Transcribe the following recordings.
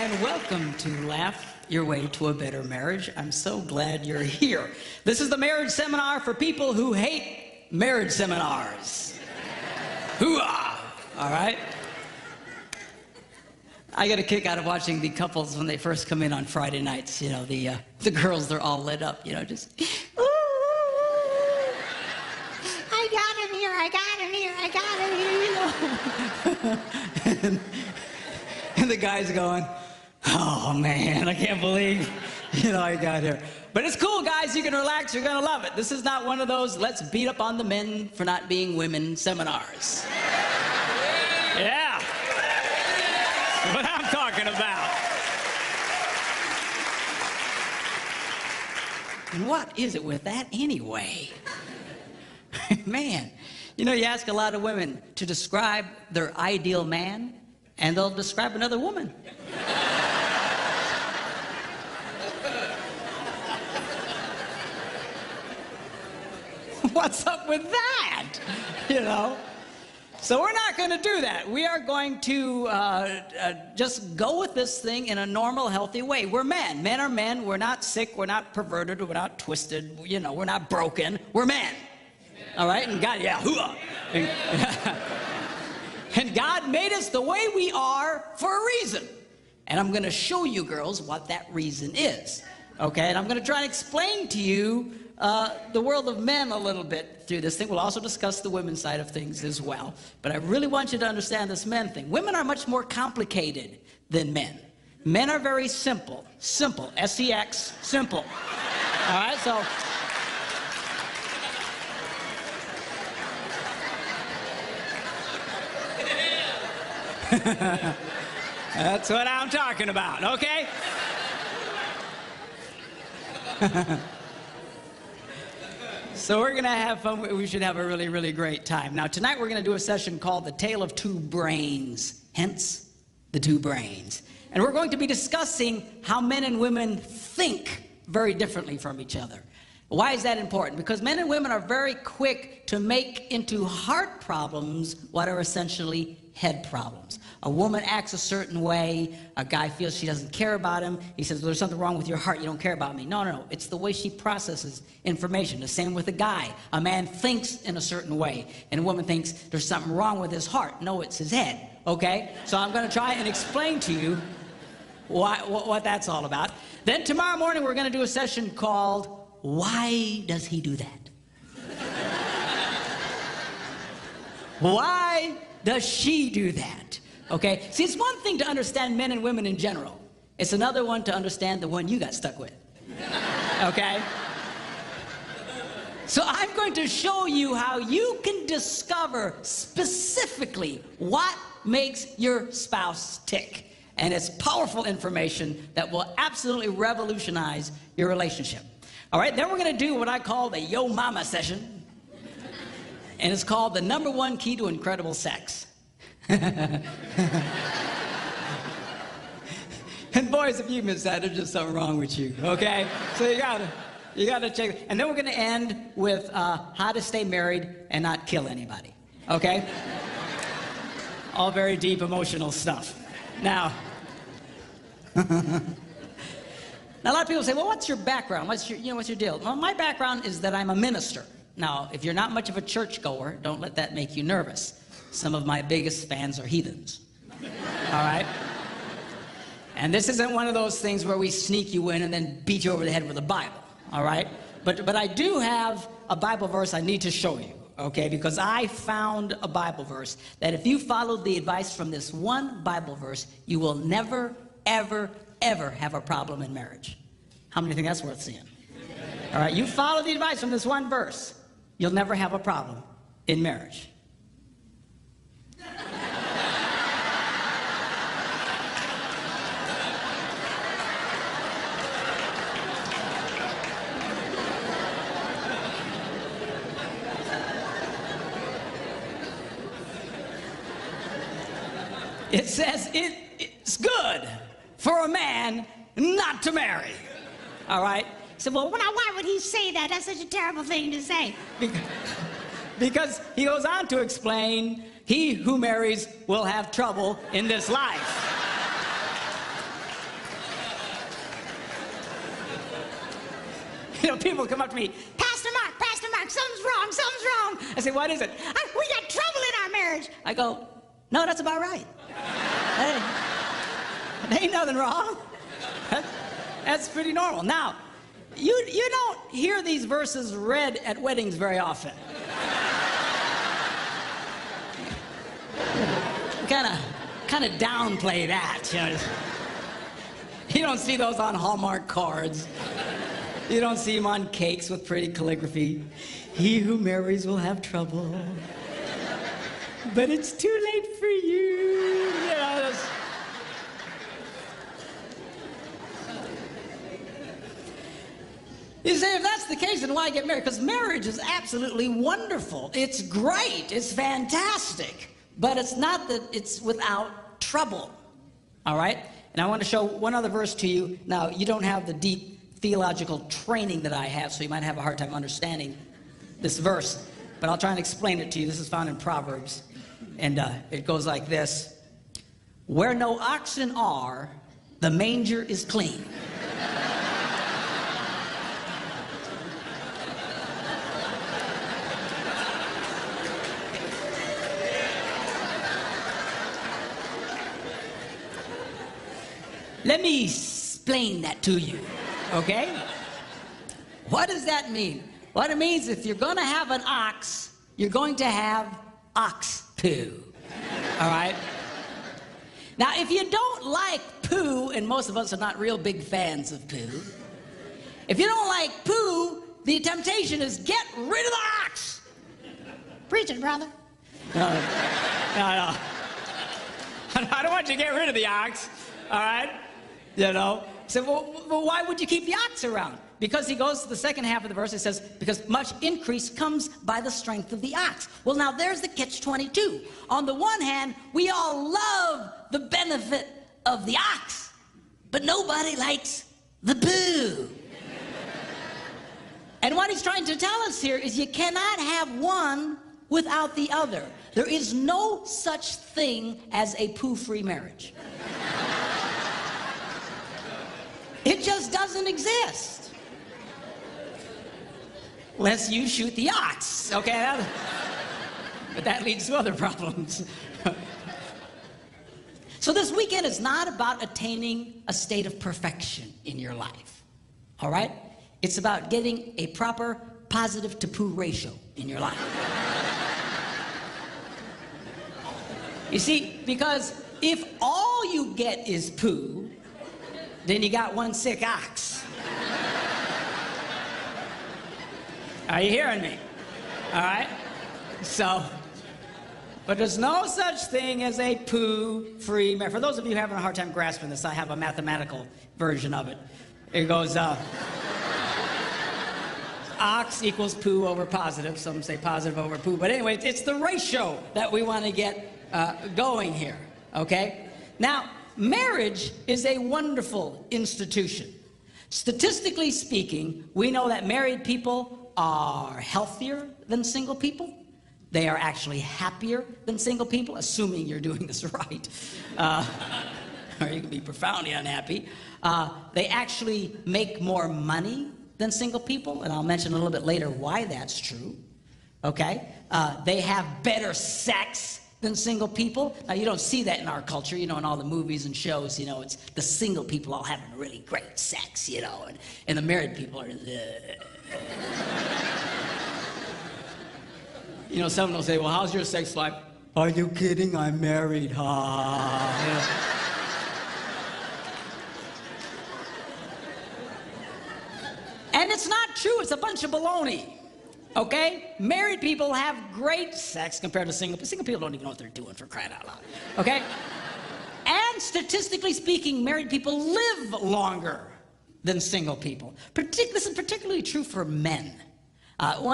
and welcome to Laugh Your Way to a Better Marriage. I'm so glad you're here. This is the marriage seminar for people who hate marriage seminars. Hoo-ah! All right? I get a kick out of watching the couples when they first come in on Friday nights. You know, the girls, they're all lit up, you know, just... Ooh, I got him here, I got him here, I got him here, you know. And the guy's going, oh man, I can't believe, you know, I got here. But it's cool, guys. You can relax. You're going to love it. This is not one of those let's beat up on the men for not being women seminars. Yeah. That's what I'm talking about. And what is it with that anyway? Man, you know, you ask a lot of women to describe their ideal man, and they'll describe another woman. What's up with that? You know? So we're not going to do that. We are going to just go with this thing in a normal, healthy way. We're men. Men are men. We're not sick. We're not perverted. We're not twisted. You know, we're not broken. We're men. All right? And God, yeah, hoo-ah. And God made us the way we are for a reason. And I'm going to show you girls what that reason is. Okay? And I'm going to try and explain to you the world of men a little bit through this thing. We'll also discuss the women's side of things as well. But I really want you to understand this men thing. Women are much more complicated than men. Men are very simple. Simple. S-E-X. Simple. All right? So... That's what I'm talking about, okay? So we're gonna have fun. We should have a really, really great time. Now tonight we're gonna do a session called The Tale of Two Brains, hence the two brains. And we're going to be discussing how men and women think very differently from each other. Why is that important? Because men and women are very quick to make into heart problems what are essentially head problems. A woman acts a certain way, a guy feels she doesn't care about him, he says, there's something wrong with your heart, you don't care about me. No, no, no, it's the way she processes information. The same with a guy. A man thinks in a certain way, and a woman thinks there's something wrong with his heart. No, it's his head, okay? So I'm gonna try and explain to you what that's all about. Then tomorrow morning we're gonna do a session called, Why Does He Do That? Why does she do that? Okay? See, it's one thing to understand men and women in general. It's another one to understand the one you got stuck with. Okay? So I'm going to show you how you can discover specifically what makes your spouse tick. And it's powerful information that will absolutely revolutionize your relationship. All right? Then we're going to do what I call the Yo Mama session. And it's called the #1 key to incredible sex. And boys, if you miss that, there's just something wrong with you, okay? So you gotta check it. And then we're gonna end with how to stay married and not kill anybody, okay? All very deep emotional stuff. Now, now a lot of people say, well, what's your background? What's your deal? Well, my background is that I'm a minister. Now, if you're not much of a churchgoer, don't let that make you nervous. Some of my biggest fans are heathens. All right? And this isn't one of those things where we sneak you in and then beat you over the head with a Bible. All right? But I do have a Bible verse I need to show you, okay? Because I found a Bible verse that if you followed the advice from this one Bible verse, you will never, ever, ever have a problem in marriage. How many think that's worth seeing? All right? You follow the advice from this one verse, you'll never have a problem in marriage. It says it's good for a man not to marry. All right? So, well, why would he say that? That's such a terrible thing to say. Because he goes on to explain, he who marries will have trouble in this life. You know, people come up to me, Pastor Mark, something's wrong. I say, what is it? We got trouble in our marriage. I go, no, that's about right. Hey, there ain't nothing wrong. That's pretty normal. Now, you don't hear these verses read at weddings very often. Kind of downplay that. You know? You don't see those on Hallmark cards. You don't see them on cakes with pretty calligraphy. He who marries will have trouble, but it's too late for you. You know, you say, if that's the case, then why get married? Because marriage is absolutely wonderful. It's great. It's fantastic. But it's not that it's without trouble. All right? And I want to show one other verse to you. Now, you don't have the deep theological training that I have, so you might have a hard time understanding this verse. But I'll try and explain it to you. This is found in Proverbs. And it goes like this. Where no oxen are, the manger is clean. Let me explain that to you, okay? What does that mean? What it means, if you're gonna have an ox, you're going to have ox poo, all right? Now, if you don't like poo, and most of us are not real big fans of poo, if you don't like poo, the temptation is get rid of the ox. Preach it, brother. No. I don't want you to get rid of the ox, all right? You know, so well, why would you keep the ox around? Because he goes to the second half of the verse, it says, because much increase comes by the strength of the ox. Well, now there's the catch-22. On the one hand, we all love the benefit of the ox, but nobody likes the poo. And what he's trying to tell us here is you cannot have one without the other. There is no such thing as a poo-free marriage. It just doesn't exist. Unless you shoot the ox, okay? But that leads to other problems. So this weekend is not about attaining a state of perfection in your life, all right? It's about getting a proper positive to poo ratio in your life. You see, because if all you get is poo, then you got one sick ox. Are you hearing me? All right? So, but there's no such thing as a poo-free marriage. For those of you having a hard time grasping this, I have a mathematical version of it. It goes, ox equals poo over positive. Some say positive over poo. But anyway, it's the ratio that we want to get going here, okay? Now, marriage is a wonderful institution. Statistically speaking, we know that married people are healthier than single people. They are actually happier than single people, assuming you're doing this right. Or you can be profoundly unhappy. They actually make more money than single people, and I'll mention a little bit later why that's true, okay? They have better sex than single people. Now, you don't see that in our culture, you know, in all the movies and shows, you know, it's the single people all having really great sex, you know, and the married people are, You know, someone will say, well, how's your sex life? Are you kidding? I'm married, ha. And it's not true, it's a bunch of baloney. Okay? Married people have great sex compared to single people. Single people don't even know what they're doing, for crying out loud. Okay? And statistically speaking, married people live longer than single people. This is particularly true for men.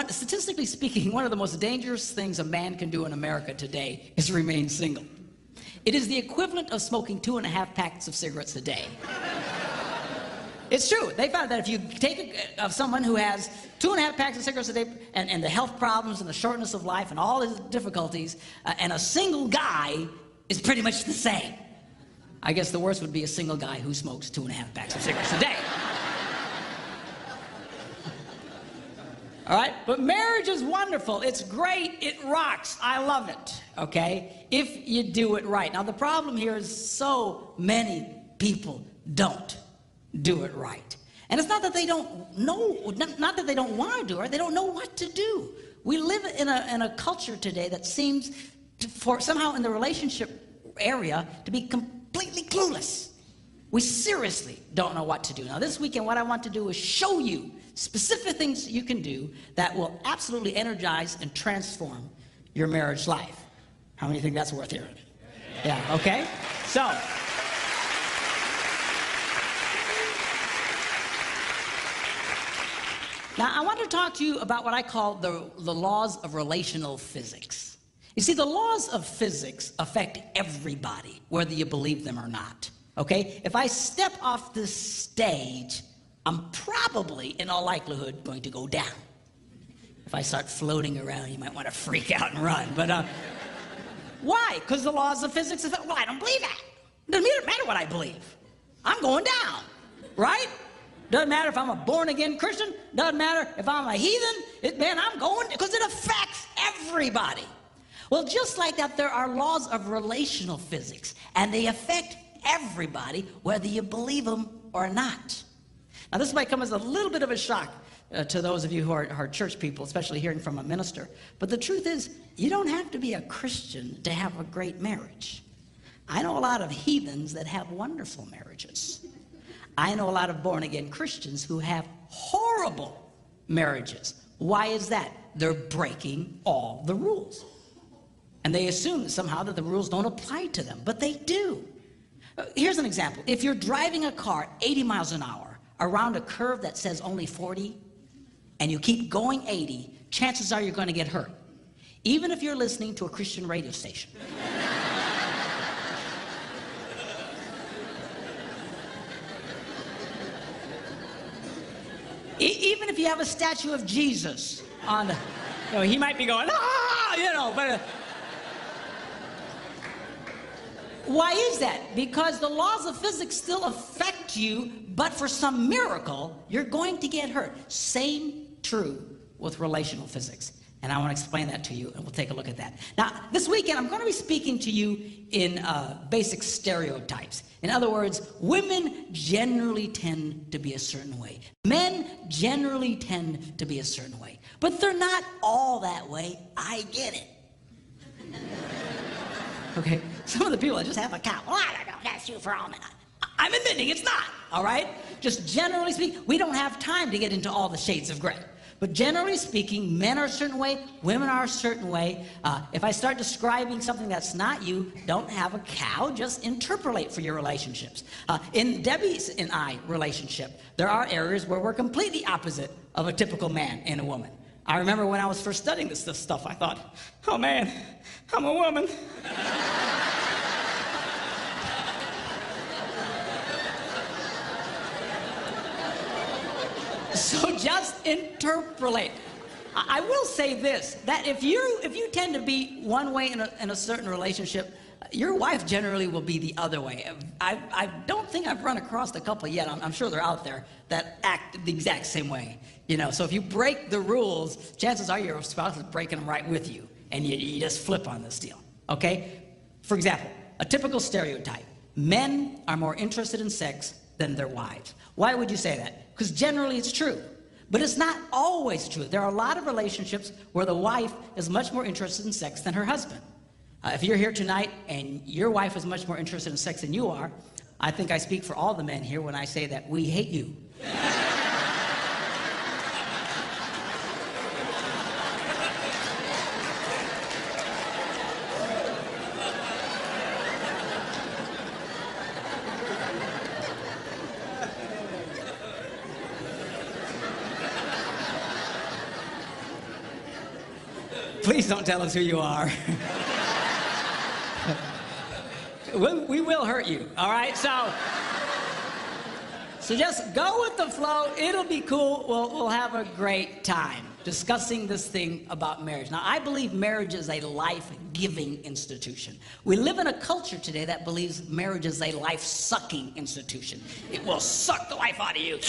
Statistically speaking, one of the most dangerous things a man can do in America today is remain single. It is the equivalent of smoking 2.5 packs of cigarettes a day. It's true. They found that if you take someone who has 2.5 packs of cigarettes a day and the health problems and the shortness of life and all his difficulties, and a single guy is pretty much the same. I guess the worst would be a single guy who smokes 2.5 packs of cigarettes a day. All right? But marriage is wonderful. It's great. It rocks. I love it, okay? If you do it right. Now, the problem here is so many people don't do it right. And it's not that they don't know, not that they don't want to do it, they don't know what to do. We live in a culture today that seems, for somehow in the relationship area, to be completely clueless. We seriously don't know what to do. Now, this weekend, what I want to do is show you specific things you can do that will absolutely energize and transform your marriage life. How many think that's worth hearing? Yeah, okay? So, now I want to talk to you about what I call the laws of relational physics. You see, the laws of physics affect everybody, whether you believe them or not, okay? If I step off this stage, I'm probably, in all likelihood, going to go down. If I start floating around, you might want to freak out and run. But why? Because the laws of physics affect, well, I don't believe that. It doesn't matter what I believe. I'm going down, right? Doesn't matter if I'm a born-again Christian. Doesn't matter if I'm a heathen. Man, I'm going, because it affects everybody. Well, just like that, there are laws of relational physics, and they affect everybody, whether you believe them or not. Now, this might come as a little bit of a shock to those of you who are church people, especially hearing from a minister. But the truth is, you don't have to be a Christian to have a great marriage. I know a lot of heathens that have wonderful marriages. I know a lot of born-again Christians who have horrible marriages. Why is that? They're breaking all the rules. And they assume somehow that the rules don't apply to them, but they do. Here's an example. If you're driving a car 80 miles an hour around a curve that says only 40, and you keep going 80, chances are you're going to get hurt, even if you're listening to a Christian radio station. Even if you have a statue of Jesus on the, he might be going, but why is that? Because the laws of physics still affect you, but for some miracle, you're going to get hurt. Same true with relational physics. And I want to explain that to you, and we'll take a look at that. Now, this weekend, I'm going to be speaking to you in basic stereotypes. In other words, women generally tend to be a certain way. Men generally tend to be a certain way. But they're not all that way. I get it. Okay? Some of the people that just have a cow, well, I don't know, that's you for all men. I'm admitting it's not, all right? Just generally speaking, we don't have time to get into all the shades of gray. But generally speaking, men are a certain way, women are a certain way. If I start describing something that's not you, don't have a cow, just interpolate for your relationships. In Debbie's and I relationship, there are areas where we're completely opposite of a typical man and a woman. I remember when I was first studying this stuff, I thought, oh man, I'm a woman. So just interpolate. I will say this, that if you tend to be one way in a certain relationship, your wife generally will be the other way. I don't think I've run across a couple yet. I'm sure they're out there that act the exact same way. So if you break the rules, chances are your spouse is breaking them right with you, and you just flip on this deal, okay? For example, a typical stereotype. Men are more interested in sex than their wives. Why would you say that? Because generally it's true. But it's not always true. There are a lot of relationships where the wife is much more interested in sex than her husband. If you're here tonight and your wife is much more interested in sex than you are, I think I speak for all the men here when I say that we hate you. Please don't tell us who you are. We will hurt you, all right? So just go with the flow. It'll be cool. We'll have a great time discussing this thing about marriage. Now, I believe marriage is a life-giving institution. We live in a culture today that believes marriage is a life-sucking institution. It will suck the life out of you.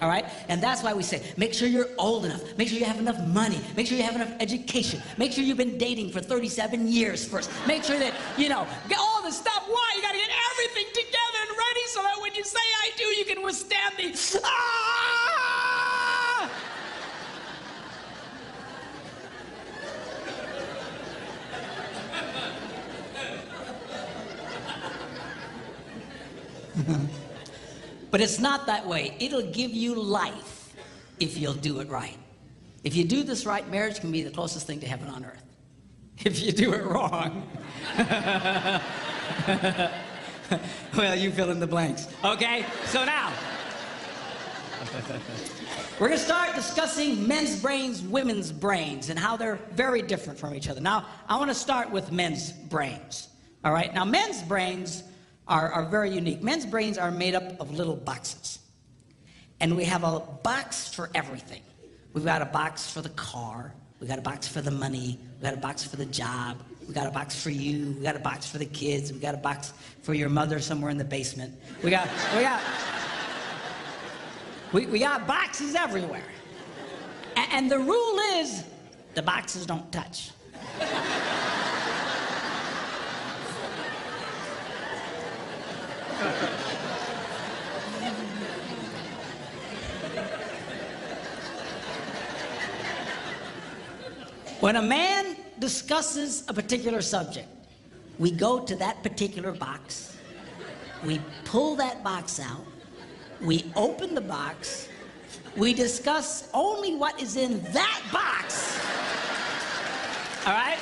all right? And that's why we say, make sure you're old enough, make sure you have enough money, make sure you have enough education, make sure you've been dating for 37 years first, make sure that, you know, get all the stuff. Why? You gotta get everything together and ready so that when you say I do, you can withstand the, ah! But it's not that way. It'll give you life if you'll do it right. If you do this right, marriage can be the closest thing to heaven on earth. If you do it wrong, well, you fill in the blanks. Okay? So now, we're going to start discussing men's brains, women's brains, and how they're very different from each other. Now, I want to start with men's brains. All right? Now, men's brains are very unique. Men's brains are made up of little boxes. And we have a box for everything. We've got a box for the car. We've got a box for the money. We've got a box for the job. We've got a box for you. We've got a box for the kids. We've got a box for your mother somewhere in the basement. We got boxes everywhere. And the rule is, the boxes don't touch. When a man discusses a particular subject, we go to that particular box, we pull that box out, we open the box, we discuss only what is in that box, all right?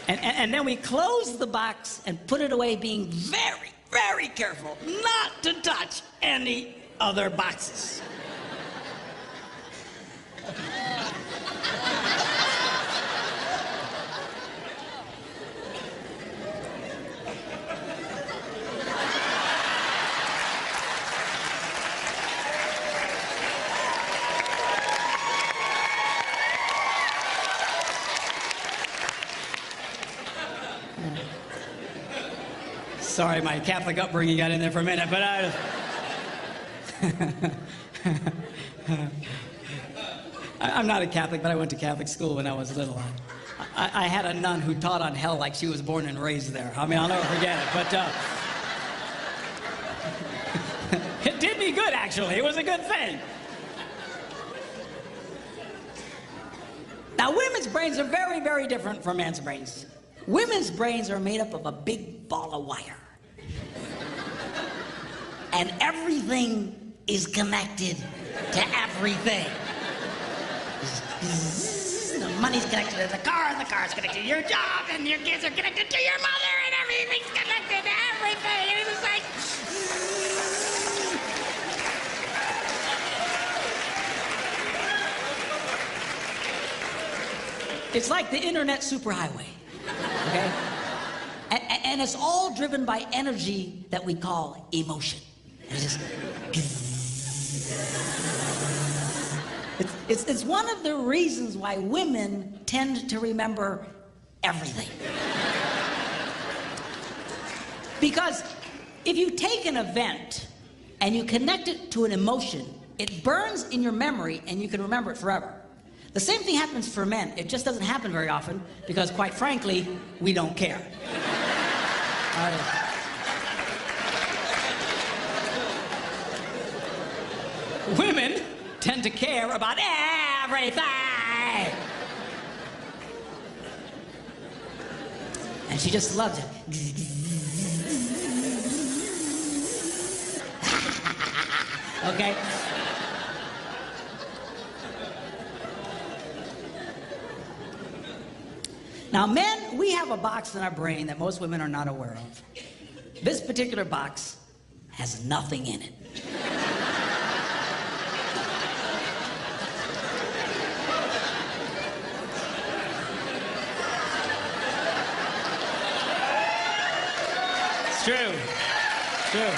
And then we close the box and put it away, being very, very careful not to touch any other boxes. Sorry, my Catholic upbringing got in there for a minute, but I'm not a Catholic, but I went to Catholic school when I was little. I had a nun who taught on hell like she was born and raised there. I mean, I'll never forget it, but it did me good, actually. It was a good thing. Now, women's brains are very, very different from men's brains. Women's brains are made up of a big ball of wire. And everything is connected to everything. The money's connected to the car is connected to your job, and your kids are connected to your mother, and everything's connected to everything. And it was like... It's like the internet superhighway, okay? And it's all driven by energy that we call emotion. It's just... It's one of the reasons why women tend to remember everything. Because if you take an event and you connect it to an emotion, it burns in your memory and you can remember it forever. The same thing happens for men. It just doesn't happen very often because, quite frankly, we don't care. Women tend to care about everything. And she just loves it. Okay? Now, men, we have a box in our brain that most women are not aware of. This particular box has nothing in it. It's true. It's true.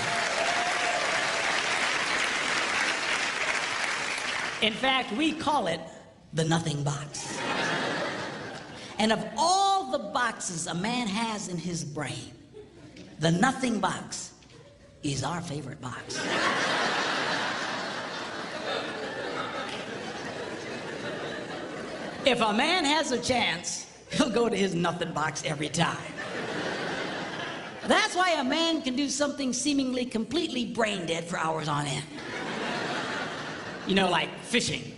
In fact, we call it the nothing box. And of all the boxes a man has in his brain, the nothing box is our favorite box. If a man has a chance, he'll go to his nothing box every time. That's why a man can do something seemingly completely brain dead for hours on end. You know, like fishing.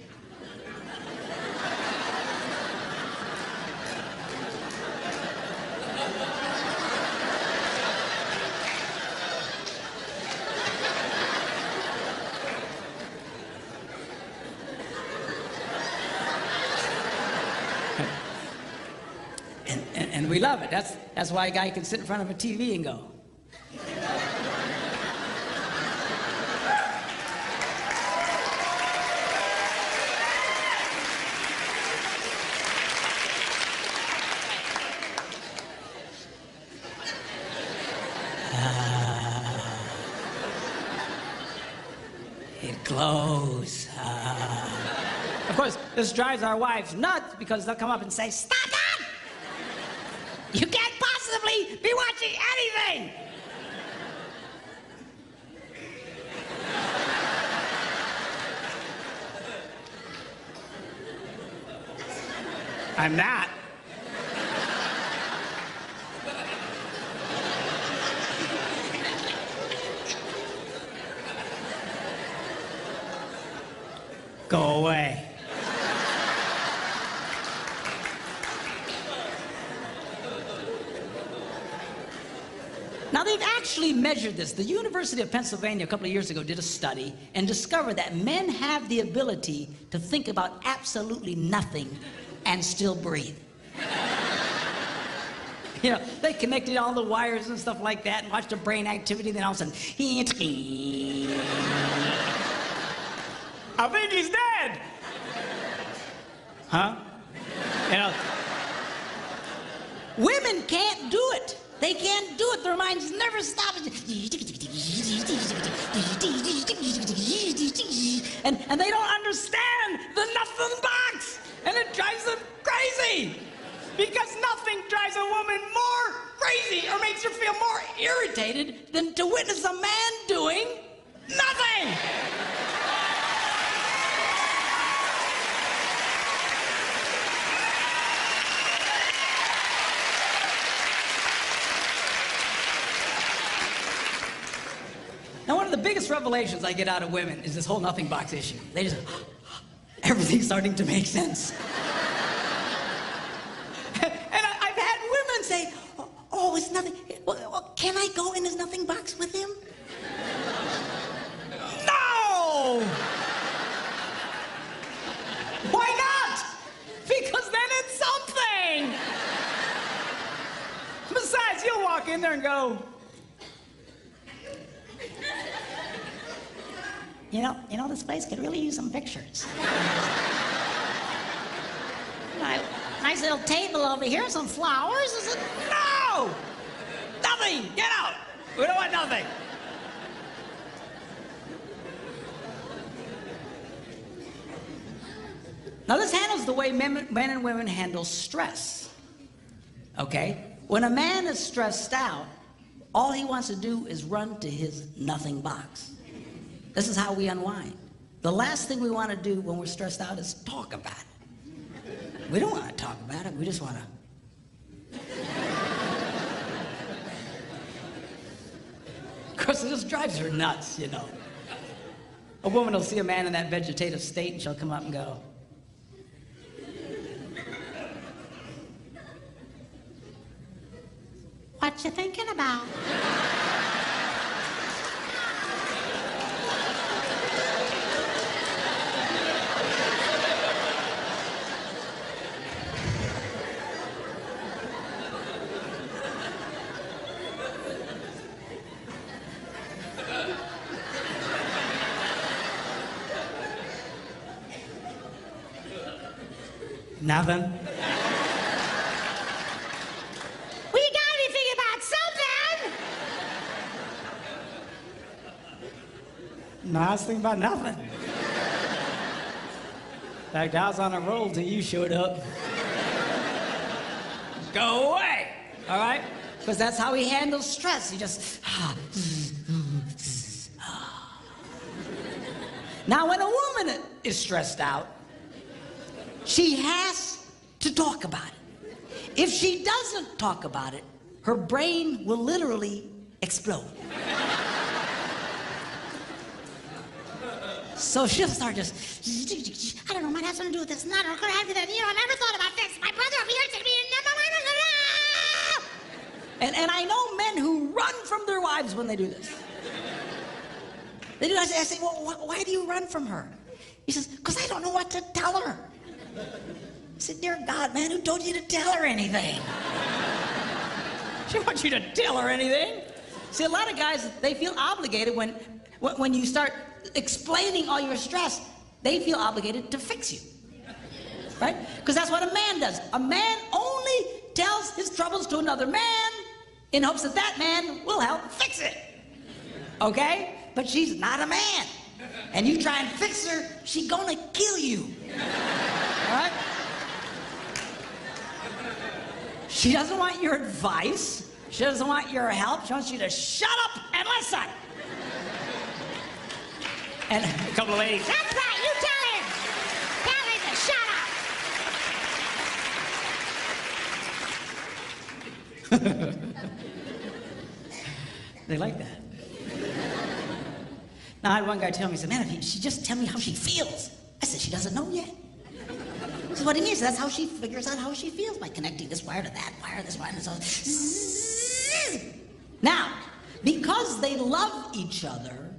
And we love it. That's why a guy can sit in front of a TV and go. It glows. Of course, this drives our wives nuts because they'll come up and say, "Stop that! You can't possibly be watching anything!" I'm not. Go away. Now, they've actually measured this. The University of Pennsylvania a couple of years ago did a study and discovered that men have the ability to think about absolutely nothing and still breathe. You know, they connected all the wires and stuff like that and watched the brain activity, then all of a sudden, I think he's dead. Huh? You know, women can't do it. They can't do it. Their minds never stop. And they don't understand the nothing box. And it drives them crazy. Because nothing drives a woman more crazy or makes her feel more irritated than to witness a man doing nothing. Now, one of the biggest revelations I get out of women is this whole nothing box issue. They just, everything's starting to make sense. And I've had women say, oh, it's nothing. Well, can I go in his nothing box with him? No! Why not? Because then it's something. Besides, you'll walk in there and go, You know, this place could really use some pictures. Nice little table over here, some flowers. Is it? No! Nothing! Get out! We don't want nothing. Now, this handles the way men and women handle stress. Okay? When a man is stressed out, all he wants to do is run to his nothing box. This is how we unwind. The last thing we want to do when we're stressed out is talk about it. We don't want to talk about it. We just want to. Of course, it just drives her nuts, you know. A woman will see a man in that vegetative state and she'll come up and go, "What you thinking about?" Nothing. We gotta be thinking about something. No, I was thinking about nothing. In fact, I was on a roll till you showed up. go away, all right? Because that's how he handles stress. He just, Now, when a woman is stressed out, she has to talk about it. If she doesn't talk about it, her brain will literally explode. So she'll start just, I don't know, might have something to do with this, not, could have to that, I never thought about this. My brother over here said to me, and I know men who run from their wives when they do this. They do. I say, well, why do you run from her? He says, because I don't know what to tell her. I said, dear God, man, who told you to tell her anything? She wants you to tell her anything. See, a lot of guys, they feel obligated when you start explaining all your stress, they feel obligated to fix you, right? Because that's what a man does. A man only tells his troubles to another man in hopes that that man will help fix it, okay? But she's not a man. And you try and fix her, she's gonna kill you, all right? She doesn't want your advice. She doesn't want your help. She wants you to shut up and listen. And a couple of ladies, that's right, you tell him. Tell him to shut up. They like that. Now, I had one guy tell me, he said, man, if she just tell me how she feels. I said, she doesn't know yet. He said, what do you mean? He said, that's how she figures out how she feels, by connecting this wire to that wire, this wire, and so. Now, because they love each other,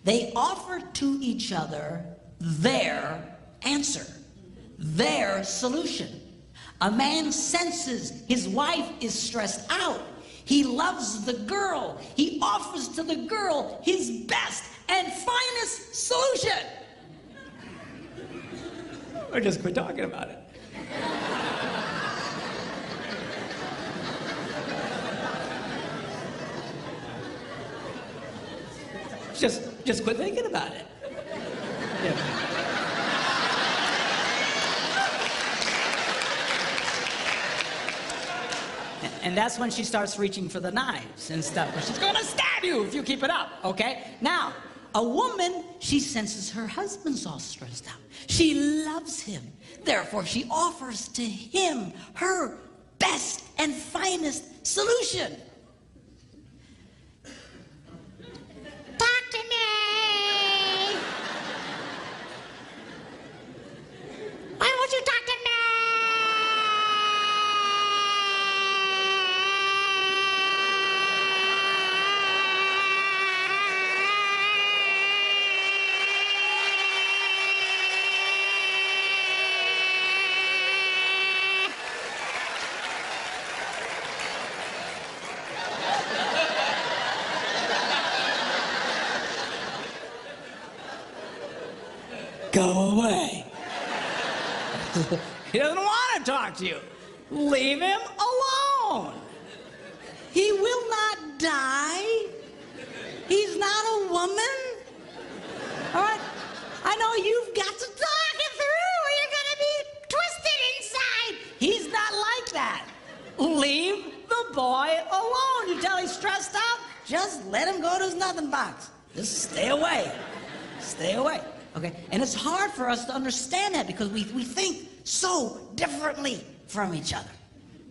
they offer to each other their answer, their solution. A man senses his wife is stressed out. He loves the girl. He offers to the girl his best and finest solution. Or just quit talking about it. Just quit thinking about it. Yeah. And that's when she starts reaching for the knives and stuff. She's gonna stab you if you keep it up, okay? Now, a woman, she senses her husband's all stressed out. She loves him. Therefore, she offers to him her best and finest solution. Talk to me. Why won't you talk to me? Go away. He doesn't want to talk to you. Leave him alone. He will not die. He's not a woman. All right? I know you've got to talk it through or you're going to be twisted inside. He's not like that. Leave the boy alone. You tell he's stressed out, just let him go to his nothing box. Just stay away. Stay away. Okay? And it's hard for us to understand that because we think so differently from each other.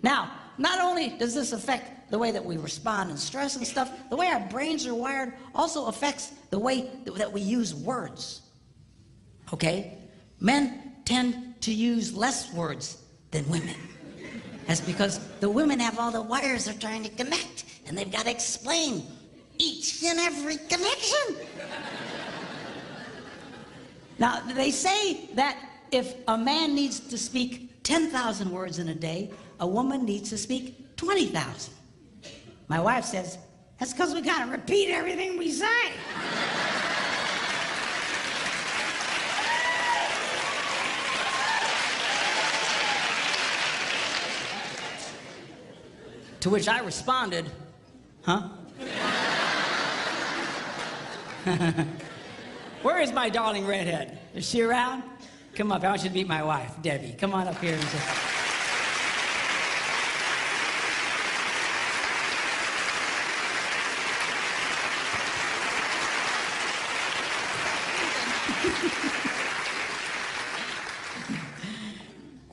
Now, not only does this affect the way that we respond in stress and stuff, the way our brains are wired also affects the way that we use words. Okay? Men tend to use less words than women. That's because the women have all the wires they're trying to connect, and they've got to explain each and every connection. Now, they say that if a man needs to speak 10,000 words in a day, a woman needs to speak 20,000. My wife says, that's because we gotta repeat everything we say. To which I responded, huh? Where is my darling redhead? Is she around? Come up, I want you to meet my wife, Debbie. Come on up here and just...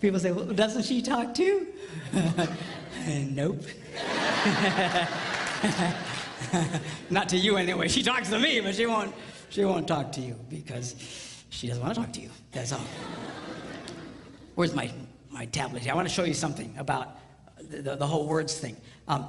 People say, well, doesn't she talk too? Nope. Not to you anyway. She talks to me, but she won't talk to you because she doesn't want to talk to you. That's all. Where's my tablet here? I want to show you something about the whole words thing.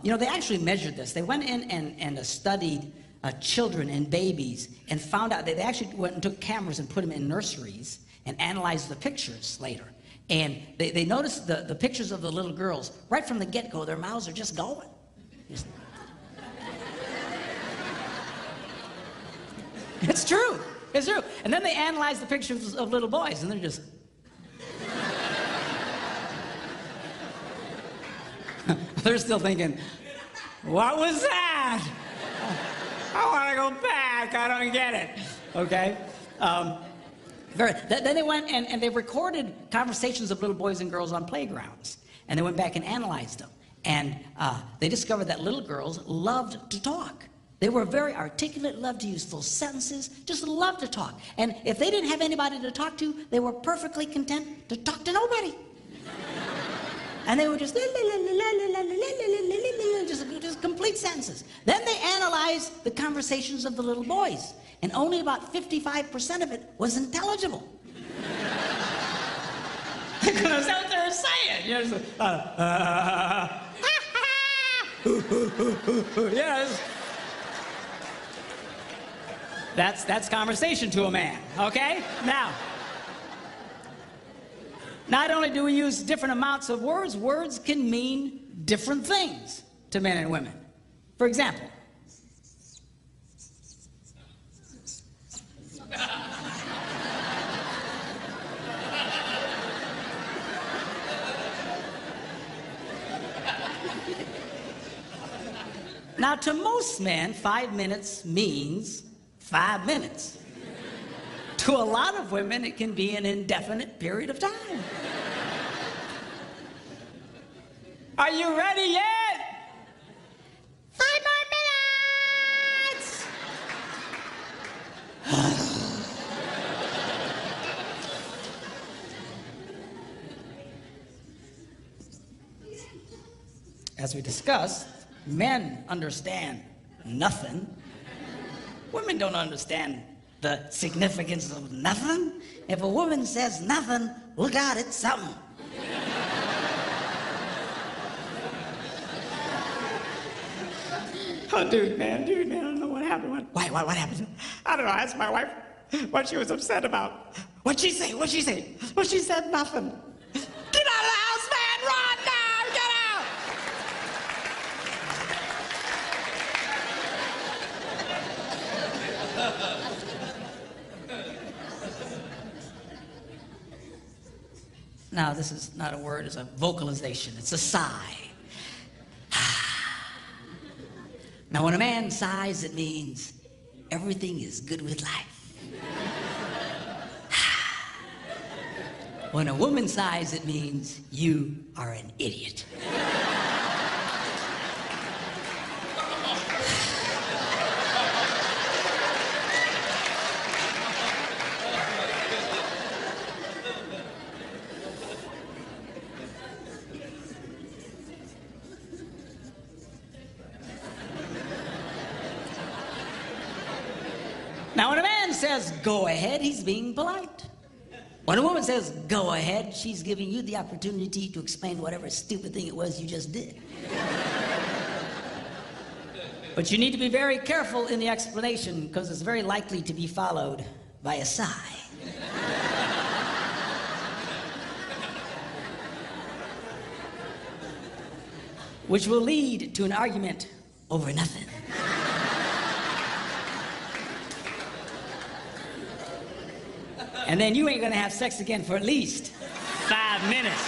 You know, they actually measured this. They went in and studied children and babies and found out that they actually went and took cameras and put them in nurseries and analyzed the pictures later. And they noticed the pictures of the little girls. Right from the get-go, their mouths are just going. It's true. It's true. And then they analyzed the pictures of little boys, and they're just... They're still thinking, what was that? I want to go back. I don't get it. Okay? Then they went and they recorded conversations of little boys and girls on playgrounds. And they went back and analyzed them. And they discovered that little girls loved to talk. They were very articulate, loved to use full sentences, just loved to talk. And if they didn't have anybody to talk to, they were perfectly content to talk to nobody. And they were just complete sentences. Then they analyzed the conversations of the little boys, and only about 55% of it was intelligible. Because that's what they were saying. You know, yes. That's conversation to a man, okay? Now, not only do we use different amounts of words, words can mean different things to men and women. For example, now to most men, 5 minutes means 5 minutes. To a lot of women, it can be an indefinite period of time. Are you ready yet? 5 more minutes! As we discussed, men understand nothing. Women don't understand the significance of nothing. If a woman says nothing, look out, it's something. Oh, dude, man, I don't know what happened. What happened? I don't know, I asked my wife what she was upset about. What'd she say? Well, she said nothing. Get out of the house, man, run now, get out! Now, this is not a word, it's a vocalization. It's a sigh. Now, when a man sighs, it means everything is good with life. When a woman sighs, it means you are an idiot. Now, when a man says, go ahead, he's being polite. When a woman says, go ahead, she's giving you the opportunity to explain whatever stupid thing it was you just did. But you need to be very careful in the explanation, because it's very likely to be followed by a sigh. Which will lead to an argument over nothing. And then you ain't gonna have sex again for at least 5 minutes.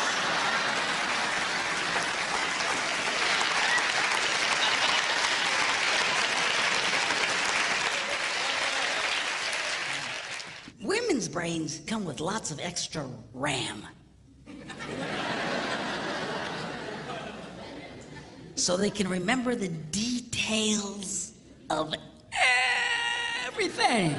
Women's brains come with lots of extra RAM. So they can remember the details of everything.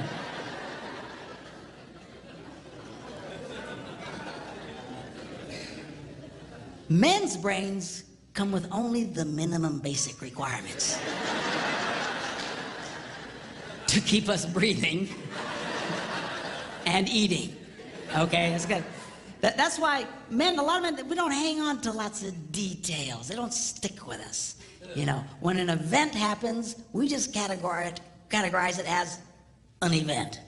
men's brains come with only the minimum basic requirements to keep us breathing and eating. Okay, that's good. That's why men, a lot of men, we don't hang on to lots of details. They don't stick with us. You know, when an event happens, we just categorize it as an event.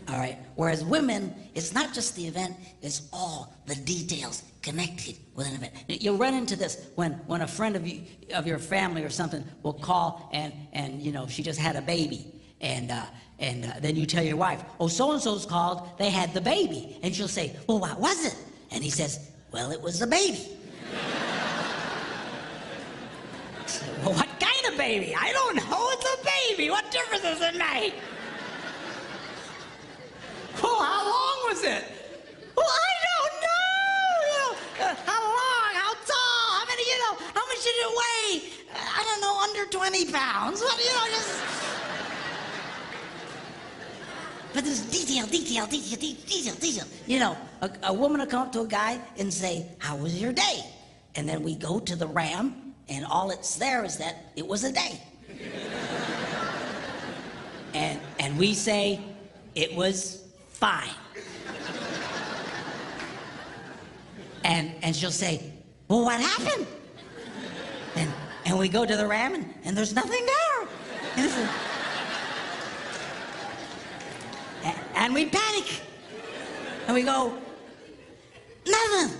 All right. Whereas women, it's not just the event, it's all the details connected with an event. You'll run into this when a friend of your family or something will call and you know, she just had a baby. And then you tell your wife, oh, so-and-so's called, they had the baby. And she'll say, well, what was it? And he says, well, it was a baby. So, well, what kind of baby? I don't know, it's a baby. What difference does it make? Oh, how long was it? Well, I don't know. You know, how long, how tall, how many, you know, how much did it weigh? I don't know, under 20 pounds. What, you know, just... But there's detail. You know, a woman will come up to a guy and say, how was your day? And then we go to the RAM, and all it's there is that it was a day. And we say, it was fine. And she'll say, well, what happened? And we go to the RAM, and there's nothing there. And we panic. And we go, nothing.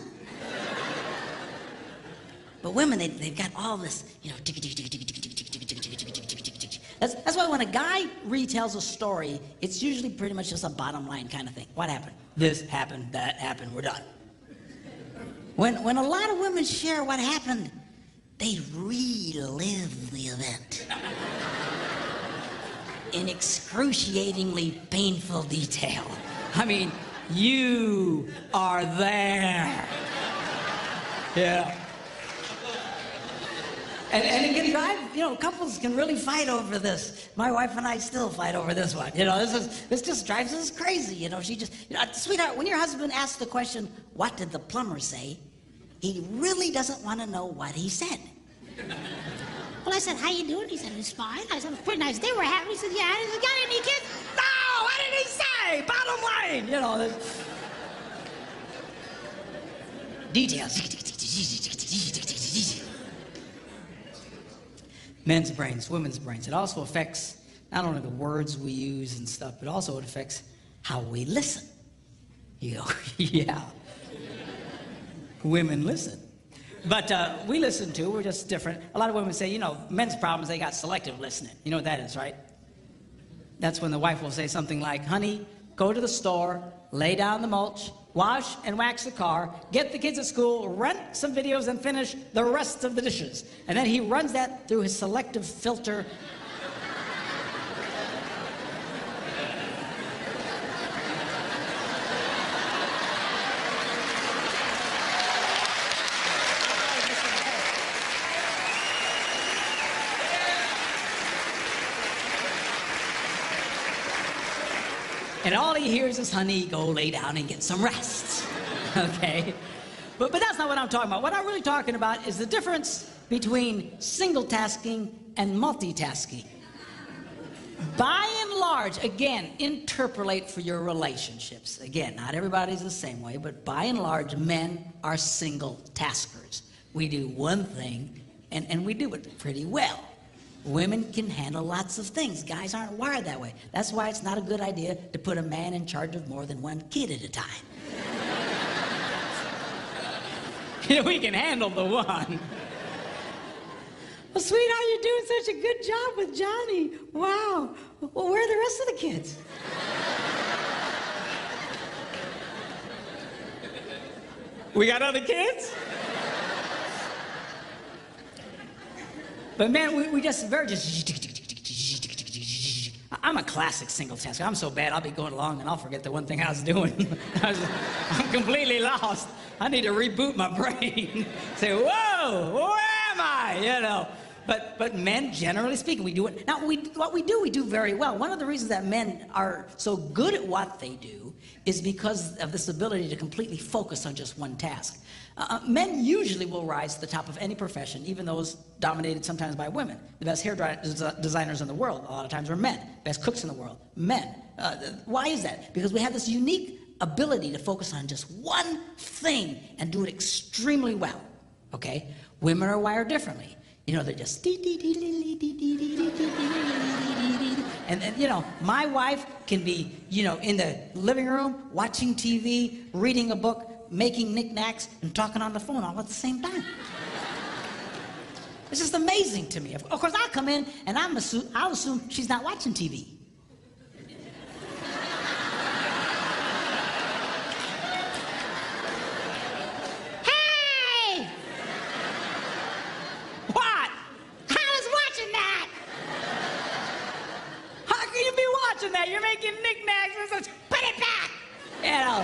But women, they've got all this, you know, that's why when a guy retells a story, it's usually pretty much just a bottom line kind of thing. What happened? This happened, that happened, we're done. When a lot of women share what happened, they relive the event in excruciatingly painful detail. I mean, you are there. Yeah. And it can drive, you know, couples can really fight over this. My wife and I still fight over this one. You know, this just drives us crazy. You know, she just, you know, sweetheart, when your husband asks the question, what did the plumber say? He really doesn't want to know what he said. Well, I said, how you doing? He said, it's fine. I said, it was a pretty nice day we're having. He said, yeah. He said, got any kids? No, what did he say? Bottom line, you know. Details. Men's brains, women's brains. It also affects not only the words we use and stuff, but also it affects how we listen. You go, yeah. Women listen. But we listen too, we're just different. A lot of women say, you know, men's problems, they got selective listening. You know what that is, right? That's when the wife will say something like, honey, go to the store, lay down the mulch, wash and wax the car, get the kids at school, rent some videos, and finish the rest of the dishes. And then he runs that through his selective filter. And all he hears is, honey, go lay down and get some rest, okay? But that's not what I'm talking about. What I'm really talking about is the difference between single tasking and multitasking. By and large, again, interpolate for your relationships. Again, not everybody's the same way, but by and large, men are single taskers. We do one thing, and we do it pretty well. Women can handle lots of things. Guys aren't wired that way. That's why it's not a good idea to put a man in charge of more than one kid at a time. You know, we can handle the one. Well, sweetheart, you're doing such a good job with Johnny. Wow. Well, where are the rest of the kids? We got other kids? But man, we just very I'm a classic single tasker. I'm so bad, I'll be going along and I'll forget the one thing I was doing. I'm completely lost. I need to reboot my brain. Say, whoa, where am I? You know. But men, generally speaking, we do it. Now, what we do very well. One of the reasons that men are so good at what they do is because of this ability to completely focus on just one task. Men usually will rise to the top of any profession, even those dominated sometimes by women. The best hair designers in the world, a lot of times, are men. Best cooks in the world, men. Why is that? Because we have this unique ability to focus on just one thing and do it extremely well, okay? Women are wired differently. You know, they're just and you know, my wife can be, you know, in the living room, watching TV, reading a book, making knickknacks, and talking on the phone all at the same time. It's just amazing to me. Of course, I'll come in and I'll assume she's not watching TV. Hey! What? I was watching that. How can you be watching that? You're making knickknacks and such. Put it back! You know.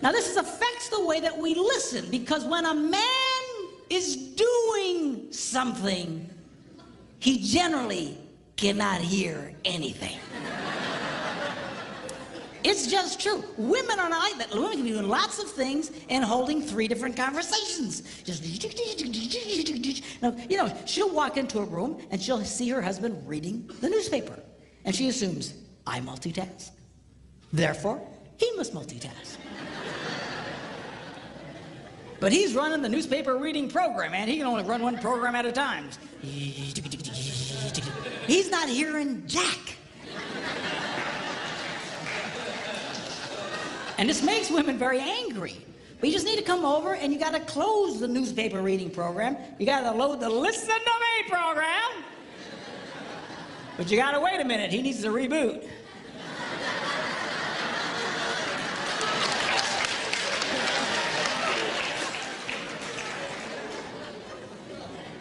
Now this affects the way that we listen, because when a man is doing something, he generally cannot hear anything. It's just true. Women are not like that. Women can be doing lots of things and holding 3 different conversations. Just, now, you know, she'll walk into a room and she'll see her husband reading the newspaper, and she assumes, I multitask. Therefore, he must multitask. But he's running the newspaper reading program, and he can only run one program at a time. He's not hearing jack. And this makes women very angry. But you just need to come over and you gotta close the newspaper reading program. You gotta load the Listen to Me program. But you gotta wait a minute, he needs to reboot.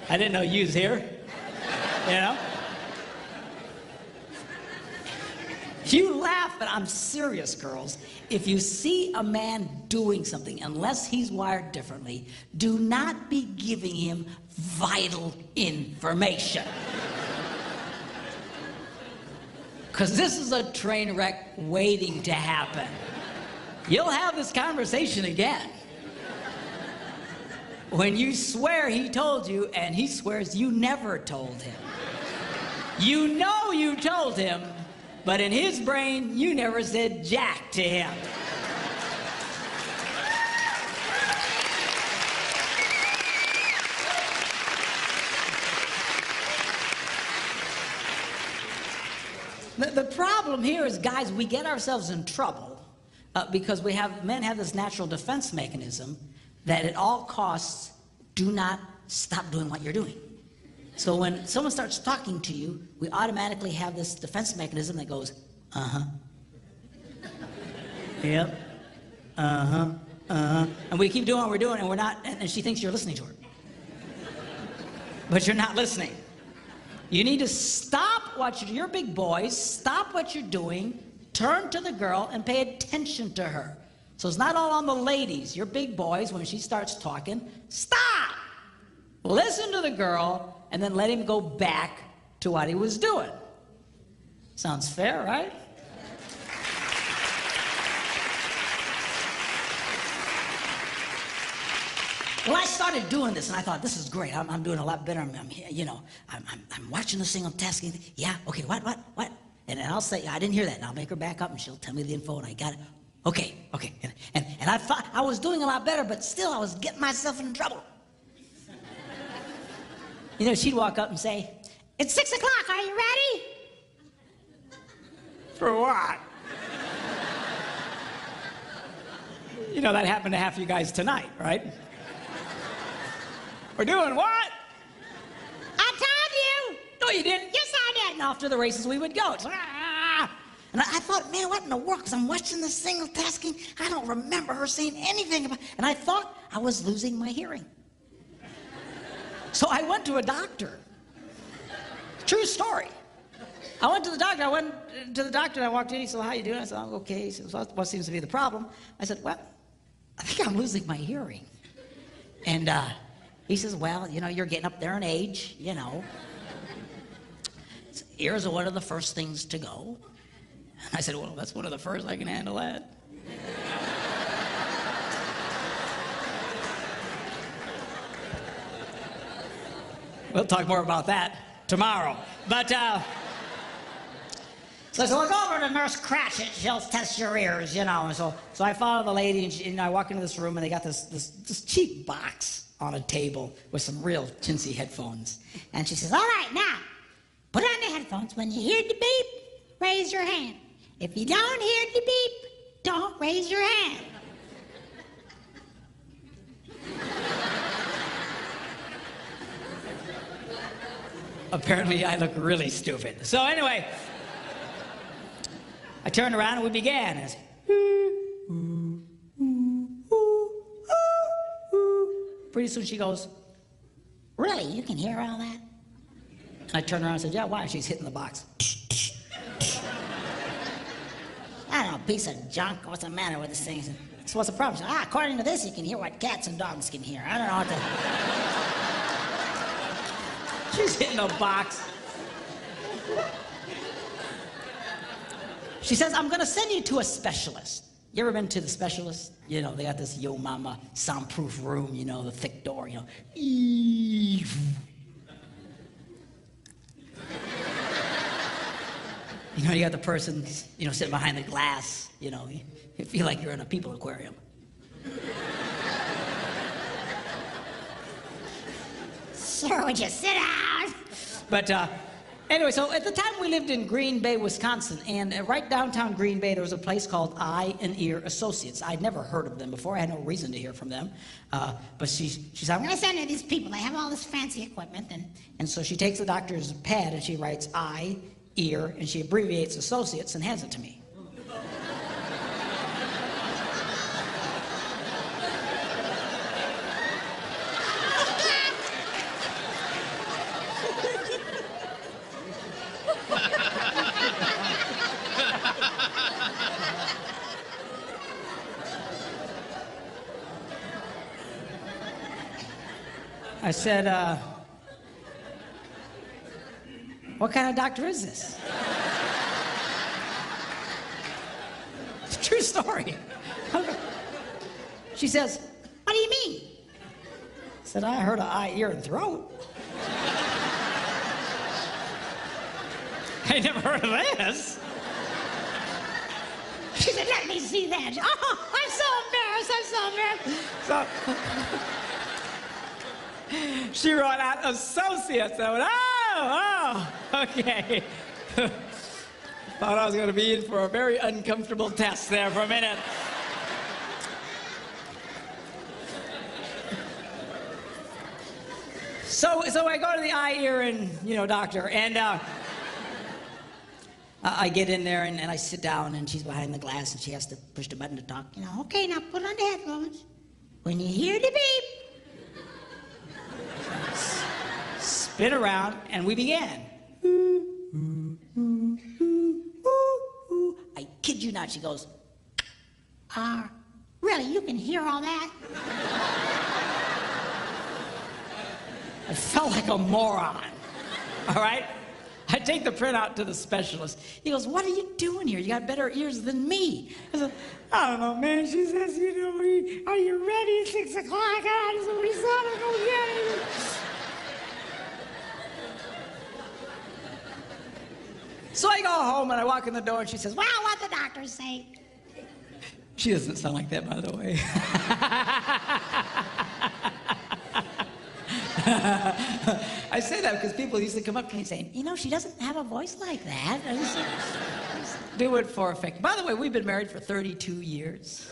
I didn't know you was here, you know? You laugh, but I'm serious, girls. If you see a man doing something, unless he's wired differently, do not be giving him vital information. Because this is a train wreck waiting to happen. You'll have this conversation again. When you swear he told you, and he swears you never told him. You know you told him, but in his brain, you never said jack to him. The problem here is, guys, we get ourselves in trouble because men have this natural defense mechanism that at all costs, do not stop doing what you're doing. So when someone starts talking to you, we automatically have this defense mechanism that goes, uh-huh. Yep. Uh-huh. Uh-huh. And we keep doing what we're doing, and we're not, and she thinks you're listening to her. But you're not listening. You need to stop what you're big boys, stop what you're doing, turn to the girl, and pay attention to her. So it's not all on the ladies. You're big boys, when she starts talking, stop! Listen to the girl, and then let him go back to what he was doing. Sounds fair, right? Well, I started doing this, and I thought, this is great. I'm doing a lot better. I'm watching this thing, I'm tasking. Yeah, okay, what? And then I'll say, I didn't hear that. And I'll make her back up, and she'll tell me the info, and I got it. Okay. And I thought I was doing a lot better, but still I was getting myself in trouble. You know, she'd walk up and say, it's 6 o'clock, are you ready? For what? You know, that happened to half you guys tonight, right? We're doing what? I told you! No, you didn't. Yes, I did. And off to the races we would go. And I thought, man, what in the world? Because I'm watching this single tasking. I don't remember her saying anything about. And I thought I was losing my hearing. So I went to a doctor. True story. I went to the doctor. I went to the doctor and I walked in. He said, how you doing? I said, I'm okay. He said, what seems to be the problem? I said, well, I think I'm losing my hearing. And he says, well, you know, you're getting up there in age, you know. Ears are one of the first things to go. And I said, well, that's one of the first. I can handle that. We'll talk more about that tomorrow. But, so I said, well, go over to Nurse Cratchit. She'll test your ears, you know. And so I follow the lady, and I walk into this room, and they got this cheap box on a table with some real chintzy headphones. And she says, all right, now, put on the headphones. When you hear the beep, raise your hand. If you don't hear the beep, don't raise your hand. Apparently, I look really stupid. So anyway, I turned around and we began. And I said, pretty soon she goes, really, you can hear all that? And I turned around and said, yeah, why? She's hitting the box. I don't know, piece of junk. What's the matter with this thing? So what's the problem? She said, according to this, you can hear what cats and dogs can hear. I don't know what to... She's hitting a box. She says, I'm gonna send you to a specialist. You ever been to the specialist? You know, they got this Yo Mama soundproof room, you know, the thick door, you know. You know, you got the person, you know, sitting behind the glass, you know, you feel like you're in a people aquarium. Sir, would you sit down? But anyway, so at the time we lived in Green Bay, Wisconsin, and right downtown Green Bay, there was a place called Eye and Ear Associates. I'd never heard of them before. I had no reason to hear from them. But she said, I'm going to send you these people. They have all this fancy equipment. And so she takes the doctor's pad and she writes eye, ear, and she abbreviates associates and hands it to me. I said, what kind of doctor is this? It's a true story. She says, what do you mean? I said, I heard of eye, ear, and throat. I never heard of this. She said, let me see that. Oh, I'm so embarrassed, So, she wrote out associates. I went, oh, okay. Thought I was going to be in for a very uncomfortable test there for a minute. So I go to the eye, ear, and, you know, doctor, and I get in there and I sit down, and she's behind the glass, and she has to push the button to talk. You know, okay, now put on the headphones. When you hear the beep, spin around, and we began. I kid you not, she goes, really, you can hear all that? I felt like a moron, all right? I take the printout to the specialist. He goes, what are you doing here? You got better ears than me. I said, I don't know, man. She says, you know, are you ready? 6 o'clock. I just want to go get it. So I go home and I walk in the door and she says, well, what'd the doctor say? She doesn't sound like that, by the way. I say that because people used to come up to me saying, you know, she doesn't have a voice like that. I just do it for effect. By the way, we've been married for 32 years.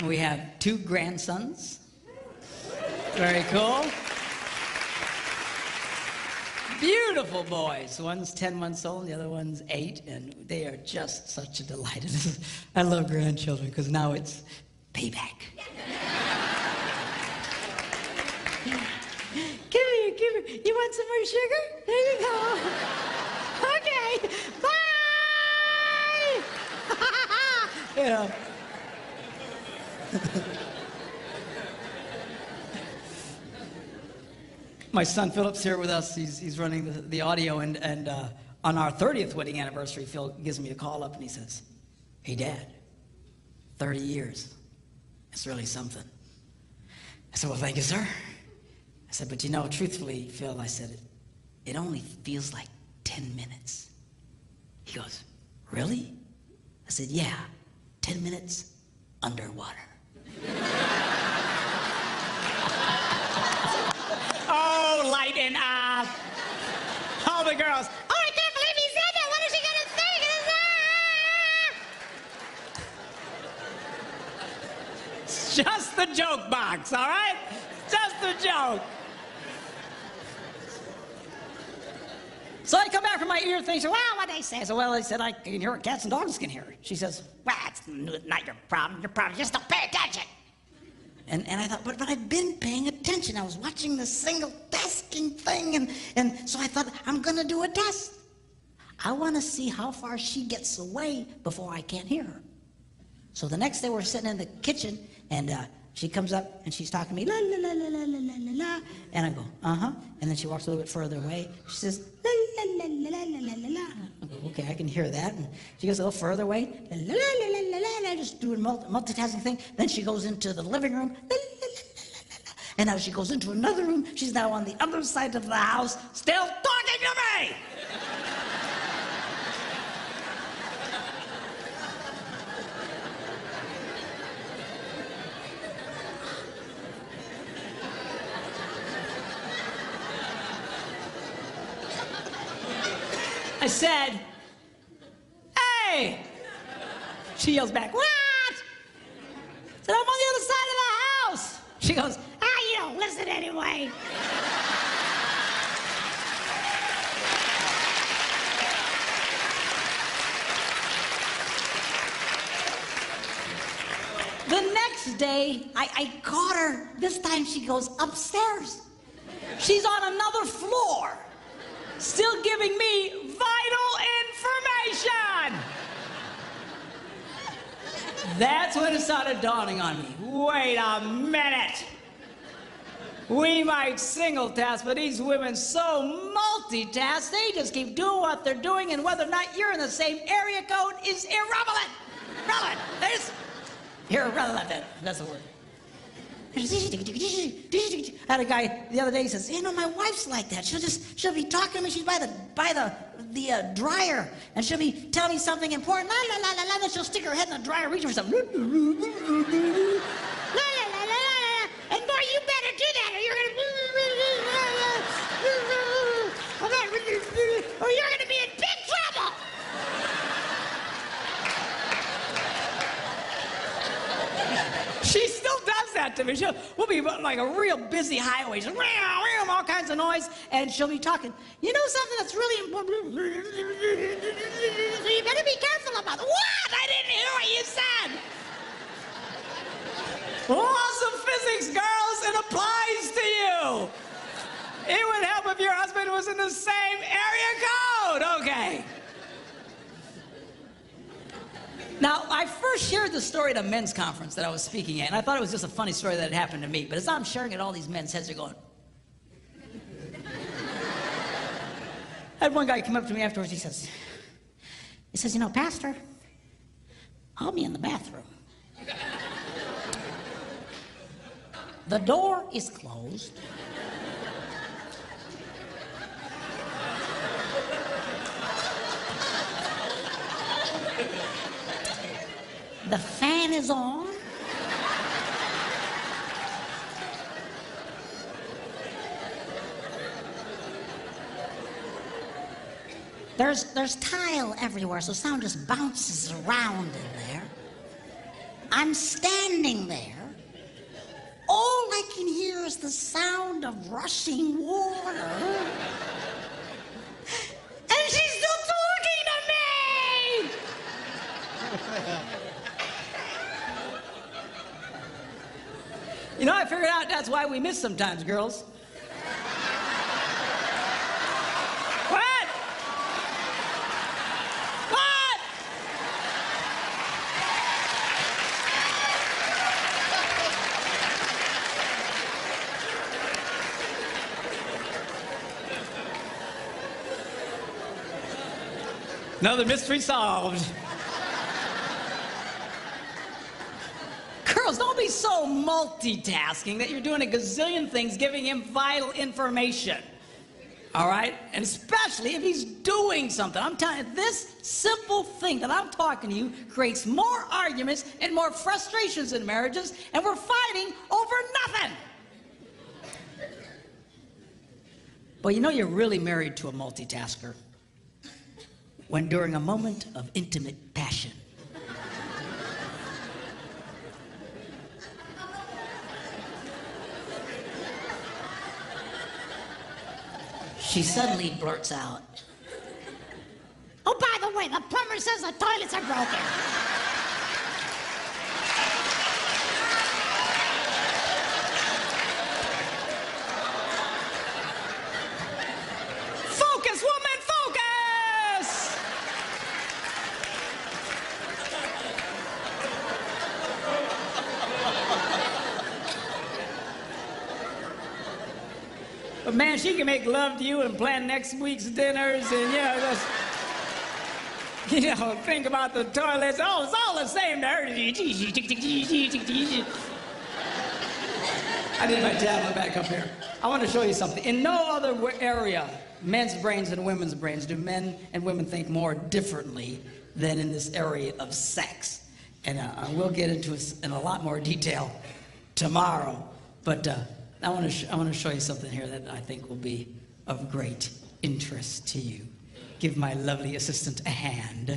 We have 2 grandsons. Very cool. beautiful boys. One's 10 months old, and the other one's 8, and they are just such a delight. I love grandchildren, because now it's payback. Give me. You want some more sugar? There you go. Okay, bye! You know. My son Philip's here with us. He's running the audio, and on our 30th wedding anniversary, Phil gives me a call up and he says, "Hey, Dad, 30 years. It's really something." I said, "Well, thank you, sir." I said, "But you know, truthfully, Phil," I said, it only feels like 10 minutes. He goes, "Really?" I said, "Yeah, 10 minutes underwater." Oh, lighten up. All the girls, "Oh, I can't believe he said that. What is she gonna think?" It's just the joke box, all right? Just the joke. So I come back from my ear thing, so, "Well, what'd they say?" I said, "Well, they said I can hear what cats and dogs can hear." She says, "Well, it's not your problem. Your problem is just don't pay attention." And I thought, but I've been paying attention. I was watching the single tasking thing, and so I thought, I'm gonna do a test. I wanna see how far she gets away before I can't hear her. So the next day we're sitting in the kitchen, and she comes up and she's talking to me, la la la la la la la la, and I go, uh-huh, and then she walks a little bit further away. She says, la la la la la la la la. I go, okay, I can hear that. And she goes a little further away, la la la la la la, just doing multitasking thing. Then she goes into the living room, la la la la la la, and now she goes into another room. She's now on the other side of the house, still talking to me. I said, "Hey!" She yells back, "What?" I said, "I'm on the other side of the house." She goes, "You don't listen anyway." The next day, I caught her. This time she goes upstairs. She's on another floor, still giving me vital information. That's when it started dawning on me. Wait a minute. We might single task, but these women so multitask, they just keep doing what they're doing, and whether or not you're in the same area code is irrelevant. Irrelevant. Irrelevant. That's the word. I had a guy the other day, he says, "You know, my wife's like that. She'll be talking to me. She's by the dryer, and she'll be telling me something important. La la la la la. Then she'll stick her head in the dryer, reaching for something. La la la la la la. And boy, you better do that, or you're gonna be in big trouble." She still does that to me. We'll be like a real busy highway, just all kinds of noise, and she'll be talking. "You know something that's really important? So you better be careful about it." What? I didn't hear what you said. Laws of physics, girls, it applies to you. It would help if your husband was in the same area code. Okay. Now, I first shared the story at a men's conference that I was speaking at, and I thought it was just a funny story that had happened to me. But as I'm sharing it, all these men's heads are going. I had one guy come up to me afterwards. He says, "You know, Pastor, I'll be in the bathroom. The door is closed. The fan is on. There's tile everywhere, so sound just bounces around in there. I'm standing there. All I can hear is the sound of rushing water. figured out that's why we miss sometimes, girls. What? What? Another mystery solved. Girls, don't be so multitasking that you're doing a gazillion things giving him vital information. All right? And especially if he's doing something. I'm telling you, this simple thing that I'm talking to you creates more arguments and more frustrations in marriages, and we're fighting over nothing. Well, you know you're really married to a multitasker when during a moment of intimate passion, she suddenly blurts out, "Oh, by the way, the plumber says the toilets are broken." Focus, woman, focus! But man, she can make love to you and plan next week's dinners and, think about the toilets. Oh, it's all the same to her. I need my tablet back up here. I want to show you something. In no other area, men's brains and women's brains, do men and women think more differently than in this area of sex. And we'll get into it in a lot more detail tomorrow. But I want to show you something here that I think will be of great interest to you. Give my lovely assistant a hand.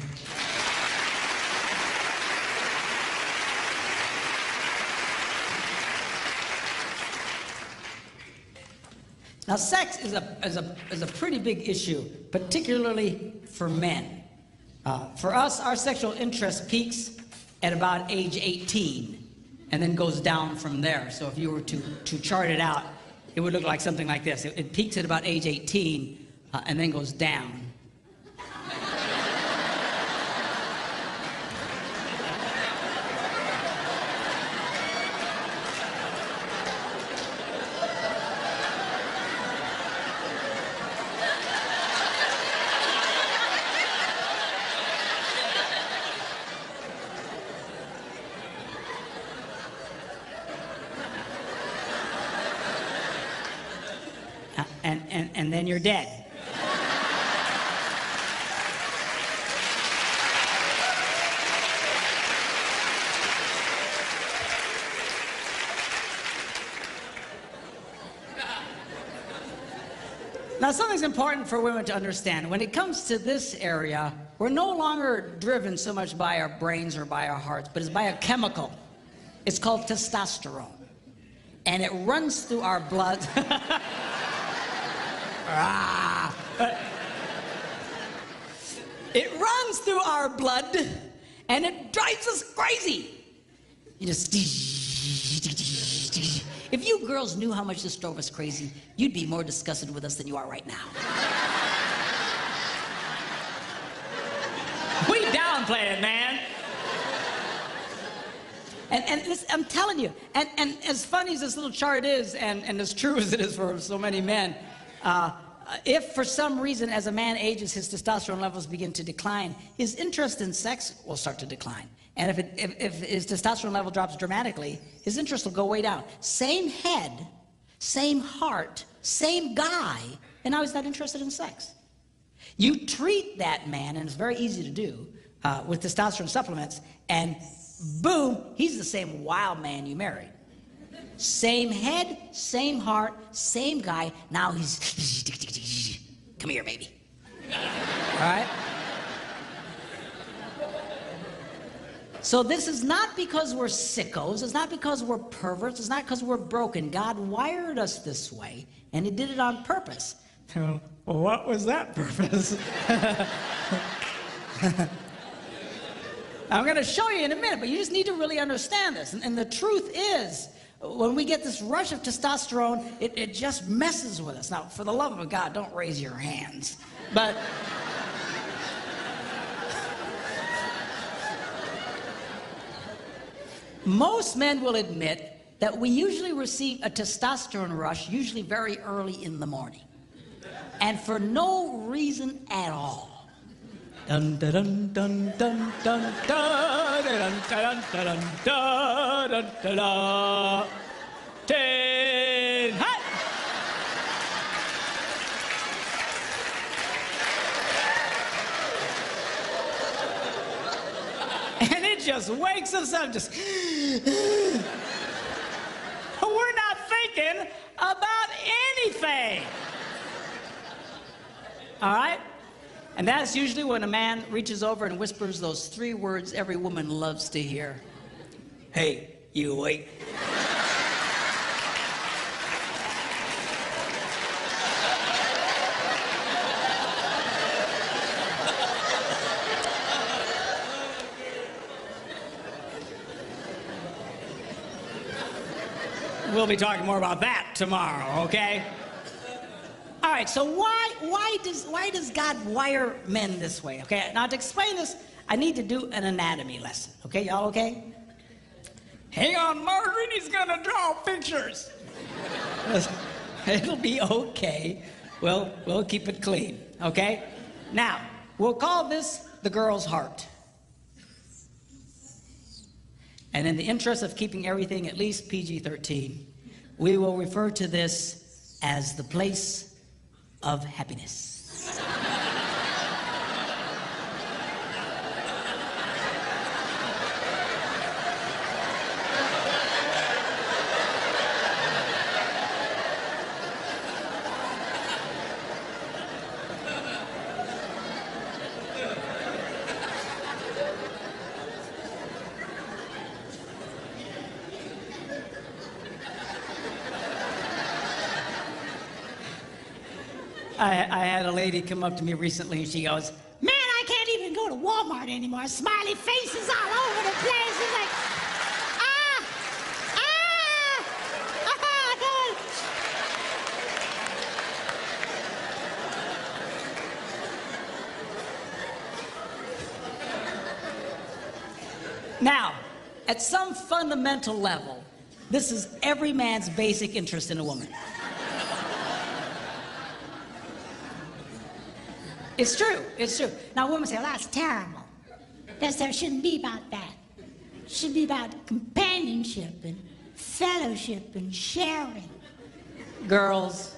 Now, sex is a pretty big issue, particularly for men. For us, our sexual interest peaks at about age 18 and then goes down from there. So if you were to chart it out, it would look like something like this. It peaks at about age 18 and then goes down. And then you're dead. Now, something's important for women to understand. When it comes to this area, we're no longer driven so much by our brains or by our hearts, but it's by a chemical. It's called testosterone. And it runs through our blood. It runs through our blood, and it drives us crazy. You just... If you girls knew how much this drove us crazy, you'd be more disgusted with us than you are right now. We downplay it, man. And this, I'm telling you, and as funny as this little chart is, and as true as it is for so many men, if for some reason as a man ages, his testosterone levels begin to decline, his interest in sex will start to decline. And if his testosterone level drops dramatically, his interest will go way down. Same head, same heart, same guy, and now he's not interested in sex. You treat that man, and it's very easy to do, with testosterone supplements, and boom, he's the same wild man you married. Same head, same heart, same guy. Now he's... Come here, baby. All right? So this is not because we're sickos. It's not because we're perverts. It's not because we're broken. God wired us this way, and he did it on purpose. Well, what was that purpose? I'm going to show you in a minute, but you just need to really understand this. And the truth is, when we get this rush of testosterone, it just messes with us. Now, for the love of God, don't raise your hands. But most men will admit that we usually receive a testosterone rush, usually very early in the morning, and for no reason at all. Dun dun dun dun dun dun dun dun dun dun dun dun dun dun. 10 hot. And it just wakes us up, just we're not thinking about anything. All right? And that's usually when a man reaches over and whispers those 3 words every woman loves to hear. Hey, you awake? We'll be talking more about that tomorrow, okay? All right, so why does God wire men this way? Okay, now to explain this, I need to do an anatomy lesson. Okay, y'all okay? Hang on, Margaret, he's gonna draw pictures. It'll be okay. We'll keep it clean, okay? Now, we'll call this the girl's heart. And in the interest of keeping everything at least PG-13, we will refer to this as the place of happiness. I had a lady come up to me recently and she goes, "Man, I can't even go to Walmart anymore. Smiley faces all over the place." It's like, Now, at some fundamental level, this is every man's basic interest in a woman. It's true, it's true. Now women say, "Well, that's terrible. There shouldn't be about that. It should be about companionship and fellowship and sharing." Girls,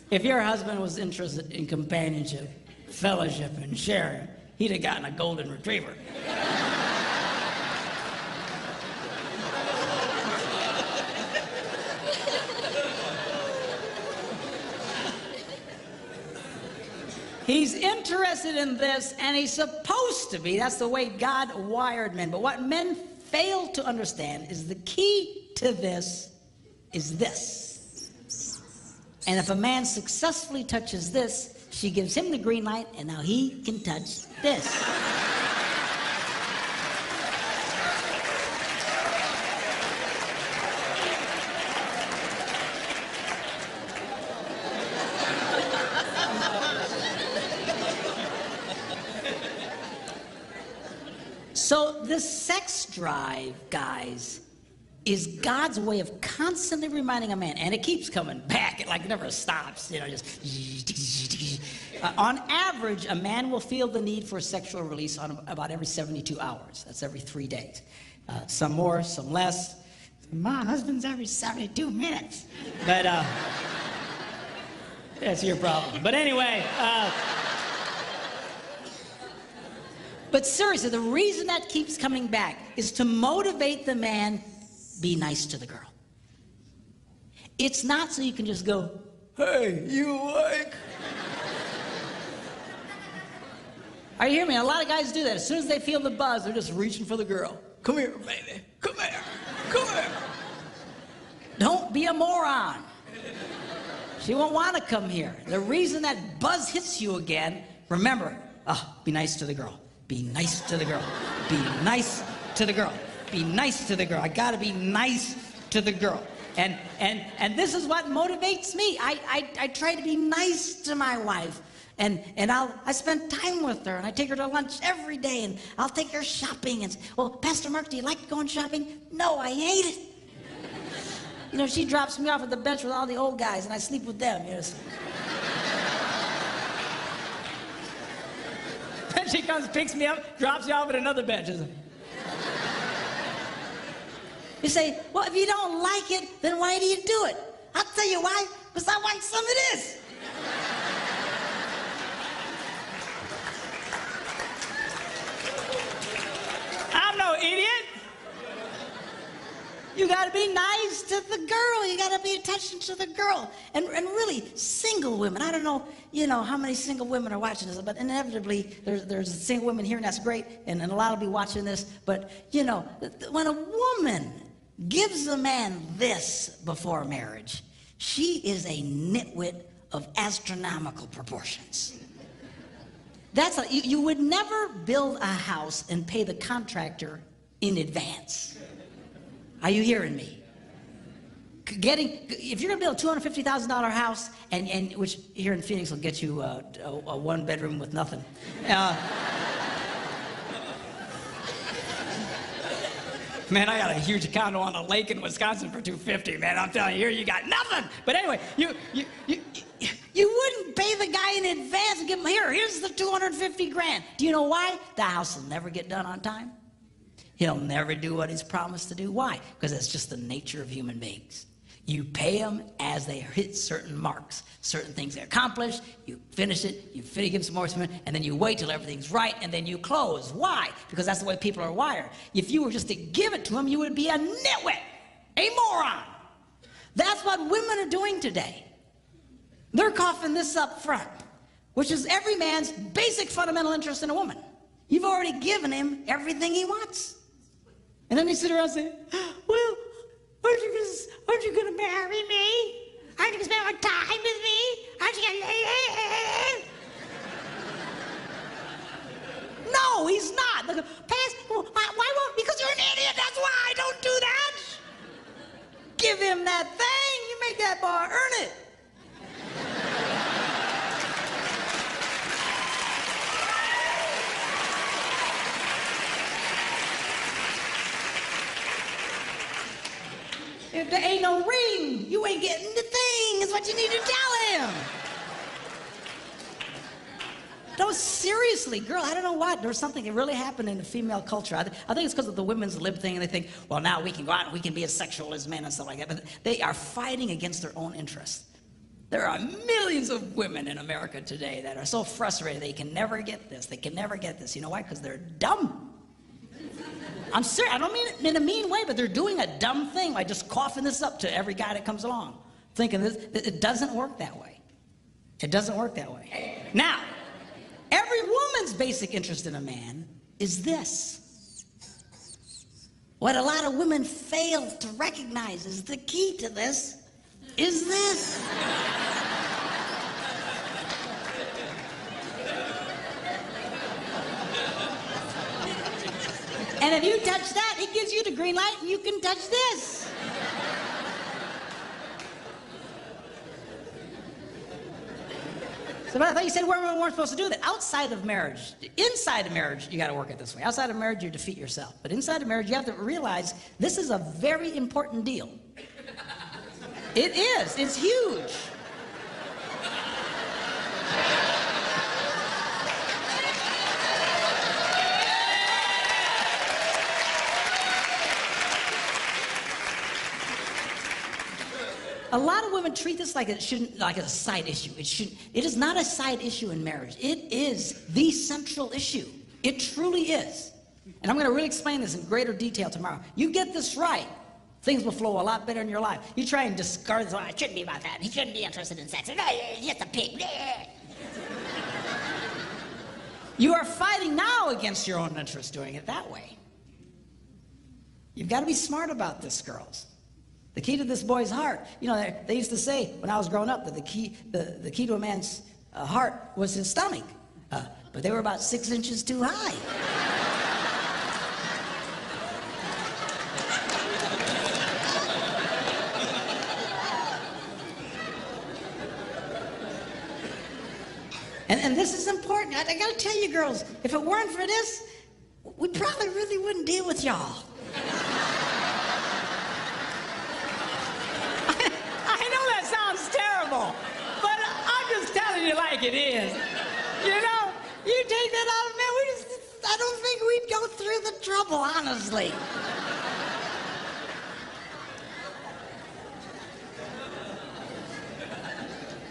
if your husband was interested in companionship, fellowship, and sharing, he'd have gotten a golden retriever. He's interested in this, and he's supposed to be. That's the way God wired men. But what men fail to understand is the key to this is this. And if a man successfully touches this, she gives him the green light, and now he can touch this. So this sex drive, guys, is God's way of constantly reminding a man, and it keeps coming back. It like never stops, you know, just. On average, a man will feel the need for sexual release on about every 72 hours. That's every 3 days. Some more, some less. My husband's every 72 minutes. But that's your problem. But anyway. But seriously, the reason that keeps coming back is to motivate the man, be nice to the girl. It's not so you can just go, "Hey, you like?" Are you hearing me? A lot of guys do that. As soon as they feel the buzz, they're just reaching for the girl. "Come here, baby. Come here. Come here." Don't be a moron. She won't want to come here. The reason that buzz hits you again, remember, be nice to the girl. Be nice to the girl. Be nice to the girl. Be nice to the girl. I gotta be nice to the girl. And this is what motivates me. I try to be nice to my wife. And I spend time with her, and I take her to lunch every day, and I'll take her shopping. And well, Pastor Mark, do you like going shopping? No, I hate it. You know, she drops me off at the bench with all the old guys, and I sleep with them. You know. Then she comes, picks me up, drops me off at another bench. You say, well, if you don't like it, then why do you do it? I'll tell you why, because I want some of this. I'm no idiot. You gotta be nice to the girl. You gotta pay attention to the girl. And really, single women, I don't know, you know, how many single women are watching this, but inevitably, there's single women here, and that's great, and a lot will be watching this, but, you know, when a woman gives a man this before marriage, she is a nitwit of astronomical proportions. That's you would never build a house and pay the contractor in advance. Are you hearing me? If you're gonna build a $250,000 house, and which here in Phoenix will get you a one bedroom with nothing. Man, I got a huge condo on a lake in Wisconsin for $250, man. I'm telling you, here you got nothing. But anyway, you wouldn't pay the guy in advance and give him, here's the 250 grand. Do you know why? The house will never get done on time. He'll never do what he's promised to do. Why? Because it's just the nature of human beings. You pay them as they hit certain marks, certain things they accomplish, you finish it, you give them some more, and then you wait till everything's right, and then you close. Why? Because that's the way people are wired. If you were just to give it to them, you would be a nitwit, a moron. That's what women are doing today. They're coughing this up front, which is every man's basic fundamental interest in a woman. You've already given him everything he wants. And then they sit around and say, well, aren't you gonna marry me? Aren't you gonna spend more time with me? Aren't you gonna... No, he's not. Why won't? Because you're an idiot, that's why. Don't do that. Give him that thing. You make that boy earn it. If there ain't no ring, you ain't getting the thing, is what you need to tell him. No, seriously, girl, I don't know what. There's something that really happened in the female culture. I think it's because of the women's lib thing, and they think, well, now we can go out and we can be as sexual as men and stuff like that. But they are fighting against their own interests. There are millions of women in America today that are so frustrated they can never get this. They can never get this. You know why? Because they're dumb. I'm serious. I don't mean it in a mean way, but they're doing a dumb thing by just coughing this up to every guy that comes along, thinking this. It doesn't work that way. It doesn't work that way. Now, every woman's basic interest in a man is this. What a lot of women fail to recognize is the key to this is this. And if you touch that, it gives you the green light, and you can touch this. So I thought you said women weren't supposed to do that. Outside of marriage, inside of marriage, you got to work it this way. Outside of marriage, you defeat yourself. But inside of marriage, you have to realize this is a very important deal. It is. It's huge. A lot of women treat this like it shouldn't, like a side issue. It is not a side issue in marriage. It is the central issue. It truly is. And I'm going to really explain this in greater detail tomorrow. You get this right, things will flow a lot better in your life. You try and discard this, oh, it shouldn't be about that. He shouldn't be interested in sex. He's just a pig. You are fighting now against your own interest doing it that way. You've got to be smart about this, girls. The key to this boy's heart, you know, they used to say when I was growing up that the key to a man's heart was his stomach, but they were about 6 inches too high. And this is important. I got to tell you, girls, if it weren't for this, we probably really wouldn't deal with y'all. I know that sounds terrible, but I'm just telling you like it is. You know, you take that out of me, I don't think we'd go through the trouble, honestly.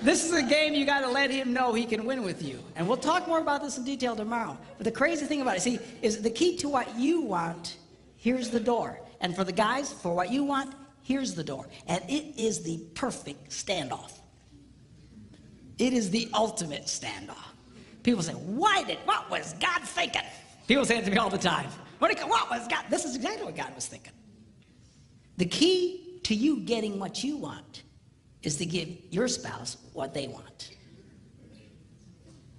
This is a game you got to let him know he can win with you. And we'll talk more about this in detail tomorrow. But the crazy thing about it, see, is the key to what you want, here's the door. And for the guys, for what you want, here's the door. And it is the perfect standoff. It is the ultimate standoff. People say, what was God thinking? People say it to me all the time. What was God? This is exactly what God was thinking. The key to you getting what you want is to give your spouse what they want.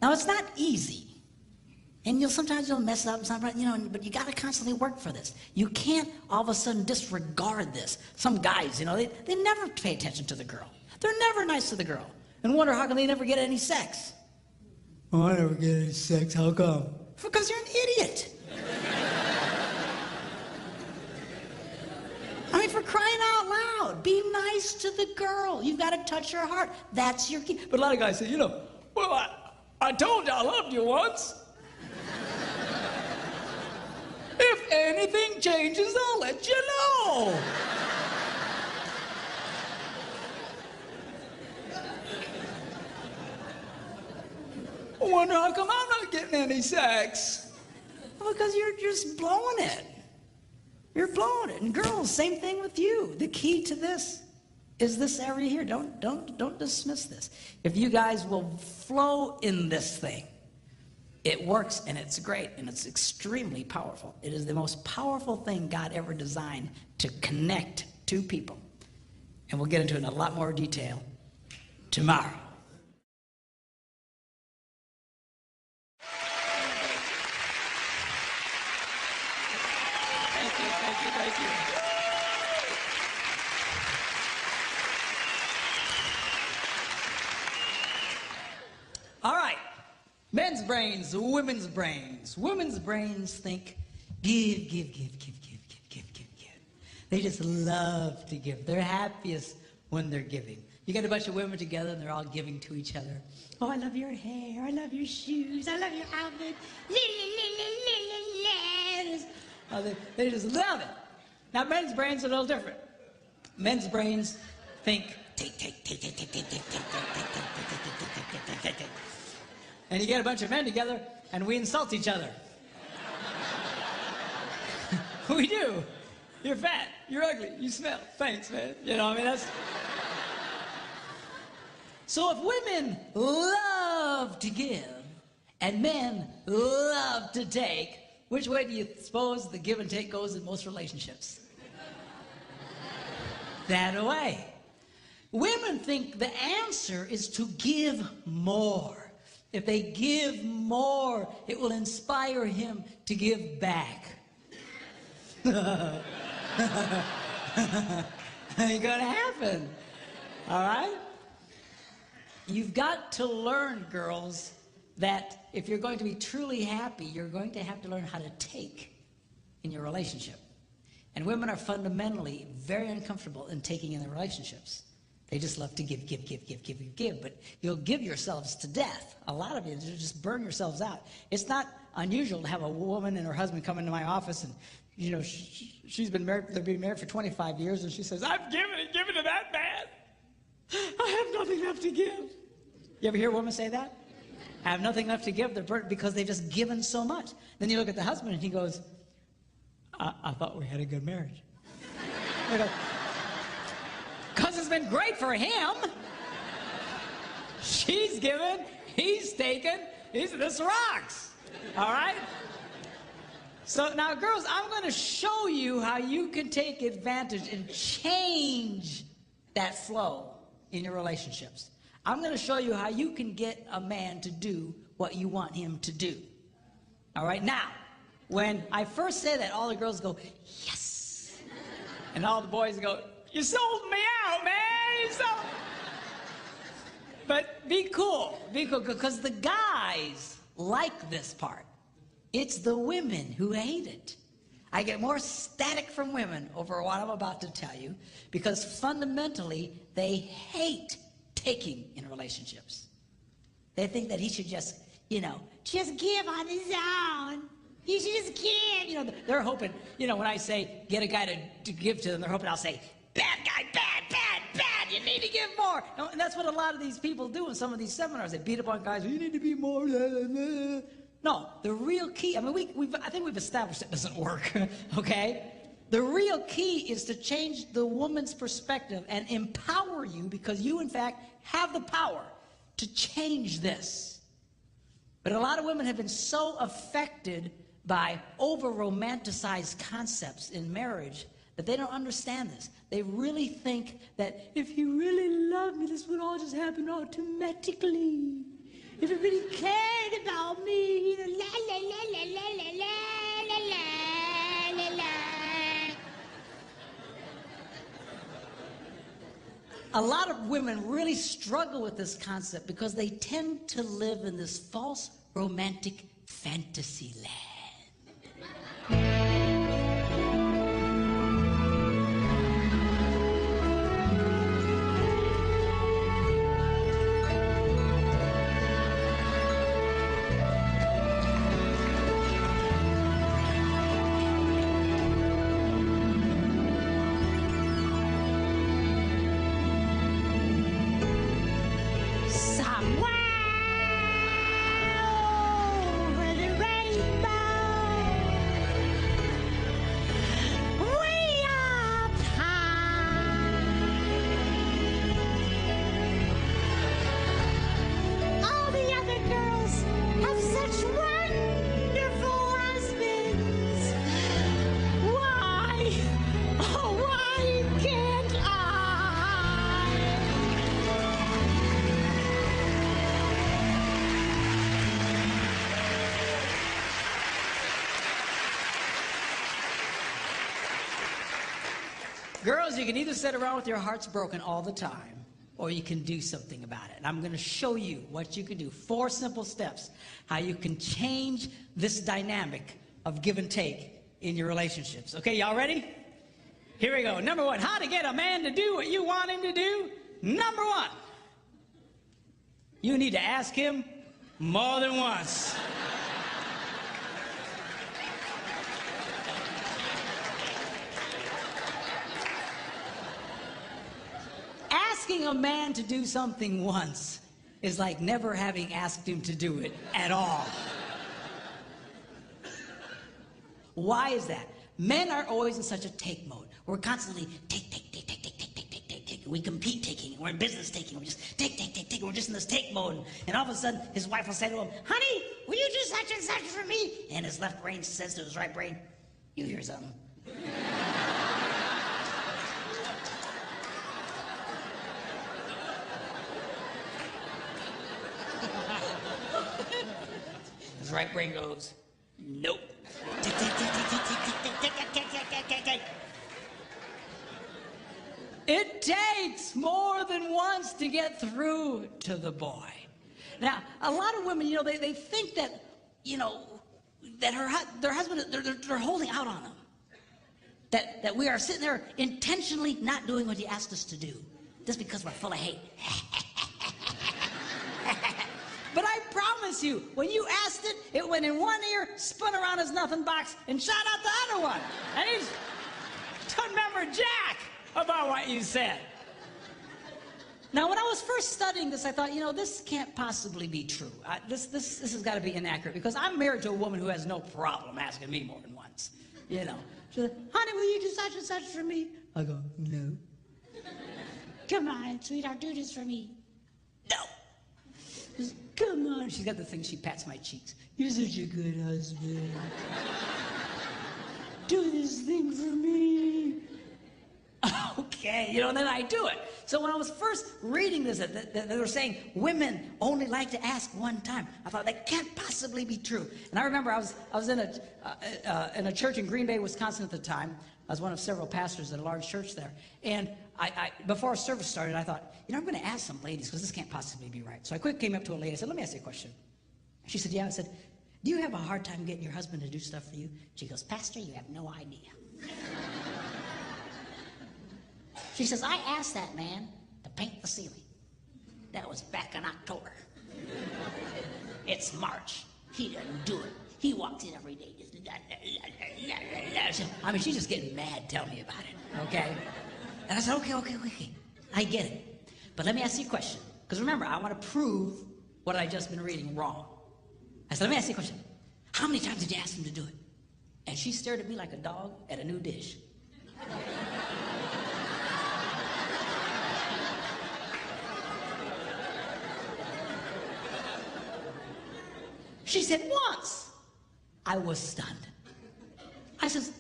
Now, it's not easy. And sometimes you'll mess up, but you got to constantly work for this. You can't all of a sudden disregard this. Some guys, they never pay attention to the girl. They're never nice to the girl. And wonder how come they never get any sex. Oh, I never get any sex, how come? Because you're an idiot. I mean, for crying out loud, be nice to the girl. You've got to touch her heart. That's your key. But a lot of guys say, well, I told you I loved you once. If anything changes, I'll let you know. I wonder how come I'm not getting any sex. Well, because you're just blowing it. You're blowing it. And girls, same thing with you. The key to this is this area here. Don't dismiss this. If you guys will flow in this thing, it works and it's great and it's extremely powerful. It is the most powerful thing God ever designed to connect two people. And we'll get into it in a lot more detail tomorrow. Thank you. All right. Men's brains, women's brains. Women's brains think, give. They just love to give. They're happiest when they're giving. You get a bunch of women together and they're all giving to each other. Oh, I love your hair. I love your shoes. I love your outfit. Oh, they just love it. Now, men's brains are a little different. Men's brains think, take. And you get a bunch of men together, and we insult each other. We do. You're fat. You're ugly. You smell. Thanks, man. That's... So if women love to give, and men love to take, which way do you suppose the give and take goes in most relationships? That way. Women think the answer is to give more. If they give more, it will inspire him to give back. Ain't gonna happen. All right? You've got to learn, girls, that if you're going to be truly happy, you're going to have to learn how to take in your relationship. And women are fundamentally very uncomfortable in taking in their relationships. They just love to give. But you'll give yourselves to death. A lot of you just burn yourselves out. It's not unusual to have a woman and her husband come into my office and, she's been married, they've been married for 25 years, and she says, I've given to that man. I have nothing left to give. You ever hear a woman say that? I have nothing left to give. They're burnt because they've just given so much. Then you look at the husband and he goes, I thought we had a good marriage. Because it's been great for him. She's given, he's taken, this rocks. All right? So now, girls, I'm going to show you how you can take advantage and change that flow in your relationships. I'm going to show you how you can get a man to do what you want him to do. All right? Now, when I first say that, all the girls go, yes. And all the boys go, you sold me out, man. You sold... But be cool, because the guys like this part. It's the women who hate it. I get more static from women over what I'm about to tell you because fundamentally they hate taking in relationships. They think that he should just, just give on his own. He should just give. They're hoping, when I say get a guy to give to them, they're hoping I'll say, bad guy, bad, you need to give more. And that's what a lot of these people do in some of these seminars. They beat up on guys, you need to be more. No, the real key, I think we've established it doesn't work, okay? The real key is to change the woman's perspective and empower you because you, in fact, have the power to change this. But a lot of women have been so affected by over-romanticized concepts in marriage that they don't understand this. They really think that if he really loved me, this would all just happen automatically. If he really cared about me, la la la la la la la la la la. A lot of women really struggle with this concept because they tend to live in this false romantic fantasy land. Girls, you can either sit around with your hearts broken all the time, or you can do something about it. And I'm going to show you what you can do. 4 simple steps, how you can change this dynamic of give and take in your relationships. Okay, y'all ready? Here we go. Number 1, how to get a man to do what you want him to do. Number 1, you need to ask him more than once. Asking a man to do something once is like never having asked him to do it at all. Why is that? Men are always in such a take mode. We're constantly take. We compete taking. We're in business taking. We're just take. We're just in this take mode. And all of a sudden, his wife will say to him, honey, will you do such and such for me? And his left brain says to his right brain, you hear something. His right brain goes, nope. It takes more than once to get through to the boy. Now, a lot of women, they think that, that their husband, they're holding out on them. That we are sitting there intentionally not doing what he asked us to do, just because we're full of hate. But I promise you, when you asked it, it went in one ear, spun around his nothing box, and shot out the other one. And he doesn't remember jack about what you said. Now, when I was first studying this, I thought, this can't possibly be true. This has got to be inaccurate, because I'm married to a woman who has no problem asking me more than once. She said, honey, will you do such and such for me? I go, no. Come on, sweetheart, do this for me. No. Come on. She's got the thing, she pats my cheeks. You're such a good husband. Do this thing for me. Okay, and then I do it. So when I was first reading this, they were saying women only like to ask one time. I thought that can't possibly be true. And I remember I was in a church in Green Bay, Wisconsin at the time. I was one of several pastors at a large church there. And before service started, I thought, I'm going to ask some ladies, because this can't possibly be right. So I quickly came up to a lady. I said, let me ask you a question. She said, yeah. I said, do you have a hard time getting your husband to do stuff for you? She goes, Pastor, you have no idea. She says, I asked that man to paint the ceiling. That was back in October. It's March. He doesn't do it. He walks in every day. Just I mean, she's just getting mad. Tell me about it, okay? And I said, okay. I get it. But let me ask you a question. Because remember, I want to prove what I just been reading wrong. I said, let me ask you a question. How many times did you ask him to do it? And she stared at me like a dog at a new dish. She said, once. I was stunned. I says,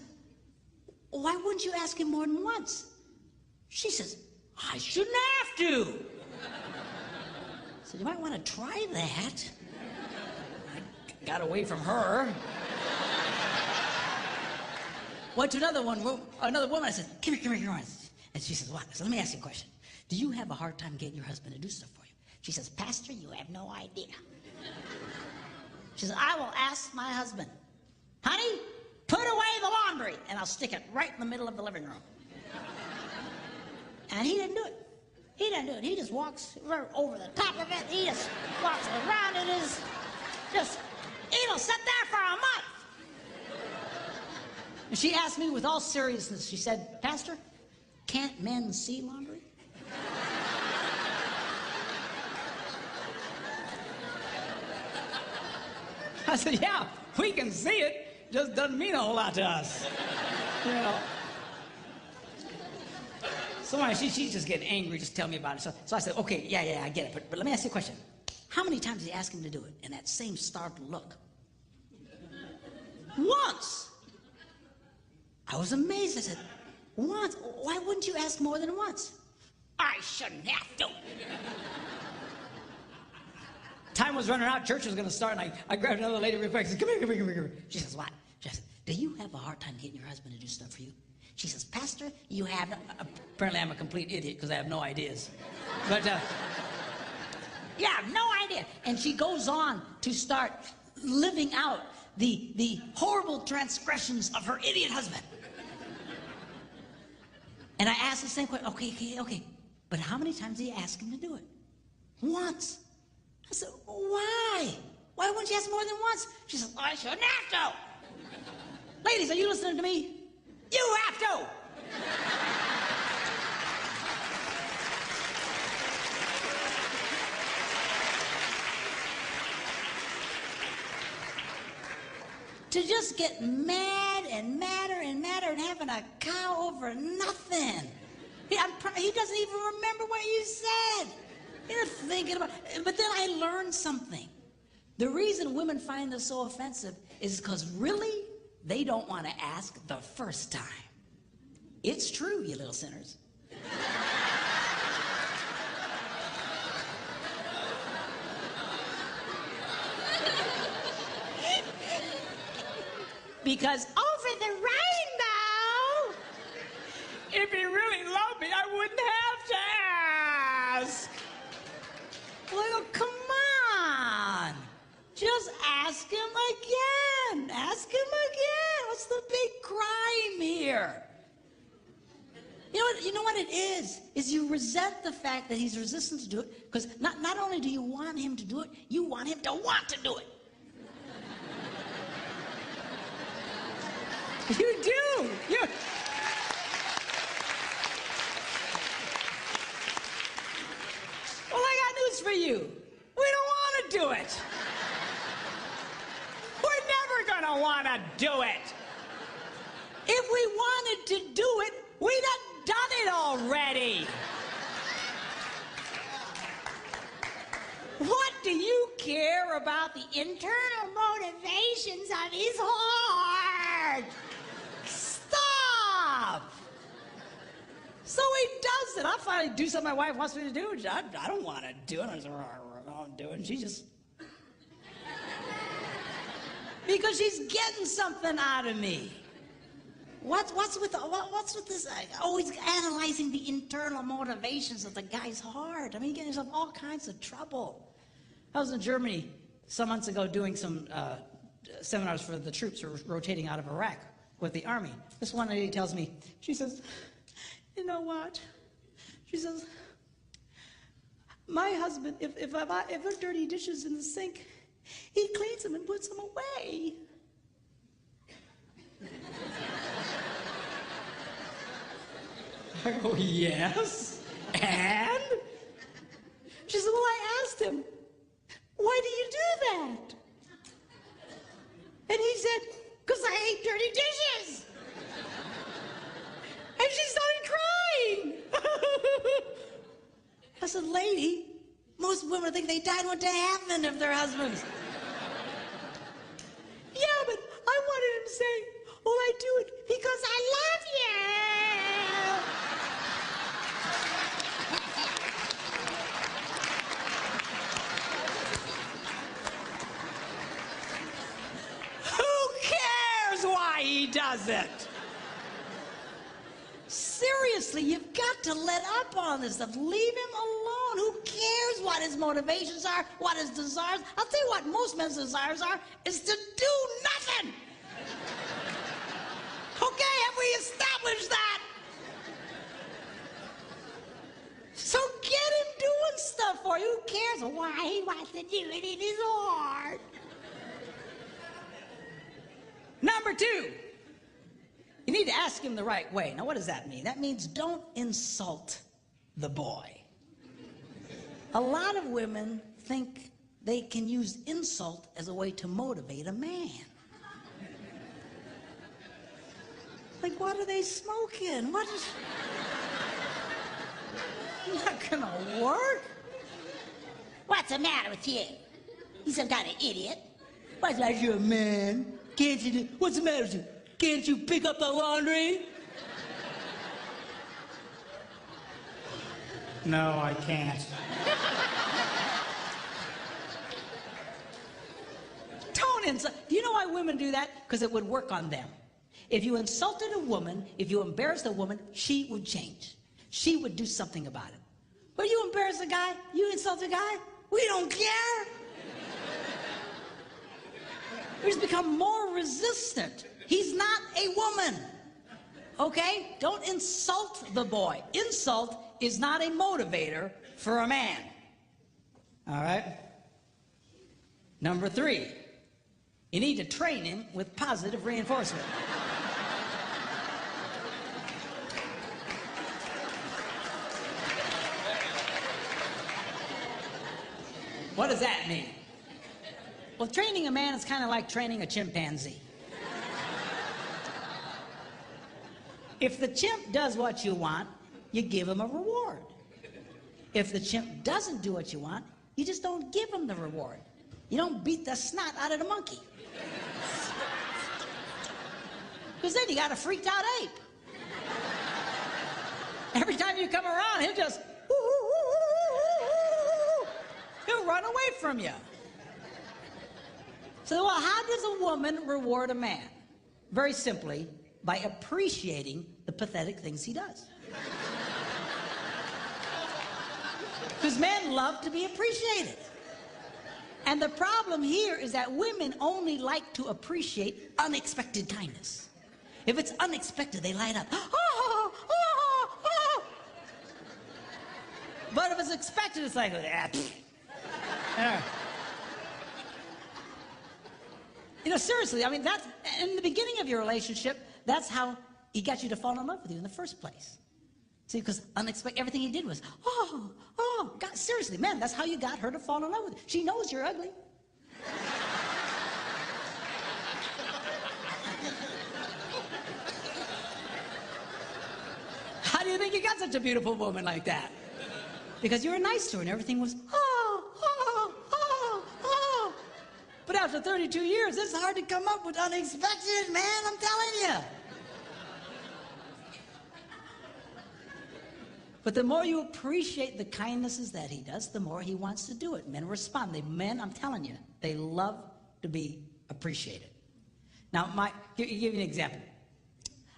why wouldn't you ask him more than once? She says, I shouldn't have to. I said, you might want to try that. I got away from her. Went to another woman. I said, come here. And she says, what? I said, let me ask you a question. Do you have a hard time getting your husband to do stuff for you? She says, Pastor, you have no idea. She says, I will ask my husband, honey, put away the laundry, and I'll stick it right in the middle of the living room. And he didn't do it. He just walks over the top of it. He just walks around it. It'll sit there for a month. And she asked me with all seriousness, she said, Pastor, can't men see laundry? I said, yeah, we can see it, just doesn't mean a whole lot to us. So anyway, she's just getting angry, just tell me about it. So I said, okay, yeah, I get it. But let me ask you a question. How many times did you ask him to do it? And that same startled look. Once. I was amazed. I said, once? Why wouldn't you ask more than once? I shouldn't have to. Time was running out, church was going to start, and I grabbed another lady real quick. I said, come here. She says, what? She said, do you have a hard time getting your husband to do stuff for you? She says, Pastor, you have... Apparently I'm a complete idiot because I have no ideas. But, yeah, no idea. And she goes on to start living out the horrible transgressions of her idiot husband. And I asked the same question, okay. But how many times did you ask him to do it? Once. I said, why? Why wouldn't you ask more than once? She said, I shouldn't have to. Ladies, are you listening to me? You have to. To just get mad and madder and having a cow over nothing. He doesn't even remember what you said. You're thinking about it. But then I learned something. The reason women find this so offensive is because really, they don't want to ask the first time. It's true, you little sinners. Because over the rainbow, if he really loved me, I wouldn't have to ask. Well, come on. Just ask him again. Ask him again. What's the big crime here? You know what it is you resent the fact that he's resistant to do it, because not only do you want him to do it, you want him to want to do it. You do. Well, I got news for you. We don't want to do it. We're never gonna want to do it. If we wanted to do it, we'd have done it already. What do you care about the internal motivations of his heart? Stop! So he does it. I'll finally do something my wife wants me to do. I don't want to do it. I say, I'll do it. And she just... Because she's getting something out of me. What's with this? Always analyzing the internal motivations of the guy's heart. I mean, you get yourself all kinds of trouble. I was in Germany some months ago doing some seminars for the troops who were rotating out of Iraq with the army. This one lady tells me, she says, you know what? She says, my husband, if there are dirty dishes in the sink, he cleans them and puts them away. I go, yes, and? She said, well, I asked him, why do you do that? And he said, because I hate dirty dishes. And she started crying. I said, lady, most women think they died and went to heaven if their husbands. Yeah, but I wanted him to say, well, I do it because I love you. Why he does it. Seriously, you've got to let up on this stuff. Leave him alone. Who cares what his motivations are, what his desires? I'll tell you what most men's desires are, is to do nothing. Okay, have we established that? So get him doing stuff for you. Who cares why he wants to do it in his heart? Number 2, you need to ask him the right way. Now, what does that mean? That means don't insult the boy. A lot of women think they can use insult as a way to motivate a man. Like, what are they smoking? What is... Not gonna work. What's the matter with you? You some kind of idiot. What's the matter, you're a man? Can't you do... What's the matter with you? Can't you pick up the laundry? No, I can't. Don't insult. Do you know why women do that? Because it would work on them. If you insulted a woman, if you embarrassed a woman, she would change. She would do something about it. But you embarrass a guy, you insult a guy, we don't care. We just become more resistant. He's not a woman. Okay? Don't insult the boy. Insult is not a motivator for a man. All right? Number 3, you need to train him with positive reinforcement. What does that mean? Well, training a man is kind of like training a chimpanzee. If the chimp does what you want, you give him a reward. If the chimp doesn't do what you want, you just don't give him the reward. You don't beat the snot out of the monkey. Because then you got a freaked out ape. Every time you come around, he'll just... He'll run away from you. So, well, how does a woman reward a man? Very simply, by appreciating the pathetic things he does. Because men love to be appreciated. And the problem here is that women only like to appreciate unexpected kindness. If it's unexpected, they light up. Oh, oh, oh. But if it's expected, it's like, You know, seriously, I mean, that's, in the beginning of your relationship, that's how he got you to fall in love with you in the first place. See, because unexpected, everything he did was, oh, God, seriously, man, that's how you got her to fall in love with you. She knows you're ugly. How do you think you got such a beautiful woman like that? Because you were nice to her and everything was, But after 32 years, it's hard to come up with unexpected, man, I'm telling you. But the more you appreciate the kindnesses that he does, the more he wants to do it. Men respond. Men, I'm telling you, they love to be appreciated. Now, give you an example.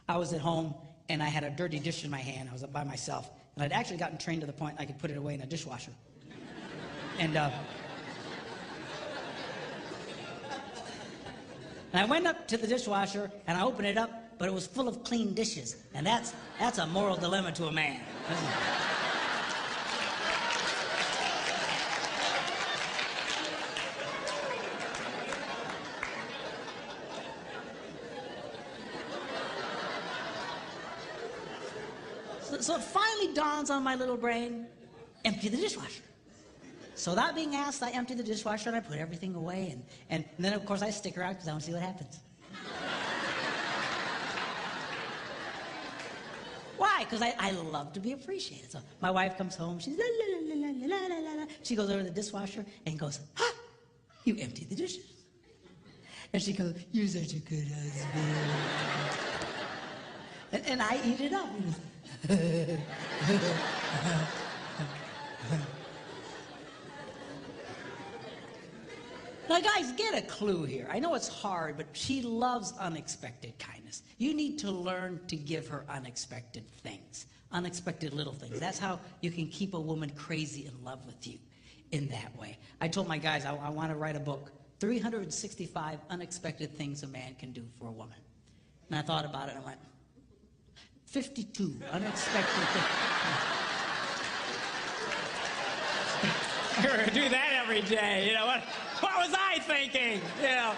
I was at home and I had a dirty dish in my hand. I was up by myself. And I'd actually gotten trained to the point I could put it away in a dishwasher. And I went up to the dishwasher and I opened it up, but it was full of clean dishes. And that's a moral dilemma to a man. So it finally dawns on my little brain, empty the dishwasher. So without being asked, I empty the dishwasher and I put everything away. And then, of course, I stick around because I want to see what happens. Why? Because I love to be appreciated. So my wife comes home, she's la la la la la la la la. She goes over to the dishwasher and goes, "Ha! You emptied the dishes." And she goes, "You're such a good husband." And I eat it up. Now, guys, get a clue here. I know it's hard, but she loves unexpected kindness. You need to learn to give her unexpected things, unexpected little things. That's how you can keep a woman crazy in love with you in that way. I told my guys I want to write a book, 365 unexpected things a man can do for a woman. And I thought about it and I went, 52 unexpected things. You're gonna do that every day, you know what? What was I thinking? You know.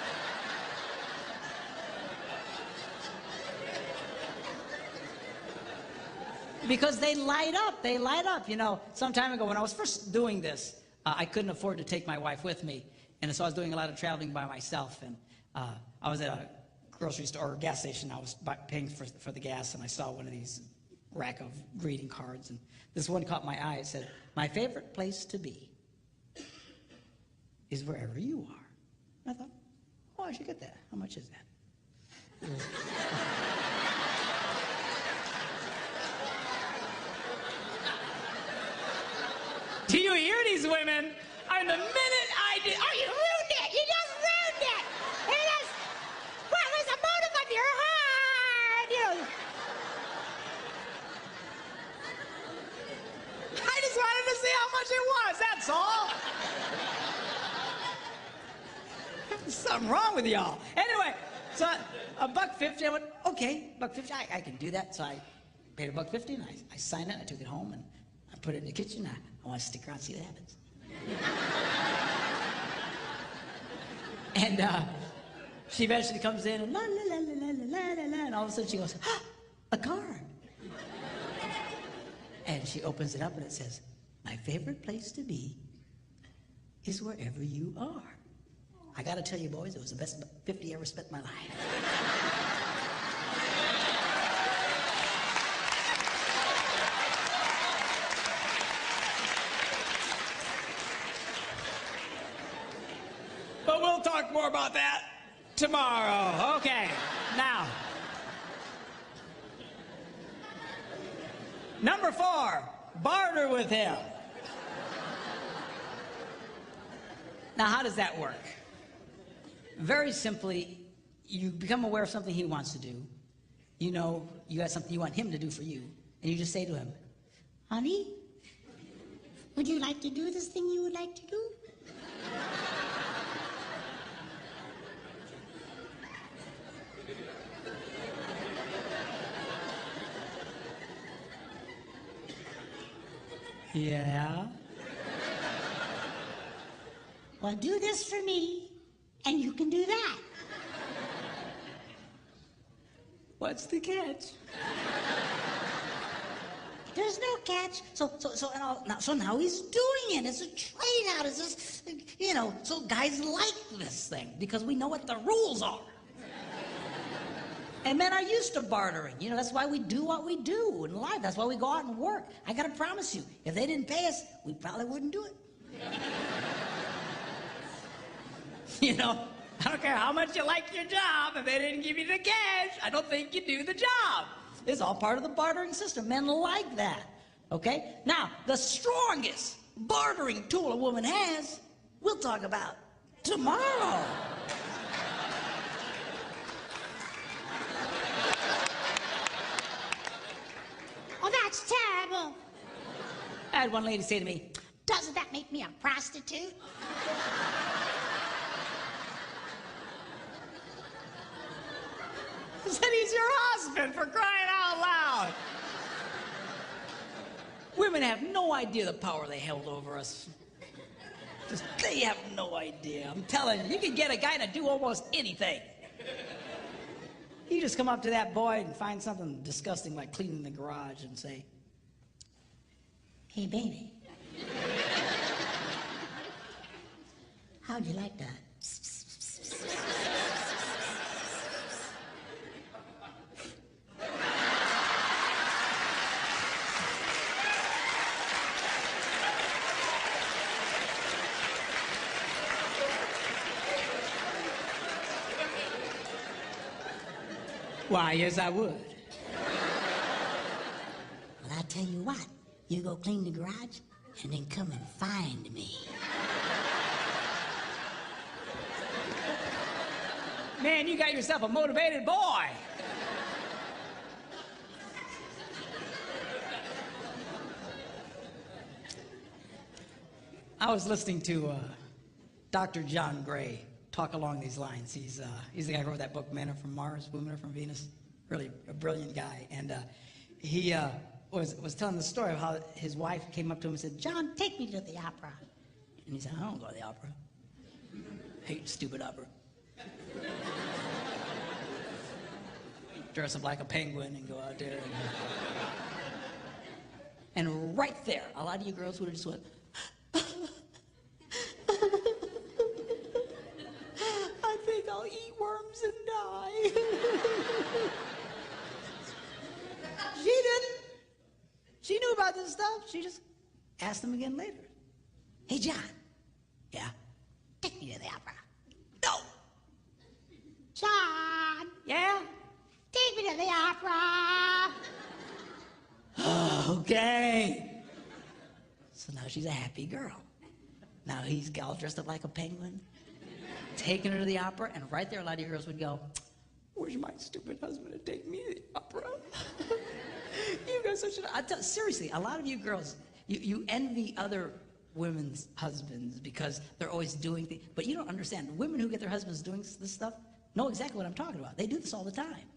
Because they light up, you know. Some time ago when I was first doing this, I couldn't afford to take my wife with me. And so I was doing a lot of traveling by myself. And I was at a grocery store or gas station. I was paying for the gas, and I saw one of these rack of greeting cards. And this one caught my eye. It said, "My favorite place to be is wherever you are." And I thought, oh, I should get that. How much is that? Do you hear these women? And the minute I did, oh, you ruined it! You just ruined it! It is, what was the motive of your heart? You know, I just wanted to see how much it was, that's all. There's something wrong with y'all. Anyway, so $1.50, I went, okay, $1.50, I can do that. So I paid $1.50 and I signed it, I took it home and I put it in the kitchen. I want to stick around and see what happens. And she eventually comes in and la la la la la la la, and all of a sudden she goes, ah, a card. And she opens it up and it says, "My favorite place to be is wherever you are." I gotta tell you, boys, it was the best 50 I ever spent in my life. But we'll talk more about that tomorrow. Okay, now. Number 4, barter with him. Now, how does that work? Very simply, you become aware of something he wants to do. You know you got something you want him to do for you, and you just say to him, "Honey, would you like to do this thing you would like to do?" Yeah. "Well, do this for me, and you can do that." What's the catch? There's no catch. So now he's doing it. It's a trade out. It's just, you know, so guys like this thing because we know what the rules are. And men are used to bartering. You know, that's why we do what we do in life. That's why we go out and work. I gotta promise you, if they didn't pay us, we probably wouldn't do it. You know, I don't care how much you like your job, if they didn't give you the cash, I don't think you do the job. It's all part of the bartering system. Men like that, okay? Now, the strongest bartering tool a woman has, we'll talk about tomorrow. had one lady say to me, "Doesn't that make me a prostitute?" I said, "He's your husband, for crying out loud." Women have no idea the power they held over us. Just, they have no idea. I'm telling you, you can get a guy to do almost anything. You just come up to that boy and find something disgusting like cleaning the garage and say, "Hey, baby, how'd you like that?" Why, yes, I would. Well, I tell you what, you go clean the garage and then come and find me. Man, you got yourself a motivated boy. I was listening to Dr. John Gray talk along these lines. He's the guy who wrote that book, Men Are From Mars, Women Are From Venus. Really a brilliant guy. And he was telling the story of how his wife came up to him and said, "John, take me to the opera." And he said, "I don't go to the opera. Hate stupid opera. Dress up like a penguin and go out there." And right there, a lot of you girls would have just went, "I think I'll eat worms and die." She didn't. She knew about this stuff. She just asked him again later. "Hey, John." "Yeah." "Take me to the opera." "No." "John." "Yeah." "Take me to the opera." "Okay." So now she's a happy girl. Now he's all dressed up like a penguin, taking her to the opera, and right there a lot of you girls would go, "Where's my stupid husband to take me to the opera?" You guys such seriously, a lot of you girls, you envy other women's husbands because they're always doing things, but you don't understand. Women who get their husbands doing this stuff know exactly what I'm talking about. They do this all the time.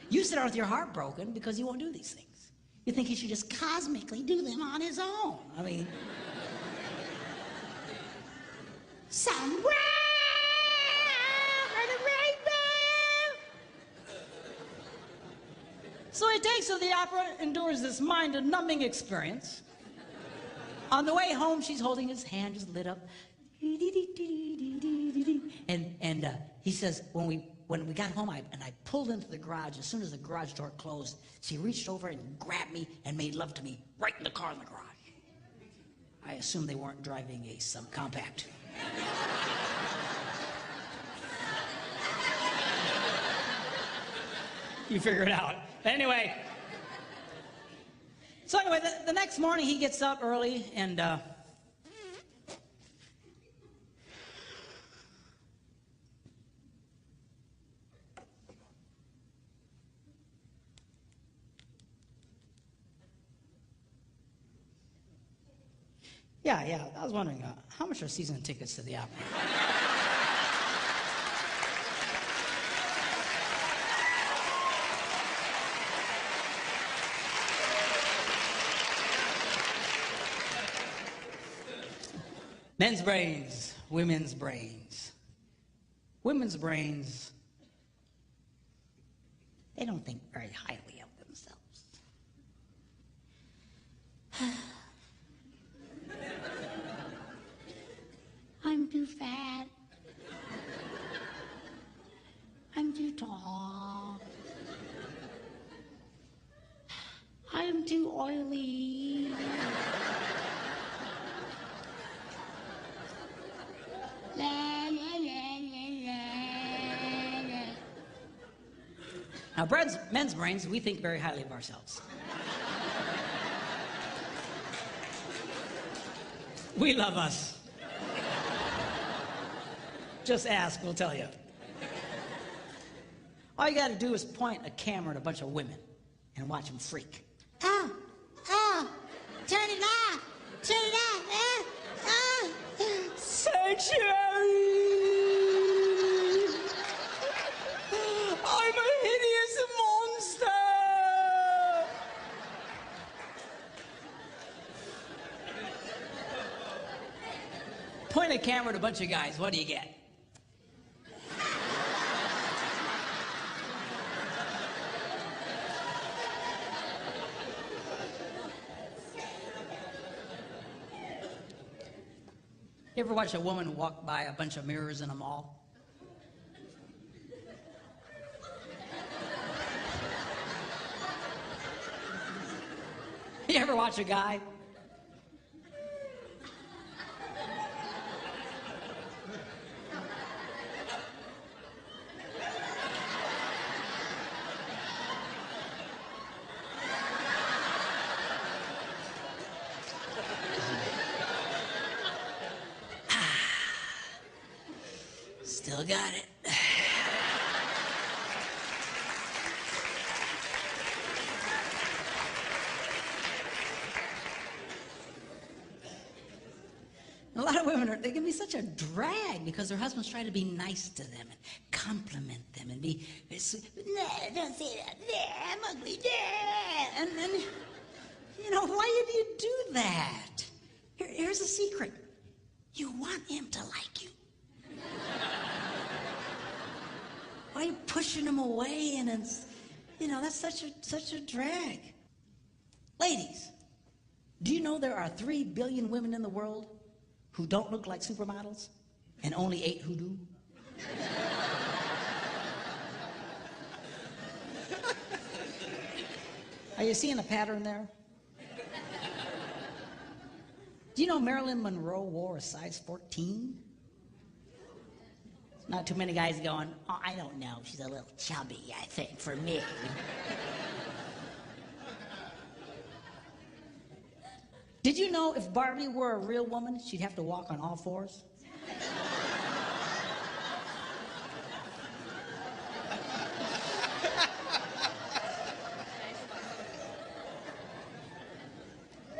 You sit around with your heart broken because he won't do these things. You think he should just cosmically do them on his own. I mean, somewhere where the rainbow. So he takes her to the opera, endures this mind-numbing experience. On the way home, she's holding his hand, just lit up. And he says, when we got home, I pulled into the garage. As soon as the garage door closed, she reached over and grabbed me and made love to me right in the car in the garage. I assume they weren't driving a subcompact. You figure it out. Anyway. So anyway, the next morning he gets up early and yeah, I was wondering, how much are season tickets to the opera? Men's brains, women's brains. Women's brains, they don't think very highly of themselves. I'm too fat. I'm too tall. I'm too oily. Now, men's brains, we think very highly of ourselves. We love us. Just ask, we'll tell you. All you gotta do is point a camera at a bunch of women and watch them freak. Oh, turn it off. Cherry! I'm a hideous monster! Point a camera at a bunch of guys, what do you get? You ever watch a woman walk by a bunch of mirrors in a mall? You ever watch a guy? Still got it. A lot of women they can be such a drag because their husbands try to be nice to them and compliment them and be, nah, don't say that, nah, I'm ugly, nah. And then, you know, why do you do that? Here's a secret. You want him to like you. Why are you pushing him away? And it's, you know, that's such a drag. Ladies, do you know there are 3 billion women in the world who don't look like supermodels and only 8 who do? Are you seeing a pattern there? Do you know Marilyn Monroe wore a size 14? Not too many guys going, oh, I don't know, she's a little chubby, I think, for me. Did you know if Barbie were a real woman, she'd have to walk on all fours?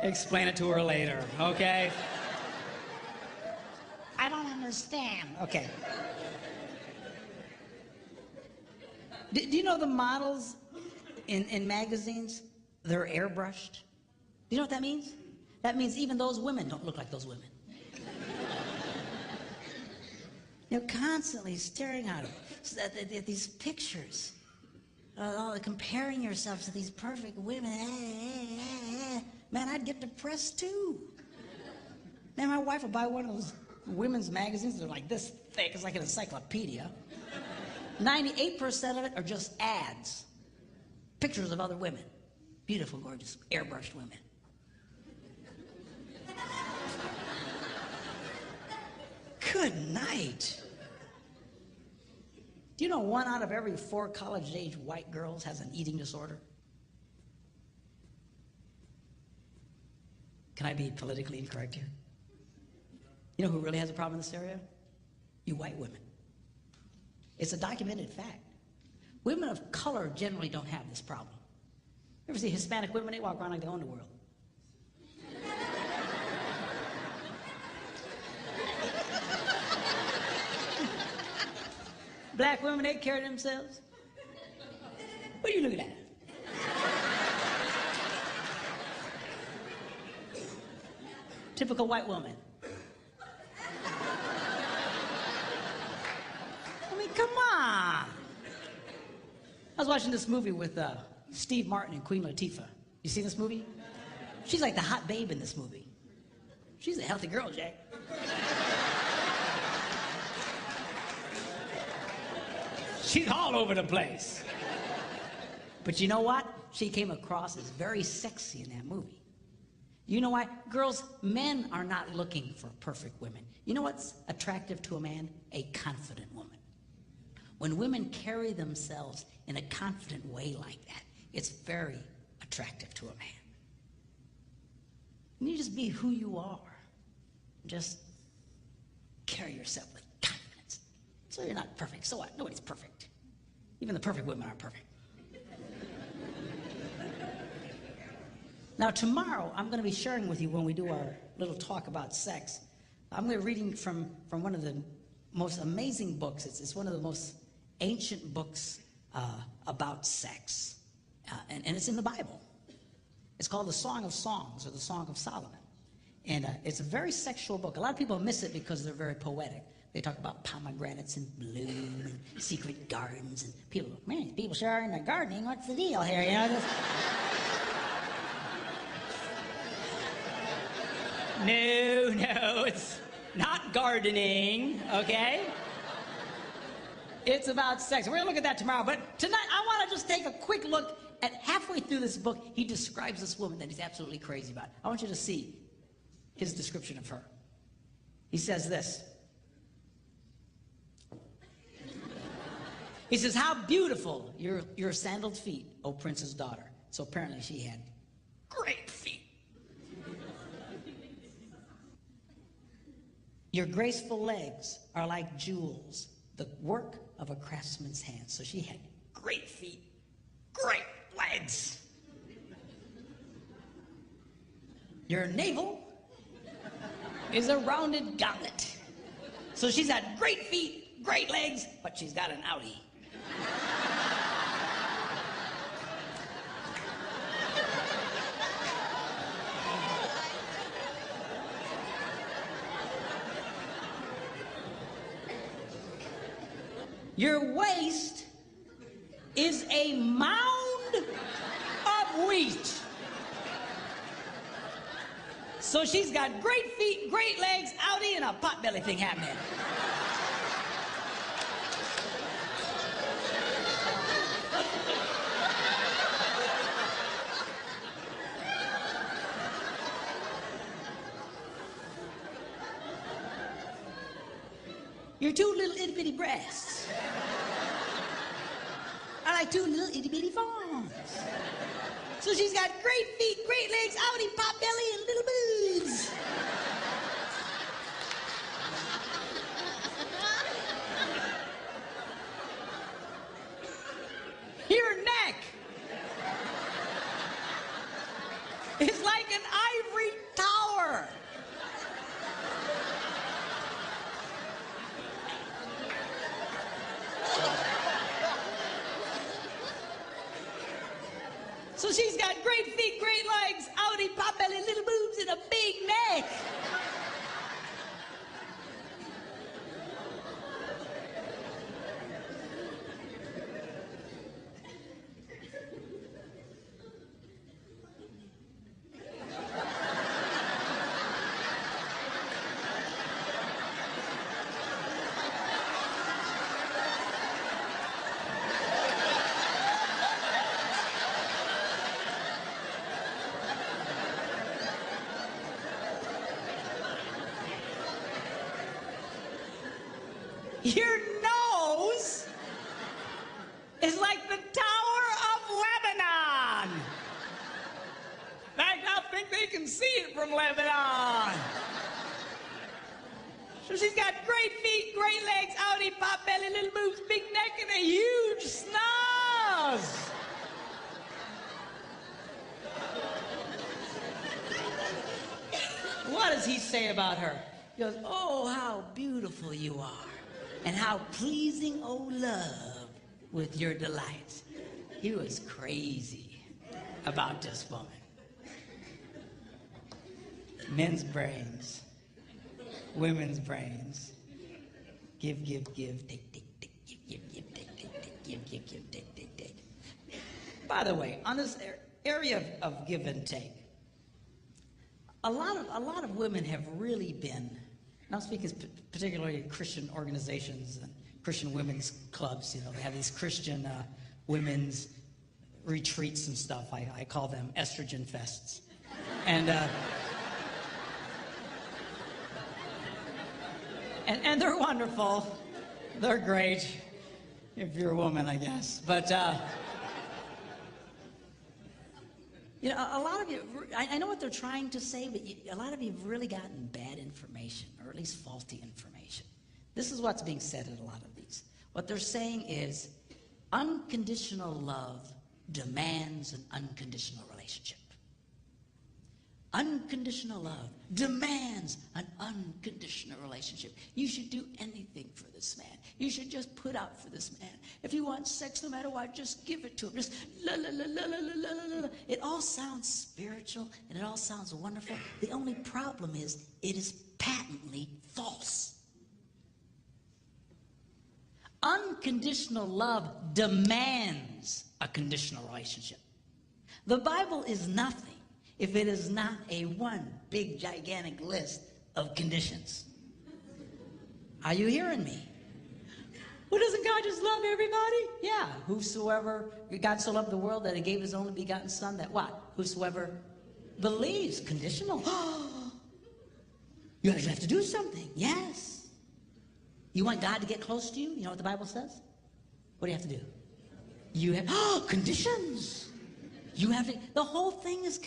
Explain it to her later, okay? I don't understand. Okay. Do you know the models in magazines, they're airbrushed? Do you know what that means? That means even those women don't look like those women. You're constantly staring at these pictures, comparing yourself to these perfect women. Man, I'd get depressed too. Man, my wife would buy one of those women's magazines. They're like this thick. It's like an encyclopedia. 98% of it are just ads. Pictures of other women. Beautiful, gorgeous, airbrushed women. Good night. Do you know 1 out of every 4 college-age white girls has an eating disorder? Can I be politically incorrect here? You know who really has a problem in this area? You white women. It's a documented fact. Women of color generally don't have this problem. You ever see Hispanic women? They walk around like they own the world. Black women, they care of themselves. What are you looking at? Typical white woman. I mean, come on. I was watching this movie with Steve Martin and Queen Latifah. You seen this movie? She's like the hot babe in this movie. She's a healthy girl, Jack. She's all over the place. But you know what? She came across as very sexy in that movie. You know why? Girls, men are not looking for perfect women. You know what's attractive to a man? A confident woman. When women carry themselves in a confident way like that, it's very attractive to a man. And you just be who you are. Just carry yourself with confidence. So you're not perfect. So what? Nobody's perfect. Even the perfect women aren't perfect. Now tomorrow, I'm going to be sharing with you when we do our little talk about sex, I'm going to be reading from one of the most amazing books. It's one of the most ancient books about sex. And it's in the Bible. It's called the Song of Songs, or the Song of Solomon. And it's a very sexual book. A lot of people miss it because they're very poetic. They talk about pomegranates and bloom and secret gardens. And people go, man, people sure are into gardening. What's the deal here? You know, just... No, it's not gardening, okay? It's about sex. We're going to look at that tomorrow. But tonight, I want to just take a quick look at halfway through this book. He describes this woman that he's absolutely crazy about. I want you to see his description of her. He says this. He says, how beautiful your sandaled feet, O prince's daughter. So apparently she had great feet. Your graceful legs are like jewels, the work of a craftsman's hand. So she had great feet, great legs. Your navel is a rounded goblet. So she's got great feet, great legs, but she's got an outie. Your waist is a mound of wheat. So she's got great feet, great legs, outie, and a potbelly thing happening. Your two little itty-bitty breasts are like two little itty-bitty fawns. So she's got great feet, great legs, outie, pot belly, and little boobs. Your neck is like an ivory tower. So she's got great feet, great legs, outie, pot belly, little boobs, and a big neck. Your nose is like the Tower of Lebanon. In fact, I think they can see it from Lebanon. So she's got great feet, great legs, outie, pot belly, little boobs, big neck, and a huge snaz. What does he say about her? He goes, oh, how beautiful you are. And how pleasing, O love, with your delights. He was crazy about this woman. Men's brains, women's brains. Give, give, give, take, take, take, give, give, give, take, take, take, give, give, give, take, take, take. By the way, on this area of give and take, a lot of women have really been, and I'm speaking particularly Christian organizations and Christian women's clubs. You know, they have these Christian women's retreats and stuff. I call them estrogen fests. And they're wonderful. They're great if you're a woman, I guess. But you know, a lot of you, I know what they're trying to say, but a lot of you have really gotten bad information, or at least faulty information. This is what's being said in a lot of these. What they're saying is, unconditional love demands an unconditional relationship. Unconditional love demands an unconditional relationship. You should do anything for this man. You should just put out for this man. If you want sex, no matter what, just give it to him. Just la la la la la la la la. It all sounds spiritual and it all sounds wonderful. The only problem is it is patently false. Unconditional love demands a conditional relationship. The Bible is nothing if it is not a one big gigantic list of conditions. Are you hearing me? Well, doesn't God just love everybody? Yeah. Whosoever, God so loved the world that he gave his only begotten son, that what? Whosoever believes. Conditional. You have to do something. Yes. You want God to get close to you? You know what the Bible says? What do you have to do? You have, conditions. You have to, the whole thing is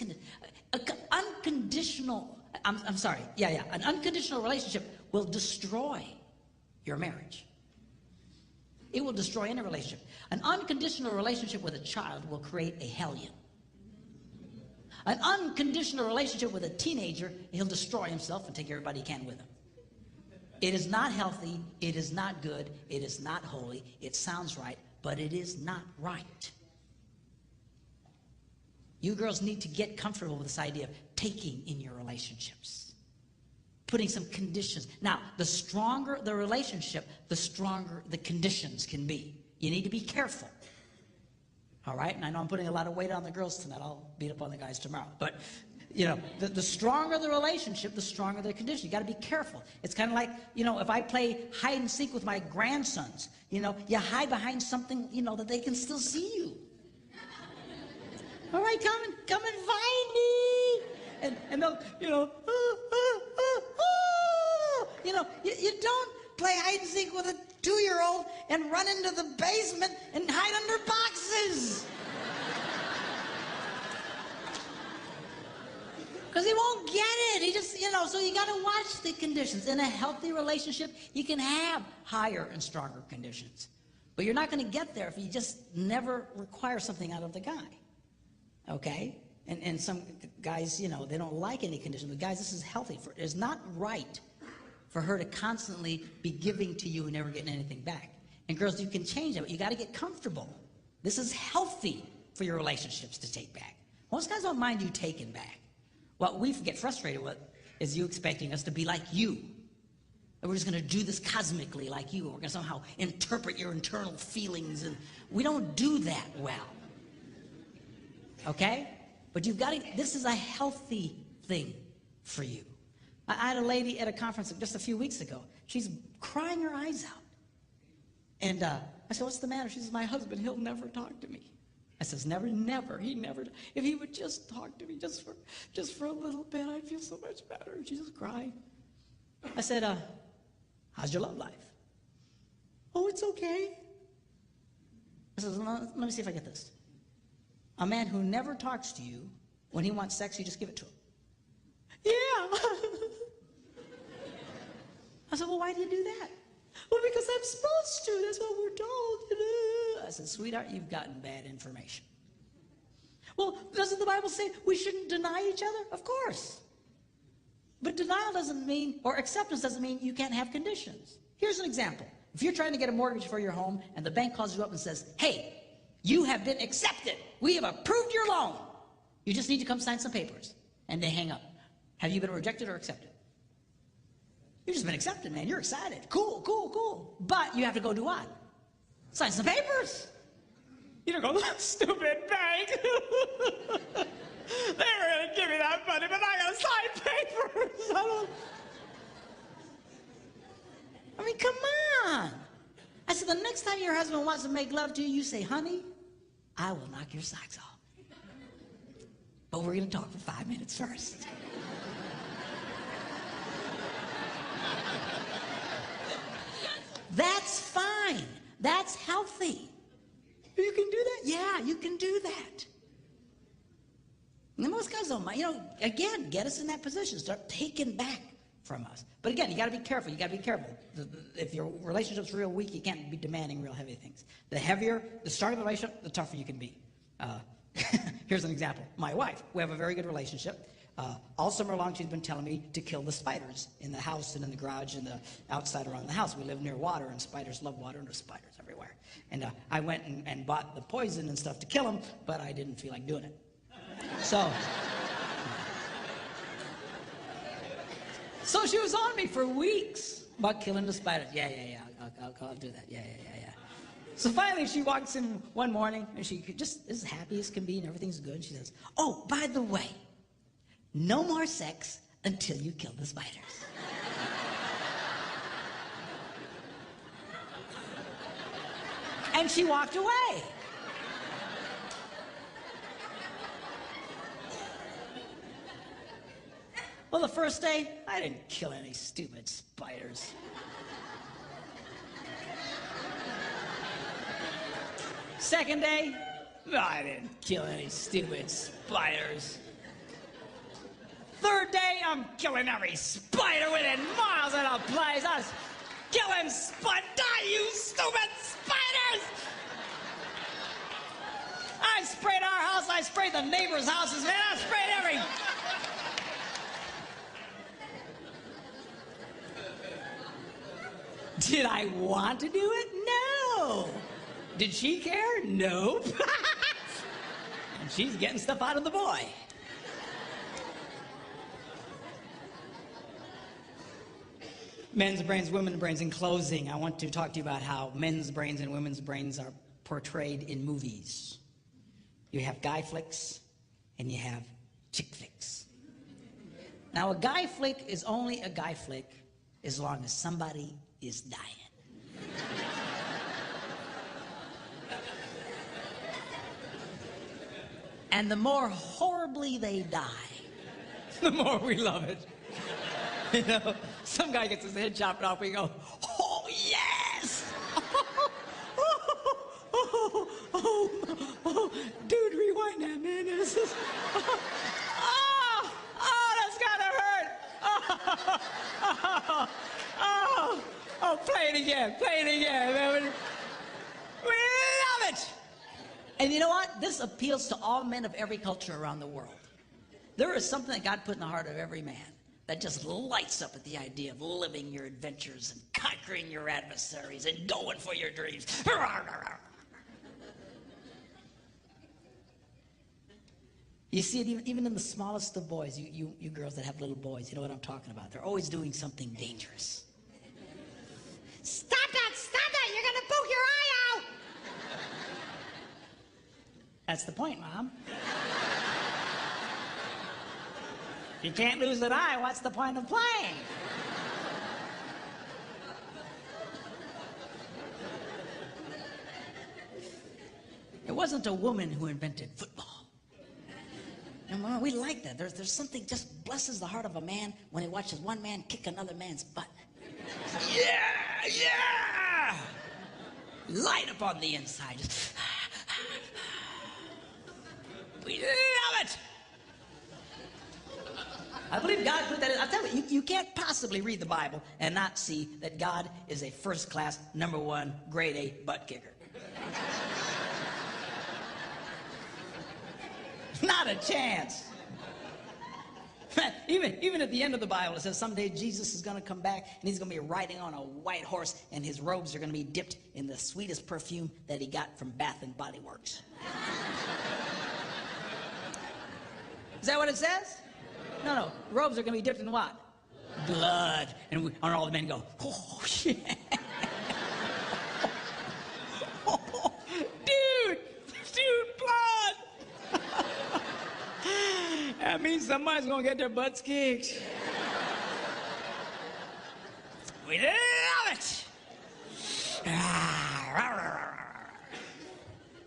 unconditional. I'm sorry. Yeah. An unconditional relationship will destroy your marriage. It will destroy any relationship. An unconditional relationship with a child will create a hellion. An unconditional relationship with a teenager, he'll destroy himself and take everybody he can with him. It is not healthy. It is not good. It is not holy. It sounds right, but it is not right. You girls need to get comfortable with this idea of taking in your relationships, putting some conditions. Now, the stronger the relationship, the stronger the conditions can be. You need to be careful. All right? And I know I'm putting a lot of weight on the girls tonight. I'll beat up on the guys tomorrow. But, you know, the stronger the relationship, the stronger the condition. You got to be careful. It's kind of like, you know, if I play hide and seek with my grandsons, you know, you hide behind something, you know, that they can still see you. All right, come and find me. And they'll, you know, you know, you don't play hide and seek with a 2-year-old and run into the basement and hide under boxes. Because he won't get it. He just, you know, so you got to watch the conditions. In a healthy relationship, you can have higher and stronger conditions. But you're not going to get there if you just never require something out of the guy. Okay? And some guys, you know, they don't like any condition. But guys, this is healthy. It's not right for her to constantly be giving to you and never getting anything back. And girls, you can change that, but you got to get comfortable. This is healthy for your relationships to take back. Most guys don't mind you taking back. What we get frustrated with is you expecting us to be like you. And we're just going to do this cosmically like you. We're going to somehow interpret your internal feelings. And we don't do that well. Okay? But you've got to, this is a healthy thing for you. I had a lady at a conference just a few weeks ago. She's crying her eyes out. And I said, what's the matter? She says, my husband, he'll never talk to me. I says, never, he never. If he would just talk to me just for a little bit, I'd feel so much better. And she's just crying. I said, how's your love life? Oh, it's okay. I said, let me see if I get this. A man who never talks to you, when he wants sex, you just give it to him. Yeah. I said, well, why do you do that? Well, because I'm supposed to. That's what we're told. I said, sweetheart, you've gotten bad information. Well, doesn't the Bible say we shouldn't deny each other? Of course. But denial doesn't mean, or acceptance doesn't mean you can't have conditions. Here's an example. If you're trying to get a mortgage for your home and the bank calls you up and says, hey, you have been accepted. We have approved your loan. You just need to come sign some papers. And they hang up. Have you been rejected or accepted? You've just been accepted, man. You're excited. Cool, cool, cool. But you have to go do what? Sign some papers. You don't go, stupid bank. They were going to give me that money, but I got to sign papers. I mean, come on. I said, the next time your husband wants to make love to you, you say, honey, I will knock your socks off. But we're going to talk for 5 minutes first. That's fine. That's healthy. You can do that? Yeah, you can do that. And most guys don't mind. You know, again, get us in that position. Start taking back from us. But again, you got to be careful. You got to be careful. If your relationship's real weak, you can't be demanding real heavy things. The heavier the start of the relationship, the tougher you can be. Here's an example. My wife, we have a very good relationship. All summer long, she's been telling me to kill the spiders in the house and in the garage and the outside around the house. We live near water, and spiders love water, and there's spiders everywhere. And I went and bought the poison and stuff to kill them, but I didn't feel like doing it. So she was on me for weeks about killing the spiders. Yeah, I'll do that. Yeah. So finally she walks in one morning and she just is happy as can be and everything's good. And she says, oh, by the way, no more sex until you kill the spiders. And she walked away. Well, the first day, I didn't kill any stupid spiders. Second day, I didn't kill any stupid spiders. Third day, I'm killing every spider within miles of the place. I was killing die, you stupid spiders! I sprayed our house, I sprayed the neighbors' houses, man, I sprayed every... Did I want to do it? No. Did she care? Nope. And she's getting stuff out of the boy. Men's brains, women's brains. In closing, I want to talk to you about how men's brains and women's brains are portrayed in movies. You have guy flicks and you have chick flicks. Now, a guy flick is only a guy flick as long as somebody is dying. And the more horribly they die, the more we love it. You know, some guy gets his head chopped off, we go, oh, yes! Dude, rewind that, man. This is, that's gotta hurt. Play it again, man. We love it! And you know what? This appeals to all men of every culture around the world. There is something that God put in the heart of every man that just lights up at the idea of living your adventures and conquering your adversaries and going for your dreams. You see it even in the smallest of boys, you girls that have little boys, you know what I'm talking about. They're always doing something dangerous. Stop that, you're gonna poke your eye out! That's the point, Mom. If you can't lose an eye, what's the point of playing? It wasn't a woman who invented football. And Mom, we like that. There's something just blesses the heart of a man when he watches one man kick another man's butt. Yeah! Light up on the inside. Just, we love it! I believe God put that in. I'll tell you, you can't possibly read the Bible and not see that God is a first-class, #1, grade A butt kicker. Not a chance. Even at the end of the Bible, it says someday Jesus is going to come back and he's going to be riding on a white horse and his robes are going to be dipped in the sweetest perfume that he got from Bath and Body Works. Is that what it says? No. Robes are going to be dipped in what? Blood. And all the men go, oh, shit. Dude, blood. That means somebody's going to get their butts kicked. We love it.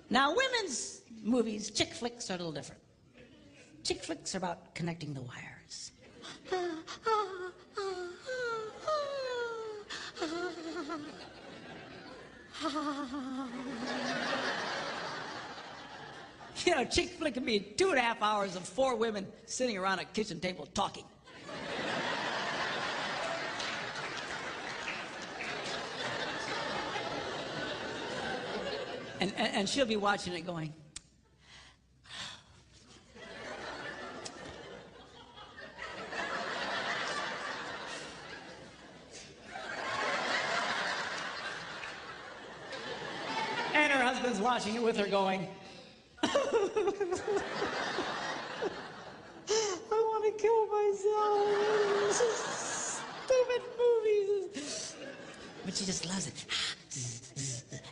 Now, women's movies, chick flicks, are a little different. Chick flicks are about connecting the wires. You know, chick flick can be 2.5 hours of 4 women sitting around a kitchen table talking. And she'll be watching it going, husband's watching it with her going, I want to kill myself. This is stupid movies. But she just loves it.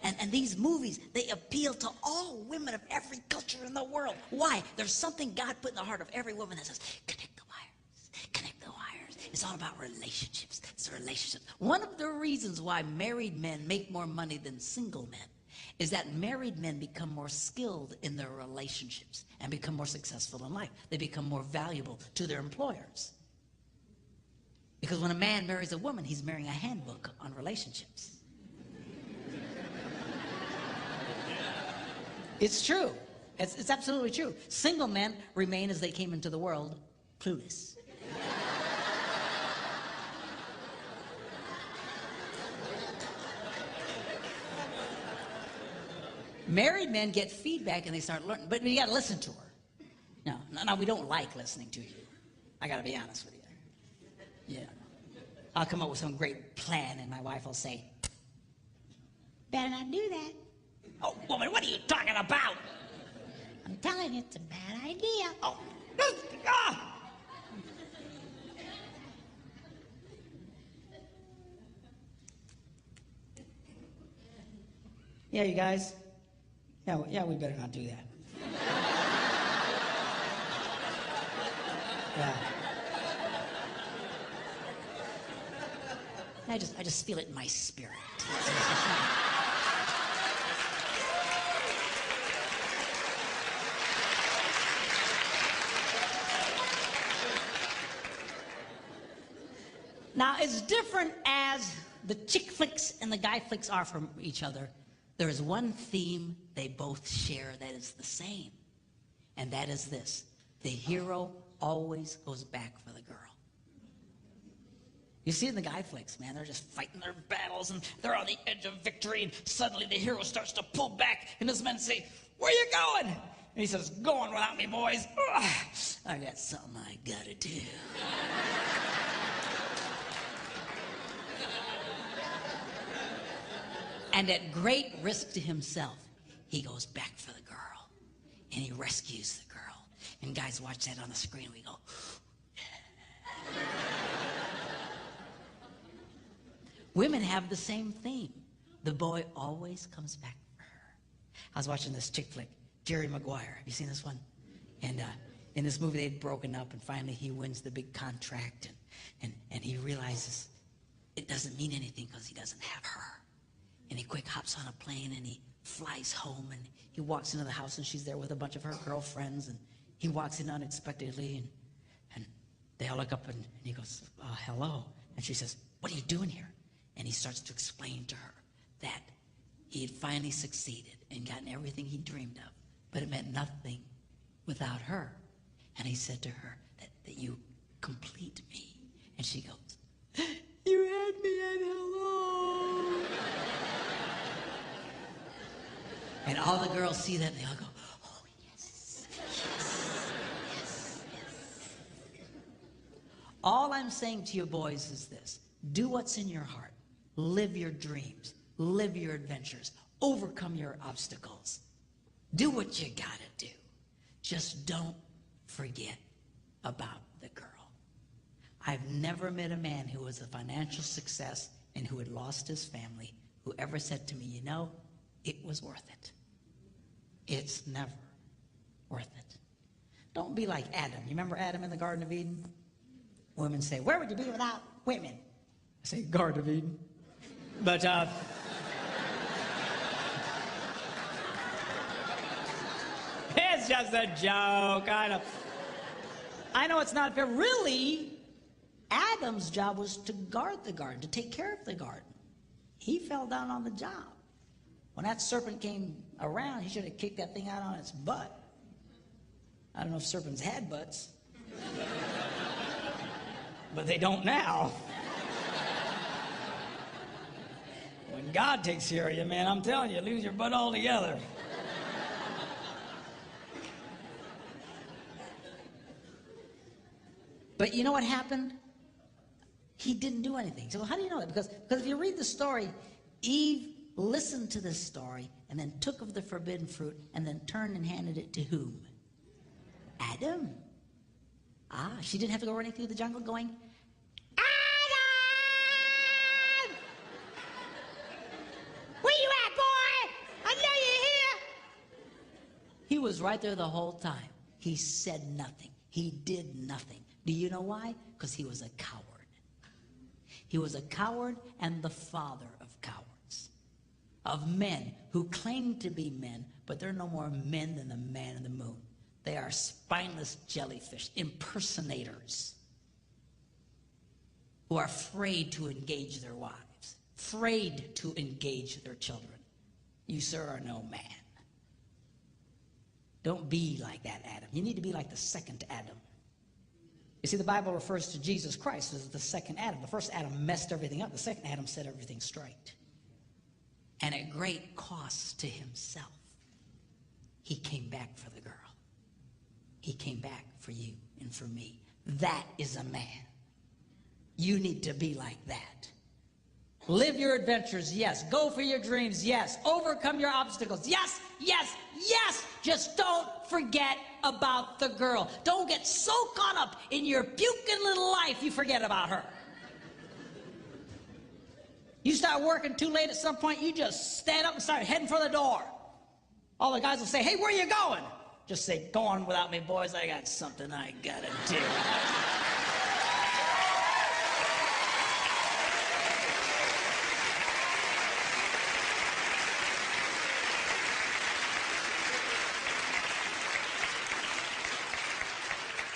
And these movies, they appeal to all women of every culture in the world. Why? There's something God put in the heart of every woman that says, connect the wires, connect the wires. It's all about relationships. It's a relationship. One of the reasons why married men make more money than single men is that married men become more skilled in their relationships and become more successful in life. They become more valuable to their employers. Because when a man marries a woman, he's marrying a handbook on relationships. It's true. It's absolutely true. Single men remain as they came into the world, clueless. Married men get feedback and they start learning, but you gotta listen to her. No, we don't like listening to you. I gotta be honest with you. Yeah. I'll come up with some great plan and my wife will say, better not do that. Oh, woman, what are you talking about? I'm telling you, it's a bad idea. Oh, ah! Yeah, you guys. Yeah, we better not do that. Yeah. I just feel it in my spirit. Now, as different as the chick flicks and the guy flicks are from each other, there is one theme they both share that is the same. And that is this: the hero always goes back for the girl. You see it in the guy flicks, man. They're just fighting their battles and they're on the edge of victory, and suddenly the hero starts to pull back and his men say, where you going? And he says, going without me, boys. Ugh, I got something I gotta do. And at great risk to himself, he goes back for the girl and he rescues the girl. And guys watch that on the screen, we go, women have the same theme. The boy always comes back for her. I was watching this chick flick, Jerry Maguire. Have you seen this one? And in this movie, they'd broken up, and finally he wins the big contract, and he realizes it doesn't mean anything because he doesn't have her. And he quick hops on a plane, and he flies home, and he walks into the house, and she's there with a bunch of her girlfriends, and he walks in unexpectedly, and they all look up, and he goes, hello. And she says, what are you doing here? And he starts to explain to her that he had finally succeeded and gotten everything he dreamed of, but it meant nothing without her. And he said to her that you complete me. And she goes, you had me at hello. And all the girls see that and they all go, oh, yes, yes, yes, yes. All I'm saying to you boys is this: do what's in your heart. Live your dreams. Live your adventures. Overcome your obstacles. Do what you gotta do. Just don't forget about the girl. I've never met a man who was a financial success and who had lost his family who ever said to me, you know, it was worth it. It's never worth it. Don't be like Adam. You remember Adam in the Garden of Eden? Women say, where would you be without women? I say, Garden of Eden. But, it's just a joke. I know it's not fair. Really, Adam's job was to guard the garden, to take care of the garden. He fell down on the job. When that serpent came around, he should have kicked that thing out on its butt. I don't know if serpents had butts. But they don't now. When God takes care of you, man, I'm telling you, lose your butt altogether. But you know what happened? He didn't do anything. So how do you know that? Because if you read the story, Eve listened to this story and then took of the forbidden fruit and then turned and handed it to whom? Adam. Ah, she didn't have to go running through the jungle going, Adam! Where you at, boy? I know you're here. He was right there the whole time. He said nothing. He did nothing. Do you know why? Because he was a coward. He was a coward and the father of cowards. Of men who claim to be men, but they're no more men than the man in the moon. They are spineless jellyfish, impersonators, who are afraid to engage their wives, afraid to engage their children. You, sir, are no man. Don't be like that Adam. You need to be like the second Adam. You see, the Bible refers to Jesus Christ as the second Adam. The first Adam messed everything up. The second Adam set everything straight. And at great cost to himself, he came back for the girl. He came back for you and for me. That is a man. You need to be like that. Live your adventures, yes. Go for your dreams, yes. Overcome your obstacles, yes, yes, yes. Just don't forget about the girl. Don't get so caught up in your puking little life you forget about her. You start working too late at some point, you just stand up and start heading for the door. All the guys will say, hey, where are you going? Just say, go on without me, boys. I got something I gotta do.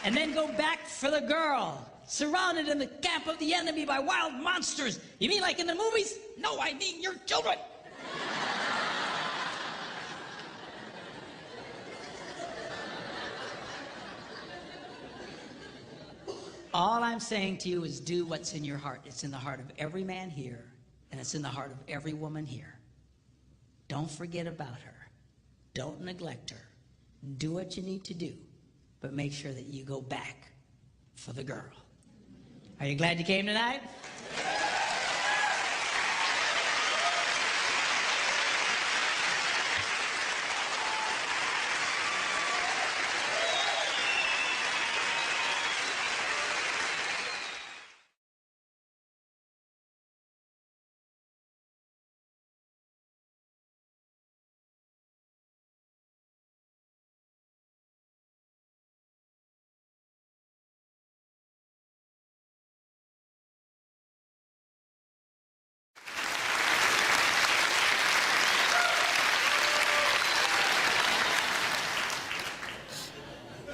And then go back for the girl, surrounded in the camp of the enemy by wild monsters. You mean like in the movies? No, I mean your children. All I'm saying to you is do what's in your heart. It's in the heart of every man here, and it's in the heart of every woman here. Don't forget about her. Don't neglect her. Do what you need to do, but make sure that you go back for the girl. Are you glad you came tonight?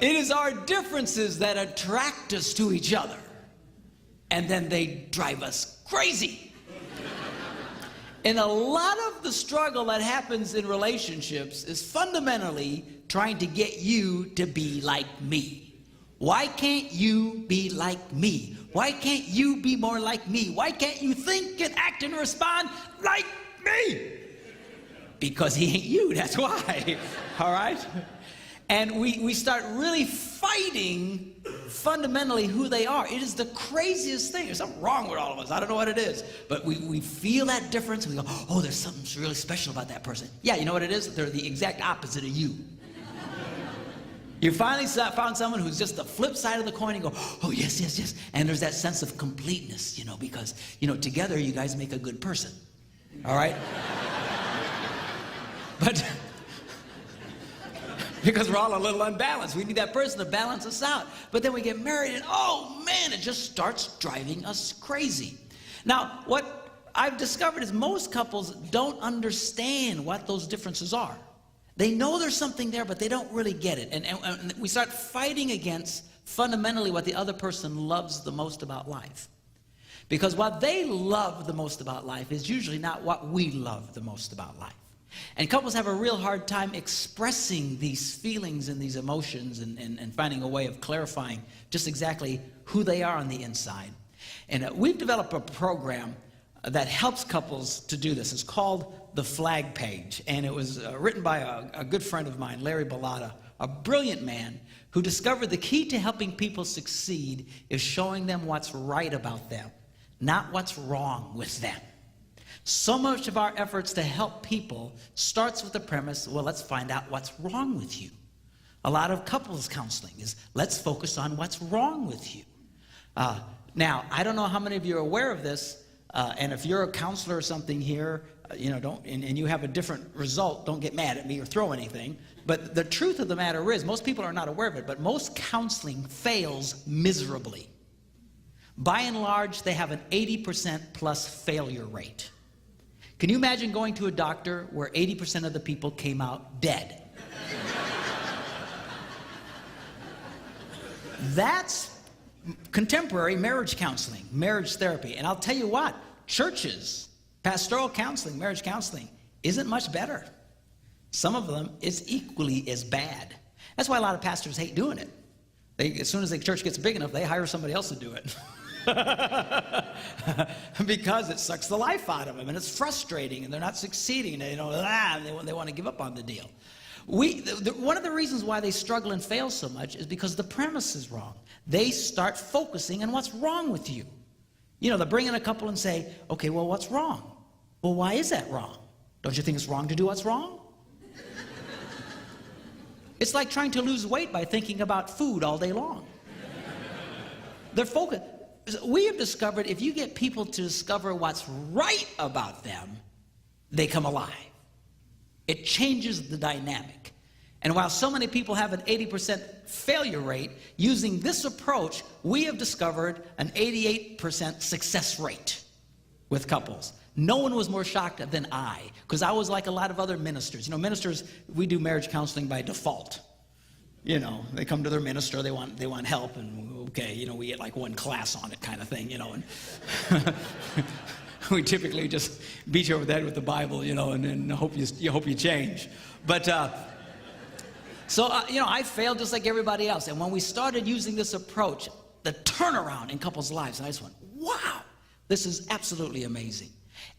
It is our differences that attract us to each other, and then they drive us crazy. And a lot of the struggle that happens in relationships is fundamentally trying to get you to be like me. Why can't you be like me? Why can't you be more like me? Why can't you think and act and respond like me? Because he ain't you, that's why, all right? And we start really fighting fundamentally who they are. It is the craziest thing. There's something wrong with all of us. I don't know what it is. But we feel that difference and we go, oh, there's something really special about that person. Yeah, you know what it is? They're the exact opposite of you. You finally found someone who's just the flip side of the coin and go, oh, yes, yes, yes. And there's that sense of completeness, because, together you guys make a good person. All right? But because we're all a little unbalanced. We need that person to balance us out. But then we get married and, oh man, it just starts driving us crazy. Now, what I've discovered is most couples don't understand what those differences are. They know there's something there, but they don't really get it. And we start fighting against fundamentally what the other person loves the most about life. Because what they love the most about life is usually not what we love the most about life. And couples have a real hard time expressing these feelings and these emotions and finding a way of clarifying just exactly who they are on the inside. And we've developed a program that helps couples to do this. It's called The Flag Page. And it was written by a good friend of mine, Larry Bellata, a brilliant man who discovered the key to helping people succeed is showing them what's right about them, not what's wrong with them. So much of our efforts to help people starts with the premise, well, let's find out what's wrong with you. A lot of couples counseling is, let's focus on what's wrong with you. Now, I don't know how many of you are aware of this, and if you're a counselor or something here, and you have a different result, don't get mad at me or throw anything. But the truth of the matter is, most people are not aware of it, but most counseling fails miserably. By and large, they have an 80% plus failure rate. Can you imagine going to a doctor where 80% of the people came out dead? That's contemporary marriage counseling, marriage therapy. And I'll tell you what, churches, pastoral counseling, marriage counseling, isn't much better. Some of them is equally as bad. That's why a lot of pastors hate doing it. As soon as the church gets big enough, they hire somebody else to do it. Because it sucks the life out of them, and it's frustrating, and they're not succeeding, and they want to give up on the deal. One of the reasons why they struggle and fail so much is because the premise is wrong. They start focusing on what's wrong with you. They'll bring in a couple and say, okay, well, what's wrong? Well, why is that wrong? Don't you think it's wrong to do what's wrong? It's like trying to lose weight by thinking about food all day long. They're focused. We have discovered if you get people to discover what's right about them, they come alive. It changes the dynamic. And while so many people have an 80% failure rate, using this approach, we have discovered an 88% success rate with couples. No one was more shocked than I, because I was like a lot of other ministers. Ministers, we do marriage counseling by default. They come to their minister, they want help, and okay, we get like one class on it kind of thing, and we typically just beat you over the head with the Bible, and hope you change. But I failed just like everybody else. And when we started using this approach, the turnaround in couples' lives, and I just went, wow, this is absolutely amazing.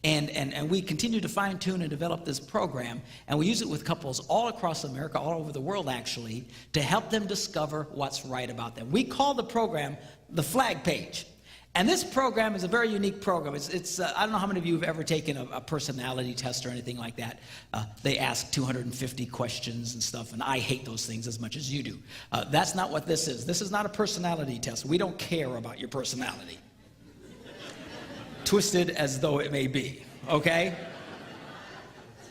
And we continue to fine-tune and develop this program, and we use it with couples all across America, all over the world actually, to help them discover what's right about them. We call the program the Flag Page. And this program is a very unique program. I don't know how many of you have ever taken a personality test or anything like that. They ask 250 questions and stuff, and I hate those things as much as you do. That's not what this is. This is not a personality test. We don't care about your personality. Twisted as though it may be, okay?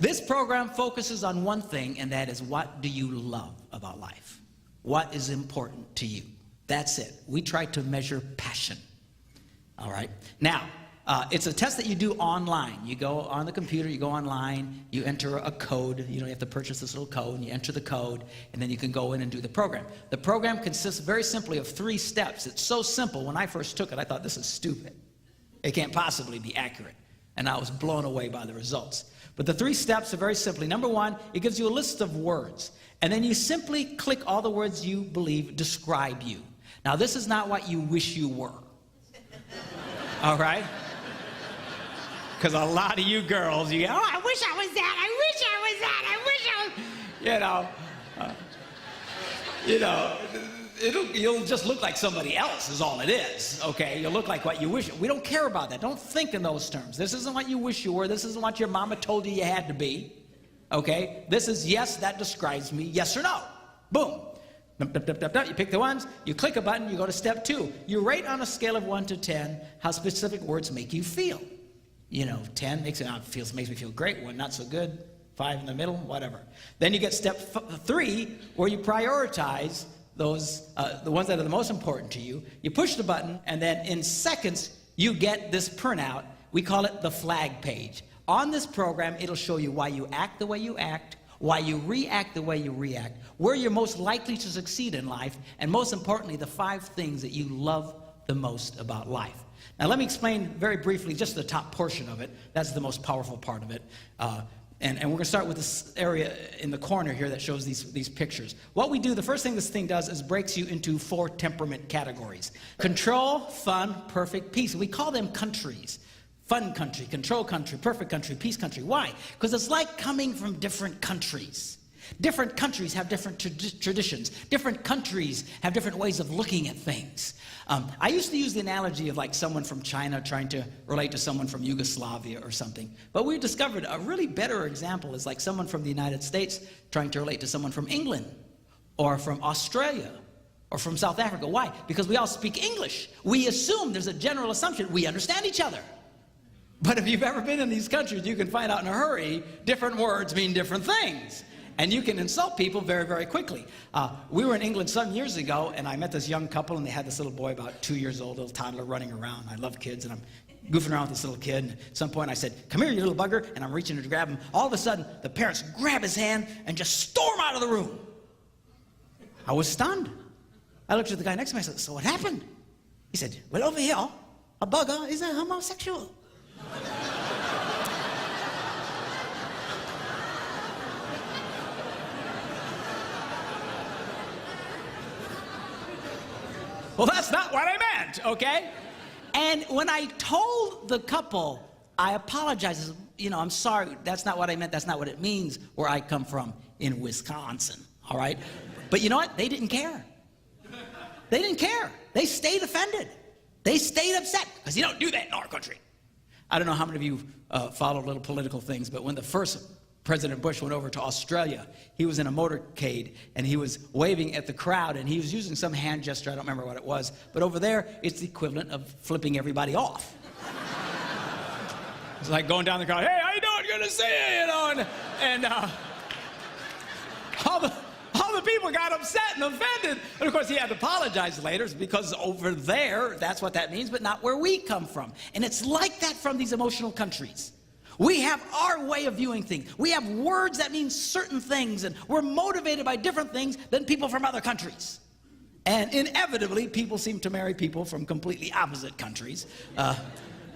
This program focuses on one thing, and that is, what do you love about life? What is important to you? That's it. We try to measure passion. All right. Now, it's a test that you do online. You go on the computer, you go online, you enter a code. You have to purchase this little code, and you enter the code, and then you can go in and do the program. The program consists very simply of 3 steps. It's so simple. When I first took it, I thought, this is stupid. It can't possibly be accurate. And I was blown away by the results. But the 3 steps are very simply. Number 1, it gives you a list of words. And then you simply click all the words you believe describe you. Now, this is not what you wish you were. All right? Because a lot of you girls, you go, oh, I wish I was that, I wish I was that, I wish I was... you'll just look like somebody else is all it is, okay? You'll look like what you wish. We don't care about that. Don't think in those terms. This isn't what you wish you were. This isn't what your mama told you had to be, okay? This is, yes, that describes me, yes or no. Boom. You pick the ones, you click a button, you go to step 2. You rate on a scale of 1 to 10 how specific words make you feel. 10 makes me feel great, 1 not so good, 5 in the middle, whatever. Then you get step 3, where you prioritize those, the ones that are the most important to you. You push the button, and then in seconds, you get this printout. We call it the Flag Page. On this program, it'll show you why you act the way you act, why you react the way you react, where you're most likely to succeed in life, and most importantly, the 5 things that you love the most about life. Now, let me explain very briefly just the top portion of it. That's the most powerful part of it. And we're going to start with this area in the corner here that shows these pictures. What we do, the first thing this thing does is breaks you into 4 temperament categories. Control, fun, perfect, peace. We call them countries. Fun country, control country, perfect country, peace country. Why? Because it's like coming from different countries. Different countries have different traditions. Different countries have different ways of looking at things. I used to use the analogy of like someone from China trying to relate to someone from Yugoslavia or something. But we discovered a really better example is like someone from the United States trying to relate to someone from England or from Australia or from South Africa. Why? Because we all speak English. We assume, there's a general assumption, we understand each other. But if you've ever been in these countries, you can find out in a hurry, different words mean different things. And you can insult people very, very quickly. We were in England some years ago, and I met this young couple, and they had this little boy about 2 years old, little toddler running around. I love kids, and I'm goofing around with this little kid. And at some point I said, "Come here, you little bugger," and I'm reaching to grab him. All of a sudden, the parents grab his hand and just storm out of the room. I was stunned. I looked at the guy next to me, I said, "So what happened?" He said, "Well, over here, a bugger is a homosexual." Well, that's not what I meant, okay? And when I told the couple, I apologized. You know, I'm sorry, that's not what I meant. That's not what it means where I come from in Wisconsin, all right? But you know what? They didn't care. They didn't care. They stayed offended. They stayed upset because you don't do that in our country. I don't know how many of you follow little political things, but when the first President Bush went over to Australia, he was in a motorcade and he was waving at the crowd and he was using some hand gesture, I don't remember what it was, but over there it's the equivalent of flipping everybody off. It's like going down the crowd, "Hey, how you doing? Good to see you," you know, and all the people got upset and offended. And of course he had to apologize later because over there, that's what that means, but not where we come from. And it's like that from these emotional countries. We have our way of viewing things. We have words that mean certain things, and we're motivated by different things than people from other countries. And inevitably, people seem to marry people from completely opposite countries.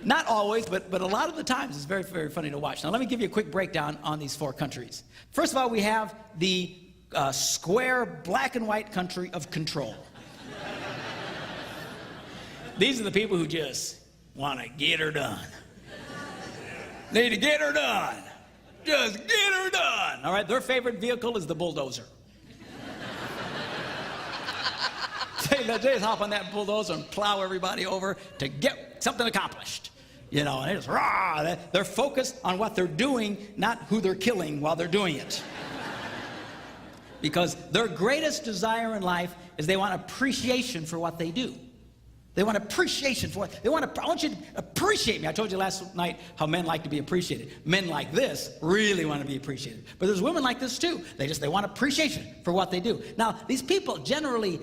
Not always, but a lot of the times it's very, very funny to watch. Now, let me give you a quick breakdown on these 4 countries. First of all, we have the square, black and white country of control. These are the people who just want to get her done. Need to get her done. Just get her done. All right, their favorite vehicle is the bulldozer. They just hop on that bulldozer and plow everybody over to get something accomplished. You know, and they just rah. They're focused on what they're doing, not who they're killing while they're doing it. Because their greatest desire in life is they want appreciation for what they do. They want appreciation for it. I want you to appreciate me. I told you last night how men like to be appreciated. Men like this really want to be appreciated. But there's women like this too. They want appreciation for what they do. Now, these people generally,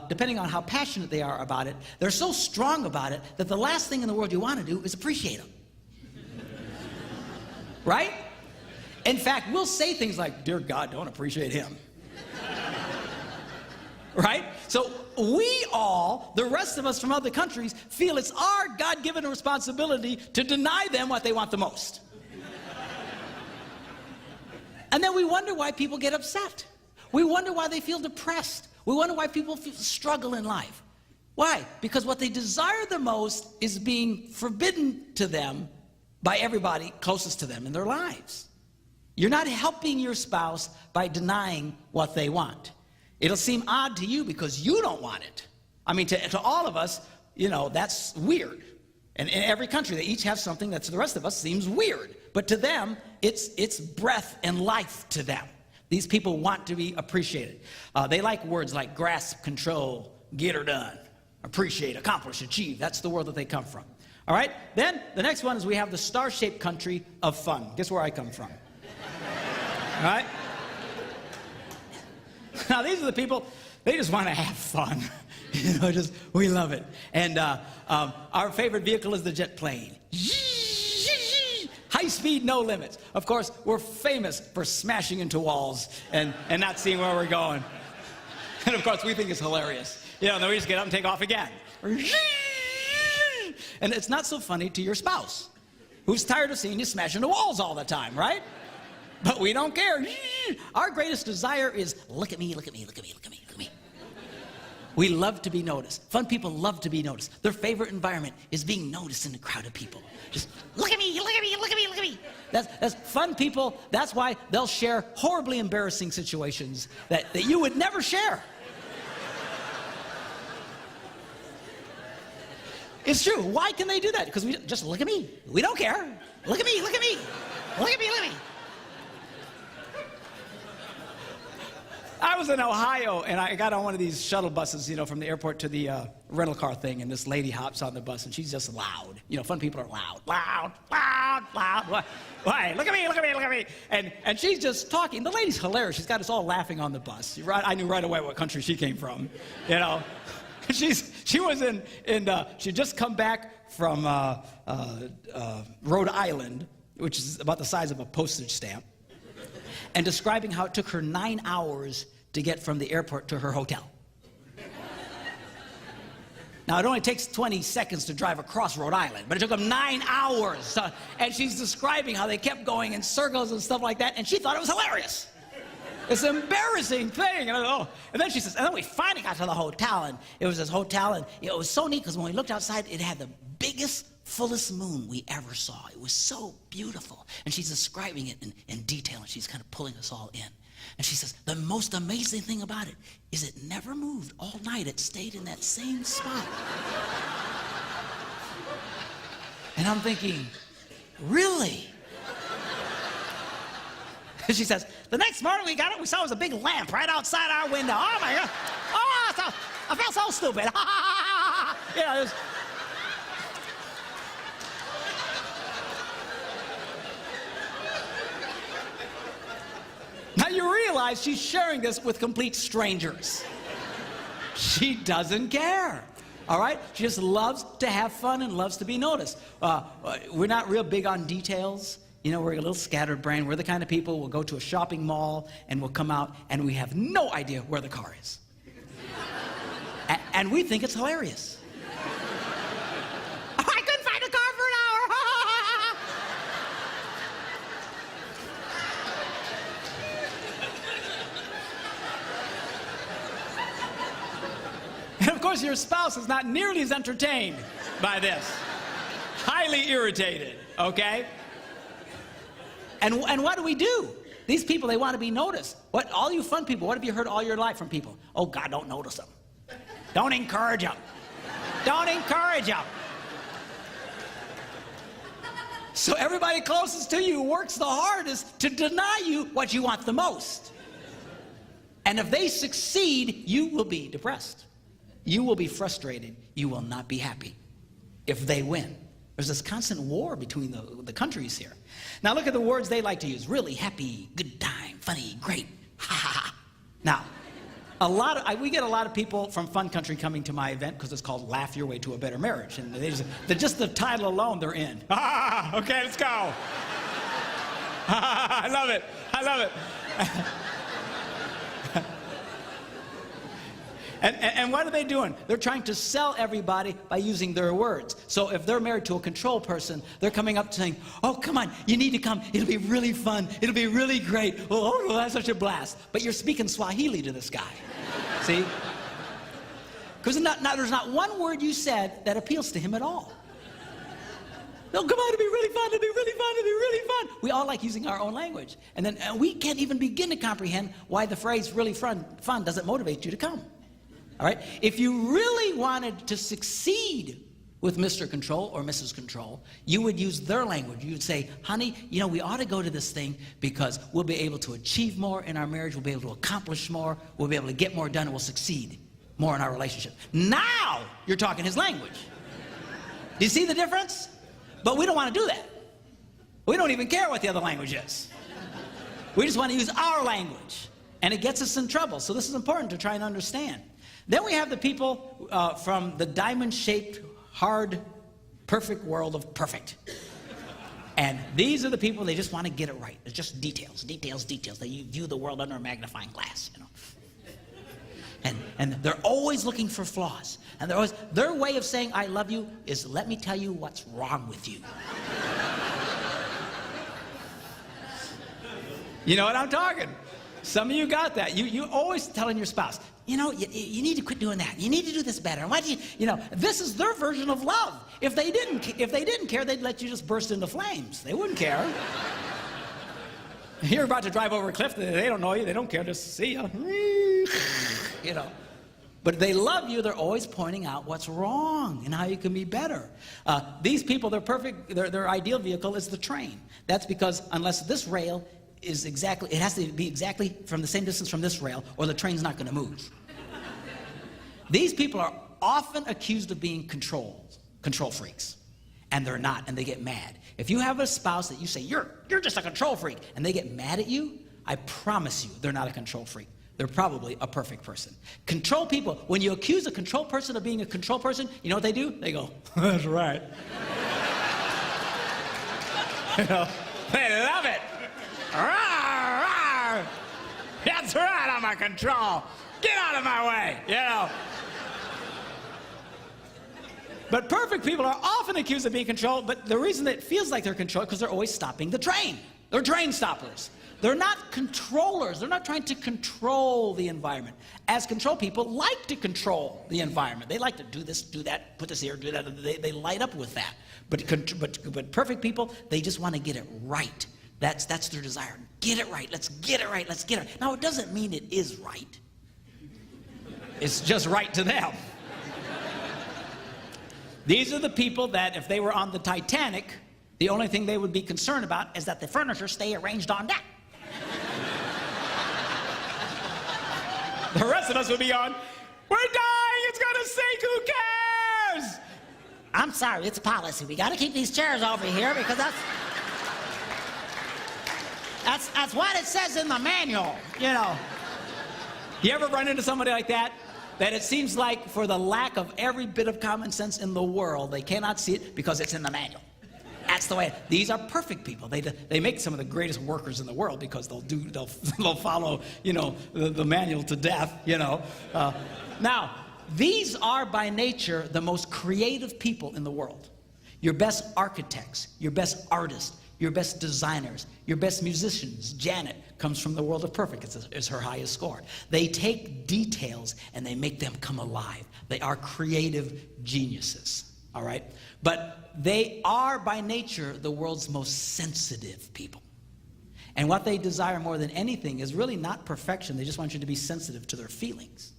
depending on how passionate they are about it, they're so strong about it that the last thing in the world you want to do is appreciate them. Right? In fact, we'll say things like, "Dear God, don't appreciate him." Right? So we all, the rest of us from other countries, feel it's our God-given responsibility to deny them what they want the most. And then we wonder why people get upset. We wonder why they feel depressed. We wonder why people struggle in life. Why? Because what they desire the most is being forbidden to them by everybody closest to them in their lives. You're not helping your spouse by denying what they want. It'll seem odd to you because you don't want it. I mean, to all of us, you know, that's weird. And in every country, they each have something that to the rest of us seems weird. But to them, it's breath and life to them. These people want to be appreciated. They like words like grasp, control, get her done, appreciate, accomplish, achieve. That's the world that they come from. All right? Then the next one is we have the star-shaped country of fun. Guess where I come from? All right? Now, these are the people, they just want to have fun. You know, we love it. And our favorite vehicle is the jet plane. High speed, no limits. Of course, we're famous for smashing into walls and not seeing where we're going. And of course, we think it's hilarious. You know, then we just get up and take off again. And it's not so funny to your spouse, who's tired of seeing you smash into walls all the time, right? But we don't care. Our greatest desire is, look at me, look at me, look at me, look at me, look at me. We love to be noticed. Fun people love to be noticed. Their favorite environment is being noticed in a crowd of people. Just look at me, look at me, look at me, look at me. That's fun people. That's why they'll share horribly embarrassing situations that you would never share. It's true. Why can they do that? Because we just look at me. We don't care. Look at me, look at me. Look at me, look at me. I was in Ohio, and I got on one of these shuttle buses, from the airport to the rental car thing, and this lady hops on the bus, and she's just loud. Fun people are loud, loud, loud, loud. Why? Look at me, look at me, look at me. And she's just talking. The lady's hilarious. She's got us all laughing on the bus. I knew right away what country she came from, She was she'd just come back from Rhode Island, which is about the size of a postage stamp, and describing how it took her 9 hours to get from the airport to her hotel. Now, it only takes 20 seconds to drive across Rhode Island, but it took them 9 hours. And she's describing how they kept going in circles and stuff like that, and she thought it was hilarious. It's an embarrassing thing. And then she says, and then we finally got to the hotel, and it was this hotel, and it was so neat because when we looked outside, it had the biggest, fullest moon we ever saw. It was so beautiful. And she's describing it in detail, and she's kind of pulling us all in. And she says, the most amazing thing about it is it never moved all night. It stayed in that same spot. And I'm thinking, really? And she says, the next morning we got it, we saw it was a big lamp right outside our window. Oh my God. Oh, I felt so stupid. It was... Now you realize she's sharing this with complete strangers. She doesn't care. All right? She just loves to have fun and loves to be noticed. We're not real big on details. We're a little scattered brain. We're the kind of people who'll go to a shopping mall and we'll come out and we have no idea where the car is. And we think it's hilarious. I couldn't find a car for an hour. And of course, your spouse is not nearly as entertained by this. Highly irritated, okay? And what do? These people, they want to be noticed. All you fun people, what have you heard all your life from people? Oh, God, don't notice them. Don't encourage them. Don't encourage them. So everybody closest to you works the hardest to deny you what you want the most. And if they succeed, you will be depressed. You will be frustrated. You will not be happy if they win. There's this constant war between the countries here. Now look at the words they like to use. Really, happy, good time, funny, great, ha ha ha. Now, we get a lot of people from Fun Country coming to my event because it's called Laugh Your Way to a Better Marriage. And just the title alone, they're in. Ah, okay, let's go. I love it. I love it. And what are they doing? They're trying to sell everybody by using their words. So if they're married to a control person, they're coming up saying, oh, come on, you need to come. It'll be really fun. It'll be really great. Oh, that's such a blast. But you're speaking Swahili to this guy. See? Because there's not one word you said that appeals to him at all. No, come on, it'll be really fun, it'll be really fun, it'll be really fun. We all like using our own language. And we can't even begin to comprehend why the phrase really fun doesn't motivate you to come. All right? If you really wanted to succeed with Mr. Control or Mrs. Control, you would use their language. You would say, honey, we ought to go to this thing because we'll be able to achieve more in our marriage, we'll be able to accomplish more, we'll be able to get more done, and we'll succeed more in our relationship. Now you're talking his language. Do you see the difference? But we don't want to do that. We don't even care what the other language is. We just want to use our language. And it gets us in trouble. So this is important to try and understand. Then we have the people from the diamond-shaped, hard, perfect world of perfect. And these are the people, they just want to get it right. It's just details, details, details. They view the world under a magnifying glass, And they're always looking for flaws. And their way of saying I love you is let me tell you what's wrong with you. You know what I'm talking? Some of you got that. You always telling your spouse, you know, you need to quit doing that. You need to do this better. Why do you know, this is their version of love. If they didn't care, they'd let you just burst into flames. They wouldn't care. You're about to drive over a cliff, they don't know you, they don't care, just see you. You know. But they love you, they're always pointing out what's wrong and how you can be better. These people, they're perfect, their ideal vehicle is the train. That's because unless this rail is exactly, it has to be exactly from the same distance from this rail, or the train's not gonna move. These people are often accused of being control freaks. And they're not, and they get mad. If you have a spouse that you say, you're just a control freak, and they get mad at you, I promise you, they're not a control freak. They're probably a perfect person. Control people, when you accuse a control person of being a control person, you know what they do? They go, that's right. You know, they love it. Rawr, rawr. That's right, I'm a control. Get out of my way, you know. But perfect people are often accused of being controlled, but the reason it feels like they're controlled is because they're always stopping the train. They're train stoppers. They're not controllers. They're not trying to control the environment. As control people like to control the environment. They like to do this, do that, put this here, do that. They light up with that. But perfect people, they just want to get it right. That's their desire. Get it right. Let's get it right. Let's get it right. Now, it doesn't mean it is right. It's just right to them. These are the people that if they were on the Titanic, the only thing they would be concerned about is that the furniture stay arranged on deck. The rest of us would be on, we're dying, it's gonna sink, who cares? I'm sorry, it's policy. We got to keep these chairs over here because that's what it says in the manual, you know. You ever run into somebody like that? That it seems like for the lack of every bit of common sense in the world, they cannot see it because it's in the manual. That's the way. These are perfect people. They make some of the greatest workers in the world because they'll follow, you know, the manual to death, you know. Now, these are by nature the most creative people in the world. Your best architects, your best artists, your best designers, your best musicians. Janet comes from the world of perfect. It's her highest score. They take details and they make them come alive. They are creative geniuses, all right? But they are by nature the world's most sensitive people. And what they desire more than anything is really not perfection. They just want you to be sensitive to their feelings,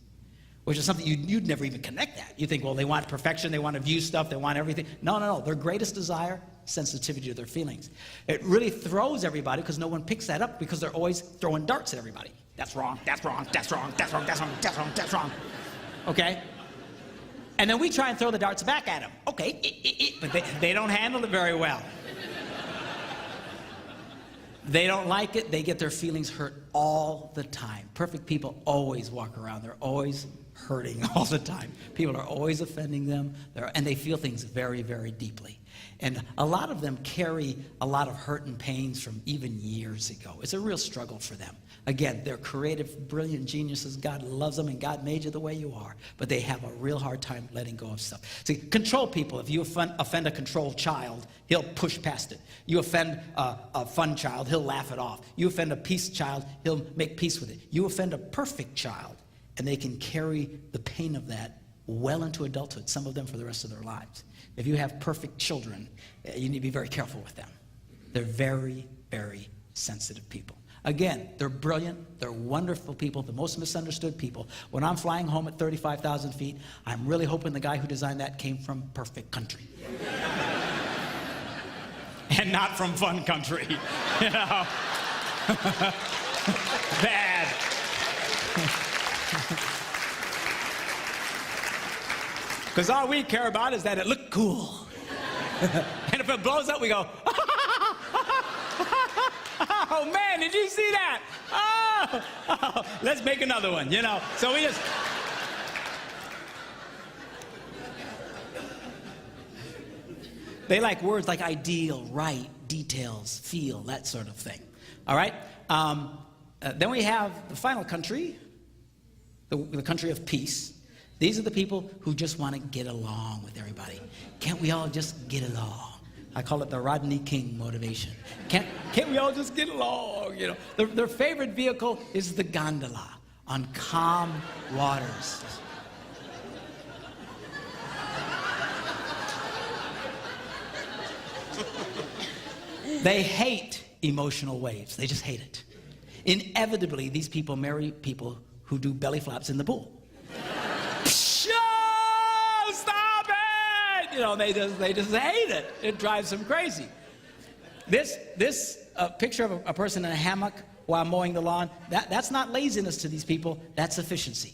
which is something you'd never even connect that. You think, well, they want perfection, they want to view stuff, they want everything. No. Their greatest desire, sensitivity to their feelings. It really throws everybody because no one picks that up because they're always throwing darts at everybody. That's wrong, that's wrong, that's wrong, that's wrong, that's wrong, that's wrong, that's wrong. Okay? And then we try and throw the darts back at them. Okay, but they don't handle it very well. They don't like it, they get their feelings hurt all the time. Perfect people always walk around, they're always hurting all the time. People are always offending them, and they feel things very, very deeply. And a lot of them carry a lot of hurt and pains from even years ago. It's a real struggle for them. Again, they're creative, brilliant geniuses. God loves them, and God made you the way you are. But they have a real hard time letting go of stuff. See, control people, if you offend a controlled child, he'll push past it. You offend a fun child, he'll laugh it off. You offend a peace child, he'll make peace with it. You offend a perfect child, and they can carry the pain of that well into adulthood, some of them for the rest of their lives. If you have perfect children, you need to be very careful with them. They're very, very sensitive people. Again, they're brilliant, they're wonderful people, the most misunderstood people. When I'm flying home at 35,000 feet, I'm really hoping the guy who designed that came from perfect country. And not from fun country, you know. Bad. Because all we care about is that it looked cool. And if it blows up, we go, oh man, did you see that? Oh, let's make another one, you know. So we just... They like words like ideal, right, details, feel, that sort of thing. All right? Then we have the final country, the country of peace. These are the people who just want to get along with everybody. Can't we all just get along? I call it the Rodney King motivation. Can't we all just get along? You know, their favorite vehicle is the gondola on calm waters. They hate emotional waves. They just hate it. Inevitably, these people marry people who do belly flops in the pool. Stop it! You know, they just hate it. It drives them crazy. This picture of a person in a hammock while mowing the lawn, that's not laziness to these people, that's efficiency.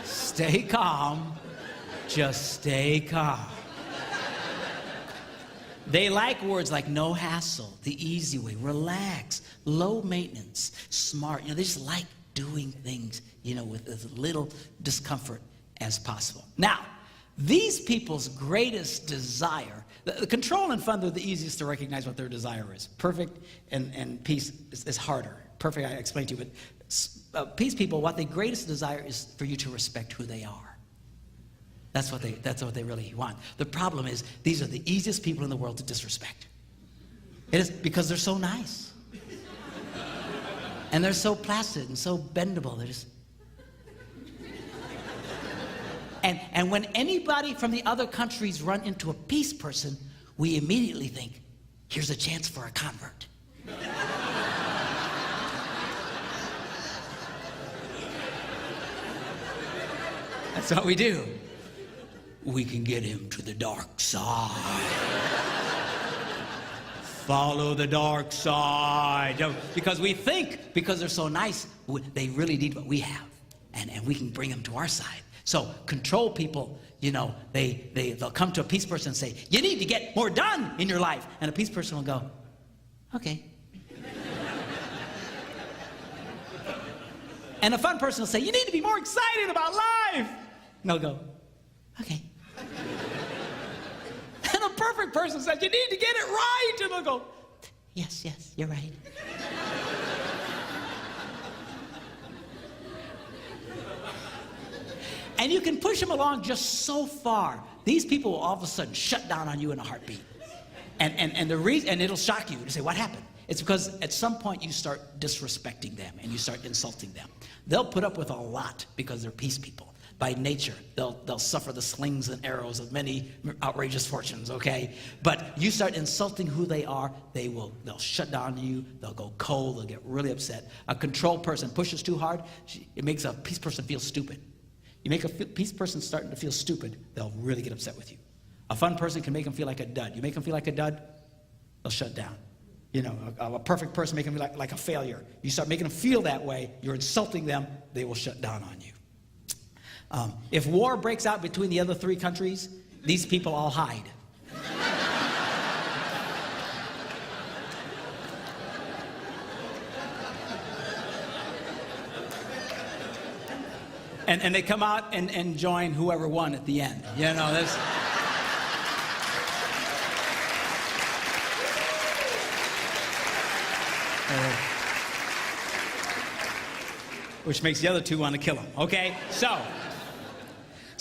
Stay calm. Just stay calm. They like words like no hassle, the easy way, relax, low maintenance, smart. You know, they just like doing things, you know, with as little discomfort as possible. Now, these people's greatest desire, the control and fun are the easiest to recognize what their desire is. Perfect and peace is harder. Perfect, I explained to you, but peace people, what their greatest desire is for you to respect who they are. That's what they really want. The problem is, these are the easiest people in the world to disrespect. It is because they're so nice. And they're so placid and so bendable. They're just... And when anybody from the other countries run into a peace person, we immediately think, here's a chance for a convert. That's what we do. We can get him to the dark side. Follow the dark side. Because we think, because they're so nice, they really need what we have. And we can bring them to our side. So control people, you know, they'll come to a peace person and say, you need to get more done in your life. And a peace person will go, okay. And a fun person will say, you need to be more excited about life. And they'll go, okay. And a perfect person says, you need to get it right. And they'll go, yes, you're right. And you can push them along just so far. These people will all of a sudden shut down on you in a heartbeat. And the reason, and it'll shock you to say, what happened? It's because at some point you start disrespecting them and you start insulting them. They'll put up with a lot because they're peace people. By nature, they'll suffer the slings and arrows of many outrageous fortunes, okay? But you start insulting who they are, they'll shut down you, they'll go cold, they'll get really upset. A control person pushes too hard, it makes a peace person feel stupid. You make a peace person starting to feel stupid, they'll really get upset with you. A fun person can make them feel like a dud. You make them feel like a dud, they'll shut down. You know, a perfect person make them feel like a failure. You start making them feel that way, you're insulting them, they will shut down on you. If war breaks out between the other three countries, these people all hide. And they come out and join whoever won at the end. You know, this. Which makes the other two want to kill them. Okay, so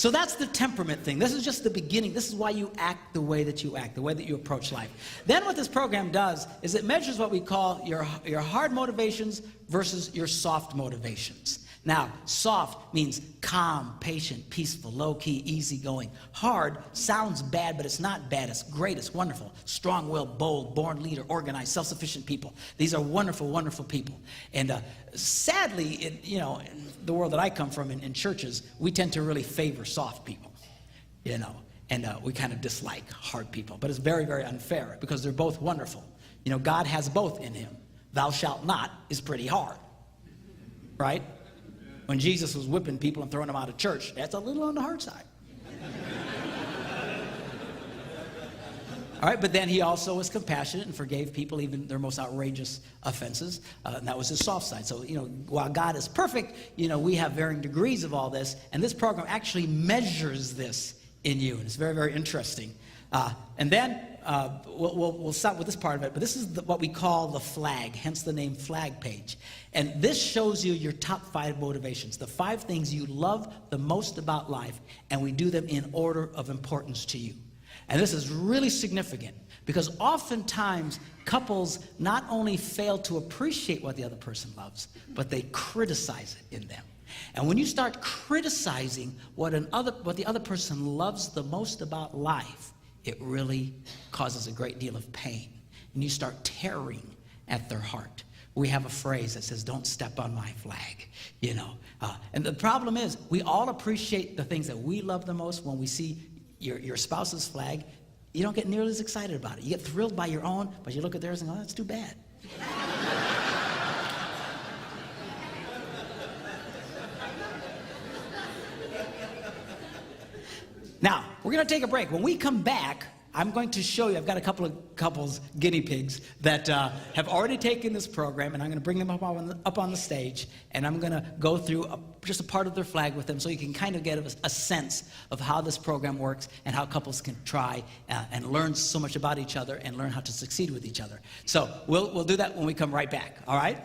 that's the temperament thing. This is just the beginning. This is why you act the way that you act, the way that you approach life. Then what this program does is it measures what we call your hard motivations versus your soft motivations. Now, soft means calm, patient, peaceful, low-key, easygoing. Hard sounds bad, but it's not bad. It's great. It's wonderful. Strong-willed, bold, born leader, organized, self-sufficient people. These are wonderful, wonderful people. And sadly, in the world that I come from, in churches, we tend to really favor soft people, you know, and we kind of dislike hard people. But it's very, very unfair because they're both wonderful. You know, God has both in him. Thou shalt not is pretty hard, right? When Jesus was whipping people and throwing them out of church, that's a little on the hard side. All right, but then he also was compassionate and forgave people even their most outrageous offenses. And that was his soft side. So, you know, while God is perfect, you know, we have varying degrees of all this. And this program actually measures this in you. And it's very, very interesting. And then we'll stop with this part of it, but this is what we call the flag, hence the name flag page. And this shows you your top 5 motivations, the 5 things you love the most about life, and we do them in order of importance to you. And this is really significant because oftentimes couples not only fail to appreciate what the other person loves, but they criticize it in them. And when you start criticizing what the other person loves the most about life, it really causes a great deal of pain. And you start tearing at their heart. We have a phrase that says, don't step on my flag, you know. And the problem is, we all appreciate the things that we love the most. When we see your spouse's flag, you don't get nearly as excited about it. You get thrilled by your own, but you look at theirs and go, oh, that's too bad. Now, we're going to take a break. When we come back, I'm going to show you, I've got a couple of couples, guinea pigs, that have already taken this program, and I'm going to bring them up on the stage, and I'm going to go through just a part of their flag with them so you can kind of get a sense of how this program works and how couples can try and learn so much about each other and learn how to succeed with each other. So we'll do that when we come right back, all right?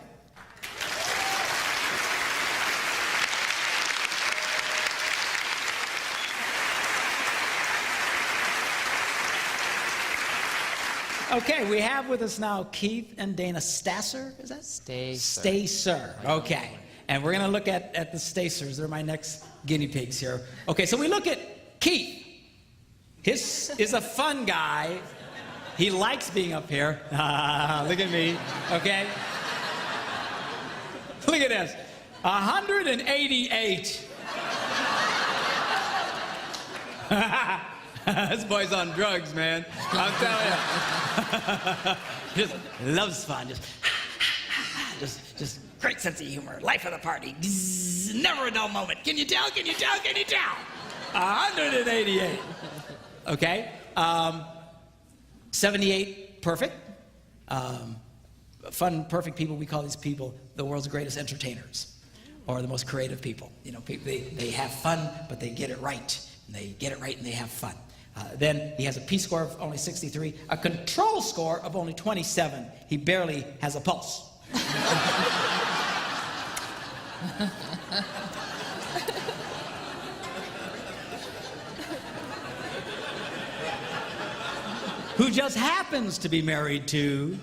Okay, we have with us now Keith and Dana Stasser, is that? Stacer, okay. And we're gonna look at the Stacers. They're my next guinea pigs here. Okay, so we look at Keith. His is a fun guy. He likes being up here. Look at me, okay? Look at this, 188. This boy's on drugs, man. I'm telling you. Just loves fun. Just great sense of humor. Life of the party. Never a dull moment. Can you tell? Can you tell? Can you tell? 188. Okay. 78 perfect. Fun, perfect people. We call these people the world's greatest entertainers, or the most creative people. You know, they have fun, but they get it right. And they get it right, and they have fun. Then he has a P score of only 63, a control score of only 27. He barely has a pulse. Who just happens to be married to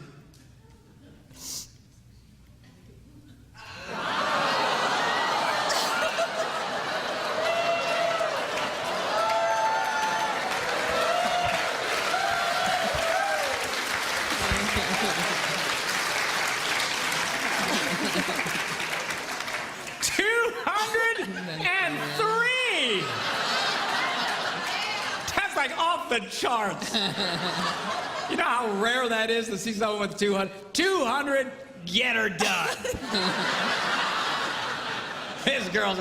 the charts. You know how rare that is to see someone with 200? 200, get her done. This girl's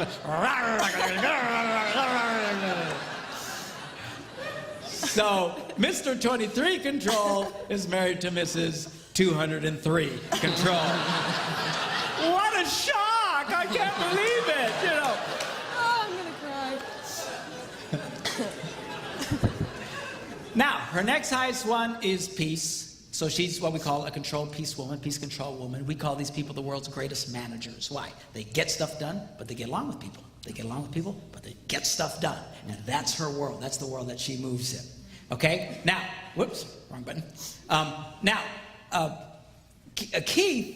so Mr. 23 Control is married to Mrs. 203 Control. What a shock! I can't believe it, you know. Oh, I'm gonna cry. Now, her next highest one is peace. So she's what we call a controlled peace woman, peace control woman. We call these people the world's greatest managers. Why? They get stuff done, but they get along with people. They get along with people, but they get stuff done. And that's her world. That's the world that she moves in. Okay? Now, whoops, wrong button. Keith,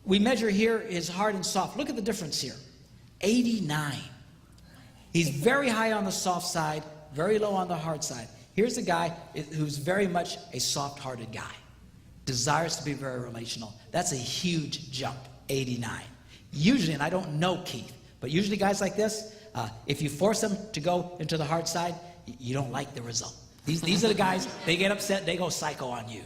we measure here is hard and soft. Look at the difference here. 89. He's very high on the soft side, very low on the hard side. Here's a guy who's very much a soft-hearted guy, desires to be very relational. That's a huge jump, 89. Usually, and I don't know Keith, but usually guys like this, if you force them to go into the hard side, you don't like the result. These are the guys, they get upset, they go psycho on you.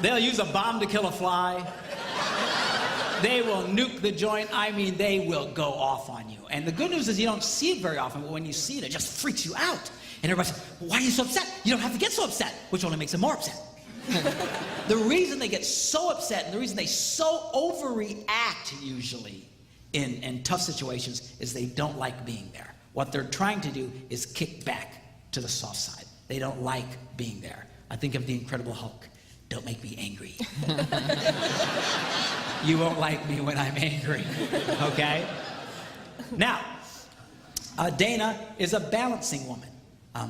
They'll use a bomb to kill a fly. They will nuke the joint. I mean, they will go off on you. And the good news is you don't see it very often, but when you see it, it just freaks you out. And everybody says, why are you so upset? You don't have to get so upset, which only makes them more upset. The reason they get so upset and the reason they so overreact usually in tough situations is they don't like being there. What they're trying to do is kick back to the soft side. They don't like being there. I think of the Incredible Hulk. Don't make me angry. You won't like me when I'm angry, okay? Now, Dana is a balancing woman.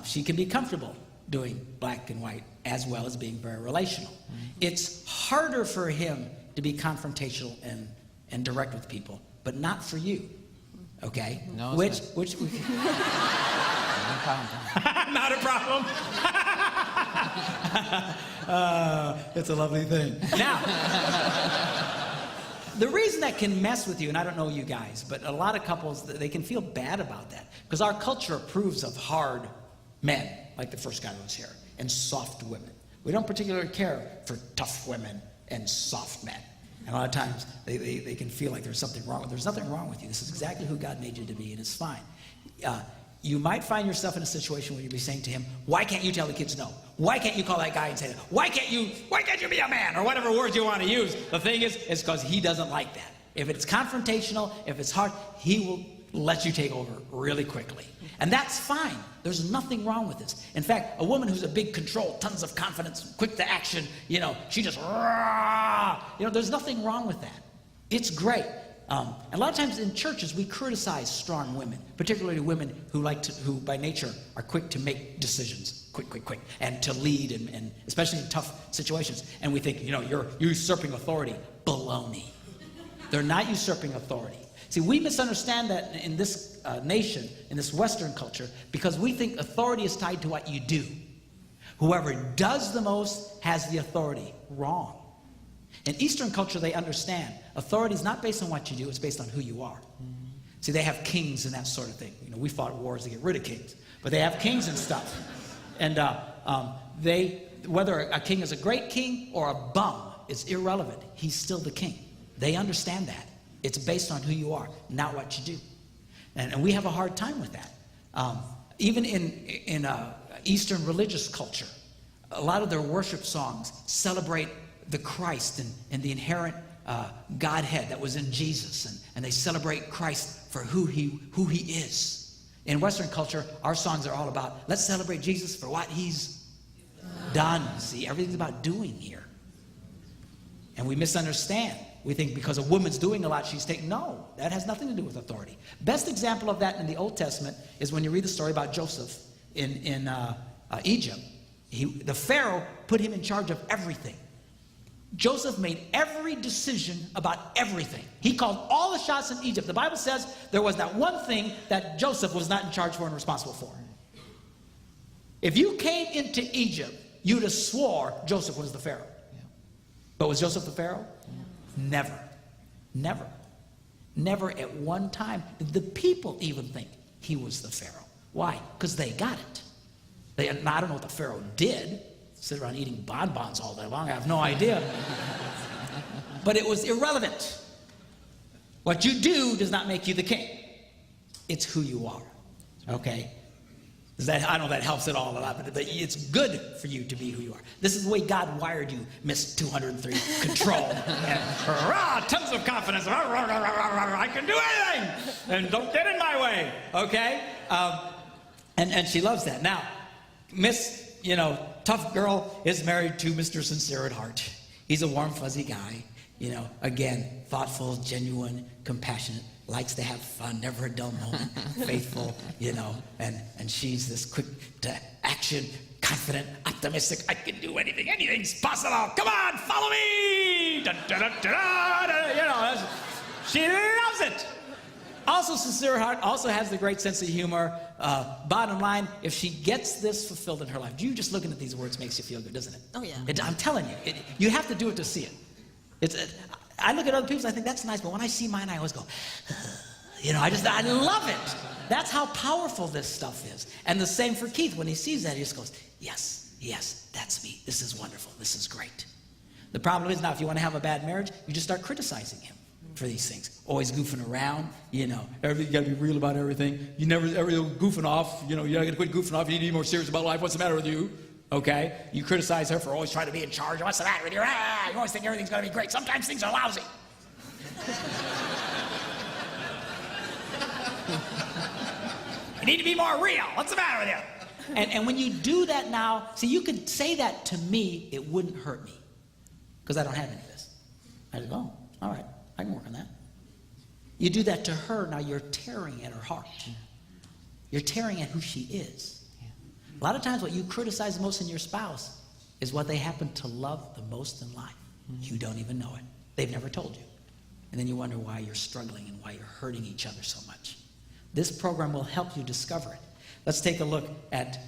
She can be comfortable doing black and white as well as being very relational. It's harder for him to be confrontational and direct with people, but not for you, okay? No, which no problem. not a problem. It's a lovely thing. Now, the reason that can mess with you, and I don't know you guys, but a lot of couples, they can feel bad about that because our culture approves of hard men, like the first guy that was here, and soft women. We don't particularly care for tough women and soft men. And a lot of times, they can feel like there's something wrong with. There's nothing wrong with you. This is exactly who God made you to be, and it's fine. You might find yourself in a situation where you'll be saying to him, why can't you tell the kids no? Why can't you call that guy and say that? Why can't you be a man? Or whatever words you want to use. The thing is, it's because he doesn't like that. If it's confrontational, if it's hard, he will let you take over really quickly. And that's fine. There's nothing wrong with this. In fact, a woman who's a big control, tons of confidence, quick to action, she just, there's nothing wrong with that. It's great. And a lot of times in churches, we criticize strong women, particularly women who by nature are quick to make decisions, quick, and to lead, and especially in tough situations. And we think, you're usurping authority. Baloney. They're not usurping authority. See, we misunderstand that in this nation, in this Western culture, because we think authority is tied to what you do. Whoever does the most has the authority. Wrong. In Eastern culture, they understand authority is not based on what you do, it's based on who you are. See, they have kings and that sort of thing. We fought wars to get rid of kings, but they have kings and stuff. And whether a king is a great king or a bum is irrelevant. He's still the king. They understand that. It's based on who you are, not what you do. And we have a hard time with that. Even in Eastern religious culture, a lot of their worship songs celebrate the Christ and the inherent Godhead that was in Jesus, and they celebrate Christ for who he is. In Western culture, our songs are all about, let's celebrate Jesus for what he's done. See, everything's about doing here. And we misunderstand. We think because a woman's doing a lot, she's taking, no, that has nothing to do with authority. Best example of that in the Old Testament is when you read the story about Joseph in Egypt. The Pharaoh put him in charge of everything. Joseph made every decision about everything. He called all the shots in Egypt. The Bible says there was not one thing that Joseph was not in charge for and responsible for. If you came into Egypt, you'd have swore Joseph was the Pharaoh. Yeah. But was Joseph the Pharaoh? Yeah. Never at one time did the people even think he was the Pharaoh. Why? Because they got it. I don't know what the Pharaoh did. Sit around eating bonbons all day long. I have no idea. But it was irrelevant. What you do does not make you the king. It's who you are. Okay? I don't know that helps at all a lot, but it's good for you to be who you are. This is the way God wired you, Miss 203. Control. And tons of confidence. I can do anything. And don't get in my way. Okay? And she loves that. Now, Miss, tough girl is married to Mr. Sincere at heart. He's a warm, fuzzy guy. Again, thoughtful, genuine, compassionate, likes to have fun, never a dull moment, faithful, and she's this quick to action, confident, optimistic. I can do anything. Anything's possible. Come on, follow me. Da, da, da, da, da. She loves it. Also, sincere heart, also has the great sense of humor. Bottom line, if she gets this fulfilled in her life, you just looking at these words makes you feel good, doesn't it? Oh, yeah. I'm telling you, you have to do it to see it. I look at other people's, I think that's nice, but when I see mine, I always go, I love it. That's how powerful this stuff is. And the same for Keith. When he sees that, he just goes, yes, that's me. This is wonderful. This is great. The problem is now, if you want to have a bad marriage, you just start criticizing him for these things. Always goofing around, you got to be real about everything. You never ever goofing off, you got to quit goofing off. You need to be more serious about life. What's the matter with you? Okay? You criticize her for always trying to be in charge. What's the matter with you? You always think everything's going to be great. Sometimes things are lousy. You need to be more real. What's the matter with you? And when you do that now, see, you could say that to me, it wouldn't hurt me. Because I don't have any of this. I just go, oh, all right, I can work on that. You do that to her, now you're tearing at her heart. You're tearing at who she is. A lot of times what you criticize the most in your spouse is what they happen to love the most in life. You don't even know it. They've never told you. And then you wonder why you're struggling and why you're hurting each other so much. This program will help you discover it. Let's take a look at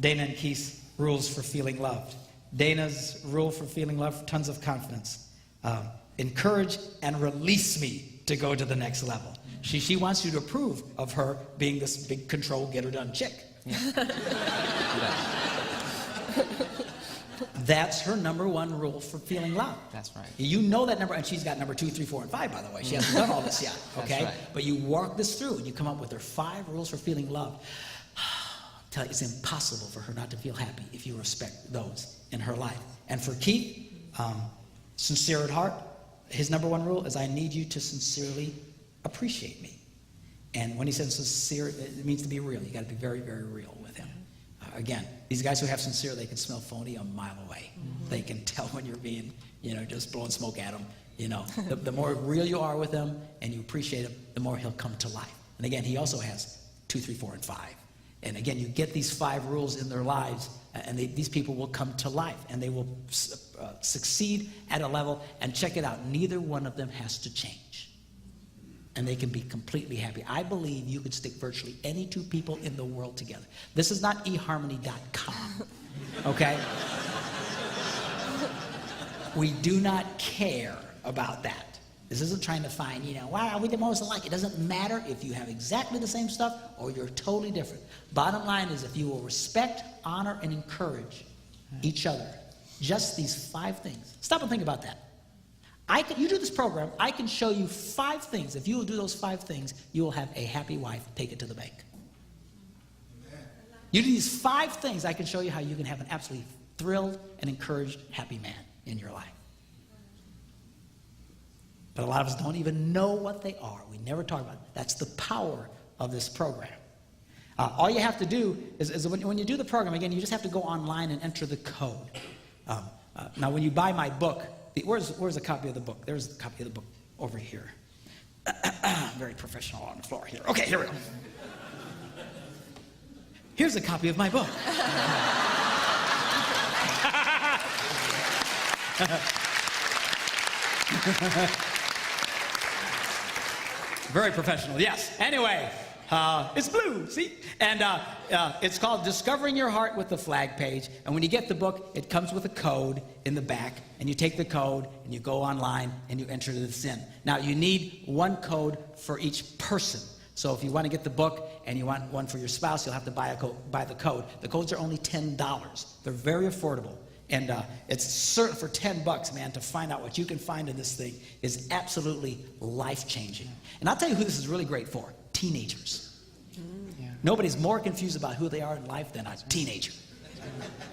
Dana and Keith's rules for feeling loved. Dana's rule for feeling loved, tons of confidence. Encourage and release me to go to the next level. She wants you to approve of her being this big control, get her done chick. That's her number one rule for feeling loved. That's right. You know that number, and she's got number 2, 3, 4, and 5, by the way. She hasn't done all this yet, okay? Right. But you work this through, and you come up with her 5 rules for feeling loved. Tell you, it's impossible for her not to feel happy if you respect those in her life. And for Keith, sincere at heart, his number 1 rule is I need you to sincerely appreciate me. And when he says sincere, it means to be real. You got to be very, very real with him. Again, these guys who have sincere, they can smell phony a mile away. They can tell when you're being, just blowing smoke at them. The more real you are with him and you appreciate him, the more he'll come to life. And again, he also has 2, 3, 4, and 5. And again, you get these 5 rules in their lives, and these people will come to life, and they will succeed at a level. And check it out, neither one of them has to change. And they can be completely happy. I believe you could stick virtually any 2 people in the world together. This is not eharmony.com, okay? We do not care about that. This isn't trying to find, why are we the most alike? It doesn't matter if you have exactly the same stuff or you're totally different. Bottom line is if you will respect, honor, and encourage each other, just these 5 things. Stop and think about that. You do this program, I can show you 5 things. If you will do those 5 things, you will have a happy wife. Take it to the bank. Amen. You do these 5 things, I can show you how you can have an absolutely thrilled and encouraged, happy man in your life. But a lot of us don't even know what they are. We never talk about it. That's the power of this program. All you have to do is when you do the program, again, you just have to go online and enter the code. Now, when you buy my book, where's a copy of the book? There's a copy of the book over here. Very professional on the floor here. Okay, here we go. Here's a copy of my book. Very professional, yes. Anyway, it's blue, see? And it's called Discovering Your Heart with the Flag page. And when you get the book, it comes with a code in the back. And you take the code and you go online and you enter this in. Now, you need 1 code for each person. So if you want to get the book and you want one for your spouse, you'll have to buy the code. The codes are only $10. They're very affordable. And it's certain for $10, man, to find out what you can find in this thing is absolutely life-changing. And I'll tell you who this is really great for, teenagers. Yeah. Nobody's more confused about who they are in life than a teenager.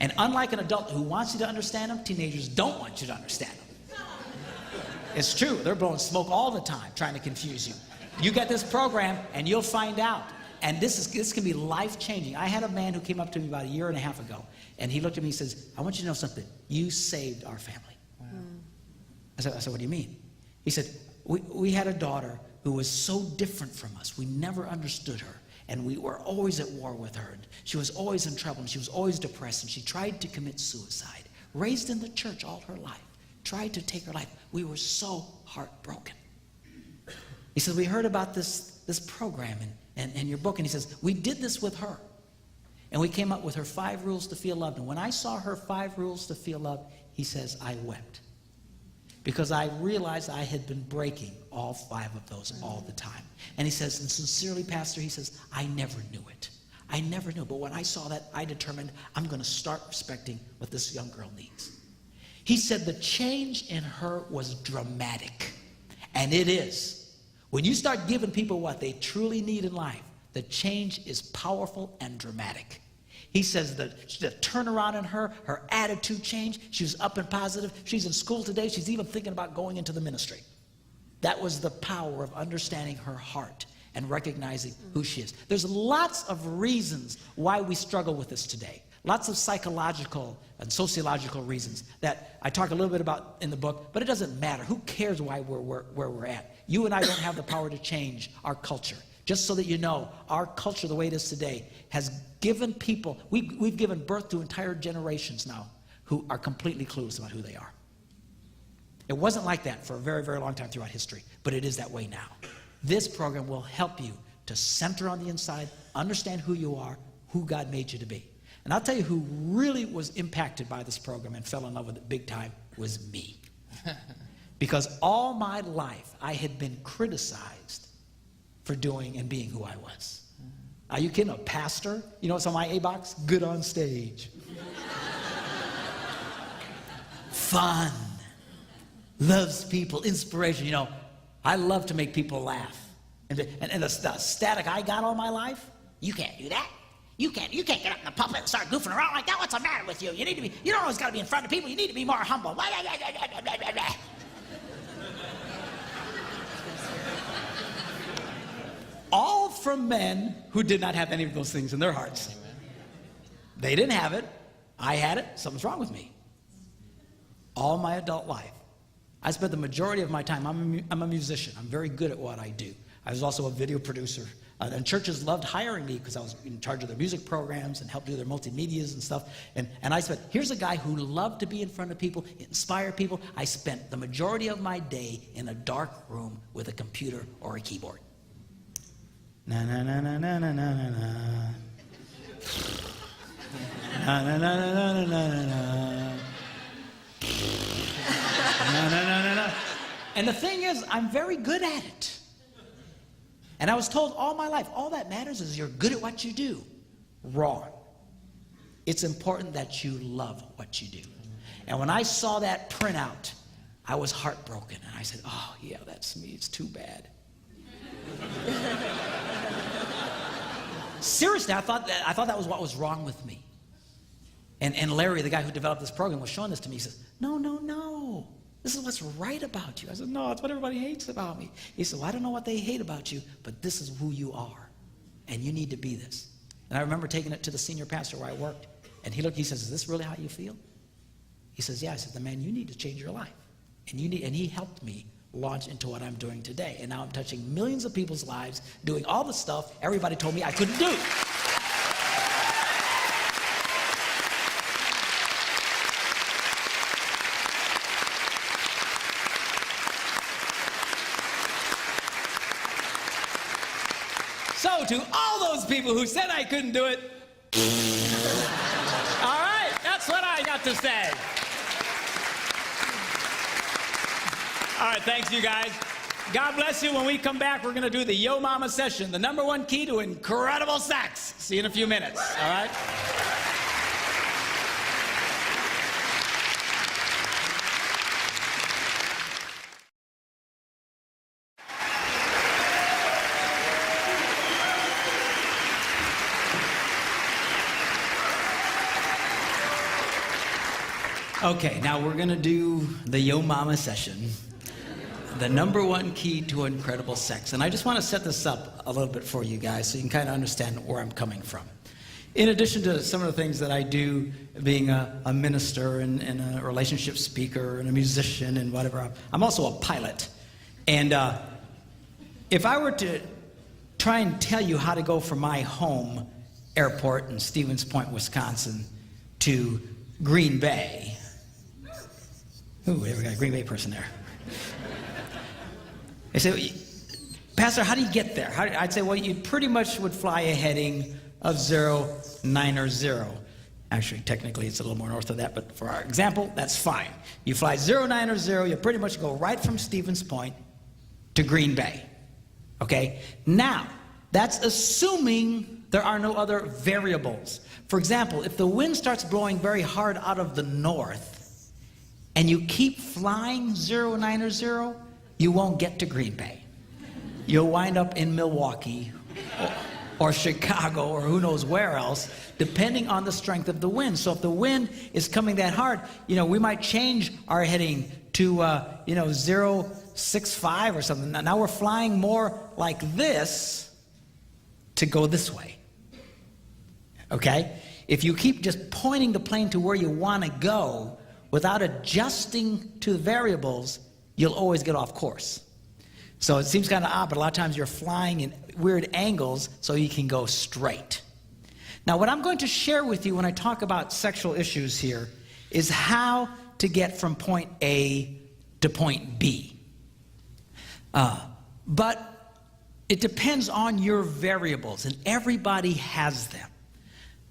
And unlike an adult who wants you to understand them, teenagers don't want you to understand them. It's true, they're blowing smoke all the time trying to confuse you. You get this program and you'll find out. And this can be life-changing. I had a man who came up to me about 1.5 years ago, and he looked at me and says, I want you to know something. You saved our family. Wow. I said, what do you mean? He said, we had a daughter who was so different from us. We never understood her, and we were always at war with her. And she was always in trouble, and she was always depressed, and she tried to commit suicide. Raised in the church all her life, tried to take her life. We were so heartbroken. He said, we heard about this program and your book, and he says, we did this with her. And we came up with her 5 rules to feel loved. And when I saw her 5 rules to feel loved, he says, I wept. Because I realized I had been breaking all 5 of those all the time. And he says, and sincerely, Pastor, he says, I never knew it. I never knew. But when I saw that, I determined I'm going to start respecting what this young girl needs. He said the change in her was dramatic. And it is. When you start giving people what they truly need in life, the change is powerful and dramatic. He says the turnaround in her attitude changed. She was up and positive. She's in school today. She's even thinking about going into the ministry. That was the power of understanding her heart and recognizing who she is. There's lots of reasons why we struggle with this today. Lots of psychological and sociological reasons that I talk a little bit about in the book, but it doesn't matter. Who cares why we're where we're at? You and I don't have the power to change our culture. Just so that you know, our culture, the way it is today, has given people, we've given birth to entire generations now who are completely clueless about who they are. It wasn't like that for a very, very long time throughout history, but it is that way now. This program will help you to center on the inside, understand who you are, who God made you to be. And I'll tell you who really was impacted by this program and fell in love with it big time was me. Because all my life I had been criticized for doing and being who I was. Are you kidding? A pastor? You know what's on my A-box? Good on stage. Fun. Loves people. Inspiration. You know, I love to make people laugh. And the static I got all my life, you can't do that. You can't get up in the pulpit and start goofing around like that. What's the matter with you? You don't always got to be in front of people. You need to be more humble. All from men who did not have any of those things in their hearts. Amen. They didn't have it. I had it. Something's wrong with me. All my adult life, I spent the majority of my time, I'm a musician. I'm very good at what I do. I was also a video producer. And churches loved hiring me because I was in charge of their music programs and helped do their multimedias and stuff. And I spent, here's a guy who loved to be in front of people, inspire people. I spent the majority of my day in a dark room with a computer or a keyboard. Na na na na na na na na na. Na na na na na na na na. Na na na na na. And the thing is, I'm very good at it. And I was told all my life, all that matters is you're good at what you do. Wrong. It's important that you love what you do. And when I saw that printout, I was heartbroken. And I said, oh, yeah, that's me. It's too bad. Seriously, I thought that was what was wrong with me. And Larry, the guy who developed this program, was showing this to me. He says, no. This is what's right about you. I said, no, it's what everybody hates about me. He said, well, I don't know what they hate about you, but this is who you are. And you need to be this. And I remember taking it to the senior pastor where I worked. And he says, is this really how you feel? He says, yeah. I said, man, you need to change your life. And he helped me launch into what I'm doing today. And now I'm touching millions of people's lives, doing all the stuff everybody told me I couldn't do. So to all those people who said I couldn't do it, all right, that's what I got to say. All right, thanks you guys. God bless you. When we come back, we're going to do the Yo Mama session, the #1 key to incredible sex. See you in a few minutes, all right? Okay, now we're going to do the Yo Mama session, the #1 key to incredible sex. And I just want to set this up a little bit for you guys so you can kind of understand where I'm coming from. In addition to some of the things that I do, being a minister and a relationship speaker and a musician and whatever, I'm also a pilot. And if I were to try and tell you how to go from my home airport in Stevens Point, Wisconsin to Green Bay. Ooh, we got a Green Bay person there. They say, Pastor, how do you get there? I'd say, well, you pretty much would fly a heading of 090. Actually, technically, it's a little more north of that, but for our example, that's fine. You fly 090, you pretty much go right from Stevens Point to Green Bay. Okay? Now, that's assuming there are no other variables. For example, if the wind starts blowing very hard out of the north, and you keep flying 090, you won't get to Green Bay. You'll wind up in Milwaukee or Chicago or who knows where else, depending on the strength of the wind. So if the wind is coming that hard, we might change our heading to 065 or something. Now we're flying more like this to go this way. Okay? If you keep just pointing the plane to where you want to go without adjusting to the variables, you'll always get off course. So it seems kind of odd, but a lot of times you're flying in weird angles so you can go straight. Now, what I'm going to share with you when I talk about sexual issues here is how to get from point A to point B. But it depends on your variables, and everybody has them.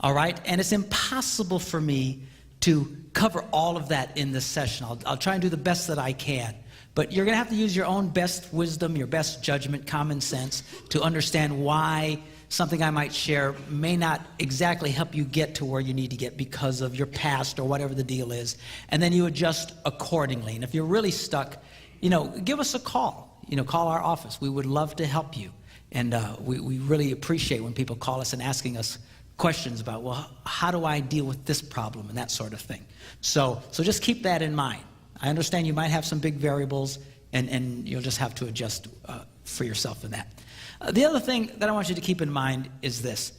All right? And it's impossible for me to cover all of that in this session. I'll try and do the best that I can. But you're going to have to use your own best wisdom, your best judgment, common sense, to understand why something I might share may not exactly help you get to where you need to get because of your past or whatever the deal is. And then you adjust accordingly. And if you're really stuck, give us a call. Call our office. We would love to help you. And we really appreciate when people call us and asking us questions about, well, how do I deal with this problem and that sort of thing. So just keep that in mind. I understand you might have some big variables, and you'll just have to adjust for yourself in that. The other thing that I want you to keep in mind is this.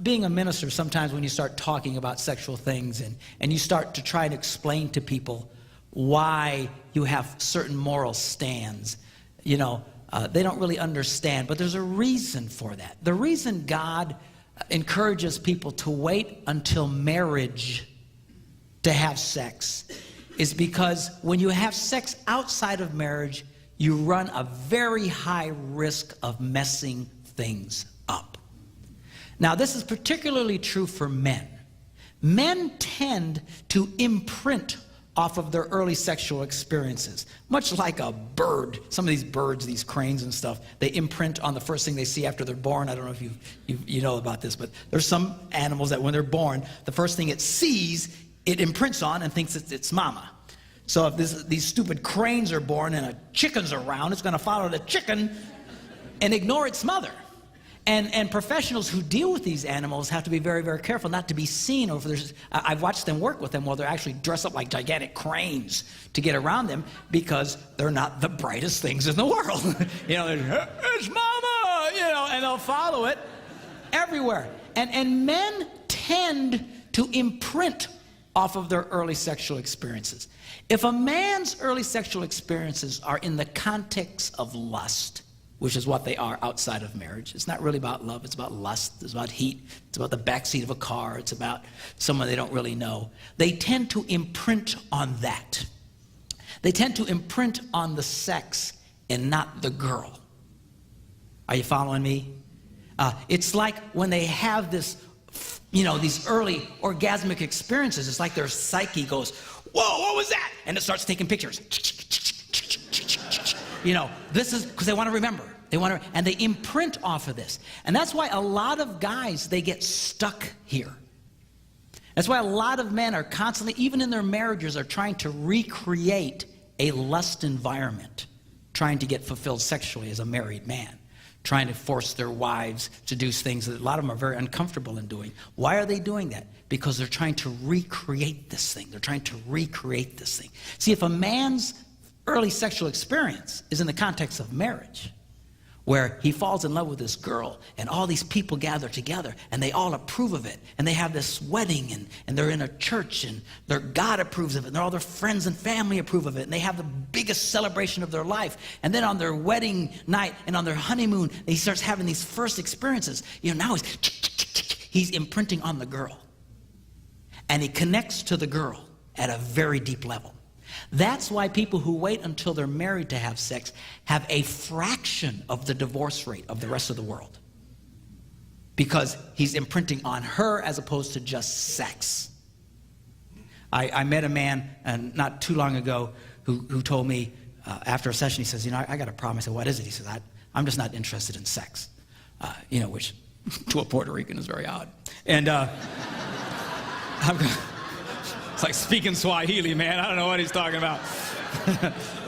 Being a minister, sometimes when you start talking about sexual things and you start to try to explain to people why you have certain moral stands, they don't really understand. But there's a reason for that. The reason God encourages people to wait until marriage to have sex is because when you have sex outside of marriage, you run a very high risk of messing things up. Now, this is particularly true for men. Men tend to imprint off of their early sexual experiences, much like a bird. Some of these birds, these cranes and stuff, they imprint on the first thing they see after they're born. I don't know if you know about this, but there's some animals that when they're born, the first thing it sees, it imprints on and thinks it's mama. So if these stupid cranes are born and a chicken's around, it's going to follow the chicken and ignore its mother. And professionals who deal with these animals have to be very, very careful not to be seen. I've watched them work with them while they're actually dressed up like gigantic cranes to get around them because they're not the brightest things in the world. It's mama, and they'll follow it everywhere. And men tend to imprint off of their early sexual experiences. If a man's early sexual experiences are in the context of lust, which is what they are outside of marriage. It's not really about love, it's about lust, it's about heat, it's about the backseat of a car, it's about someone they don't really know. They tend to imprint on that. They tend to imprint on the sex and not the girl. Are you following me? It's like when they have this, these early orgasmic experiences, it's like their psyche goes, whoa, what was that? And it starts taking pictures. This is because they want to remember. And they imprint off of this. And that's why a lot of guys, they get stuck here. That's why a lot of men are constantly, even in their marriages, are trying to recreate a lust environment, trying to get fulfilled sexually as a married man, trying to force their wives to do things that a lot of them are very uncomfortable in doing. Why are they doing that? Because they're trying to recreate this thing. They're trying to recreate this thing. See, if a man's early sexual experience is in the context of marriage, where he falls in love with this girl and all these people gather together and they all approve of it and they have this wedding and they're in a church and their God approves of it and all their friends and family approve of it and they have the biggest celebration of their life, and then on their wedding night and on their honeymoon he starts having these first experiences. Now he's imprinting on the girl and he connects to the girl at a very deep level. That's why people who wait until they're married to have sex have a fraction of the divorce rate of the rest of the world. Because he's imprinting on her as opposed to just sex. I met a man not too long ago who told me after a session, he says, I got a problem. I said, what is it? He says, I'm just not interested in sex. Which to a Puerto Rican is very odd. And it's like speaking Swahili, man. I don't know what he's talking about.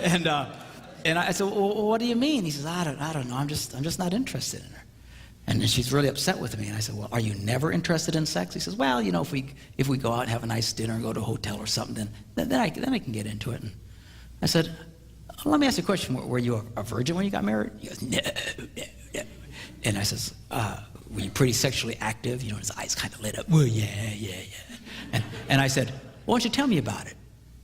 and I said, well, what do you mean? He says, I don't know. I'm just not interested in her. And then she's really upset with me. And I said, well, are you never interested in sex? He says, well, you know, if we go out and have a nice dinner and go to a hotel or something, then I can get into it. And I said, let me ask you a question. Were you a virgin when you got married? He goes, no. And I says, were you pretty sexually active? You know, his eyes kind of lit up. Well, yeah. And I said, why don't you tell me about it?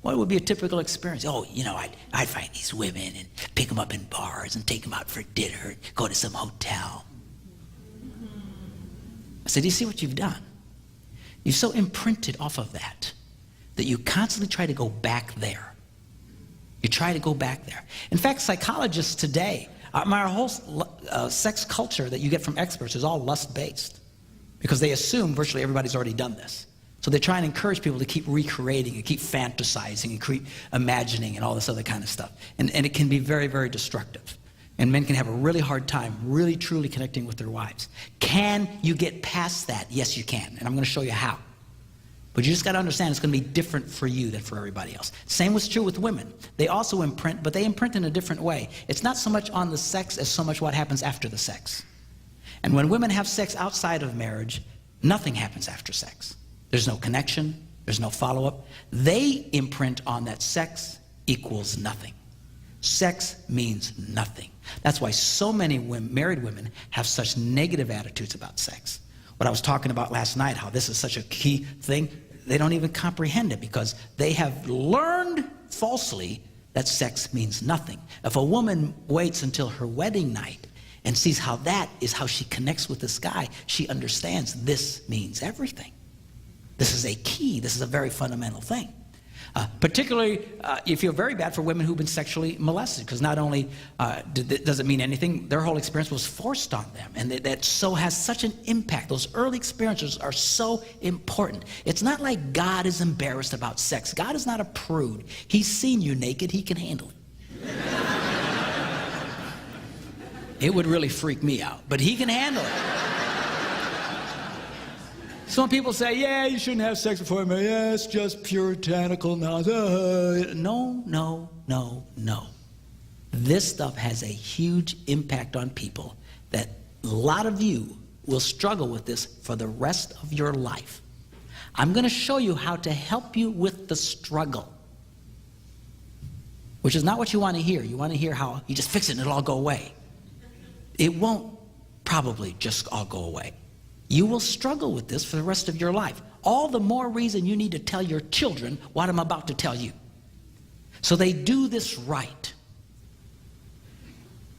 What would be a typical experience? Oh, you know, I'd find these women and pick them up in bars and take them out for dinner and go to some hotel. I said, do you see what you've done? You're so imprinted off of that you constantly try to go back there. You try to go back there. In fact, psychologists today, our whole sex culture that you get from experts is all lust-based because they assume virtually everybody's already done this. So they try and encourage people to keep recreating and keep fantasizing and keep imagining and all this other kind of stuff. And it can be very, very destructive. And men can have a really hard time really truly connecting with their wives. Can you get past that? Yes, you can. And I'm going to show you how. But you just got to understand it's going to be different for you than for everybody else. Same was true with women. They also imprint, but they imprint in a different way. It's not so much on the sex as so much what happens after the sex. And when women have sex outside of marriage, nothing happens after sex. There's no connection. There's no follow-up. They imprint on that sex equals nothing. Sex means nothing. That's why so many married women have such negative attitudes about sex. What I was talking about last night, how this is such a key thing, they don't even comprehend it because they have learned falsely that sex means nothing. If a woman waits until her wedding night and sees how that is how she connects with this guy, she understands this means everything. This is a key. This is a very fundamental thing. Particularly, you feel very bad for women who've been sexually molested, because not only does it mean anything, their whole experience was forced on them, and that so has such an impact. Those early experiences are so important. It's not like God is embarrassed about sex. God is not a prude. He's seen you naked. He can handle it. It would really freak me out, but he can handle it. Some people say, yeah, you shouldn't have sex before marriage. Yeah, it's just puritanical now. No. This stuff has a huge impact on people that a lot of you will struggle with this for the rest of your life. I'm going to show you how to help you with the struggle, which is not what you want to hear. You want to hear how you just fix it and it'll all go away. It won't probably just all go away. You will struggle with this for the rest of your life. All the more reason you need to tell your children what I'm about to tell you, so they do this right.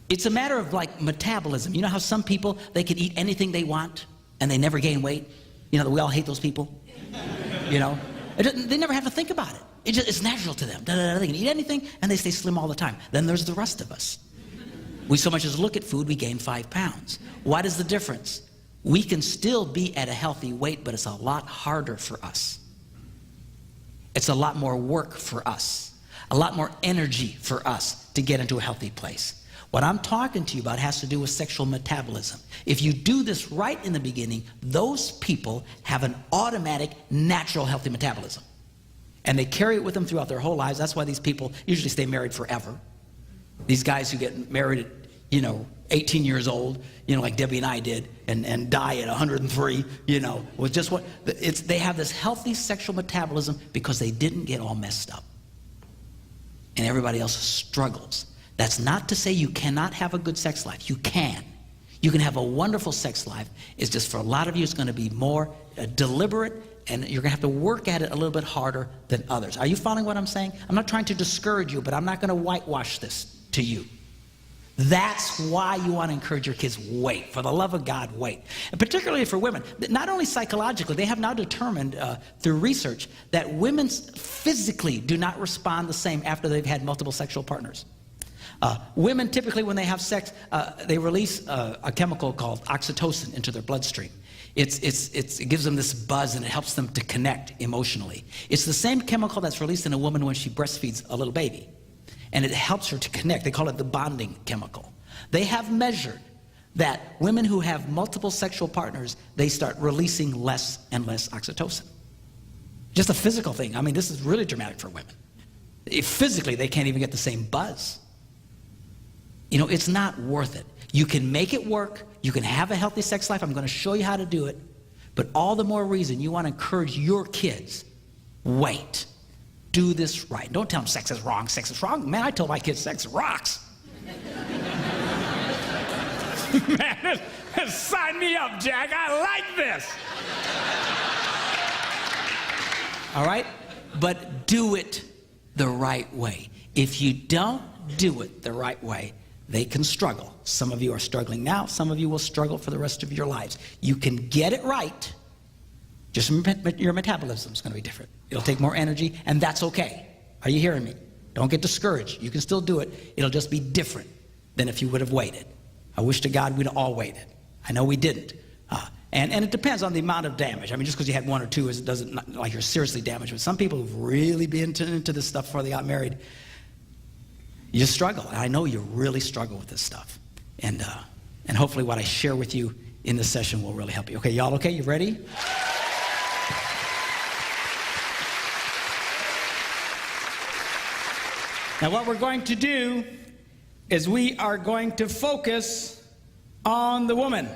It's a matter of like metabolism. You know how some people, they can eat anything they want and they never gain weight? You know, we all hate those people. You know, they never have to think about it. It's natural to them. They can eat anything and they stay slim all the time. Then there's the rest of us. We so much as look at food, we gain 5 pounds. What is the difference? We can still be at a healthy weight, but it's a lot harder for us. It's a lot more work for us, a lot more energy for us to get into a healthy place. What I'm talking to you about has to do with sexual metabolism. If you do this right in the beginning, those people have an automatic, natural, healthy metabolism. And they carry it with them throughout their whole lives. That's why these people usually stay married forever. These guys who get married at, 18 years old, like Debbie and I did, and die at 103, with just what, they have this healthy sexual metabolism because they didn't get all messed up. And everybody else struggles. That's not to say you cannot have a good sex life. You can. You can have a wonderful sex life. It's just for a lot of you, it's going to be more deliberate, and you're going to have to work at it a little bit harder than others. Are you following what I'm saying? I'm not trying to discourage you, but I'm not going to whitewash this to you. That's why you want to encourage your kids, wait. For the love of God, wait. And particularly for women, not only psychologically, they have now determined through research that women physically do not respond the same after they've had multiple sexual partners. Women typically, when they have sex, they release a chemical called oxytocin into their bloodstream. It gives them this buzz and it helps them to connect emotionally. It's the same chemical that's released in a woman when she breastfeeds a little baby. And it helps her to connect. They call it the bonding chemical. They have measured that women who have multiple sexual partners, they start releasing less and less oxytocin. Just a physical thing. I mean, this is really dramatic for women. Physically, they can't even get the same buzz. it's not worth it. You can make it work. You can have a healthy sex life. I'm going to show you how to do it. But all the more reason you want to encourage your kids, wait. Do this right. Don't tell them sex is wrong. Sex is wrong. Man, I told my kids sex rocks. Man, sign me up, Jack. I like this. All right? But do it the right way. If you don't do it the right way, they can struggle. Some of you are struggling now. Some of you will struggle for the rest of your lives. You can get it right. Just your metabolism is going to be different. It'll take more energy, and that's okay. Are you hearing me? Don't get discouraged. You can still do it. It'll just be different than if you would have waited. I wish to God we'd all waited. I know we didn't. And it depends on the amount of damage. I mean, just because you had one or two, it doesn't like you're seriously damaged. But some people who've really been into this stuff before they got married, you struggle. I know you really struggle with this stuff. And hopefully what I share with you in this session will really help you. Okay, y'all okay? You ready? Now what we're going to do is we are going to focus on the woman.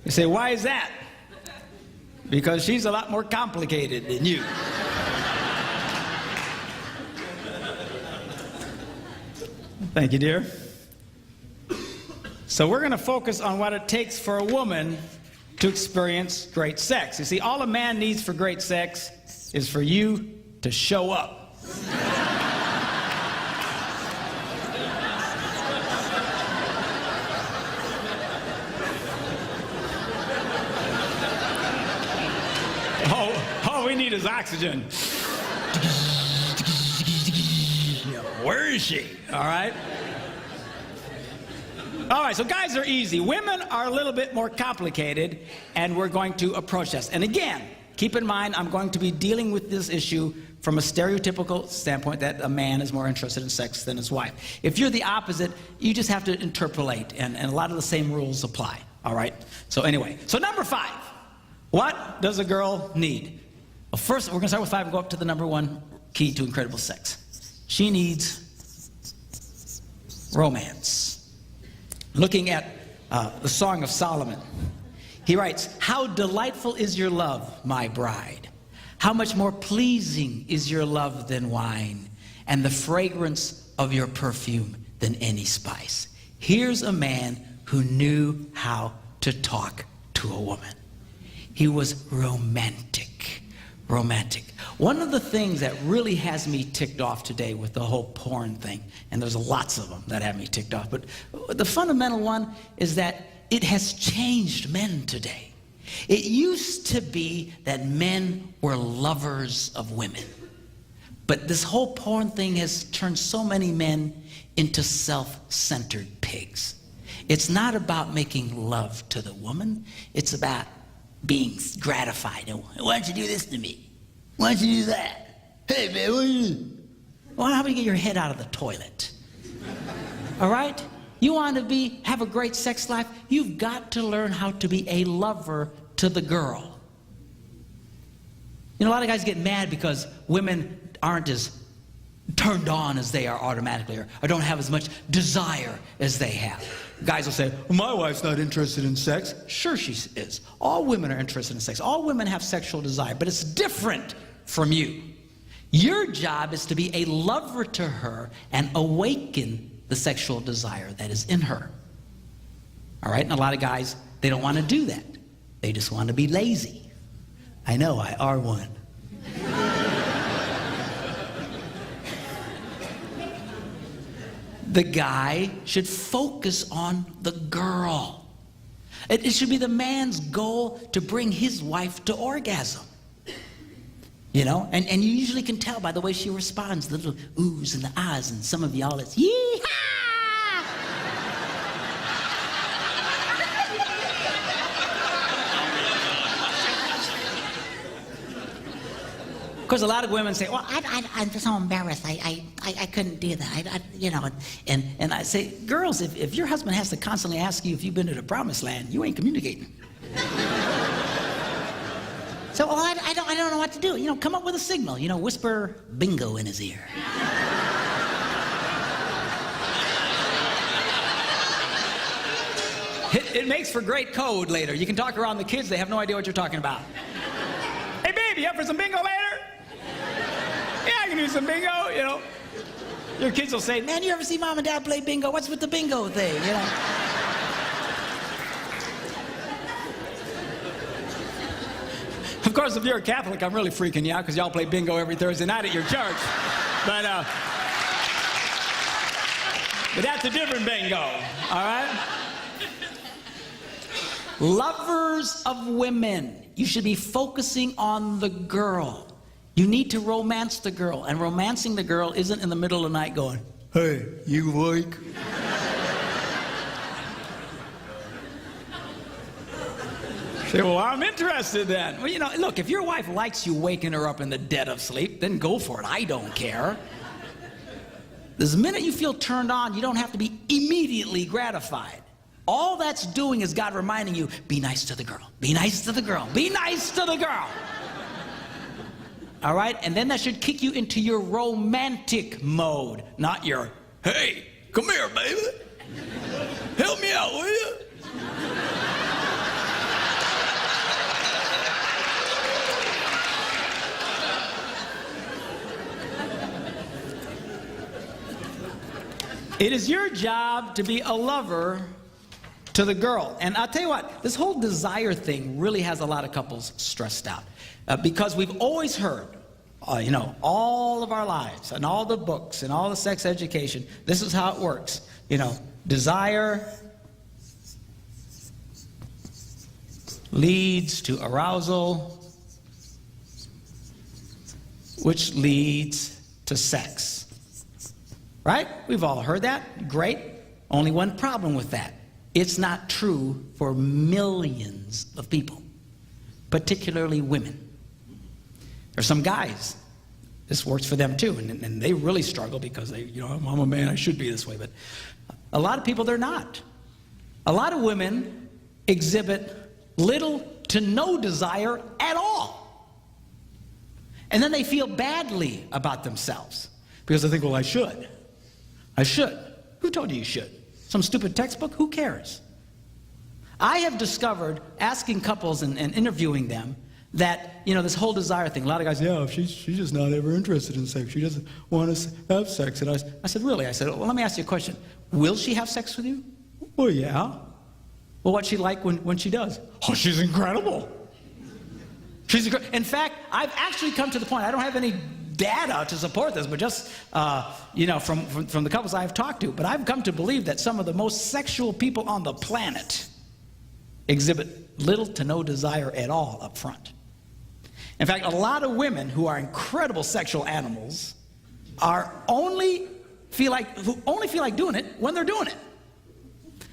You say, why is that? Because she's a lot more complicated than you. Thank you, dear. So we're going to focus on what it takes for a woman to experience great sex. You see, all a man needs for great sex is for you to show up. All we need is oxygen. Where is she? All right? All right, so guys are easy. Women are a little bit more complicated, and we're going to approach this. And again, keep in mind, I'm going to be dealing with this issue from a stereotypical standpoint that a man is more interested in sex than his wife. If you're the opposite, you just have to interpolate, and a lot of the same rules apply. All right? So anyway, so number 5. What does a girl need? Well, first, we're going to start with 5 and go up to the number 1 key to incredible sex. She needs romance. Looking at the Song of Solomon, he writes, "How delightful is your love, my bride. How much more pleasing is your love than wine, and the fragrance of your perfume than any spice." Here's a man who knew how to talk to a woman. He was romantic. Romantic. One of the things that really has me ticked off today with the whole porn thing, and there's lots of them that have me ticked off, but the fundamental one is that it has changed men today. It used to be that men were lovers of women, but this whole porn thing has turned so many men into self-centered pigs. It's not about making love to the woman, it's about being gratified. Why don't you do this to me? Why don't you do that? Hey, man, what do you do? Well, how about you get your head out of the toilet? All right? You want to have a great sex life? You've got to learn how to be a lover to the girl. You know, a lot of guys get mad because women aren't as turned on as they are automatically, or don't have as much desire as they have. Guys will say, well, my wife's not interested in sex. Sure she is. All women are interested in sex. All women have sexual desire, but it's different from you. Your job is to be a lover to her and awaken the sexual desire that is in her. All right? And a lot of guys, they don't want to do that. They just want to be lazy. I know, I are one. The guy should focus on the girl. It should be the man's goal to bring his wife to orgasm. You know, and you usually can tell by the way she responds, the little oohs and the ahs, and some of y'all it's yee-haw! Of course, a lot of women say, well, I'm so embarrassed. I couldn't do that. You know, and I say, girls, if your husband has to constantly ask you if you've been to the promised land, you ain't communicating. So, well, I don't know what to do. You know, come up with a signal. You know, whisper bingo in his ear. It makes for great code later. You can talk around the kids, they have no idea what you're talking about. Hey, baby, you up for some bingo later? Yeah, I can do some bingo, you know. Your kids will say, man, you ever see mom and dad play bingo? What's with the bingo thing, you know? Of course, if you're a Catholic, I'm really freaking you out because y'all play bingo every Thursday night at your church. But that's a different bingo, all right? Lovers of women, you should be focusing on the girl. You need to romance the girl, and romancing the girl isn't in the middle of the night going, hey, you like? Say, well, I'm interested then. Well, you know, look, if your wife likes you waking her up in the dead of sleep, then go for it. I don't care. The minute you feel turned on, you don't have to be immediately gratified. All that's doing is God reminding you, be nice to the girl. Be nice to the girl. Be nice to the girl. All right? And then that should kick you into your romantic mode, not your, hey, come here, baby. Help me out, will you? It is your job to be a lover to the girl. And I'll tell you what, this whole desire thing really has a lot of couples stressed out. Because we've always heard, you know, all of our lives and all the books and all the sex education, this is how it works. You know, desire leads to arousal, which leads to sex. Right? We've all heard that. Great. Only one problem with that. It's not true for millions of people, particularly women. There's some guys, this works for them too, and they really struggle because they, you know, I'm a man, I should be this way, but a lot of people, they're not. A lot of women exhibit little to no desire at all. And then they feel badly about themselves because they think, well, I should. I should. Who told you you should? Some stupid textbook? Who cares? I have discovered, asking couples and interviewing them, that, you know, this whole desire thing, a lot of guys, yeah, she's just not ever interested in sex. She doesn't want to have sex. And I said, really? I said, well, let me ask you a question. Will she have sex with you? Well, yeah. Well, what's she like when she does? Oh, she's incredible. She's in fact, I've actually come to the point, I don't have any data to support this, but just, you know, from the couples I've talked to, but I've come to believe that some of the most sexual people on the planet exhibit little to no desire at all up front. In fact, a lot of women who are incredible sexual animals are only feel like doing it when they're doing it.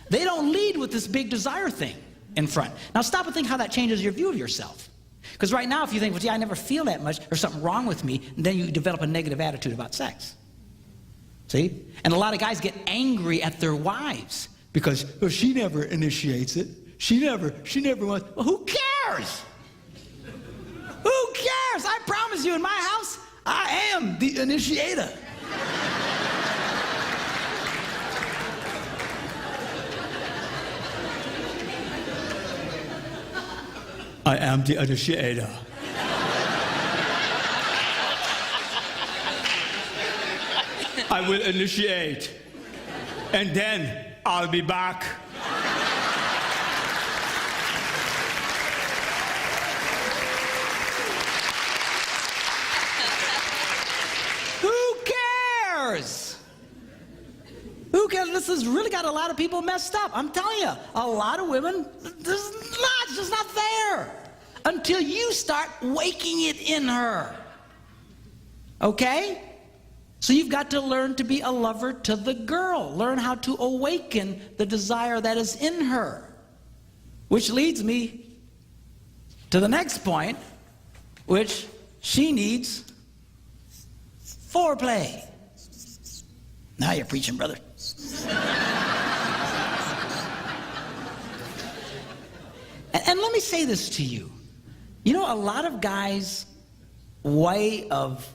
They don't lead with this big desire thing in front. Now stop and think how that changes your view of yourself. Because right now, if you think, well, gee, I never feel that much, there's something wrong with me, and then you develop a negative attitude about sex. See? And a lot of guys get angry at their wives because, well, she never initiates it. She never wants, well, who cares? Who cares? I promise you, in my house, I am the initiator. I am the initiator. I will initiate, and then I'll be back. Who cares? Who cares? This has really got a lot of people messed up. I'm telling you, a lot of women, it's just not there until you start waking it in her. Okay? So you've got to learn to be a lover to the girl. Learn how to awaken the desire that is in her. Which leads me to the next point, which she needs foreplay. Now you're preaching, brother. And let me say this to you. You know, a lot of guys' way of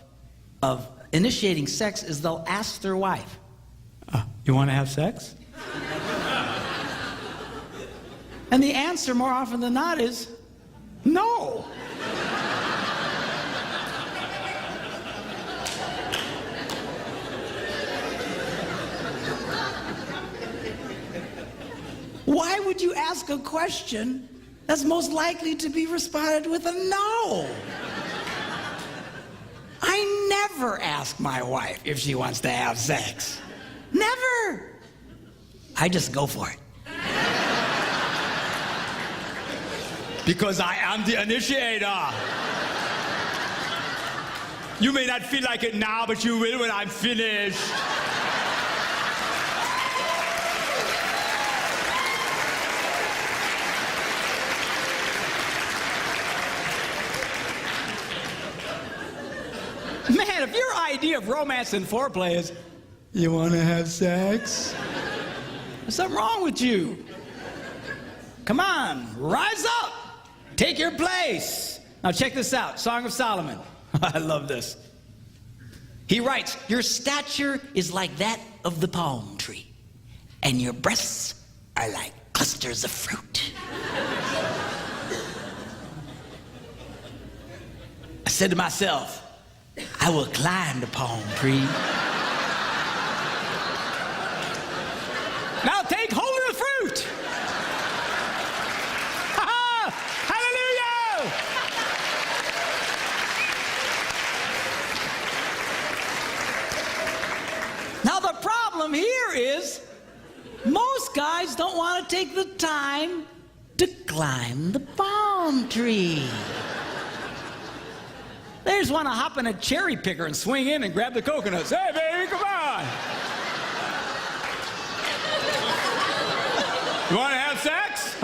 initiating sex is they'll ask their wife, you want to have sex? And the answer more often than not is no. Why would you ask a question that's most likely to be responded with a no? I never ask my wife if she wants to have sex. Never. I just go for it. Because I am the initiator. You may not feel like it now, but you will when I'm finished. Man, if your idea of romance and foreplay is, you want to have sex? There's something wrong with you. Come on, rise up. Take your place. Now check this out, Song of Solomon. I love this. He writes, your stature is like that of the palm tree, and your breasts are like clusters of fruit. I said to myself, I will climb the palm tree. Now take hold of the fruit. Hallelujah! Now the problem here is most guys don't want to take the time to climb the palm tree. They just want to hop in a cherry picker and swing in and grab the coconuts. Hey, baby, come on. You want to have sex?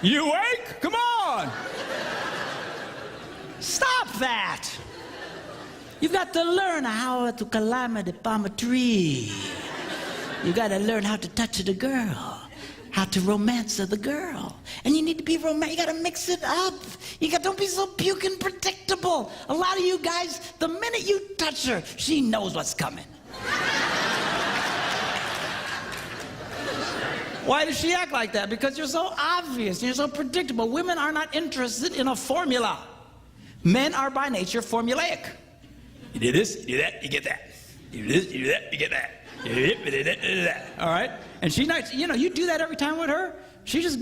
You awake? Come on. Stop that. You've got to learn how to climb the palm tree. You've got to learn how to touch the girl, how to romance the girl. And you need to be romantic. You got to mix it up. Don't be so puking predictable. A lot of you guys, the minute you touch her, she knows what's coming. Why does she act like that? Because you're so obvious, you're so predictable. Women are not interested in a formula. Men are by nature formulaic. You do this, you do that, you get that. You do this, you do that, you get that. You do that. All right? And she's not, you do that every time with her. She just,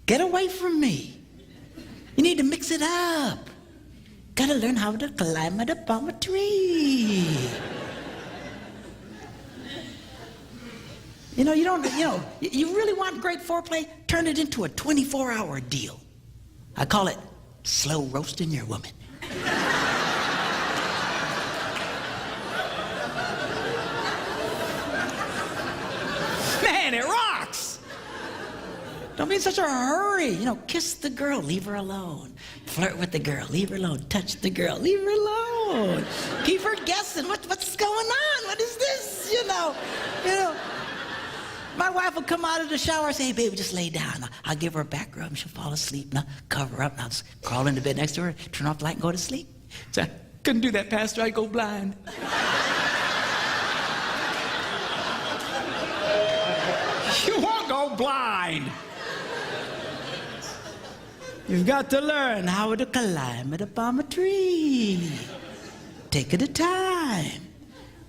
get away from me. You need to mix it up. Gotta learn how to climb the palm tree. You really want great foreplay? Turn it into a 24-hour deal. I call it slow roasting your woman. Man, it rocks! Don't be in such a hurry. Kiss the girl, leave her alone. Flirt with the girl, leave her alone. Touch the girl, leave her alone. Keep her guessing. What's going on? What is this? My wife will come out of the shower and say, hey, baby, just lay down. I'll give her a back rub and she'll fall asleep. Now, cover her up. Now, just crawl into bed next to her, turn off the light and go to sleep. So I couldn't do that, Pastor. I'd go blind. You won't go blind. You've got to learn how to climb the palm tree. Take it a time.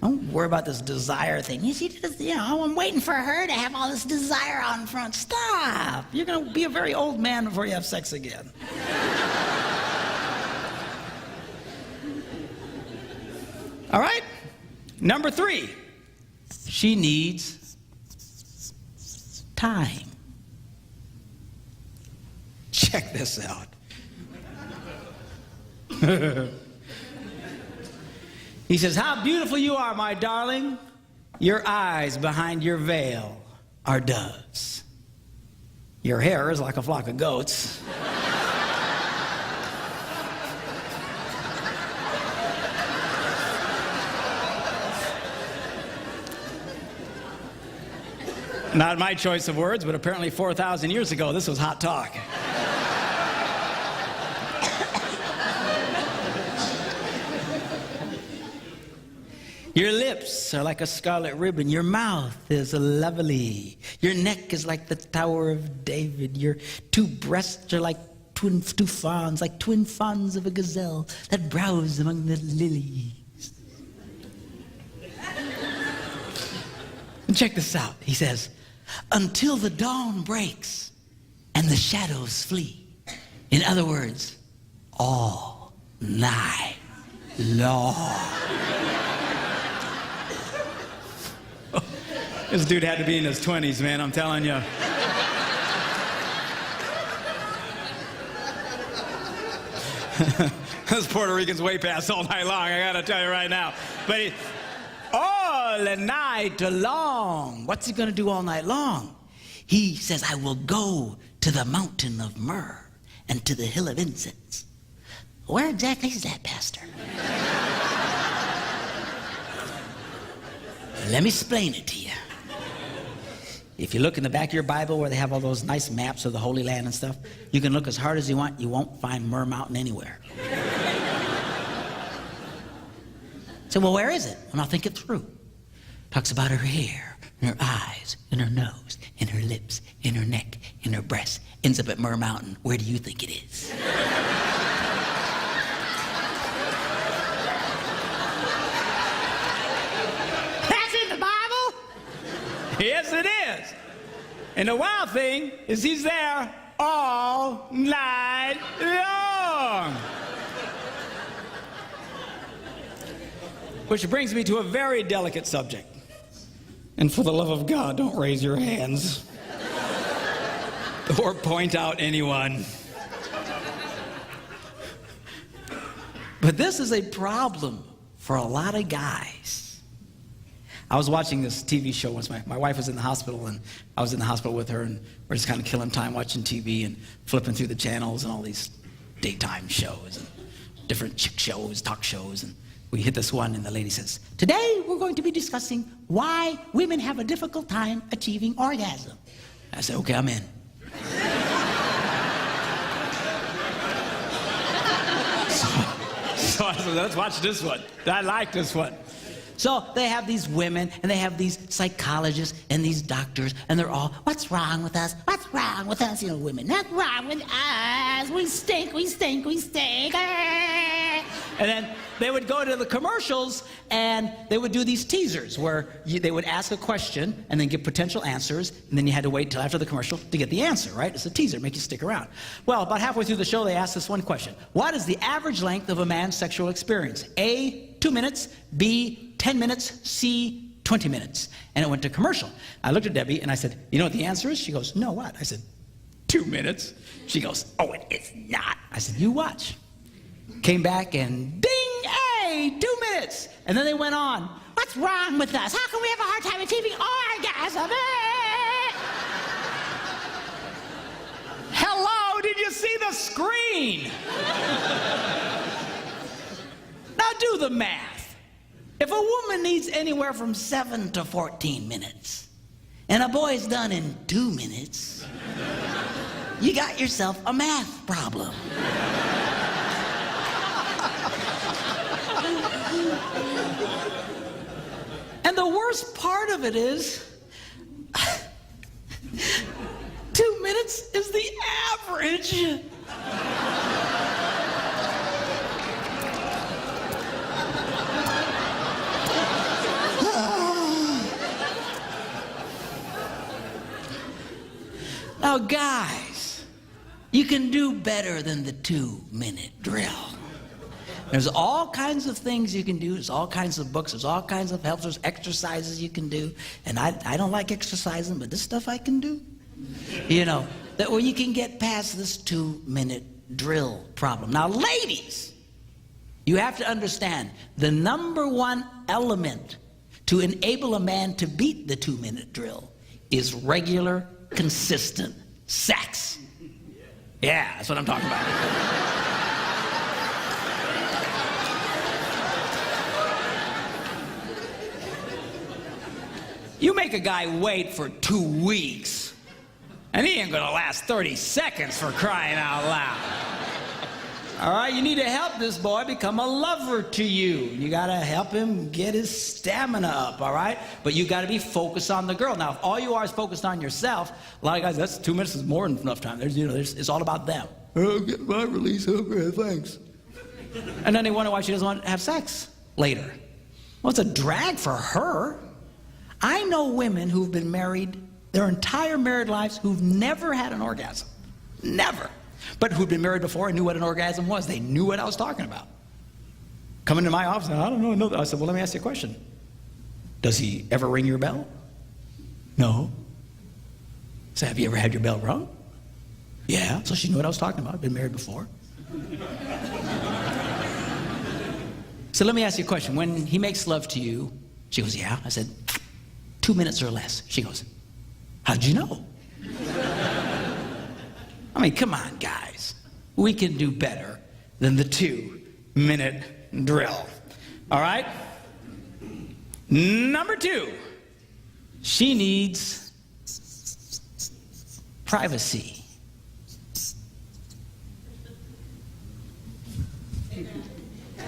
Don't worry about this desire thing. You see, I'm waiting for her to have all this desire out in front. Stop. You're going to be a very old man before you have sex again. All right? Number 3. She needs time. Check this out. He says, how beautiful you are, my darling. Your eyes behind your veil are doves. Your hair is like a flock of goats. Not my choice of words, but apparently 4,000 years ago, this was hot talk. Your lips lips are like a scarlet ribbon. Your mouth is lovely. Your neck is like the Tower of David. Your two breasts are like two fawns, like twin fawns of a gazelle that browse among the lilies. And check this out. He says, until the dawn breaks and the shadows flee. In other words, all night long. This dude had to be in his 20s, man, I'm telling you. This Puerto Rican's way past all night long, I gotta tell you right now. But all night long. What's he gonna do all night long? He says, I will go to the mountain of myrrh and to the hill of incense. Where exactly is that, Pastor? Let me explain it to you. If you look in the back of your Bible where they have all those nice maps of the Holy Land and stuff, you can look as hard as you want, you won't find Myrrh Mountain anywhere. So, well, where is it? Well, now think it through. Talks about her hair, and her eyes, and her nose, and her lips, and her neck, and her breasts. Ends up at Myrrh Mountain. Where do you think it is? That's in the Bible? Yes, it is. And the wild thing is he's there all night long. Which brings me to a very delicate subject. And for the love of God, don't raise your hands or point out anyone. But this is a problem for a lot of guys. I was watching this TV show once. My wife was in the hospital, and I was in the hospital with her, and we're just kind of killing time watching TV and flipping through the channels and all these daytime shows and different chick shows, talk shows, and we hit this one, and the lady says, today we're going to be discussing why women have a difficult time achieving orgasm. I said, okay, I'm in. So I said, let's watch this one. I like this one. So they have these women, and they have these psychologists and these doctors, and they're all, what's wrong with us? What's wrong with us? You know, women, what's wrong with us? We stink, we stink, we stink. And then they would go to the commercials, and they would do these teasers where they would ask a question and then give potential answers, and then you had to wait till after the commercial to get the answer, right? It's a teaser, make you stick around. Well, about halfway through the show, they asked this one question. What is the average length of a man's sexual experience? A, 2 minutes, B, 10 minutes, C, 20 minutes. And it went to commercial. I looked at Debbie and I said, you know what the answer is? She goes, no, what? I said, 2 minutes. She goes, oh, it is not. I said, you watch. Came back and ding, hey, 2 minutes. And then they went on. What's wrong with us? How can we have a hard time achieving orgasm? Hello, did you see the screen? Now do the math. If a woman needs anywhere from 7 to 14 minutes, and a boy's done in 2 minutes, you got yourself a math problem. And the worst part of it is, 2 minutes is the average. Now, guys, you can do better than the 2-minute drill. There's all kinds of things you can do. There's all kinds of books. There's all kinds of helps. There's exercises you can do. And I don't like exercising, but this stuff I can do. You know, that where you can get past this 2-minute drill problem. Now, ladies, you have to understand the number one element to enable a man to beat the 2-minute drill is regular, consistent sex. Yeah, that's what I'm talking about. You make a guy wait for 2 weeks, and he ain't gonna last 30 seconds for crying out loud. All right, you need to help this boy become a lover to you. You got to help him get his stamina up, all right? But you got to be focused on the girl. Now, if all you are is focused on yourself, a lot of guys, that's 2 minutes is more than enough time. It's all about them. Oh, get my release, okay, thanks. And then they wonder why she doesn't want to have sex later. Well, it's a drag for her. I know women who've been married their entire married lives who've never had an orgasm. Never. But who'd been married before and knew what an orgasm was. They knew what I was talking about. Come into my office, and I don't know. I said, well, let me ask you a question. Does he ever ring your bell? No. So have you ever had your bell rung? Yeah. So she knew what I was talking about. Been married before. So let me ask you a question. When he makes love to you, she goes, yeah. I said, 2 minutes or less. She goes, how'd you know? I mean, come on, guys. We can do better than the 2-minute drill. All right? Number 2, she needs privacy.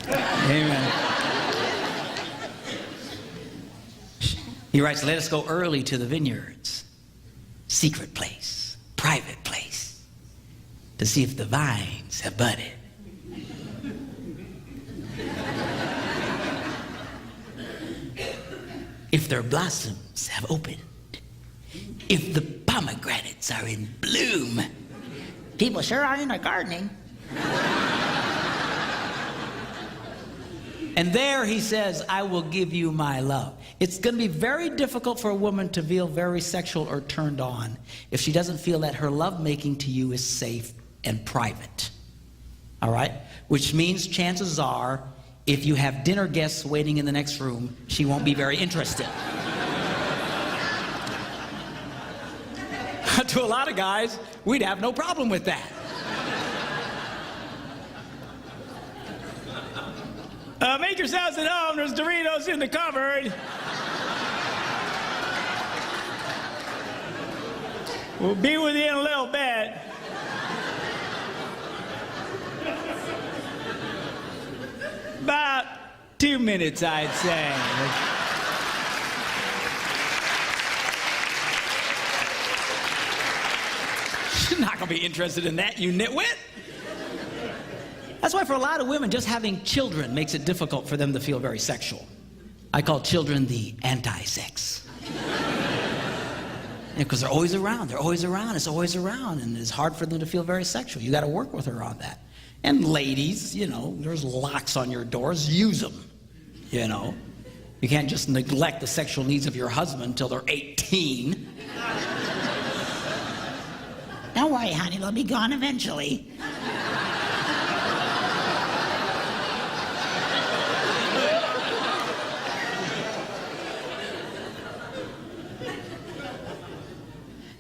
Amen. He writes, let us go early to the vineyards. Secret place, private place, to see if the vines have budded. If their blossoms have opened. If the pomegranates are in bloom. People sure are into gardening. And there he says, I will give you my love. It's going to be very difficult for a woman to feel very sexual or turned on if she doesn't feel that her lovemaking to you is safe and private. All right? Which means chances are, if you have dinner guests waiting in the next room, she won't be very interested. To a lot of guys, we'd have no problem with that. Make yourselves at home. There's Doritos in the cupboard. We'll be with you in a little bit. About 2 minutes, I'd say. She's not going to be interested in that, you nitwit. That's why for a lot of women, just having children makes it difficult for them to feel very sexual. I call children the anti-sex. Because they're always around, it's always around, and it's hard for them to feel very sexual. You got to work with her on that. And ladies, you know, there's locks on your doors, use them, you know. You can't just neglect the sexual needs of your husband until they're 18. Don't worry, honey, they'll be gone eventually.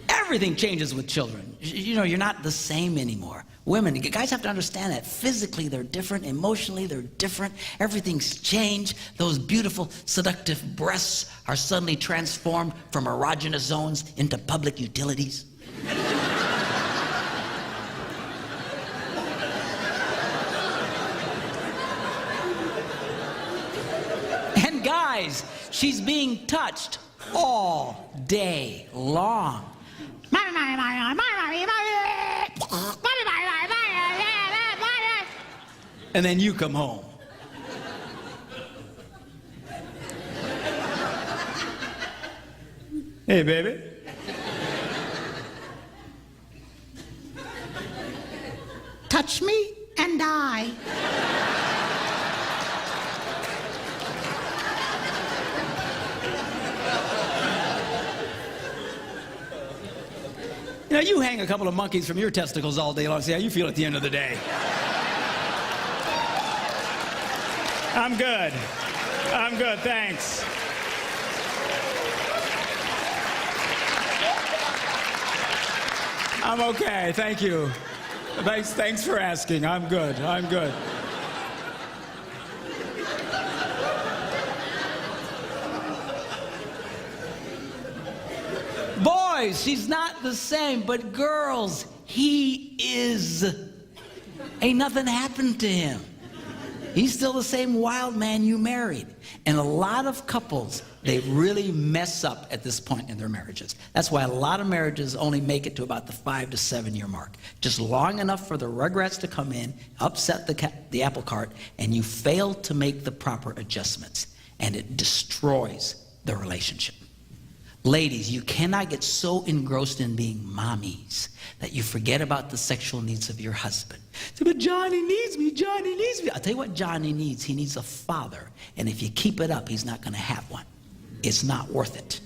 Everything changes with children. You know, you're not the same anymore. Women, guys have to understand that physically they're different, emotionally they're different. Everything's changed. Those beautiful, seductive breasts are suddenly transformed from erogenous zones into public utilities. And guys, she's being touched all day long. And then you come home. Hey, baby. Touch me and die. You know, you hang a couple of monkeys from your testicles all day long. See how you feel at the end of the day. I'm good. I'm good, thanks. I'm okay, thank you. Thanks for asking. I'm good. I'm good. Boys, she's not the same, but girls, he is. Ain't nothing happened to him. He's still the same wild man you married. And a lot of couples, they really mess up at this point in their marriages. That's why a lot of marriages only make it to about the 5 to 7 year mark. Just long enough for the rugrats to come in, upset the apple cart, and you fail to make the proper adjustments. And it destroys the relationship. Ladies, you cannot get so engrossed in being mommies that you forget about the sexual needs of your husband. Say, but Johnny needs me, Johnny needs me. I'll tell you what Johnny needs. He needs a father. And if you keep it up, he's not going to have one. It's not worth it.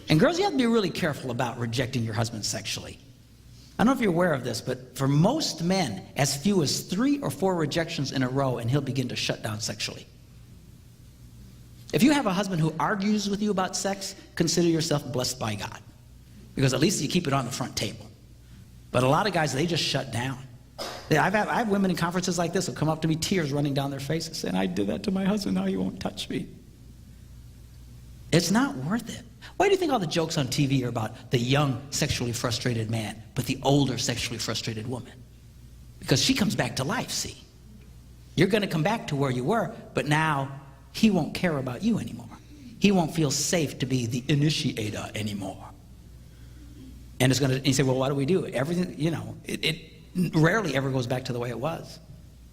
And girls, you have to be really careful about rejecting your husband sexually. I don't know if you're aware of this, but for most men, as few as 3 or 4 rejections in a row, and he'll begin to shut down sexually. If you have a husband who argues with you about sex, consider yourself blessed by God. Because at least you keep it on the front table. But a lot of guys, they just shut down. I have women in conferences like this who come up to me, tears running down their faces, saying, I did that to my husband, now he won't touch me. It's not worth it. Why do you think all the jokes on TV are about the young, sexually frustrated man, but the older, sexually frustrated woman? Because she comes back to life, see? You're going to come back to where you were, but now he won't care about you anymore. He won't feel safe to be the initiator anymore. And you say, well, what do we do? Everything, you know, it rarely ever goes back to the way it was.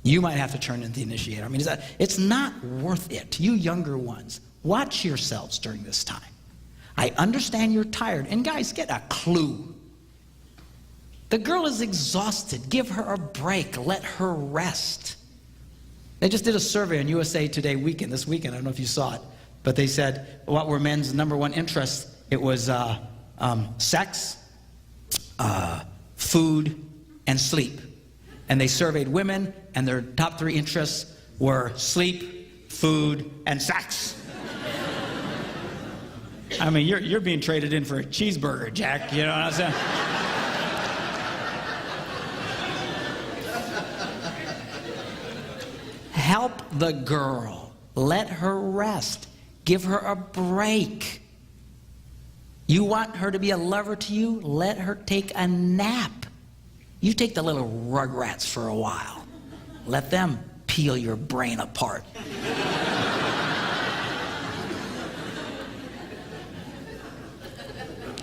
You might have to turn into the initiator. I mean, it's not worth it. You younger ones, watch yourselves during this time. I understand you're tired. And guys, get a clue. The girl is exhausted. Give her a break. Let her rest. They just did a survey on USA Today weekend, this weekend. I don't know if you saw it. But they said, what were men's #1 interests? It was sex, food, and sleep. And they surveyed women, and their top 3 interests were sleep, food, and sex. I mean, you're being traded in for a cheeseburger, Jack. You know what I'm saying? Help the girl. Let her rest. Give her a break. You want her to be a lover to you? Let her take a nap. You take the little rugrats for a while. Let them peel your brain apart.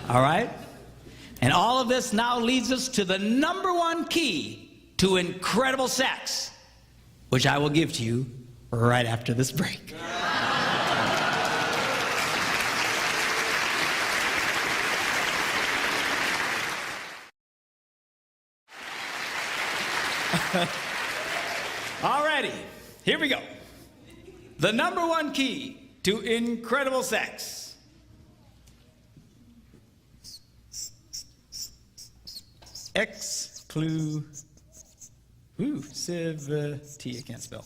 All right? And all of this now leads us to the #1 key to incredible sex, which I will give to you right after this break. Alrighty, here we go. The #1 key to incredible sex. Exclusivity. I can't spell.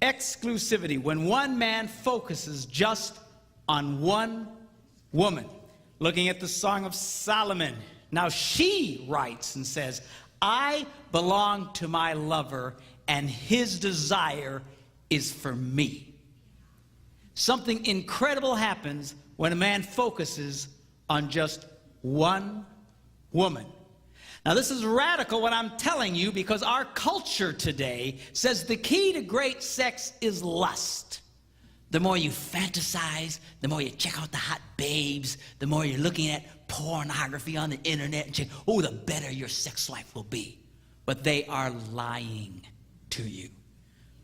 Exclusivity. When one man focuses just on one woman. Looking at the Song of Solomon. Now she writes and says, I belong to my lover and his desire is for me. Something incredible happens when a man focuses on just one woman. Now this is radical what I'm telling you, because our culture today says the key to great sex is lust. The more you fantasize, the more you check out the hot babes, the more you're looking at pornography on the internet and check, oh, the better your sex life will be. But they are lying to you.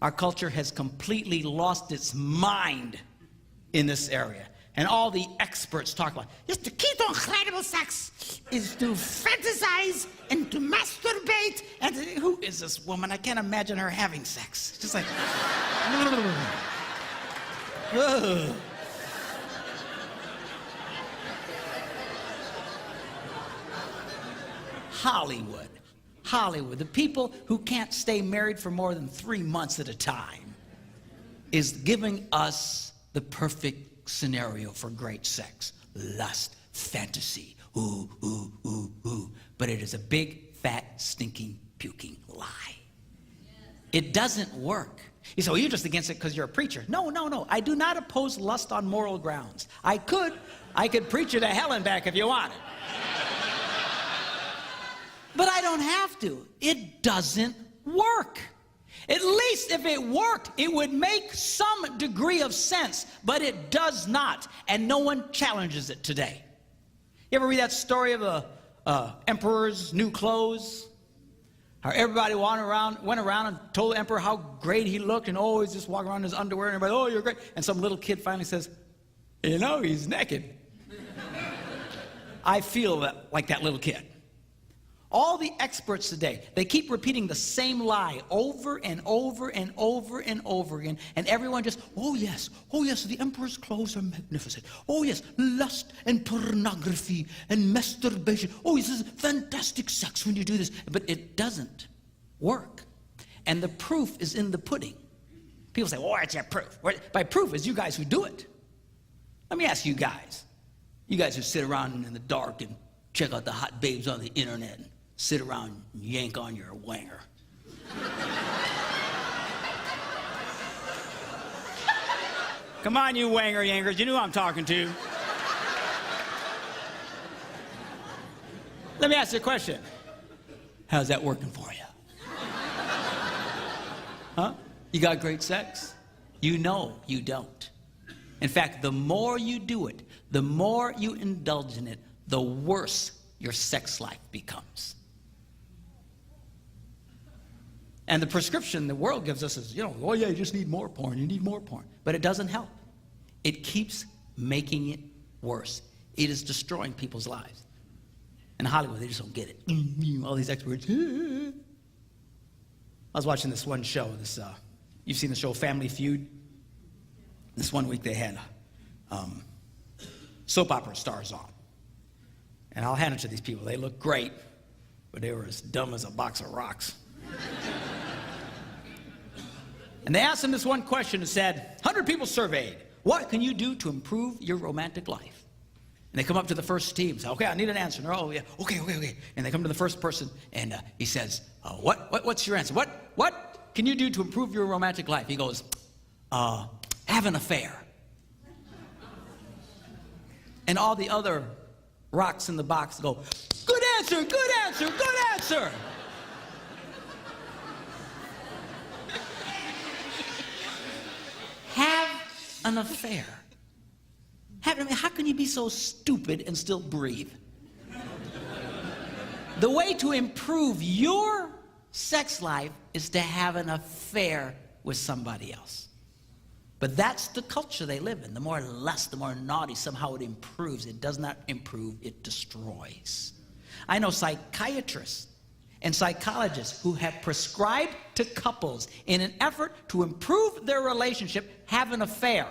Our culture has completely lost its mind in this area. And all the experts talk about, yes, the key to incredible sex is to fantasize and to masturbate. And who is this woman? I can't imagine her having sex. It's just like, Hollywood. Hollywood. The people who can't stay married for more than 3 months at a time is giving us the perfect scenario for great sex. Lust, fantasy, ooh, ooh, ooh, ooh. But it is a big, fat, stinking, puking lie. It doesn't work. You say, well, you're just against it because you're a preacher. No, no, no. I do not oppose lust on moral grounds. I could preach you to hell and back if you wanted. But I don't have to. It doesn't work. At least if it worked, it would make some degree of sense, but it does not, and no one challenges it today. You ever read that story of the emperor's new clothes? How everybody went around and told the emperor how great he looked, and he's just walking around in his underwear, and everybody, you're great. And some little kid finally says, he's naked. I feel like that little kid. All the experts today, they keep repeating the same lie over and over and over and over again, and everyone just, oh yes, the emperor's clothes are magnificent. Oh yes, lust and pornography and masturbation. Oh, this is fantastic sex when you do this. But it doesn't work. And the proof is in the pudding. People say, what's your proof? By proof is you guys who do it. Let me ask you guys who sit around in the dark and check out the hot babes on the internet and sit around and yank on your wanger. Come on, you wanger yankers, you know who I'm talking to. Let me ask you a question. How's that working for you? Huh? You got great sex? You know you don't. In fact, the more you do it, the more you indulge in it, the worse your sex life becomes. And the prescription the world gives us is, you just need more porn, you need more porn. But it doesn't help. It keeps making it worse. It is destroying people's lives. In Hollywood, they just don't get it. All these experts. I was watching this one show, you've seen the show Family Feud? This one week they had soap opera stars on. And I'll hand it to these people. They look great, but they were as dumb as a box of rocks. And they asked them this one question and said, 100 people surveyed, what can you do to improve your romantic life? And they come up to the first team and say, okay, I need an answer. And they're, oh, yeah, okay. And they come to the first person and he says, what's your answer? What can you do to improve your romantic life? He goes, have an affair. And all the other rocks in the box go, good answer, good answer, good answer. Have an affair. How can you be so stupid and still breathe? The way to improve your sex life is to have an affair with somebody else. But that's the culture they live in. The more lust, the more naughty, somehow it improves. It does not improve, it destroys. I know psychiatrists and psychologists who have prescribed to couples in an effort to improve their relationship, have an affair.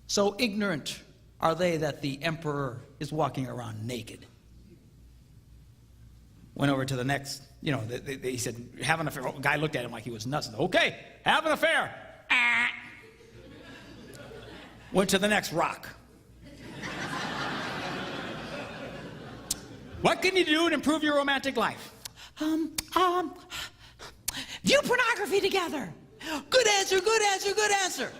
So ignorant are they that the emperor is walking around naked. Went over to the next, he said, have an affair. The guy looked at him like he was nuts. Okay, have an affair. Went to the next rock. What can you do to improve your romantic life? View pornography together. Good answer, good answer, good answer.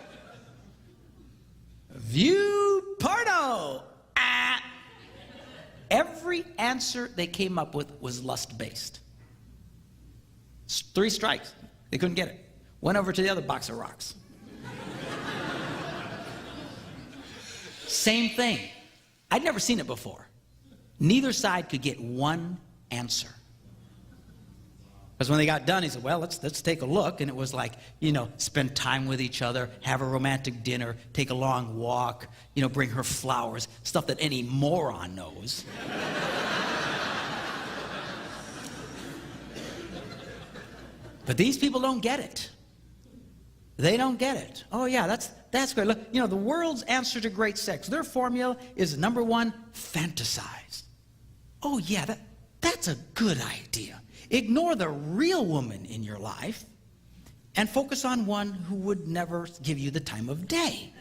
View porno. Every answer they came up with was lust-based. 3 strikes. They couldn't get it. Went over to the other box of rocks. Same thing. I'd never seen it before. Neither side could get one answer. Because when they got done, he said, well, let's take a look. And it was like, spend time with each other, have a romantic dinner, take a long walk, bring her flowers, stuff that any moron knows. But these people don't get it. They don't get it. Oh, yeah, that's great. Look, the world's answer to great sex, their formula is number 1, fantasize. Oh, yeah, that's a good idea. Ignore the real woman in your life and focus on one who would never give you the time of day.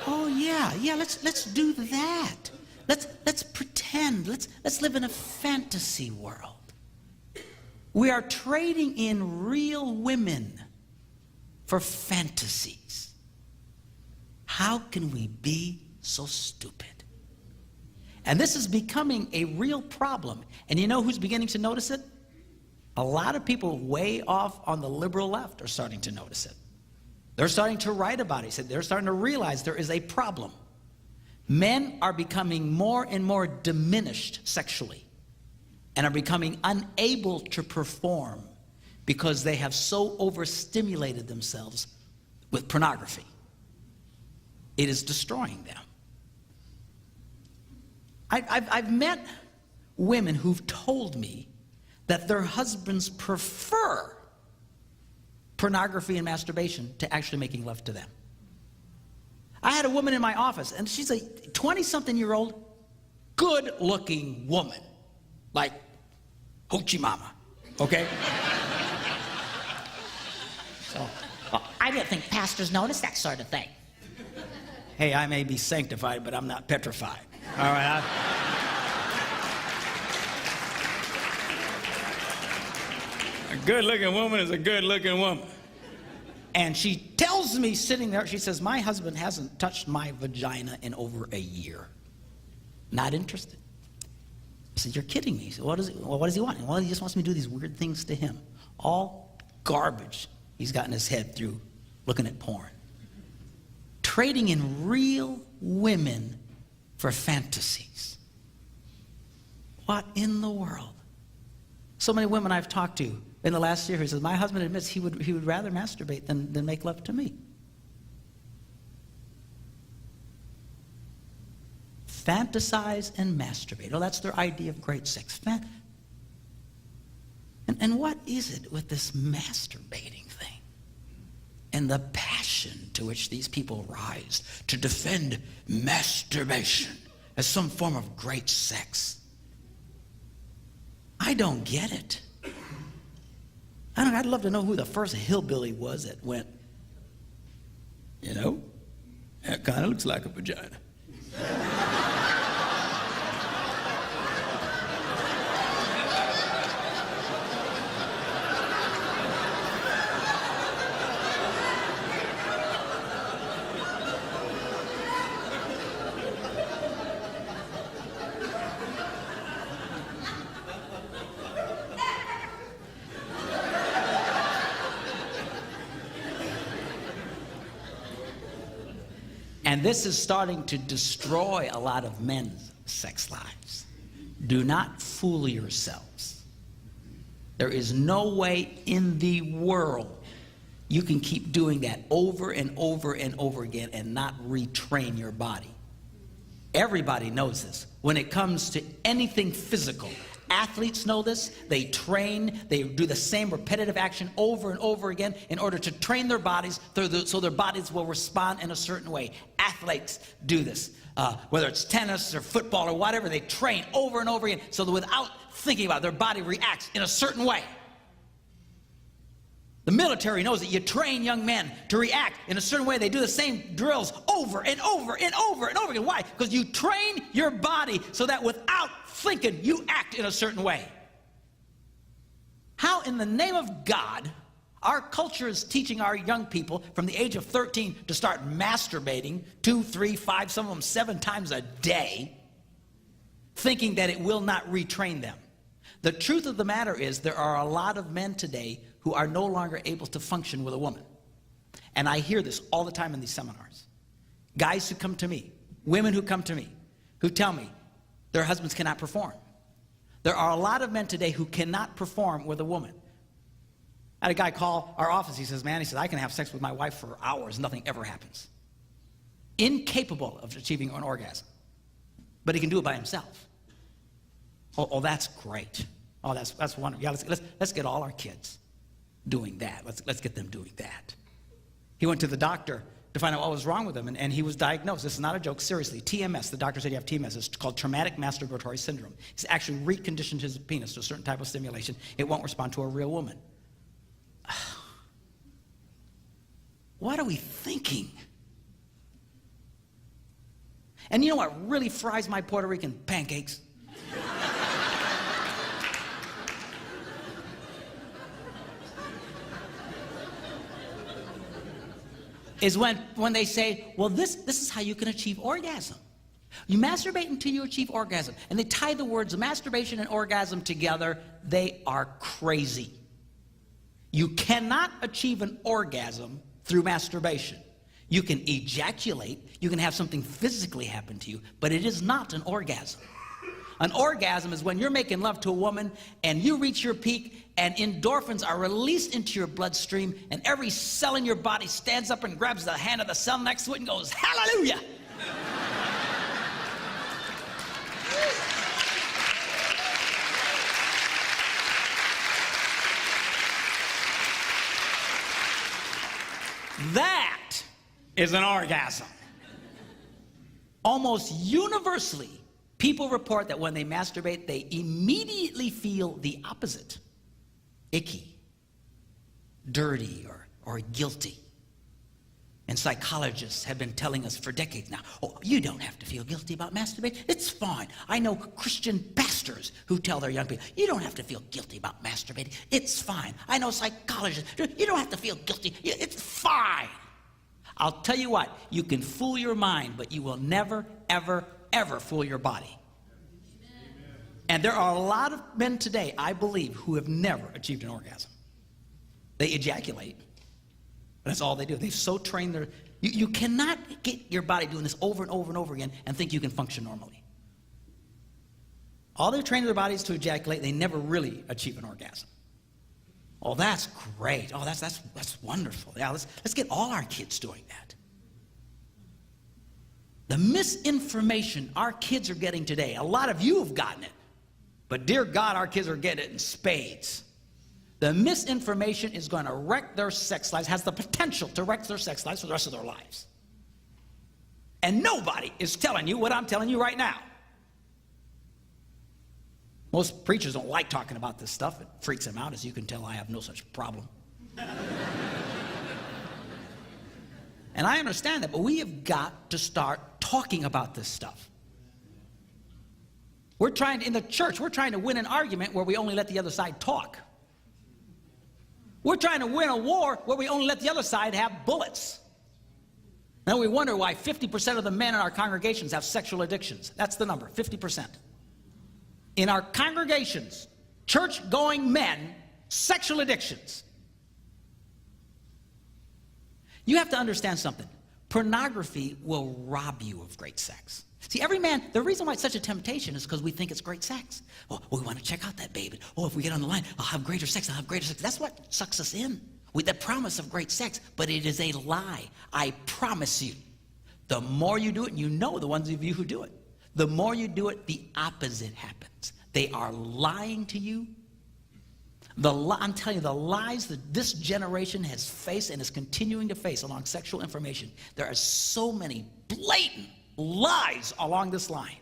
Oh, yeah, let's do that. Let's pretend. Let's live in a fantasy world. We are trading in real women for fantasies. How can we be So stupid. And this is becoming a real problem. And you know who's beginning to notice it? A lot of people way off on the liberal left are starting to notice it. They're starting to write about it. They're starting to realize there is a problem. Men are becoming more and more diminished sexually and are becoming unable to perform because they have so overstimulated themselves with pornography. It is destroying them. I've met women who've told me that their husbands prefer pornography and masturbation to actually making love to them. I had a woman in my office, and she's a 20-something-year-old, good-looking woman, like Hoochie Mama, okay? So, I didn't think pastors notice that sort of thing. hey, I may be sanctified, but I'm not petrified. All right. A good-looking woman is a good-looking woman. And she tells me sitting there, she says, my husband hasn't touched my vagina in over a year. Not interested. I said, you're kidding me. So what does he want? Well, he just wants me to do these weird things to him. All garbage he's gotten his head through looking at porn. Trading in real women for fantasies. What in the world? So many women I've talked to in the last year who says, my husband admits he would rather masturbate than make love to me. Fantasize and masturbate. Oh, that's their idea of great sex. And what is it with this masturbating thing? And the passion to which these people rise to defend masturbation as some form of great sex. I don't get it. I'd love to know who the first hillbilly was that went, you know, that kind of looks like a vagina. And this is starting to destroy a lot of men's sex lives. Do not fool yourselves. There is no way in the world you can keep doing that over and over and over again and not retrain your body. Everybody knows this. When it comes to anything physical, athletes know this. They train, they do the same repetitive action over and over again in order to train their bodies so their bodies will respond in a certain way. Athletes do this. Whether it's tennis or football or whatever, they train over and over again so that without thinking about it, their body reacts in a certain way. The military knows that you train young men to react in a certain way. They do the same drills over and over and over and over again. Why? Because you train your body so that without thinking, you act in a certain way. How in the name of God, our culture is teaching our young people from the age of 13 to start masturbating 2, 3, 5, some of them 7 times a day, thinking that it will not retrain them. The truth of the matter is there are a lot of men today who are no longer able to function with a woman. And I hear this all the time in these seminars. Guys who come to me, women who come to me, who tell me their husbands cannot perform. There are a lot of men today who cannot perform with a woman. I had a guy call our office. He says, man, he says, I can have sex with my wife for hours. Nothing ever happens. Incapable of achieving an orgasm. But he can do it by himself. Oh, that's great. Oh, that's wonderful. Yeah, let's get all our kids doing that. Let's get them doing that. He went to the doctor to find out what was wrong with him, and he was diagnosed. This is not a joke, seriously. TMS, the doctor said you have TMS. It's called traumatic masturbatory syndrome. He's actually reconditioned his penis to a certain type of stimulation. It won't respond to a real woman. What are we thinking? And you know what really fries my Puerto Rican pancakes? is when they say, well, this is how you can achieve orgasm. You masturbate until you achieve orgasm. And they tie the words masturbation and orgasm together. They are crazy. You cannot achieve an orgasm through masturbation. You can ejaculate, you can have something physically happen to you, but it is not an orgasm. An orgasm is when you're making love to a woman and you reach your peak and endorphins are released into your bloodstream and every cell in your body stands up and grabs the hand of the cell next to it and goes, hallelujah! That is an orgasm. Almost universally, people report that when they masturbate, they immediately feel the opposite. Icky, dirty, or guilty. And psychologists have been telling us for decades now, oh, you don't have to feel guilty about masturbating. It's fine. I know Christian pastors who tell their young people, you don't have to feel guilty about masturbating. It's fine. I know psychologists, you don't have to feel guilty. It's fine. I'll tell you what, you can fool your mind, but you will never, ever, ever fool your body. And there are a lot of men today, I believe, who have never achieved an orgasm. They ejaculate. That's all they do. They've so trained their... You cannot get your body doing this over and over and over again and think you can function normally. All they've trained their bodies to ejaculate, they never really achieve an orgasm. Oh, that's great. Oh, that's wonderful. Yeah, let's get all our kids doing that. The misinformation our kids are getting today, a lot of you have gotten it, but dear God, our kids are getting it in spades. The misinformation is going to wreck their sex lives, has the potential to wreck their sex lives for the rest of their lives. And nobody is telling you what I'm telling you right now. Most preachers don't like talking about this stuff. It freaks them out. As you can tell, I have no such problem. And I understand that, but we have got to start talking about this stuff. In the church, we're trying to win an argument where we only let the other side talk. We're trying to win a war where we only let the other side have bullets. Then we wonder why 50% of the men in our congregations have sexual addictions. That's the number, 50%. In our congregations, church-going men, sexual addictions. You have to understand something. Pornography will rob you of great sex. See, every man, the reason why it's such a temptation is because we think it's great sex. Oh, we want to check out that baby. Oh, if we get on the line, I'll have greater sex, I'll have greater sex. That's what sucks us in, with the promise of great sex. But it is a lie. I promise you. The more you do it, and you know the ones of you who do it, the more you do it, the opposite happens. They are lying to you. I'm telling you, the lies that this generation has faced and is continuing to face along sexual information, there are so many blatant lies along this line.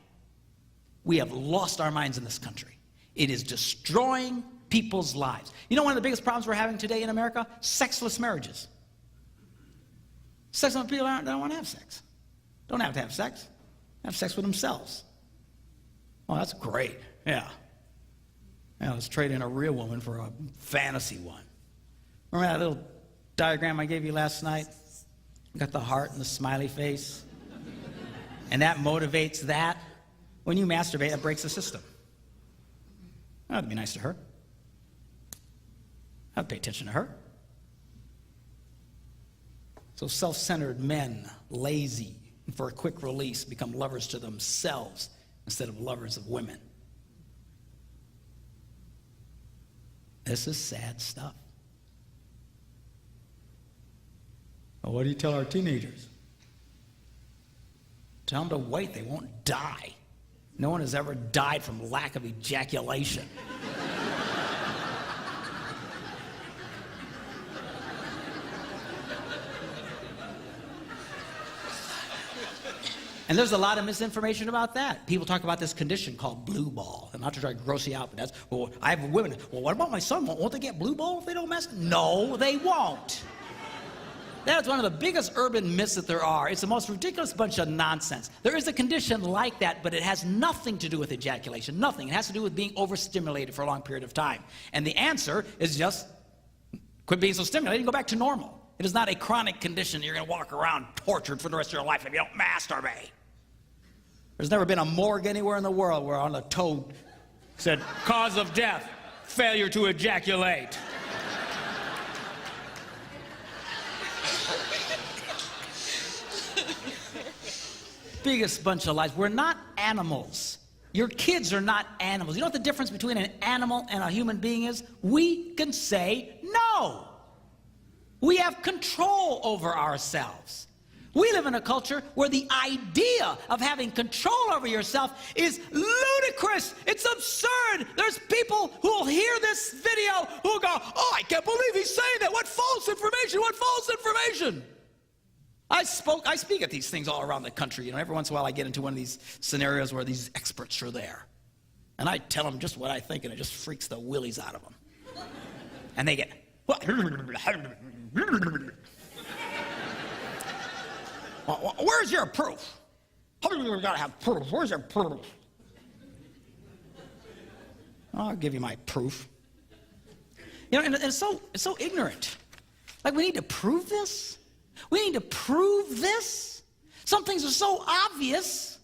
We have lost our minds in this country. It is destroying people's lives. You know one of the biggest problems we're having today in America? Sexless marriages. Sexless people don't want to have sex. Don't have to have sex. Have sex with themselves. Oh, that's great. Yeah. Yeah, let's trade in a real woman for a fantasy one. Remember that little diagram I gave you last night? Got the heart and the smiley face. And that motivates that. When you masturbate, that breaks the system. That'd be nice to her. I'd pay attention to her. So self-centered men, lazy, and for a quick release, become lovers to themselves instead of lovers of women. This is sad stuff. Well, what do you tell our teenagers? Tell them to wait, they won't die. No one has ever died from lack of ejaculation. And there's a lot of misinformation about that. People talk about this condition called blue ball. And not to try to gross you out, but that's, well, I have women, well, what about my son? Won't they get blue ball if they don't masturbate? No, they won't. That is one of the biggest urban myths that there are. It's the most ridiculous bunch of nonsense. There is a condition like that, but it has nothing to do with ejaculation, nothing. It has to do with being overstimulated for a long period of time. And the answer is just quit being so stimulated and go back to normal. It is not a chronic condition. You're going to walk around tortured for the rest of your life if you don't masturbate. There's never been a morgue anywhere in the world where on the toad said, cause of death, failure to ejaculate. Biggest bunch of lies. We're not animals. Your kids are not animals. You know what the difference between an animal and a human being is? We can say no. We have control over ourselves. We live in a culture where the idea of having control over yourself is ludicrous. It's absurd. There's people who will hear this video who will go, oh, I can't believe he's saying that. What false information? What false information? I speak at these things all around the country. You know, every once in a while I get into one of these scenarios where these experts are there. And I tell them just what I think, and it just freaks the willies out of them. And they get, what? Where's your proof? You gotta have proof. Where's your proof? I'll give you my proof. You know, and it's so ignorant. Like, we need to prove this? We need to prove this? Some things are so obvious.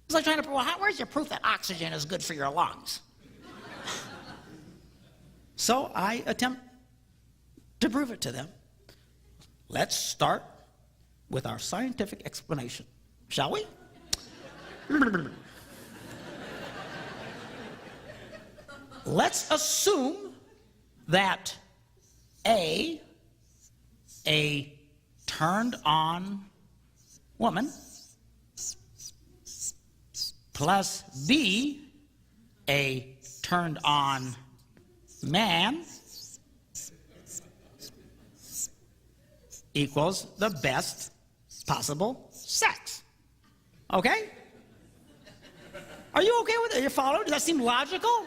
It's like trying to prove, well, where's your proof that oxygen is good for your lungs? So I attempt to prove it to them. Let's start with our scientific explanation, shall we? Let's assume that A turned on woman plus B, a turned on man, equals the best possible sex. Okay? Are you okay with it? You follow? Does that seem logical?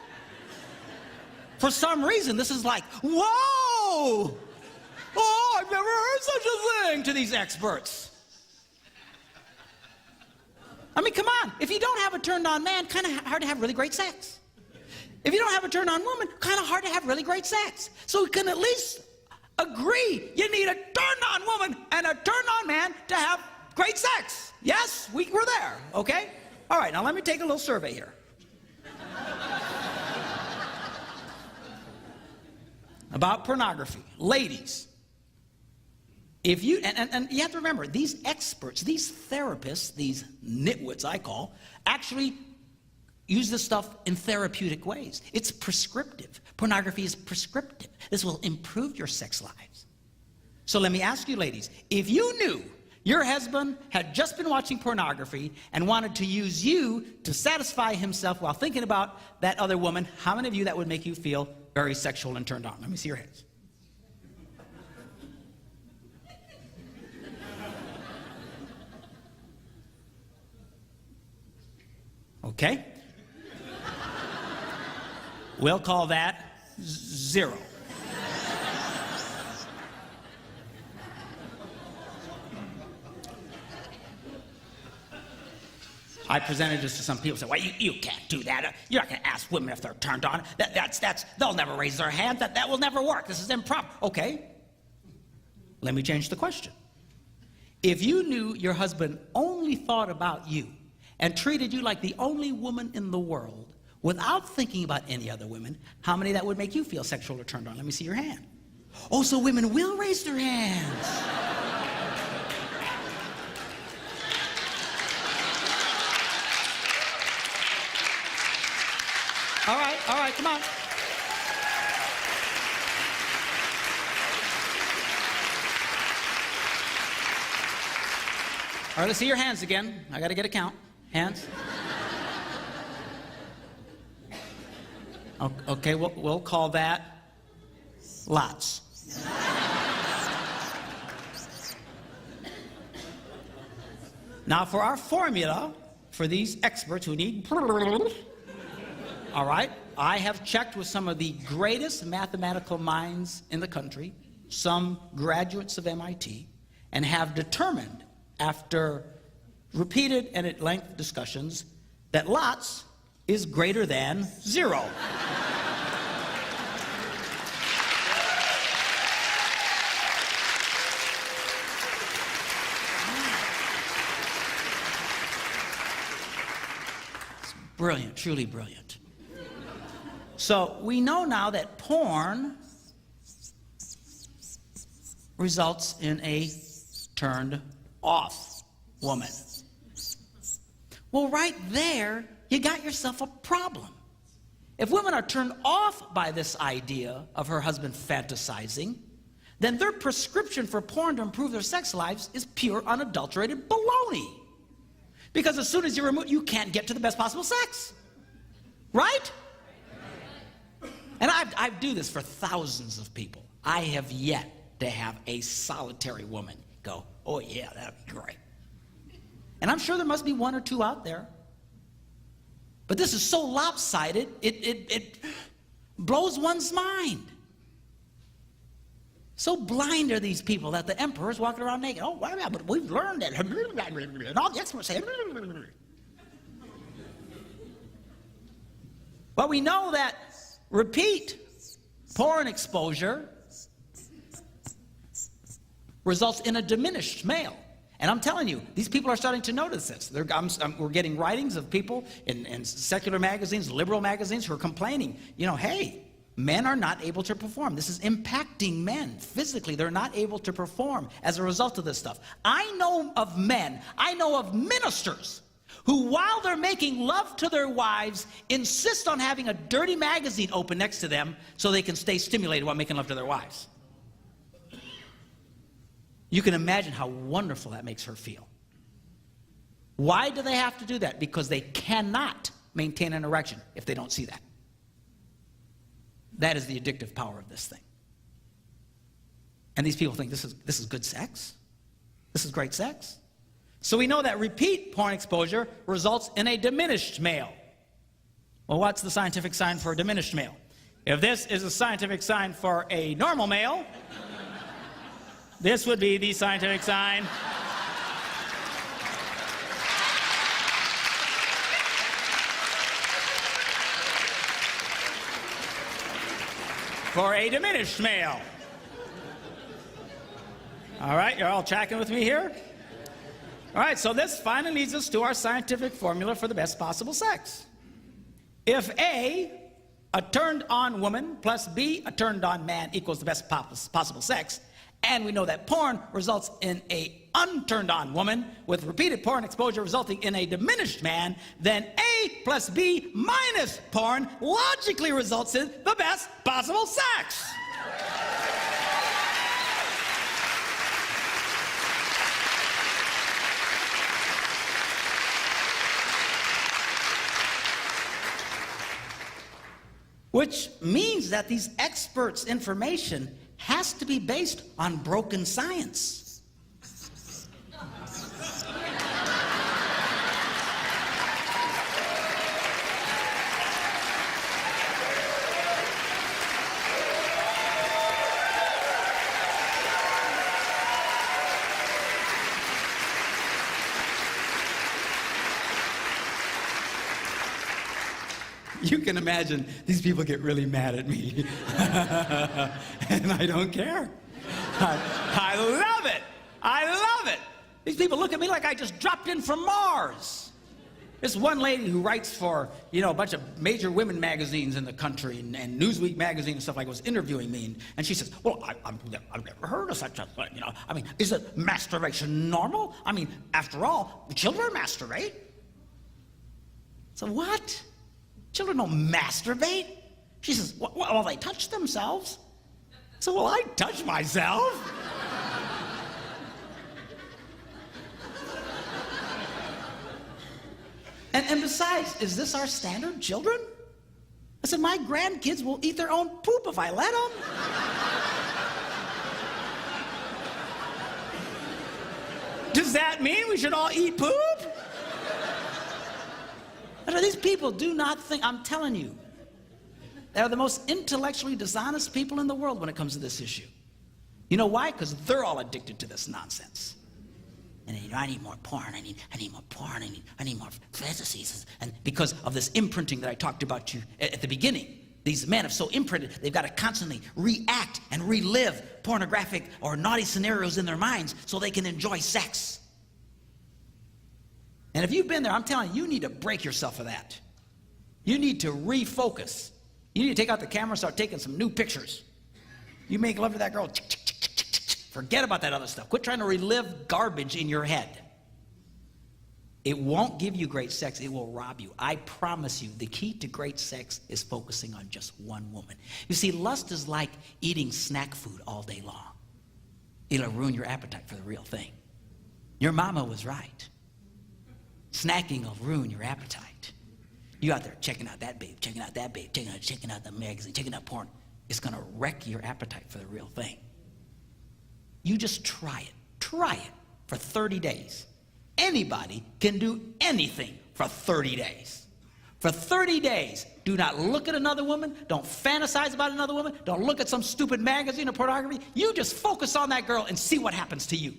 For some reason, this is like, whoa! Oh, I've never heard such a thing to these experts. I mean, come on. If you don't have a turned-on man, kind of hard to have really great sex. If you don't have a turned-on woman, kind of hard to have really great sex. So we can at least agree you need a turned-on woman and a turned-on man to have great sex. Yes, we're there, okay? All right, now let me take a little survey here. About pornography. Ladies, if you, and you have to remember, these experts, these therapists, these nitwits I call, actually use this stuff in therapeutic ways. It's prescriptive. Pornography is prescriptive. This will improve your sex lives. So let me ask you, ladies, if you knew your husband had just been watching pornography and wanted to use you to satisfy himself while thinking about that other woman, how many of you that would make you feel very sexual and turned on? Let me see your hands. Okay? We'll call that 0. I presented this to some people. Said, "Well, you can't do that. You're not going to ask women if they're turned on. They'll never raise their hand. That will never work. This is improper." Okay. Let me change the question. If you knew your husband only thought about you and treated you like the only woman in the world without thinking about any other women, how many that would make you feel sexual or turned on? Let me see your hand. Oh, so women will raise their hands. All right, come on. All right, let's see your hands again. I got to get a count. Hands. Okay, we'll call that lots. Now, for our formula, for these experts who need... All right, I have checked with some of the greatest mathematical minds in the country, some graduates of MIT, and have determined, after repeated and at length discussions, that lots is greater than 0. Brilliant, truly brilliant. So we know now that porn results in a turned off woman. Well, right there, you got yourself a problem. If women are turned off by this idea of her husband fantasizing, then their prescription for porn to improve their sex lives is pure, unadulterated baloney. Because as soon as you remove, you can't get to the best possible sex. Right? And I do this for thousands of people. I have yet to have a solitary woman go, oh yeah, that'd be great. And I'm sure there must be one or two out there. But this is so lopsided, it blows one's mind. So blind are these people that the emperor's walking around naked. Oh, well, but we've learned that. And all the experts say. Well, we know that repeat porn exposure results in a diminished male. And I'm telling you, these people are starting to notice this. We're getting writings of people in secular magazines, liberal magazines, who are complaining, you know, hey, men are not able to perform. This is impacting men physically. They're not able to perform as a result of this stuff. I know of men, I know of ministers who, while they're making love to their wives, insist on having a dirty magazine open next to them so they can stay stimulated while making love to their wives. You can imagine how wonderful that makes her feel. Why do they have to do that? Because they cannot maintain an erection if they don't see that. That is the addictive power of this thing. And these people think this is good sex? This is great sex? So we know that repeat porn exposure results in a diminished male. Well, what's the scientific sign for a diminished male? If this is a scientific sign for a normal male, this would be the scientific sign for a diminished male. All right, you're all tracking with me here? All right, so this finally leads us to our scientific formula for the best possible sex. If A, a turned on woman, plus B, a turned on man equals the best possible sex, and we know that porn results in a unturned on woman with repeated porn exposure resulting in a diminished man, then A plus B minus porn logically results in the best possible sex. Which means that these experts' information has to be based on broken science. You can imagine these people get really mad at me. And I don't care. I love it. I love it. These people look at me like I just dropped in from Mars. This one lady who writes for, you know, a bunch of major women magazines in the country and Newsweek magazine and stuff like that was interviewing me. And she says, well, I've never heard of such a thing. You know, I mean, is it masturbation normal? I mean, after all, children masturbate. So what? Children don't masturbate. She says, well, they touch themselves. So, well, I touch myself. And besides, is this our standard, children? I said, my grandkids will eat their own poop if I let them. Does that mean we should all eat poop? These people do not think, I'm telling you, they're the most intellectually dishonest people in the world when it comes to this issue. You know why? Because they're all addicted to this nonsense. And you know, I need more porn, I need more porn, I need more fantasies. And because of this imprinting that I talked about to you at the beginning, these men have so imprinted, they've got to constantly react and relive pornographic or naughty scenarios in their minds so they can enjoy sex. And if you've been there, I'm telling you, you need to break yourself of that. You need to refocus. You need to take out the camera and start taking some new pictures. You make love to that girl. Forget about that other stuff. Quit trying to relive garbage in your head. It won't give you great sex. It will rob you. I promise you, the key to great sex is focusing on just one woman. You see, lust is like eating snack food all day long. It'll ruin your appetite for the real thing. Your mama was right. Snacking will ruin your appetite. You out there checking out that babe, checking out that babe, checking out the magazine, checking out porn. It's going to wreck your appetite for the real thing. You just try it. Try it for 30 days. Anybody can do anything for 30 days. For 30 days, do not look at another woman. Don't fantasize about another woman. Don't look at some stupid magazine or pornography. You just focus on that girl and see what happens to you.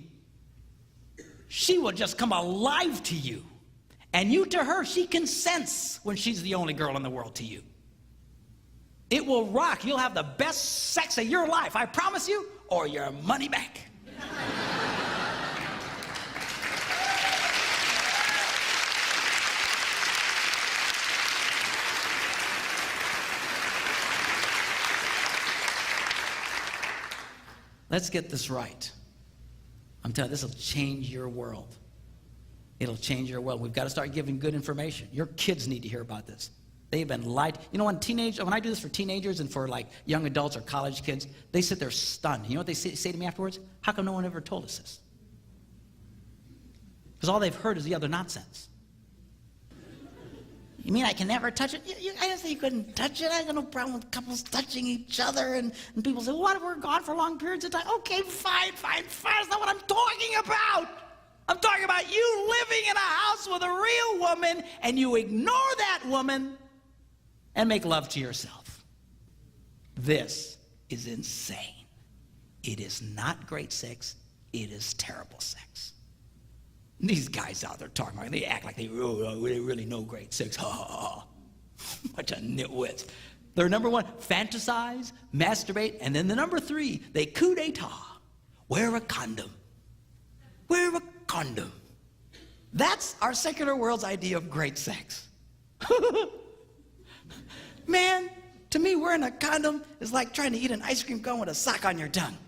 She will just come alive to you. And you to her, she can sense when she's the only girl in the world to you. It will rock. You'll have the best sex of your life, I promise you, or your money back. Let's get this right. I'm telling you, this will change your world. It'll change your world. We've got to start giving good information. Your kids need to hear about this. They've been lied. You know, when I do this for teenagers and for like young adults or college kids, they sit there stunned. You know what they say to me afterwards? How come no one ever told us this? Because all they've heard is the other nonsense. You mean I can never touch it? I didn't say you couldn't touch it. I got no problem with couples touching each other. And people say, what if we're gone for long periods of time? Okay, fine. That's not what I'm talking about. I'm talking about you living in a house with a real woman and you ignore that woman and make love to yourself. This is insane. It is not great sex. It is terrible sex. These guys out there talking about it, they act like they really know great sex. Ha ha ha. Bunch of nitwits. They're number one, fantasize, masturbate, and then the number three, they coup d'etat. Wear a condom. Wear a condom. That's our secular world's idea of great sex. Man, to me, wearing a condom is like trying to eat an ice cream cone with a sock on your tongue.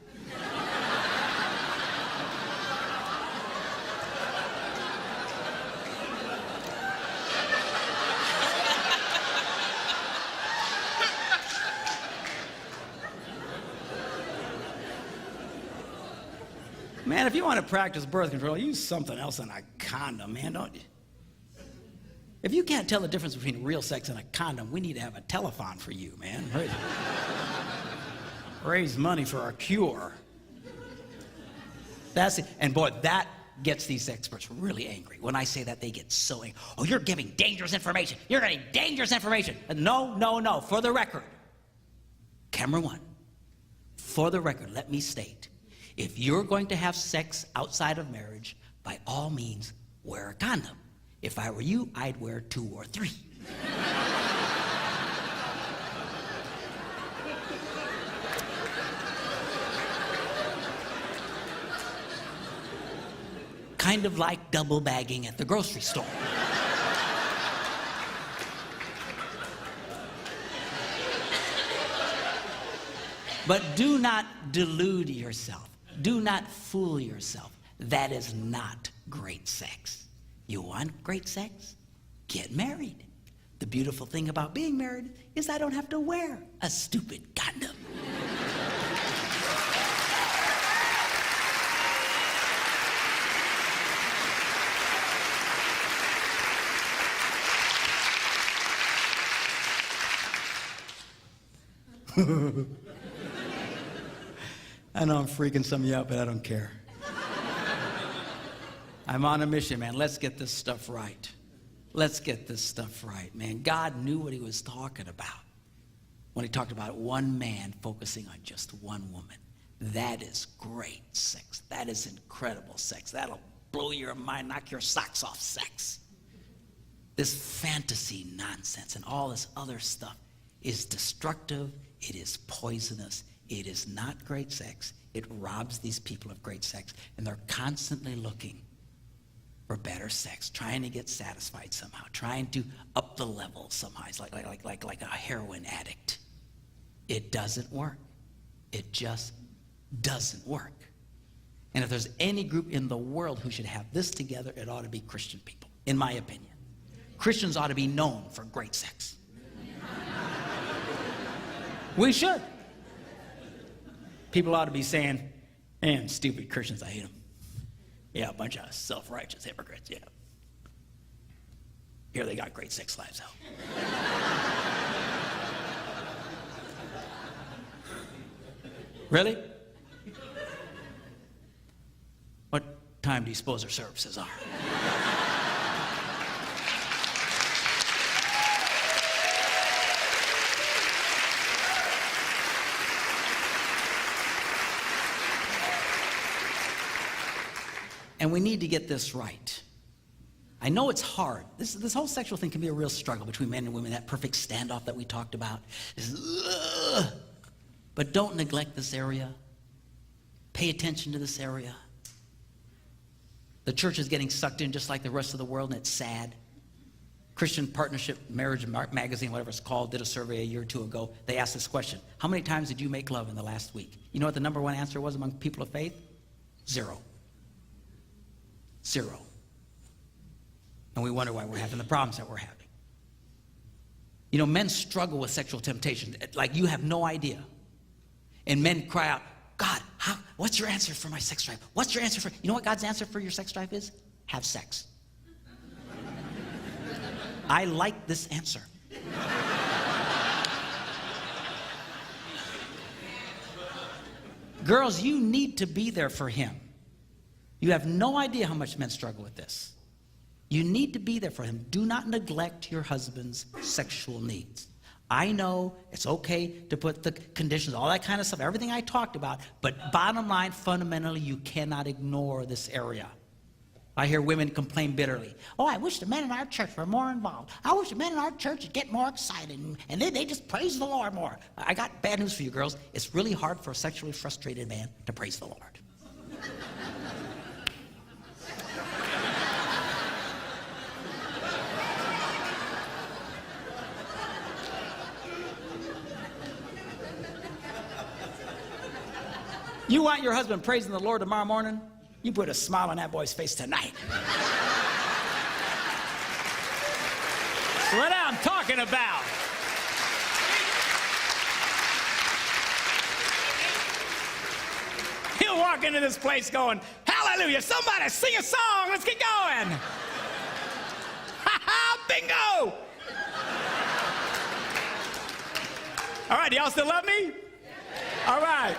Man, if you want to practice birth control, use something else than a condom, man, don't you? If you can't tell the difference between real sex and a condom, we need to have a telethon for you, man. Raise money for a cure. That's it. And boy, that gets these experts really angry. When I say that, they get so angry. Oh, you're giving dangerous information. You're getting dangerous information. No. For the record, camera one, for the record, let me state, if you're going to have sex outside of marriage, by all means, wear a condom. If I were you, I'd wear 2 or 3. Kind of like double bagging at the grocery store. But do not delude yourself. Do not fool yourself. That is not great sex. You want great sex? Get married. The beautiful thing about being married is I don't have to wear a stupid condom. I know I'm freaking some of you out, but I don't care. I'm on a mission, man. Let's get this stuff right. Let's get this stuff right, man. God knew what he was talking about when he talked about one man focusing on just one woman. That is great sex. That is incredible sex. That'll blow your mind, knock your socks off sex. This fantasy nonsense and all this other stuff is destructive. It is poisonous. It is not great sex. It robs these people of great sex, and they're constantly looking for for better sex, trying to get satisfied somehow, trying to up the level somehow. It's like a heroin addict. It doesn't work. It just doesn't work. And if there's any group in the world who should have this together, it ought to be Christian people, in my opinion. Christians ought to be known for great sex. We should. People ought to be saying, man, stupid Christians, I hate them. Yeah, a bunch of self-righteous hypocrites, yeah. Here they got great sex lives, though. Really? What time do you suppose our services are? And we need to get this right. I know it's hard. This whole sexual thing can be a real struggle between men and women, that perfect standoff that we talked about. But don't neglect this area. Pay attention to this area. The church is getting sucked in just like the rest of the world, and it's sad. Christian Partnership Marriage Magazine, whatever it's called, did a survey a year or two ago. They asked this question: how many times did you make love in the last week? You know what the number one answer was among people of faith? 0. 0. And we wonder why we're having the problems that we're having. You know, men struggle with sexual temptation like you have no idea. And men cry out, God, what's your answer for my sex drive? What's your answer for... You know what God's answer for your sex drive is? Have sex. I like this answer. Girls, you need to be there for him. You have no idea how much men struggle with this. You need to be there for him. Do not neglect your husband's sexual needs. I know it's okay to put the conditions, all that kind of stuff, everything I talked about, but bottom line, fundamentally, you cannot ignore this area. I hear women complain bitterly. Oh, I wish the men in our church were more involved. I wish the men in our church would get more excited, and they just praise the Lord more. I got bad news for you girls. It's really hard for a sexually frustrated man to praise the Lord. You want your husband praising the Lord tomorrow morning? You put a smile on that boy's face tonight. What I'm talking about. He'll walk into this place going, hallelujah, somebody sing a song, let's get going. Ha ha, bingo. All right, do y'all still love me? All right.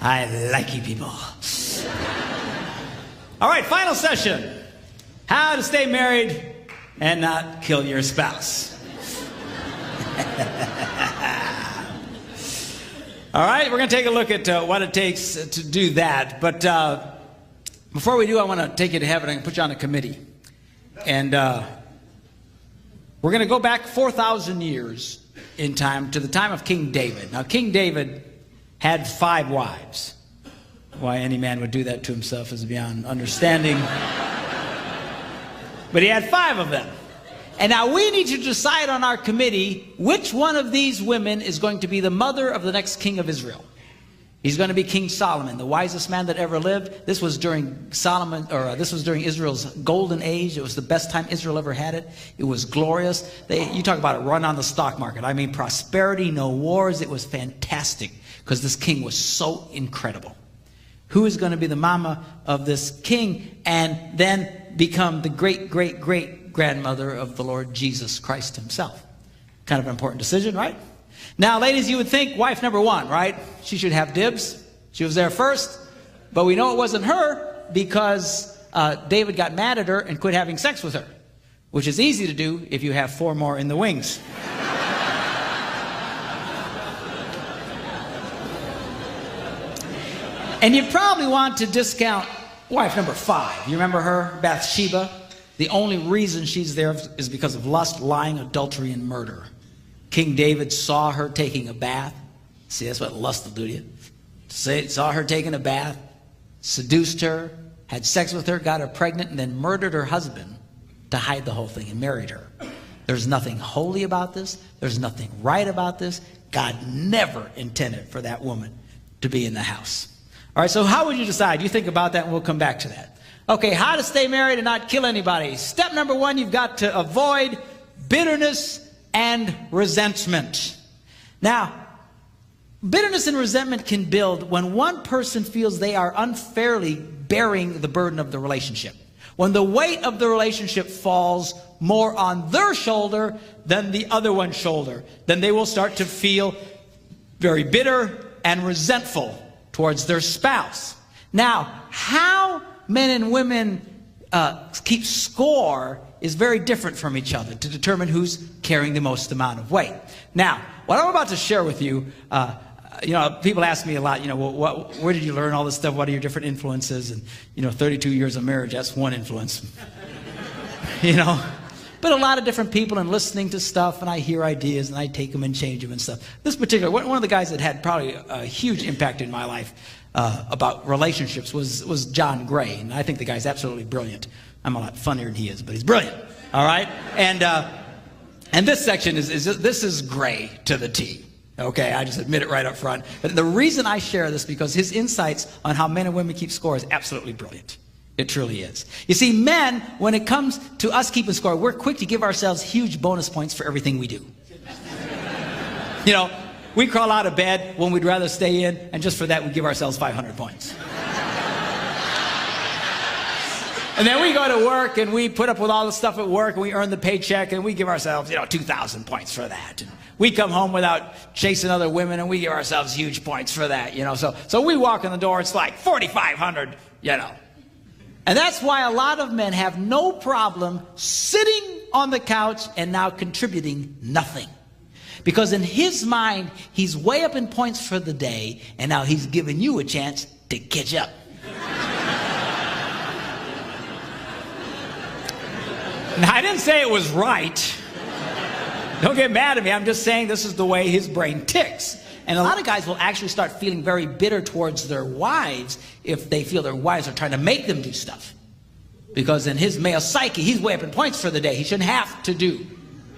I like you people. All right, final session. How to stay married and not kill your spouse. All right, we're going to take a look at what it takes to do that. But before we do, I want to take you to heaven and put you on a committee. And we're going to go back 4,000 years in time to the time of King David. Now, King David had 5 wives. Why any man would do that to himself is beyond understanding. But he had 5 of them. And now we need to decide on our committee which one of these women is going to be the mother of the next king of Israel. He's going to be King Solomon, the wisest man that ever lived. This was during this was during Israel's golden age. It was the best time Israel ever had it. It was glorious. You talk about a run on the stock market. I mean, prosperity, no wars. It was fantastic because this king was so incredible. Who is going to be the mama of this king and then become the great-great-great-grandmother of the Lord Jesus Christ himself? Kind of an important decision, right? Now, ladies, you would think wife number 1, right? She should have dibs. She was there first. But we know it wasn't her because David got mad at her and quit having sex with her, which is easy to do if you have 4 more in the wings. And you probably want to discount Wife number 5. You remember her? Bathsheba. The only reason she's there is because of lust, lying, adultery, and murder. King David saw her taking a bath. See, that's what lust will do to you. Saw her taking a bath, seduced her, had sex with her, got her pregnant, and then murdered her husband to hide the whole thing and married her. There's nothing holy about this. There's nothing right about this. God never intended for that woman to be in the house. All right, so how would you decide? You think about that and we'll come back to that. Okay, how to stay married and not kill anybody. Step number 1, you've got to avoid bitterness and resentment. Now, bitterness and resentment can build when one person feels they are unfairly bearing the burden of the relationship. When the weight of the relationship falls more on their shoulder than the other one's shoulder, then they will start to feel very bitter and resentful towards their spouse. Now, how men and women keep score is very different from each other to determine who's carrying the most amount of weight. Now, what I'm about to share with you, people ask me a lot, where did you learn all this stuff? What are your different influences? And, 32 years of marriage, that's one influence. But a lot of different people and listening to stuff, and I hear ideas, and I take them and change them and stuff. This particular, one of the guys that had probably a huge impact in my life about relationships was John Gray, and I think the guy's absolutely brilliant. I'm a lot funnier than he is, but he's brilliant, all right? And this section this is Gray to the T. Okay, I just admit it right up front. But the reason I share this because his insights on how men and women keep score is absolutely brilliant. It truly is. You see, men, when it comes to us keeping score, we're quick to give ourselves huge bonus points for everything we do. We crawl out of bed when we'd rather stay in, and just for that, we give ourselves 500 points. And then we go to work, and we put up with all the stuff at work, and we earn the paycheck, and we give ourselves, 2,000 points for that. And we come home without chasing other women, and we give ourselves huge points for that, So we walk in the door, it's like 4,500, And that's why a lot of men have no problem sitting on the couch and now contributing nothing. Because in his mind, he's way up in points for the day, and now he's giving you a chance to catch up. Now, I didn't say it was right. Don't get mad at me. I'm just saying this is the way his brain ticks. And a lot of guys will actually start feeling very bitter towards their wives if they feel their wives are trying to make them do stuff. Because in his male psyche, he's way up in points for the day. He shouldn't have to do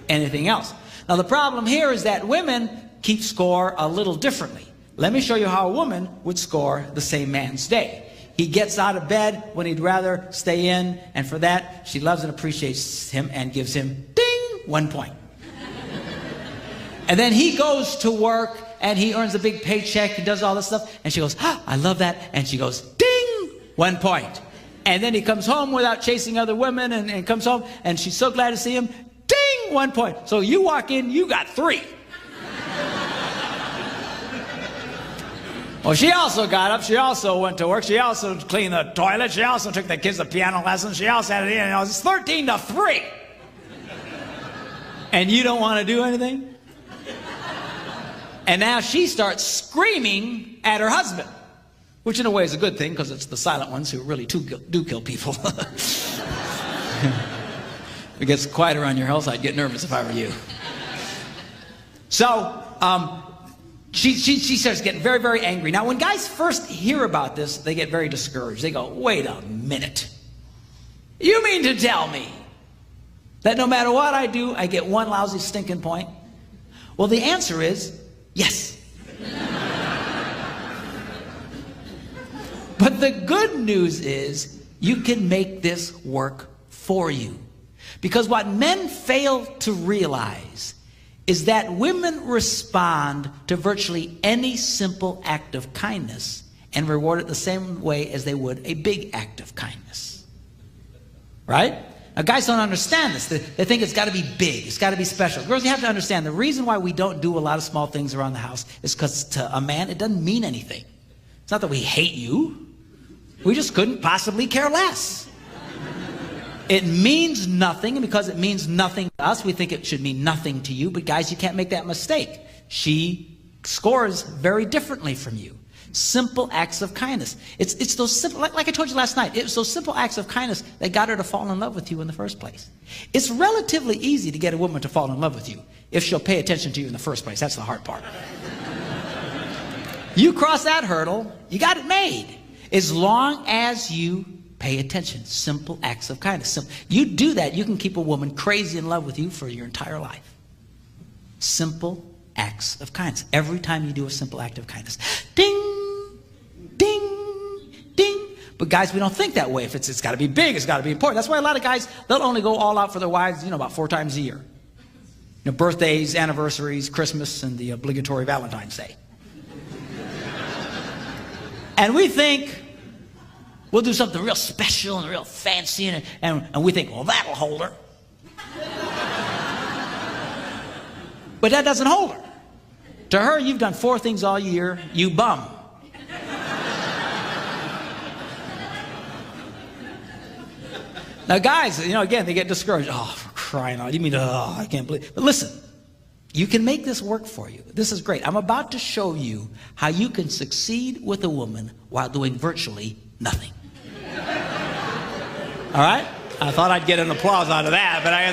anything else. Now, the problem here is that women keep score a little differently. Let me show you how a woman would score the same man's day. He gets out of bed when he'd rather stay in, and for that, she loves and appreciates him and gives him, ding, 1 point. And then he goes to work, and he earns a big paycheck, and does all this stuff, and she goes, I love that, and she goes, ding, 1 point. And then he comes home without chasing other women, and comes home, and she's so glad to see him, ding, 1 point. So you walk in, you got 3. Well, she also got up, she also went to work, she also cleaned the toilet, she also took the kids to piano lessons, she also had it, it's 13-3. And you don't want to do anything? And now she starts screaming at her husband, which in a way is a good thing because it's the silent ones who really do kill people. If it gets quieter on your house, I'd get nervous if I were you. So, she starts getting very, very angry. Now, when guys first hear about this, they get very discouraged. They go, wait a minute. You mean to tell me that no matter what I do, I get 1 lousy stinking point? Well, the answer is yes. But the good news is you can make this work for you. Because what men fail to realize is that women respond to virtually any simple act of kindness and reward it the same way as they would a big act of kindness. Right? Now, guys don't understand this. They think it's got to be big. It's got to be special. Girls, you have to understand the reason why we don't do a lot of small things around the house is because to a man, it doesn't mean anything. It's not that we hate you. We just couldn't possibly care less. It means nothing, and because it means nothing to us, we think it should mean nothing to you. But guys, you can't make that mistake. She scores very differently from you. Simple acts of kindness. It's those simple, like I told you last night, it's those simple acts of kindness that got her to fall in love with you in the first place. It's relatively easy to get a woman to fall in love with you if she'll pay attention to you in the first place. That's the hard part. You cross that hurdle, you got it made. As long as you pay attention. Simple acts of kindness. You do that, you can keep a woman crazy in love with you for your entire life. Simple acts of kindness. Every time you do a simple act of kindness. Ding, ding, ding. But guys, we don't think that way. If it's got to be big, it's got to be important. That's why a lot of guys, they'll only go all out for their wives, about 4 times a year. Birthdays, anniversaries, Christmas, and the obligatory Valentine's Day. And we think we'll do something real special and real fancy, and we think, well, that'll hold her. But that doesn't hold her. To her, you've done 4 things all year, you bum. Now, guys, again, they get discouraged. Oh, for crying out. You mean, oh, I can't believe. But listen, you can make this work for you. This is great. I'm about to show you how you can succeed with a woman while doing virtually nothing. All right? I thought I'd get an applause out of that, but I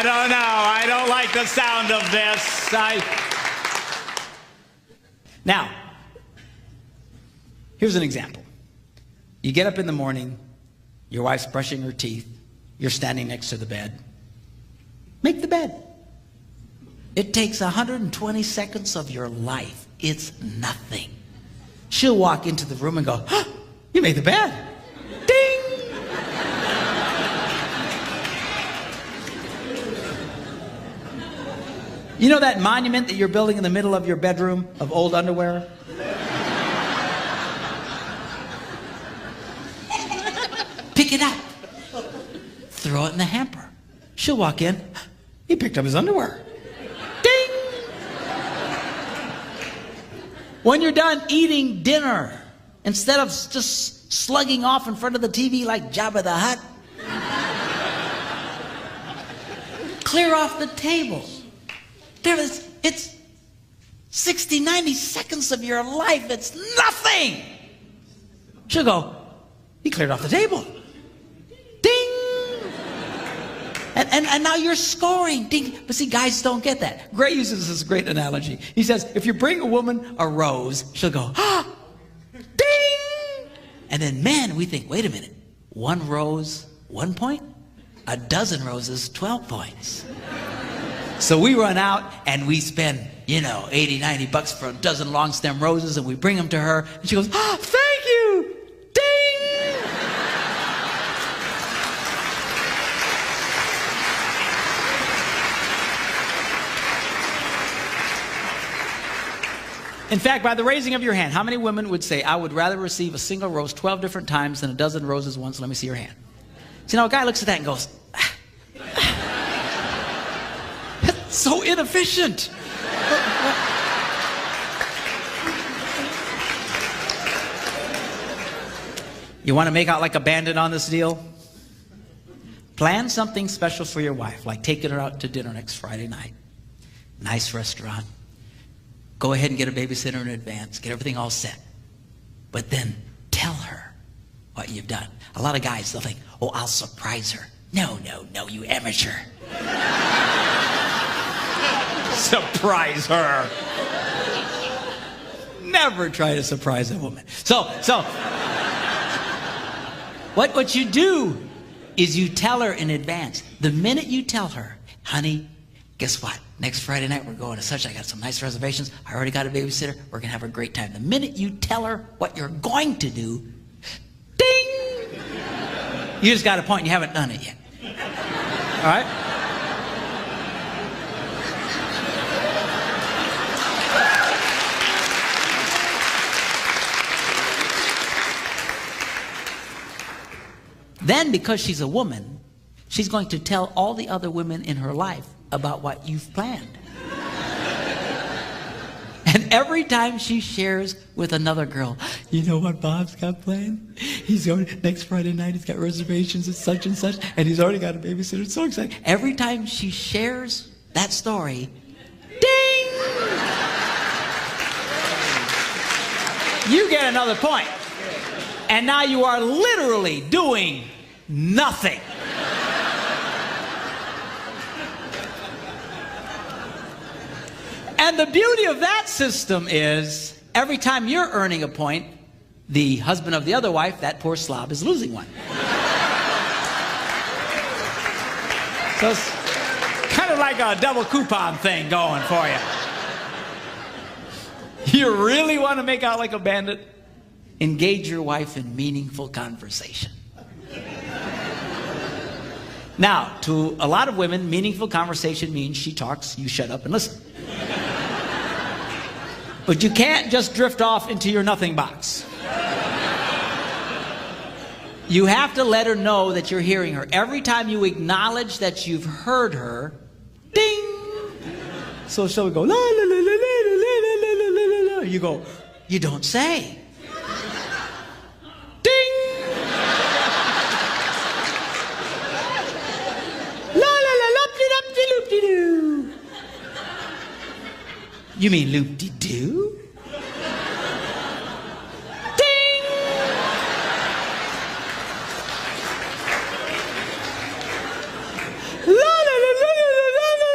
don't know. I don't like the sound of this. Now, here's an example. You get up in the morning, your wife's brushing her teeth, you're standing next to the bed. Make the bed. It takes 120 seconds of your life. It's nothing. She'll walk into the room and go, oh, you made the bed. Ding! You know that monument that you're building in the middle of your bedroom of old underwear? Pick it up. Throw it in the hamper. She'll walk in. He picked up his underwear. Ding! When you're done eating dinner, instead of just slugging off in front of the TV like Jabba the Hutt, clear off the table. It's 60, 90 seconds of your life. It's nothing. She'll go, he cleared off the table. Ding! And now you're scoring. Ding! But see, guys don't get that. Gray uses this great analogy. He says, if you bring a woman a rose, she'll go, ah! Ding! And then men, we think, wait a minute. 1 rose, 1 point? A dozen roses, 12 points. So we run out and we spend, 80, 90 bucks for a dozen long stem roses, and we bring them to her, and she goes, ah, thank you! Ding! In fact, by the raising of your hand, how many women would say, I would rather receive a single rose 12 different times than a dozen roses once? Let me see your hand. So a guy looks at that and goes, that's so inefficient. You want to make out like a bandit on this deal? Plan something special for your wife, like taking her out to dinner next Friday night. Nice restaurant. Go ahead and get a babysitter in advance. Get everything all set. But then tell her what you've done. A lot of guys, they'll think, oh, I'll surprise her. No, you amateur. Surprise her. Never try to surprise a woman. So what you do is you tell her in advance. The minute you tell her, honey, guess what? Next Friday night we're going to such. I got some nice reservations. I already got a babysitter. We're going to have a great time. The minute you tell her what you're going to do, ding! You just got a point. You haven't done it yet. All right? Then, because she's a woman, she's going to tell all the other women in her life about what you've planned. And every time she shares with another girl, you know what Bob's got planned? He's going next Friday night, he's got reservations at such and such, and he's already got a babysitter. It's so exciting. Every time she shares that story, ding! You get another point. And now you are literally doing nothing. And the beauty of that system is every time you're earning a point, the husband of the other wife, that poor slob, is losing one. So it's kind of like a double coupon thing going for you. You really want to make out like a bandit? Engage your wife in meaningful conversation. Now, to a lot of women, meaningful conversation means she talks, you shut up and listen. But you can't just drift off into your nothing box. You have to let her know that you're hearing her. Every time you acknowledge that you've heard her, ding! So she'll go, la la la la la la la la la la. You go, you don't say. Ding! La la la loop-de-loop-de-loop-de-doo. You mean loop-de-doo? Ding! La la la la la la la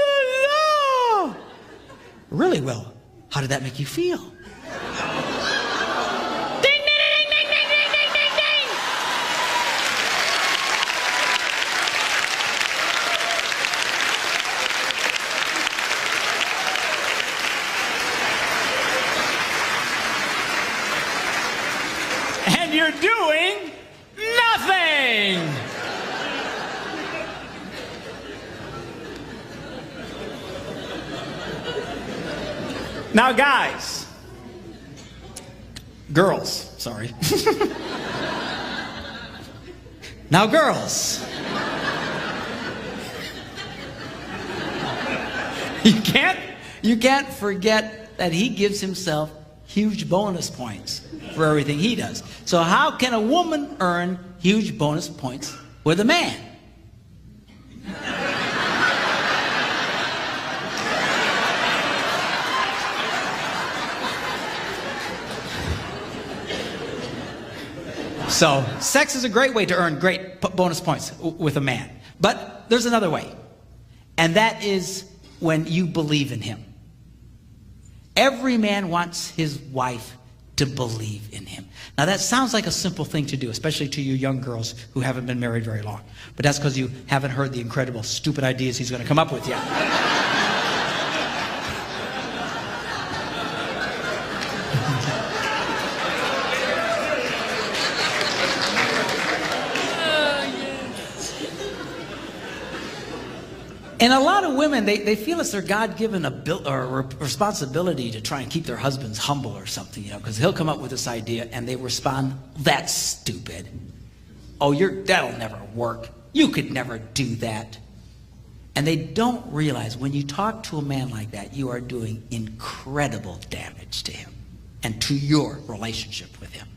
la. Really well. How did that make you feel? Ding, ding, ding, ding, ding, ding, ding, ding, ding. And you're doing nothing. Now, guys, girls, sorry. Now, girls, you can't forget that he gives himself huge bonus points for everything he does. So how can a woman earn huge bonus points with a man? So, sex is a great way to earn great bonus points with a man. But there's another way. And that is when you believe in him. Every man wants his wife to believe in him. Now that sounds like a simple thing to do, especially to you young girls who haven't been married very long. But that's because you haven't heard the incredible, stupid ideas he's going to come up with yet. And a lot of women, they feel it's their God-given responsibility to try and keep their husbands humble or something, you know, because he'll come up with this idea and they respond, that's stupid. Oh, that'll never work. You could never do that. And they don't realize when you talk to a man like that, you are doing incredible damage to him and to your relationship with him.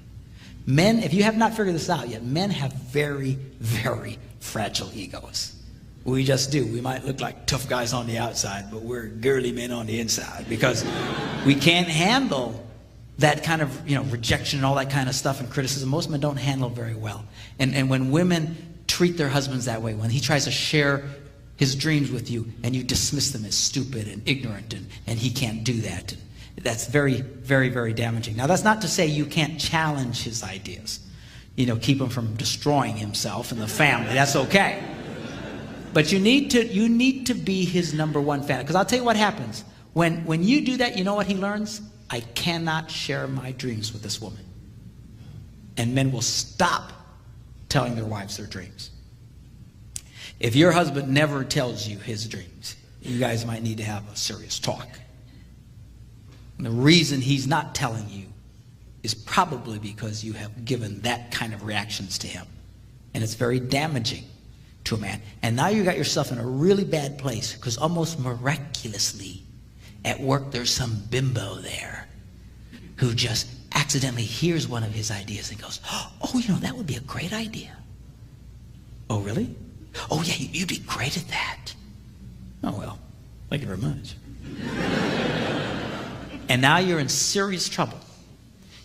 Men, if you have not figured this out yet, men have very, very fragile egos. We just do. We might look like tough guys on the outside, but we're girly men on the inside because we can't handle that kind of, you know, rejection and all that kind of stuff and criticism. Most men don't handle very well. And when women treat their husbands that way, when he tries to share his dreams with you and you dismiss them as stupid and ignorant and he can't do that, that's very, very, very damaging. Now, that's not to say you can't challenge his ideas. You know, keep him from destroying himself and the family. That's okay. But you need to be his number one fan. Because I'll tell you what happens. When you do that, you know what he learns? I cannot share my dreams with this woman. And men will stop telling their wives their dreams. If your husband never tells you his dreams, you guys might need to have a serious talk. And the reason he's not telling you is probably because you have given that kind of reactions to him. And it's very damaging to a man. And now you got yourself in a really bad place because almost miraculously at work there's some bimbo there who just accidentally hears one of his ideas and goes, oh, you know, that would be a great idea. Oh, really? Oh, yeah, you'd be great at that. Oh, well, thank you very much. And now you're in serious trouble.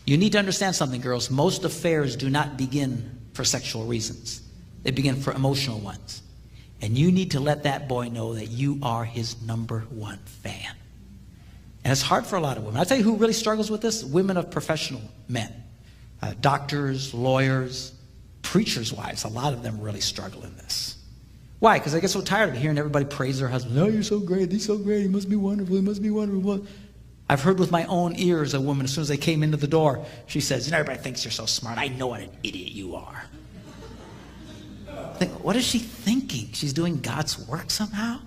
You need to understand something, girls. Most affairs do not begin for sexual reasons. They begin for emotional ones. And you need to let that boy know that you are his #1 fan. And it's hard for a lot of women. I'll tell you who really struggles with this: women of professional men. Doctors, lawyers, preachers' wives. A lot of them really struggle in this. Why? Because they get so tired of hearing everybody praise their husband. Oh, you're so great. He's so great. He must be wonderful. He must be wonderful. I've heard with my own ears a woman, as soon as they came into the door, she says, you know, everybody thinks you're so smart. I know what an idiot you are. What is she thinking? She's doing God's work somehow?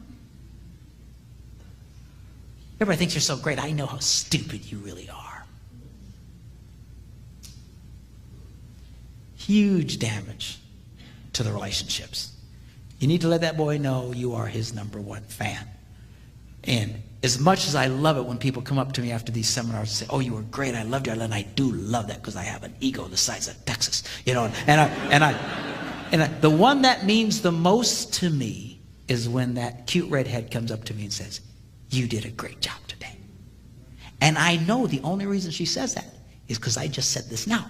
Everybody thinks you're so great. I know how stupid you really are. Huge damage to the relationships. You need to let that boy know you are his #1 fan. And as much as I love it when people come up to me after these seminars and say, oh, you were great, I loved you, and I do love that because I have an ego the size of Texas, you know, and the one that means the most to me is when that cute redhead comes up to me and says, you did a great job today. And I know the only reason she says that is because I just said this now.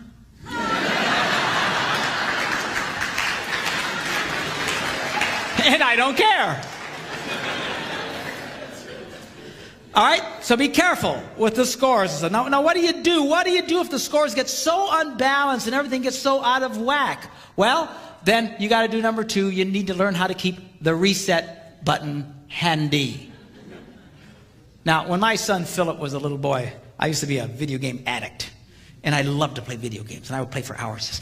And I don't care. All right, so be careful with the scores. Now what do you do? What do you do if the scores get so unbalanced and everything gets so out of whack? Well, then you got to do #2. You need to learn how to keep the reset button handy. Now, when my son Philip was a little boy, I used to be a video game addict. And I loved to play video games. And I would play for hours.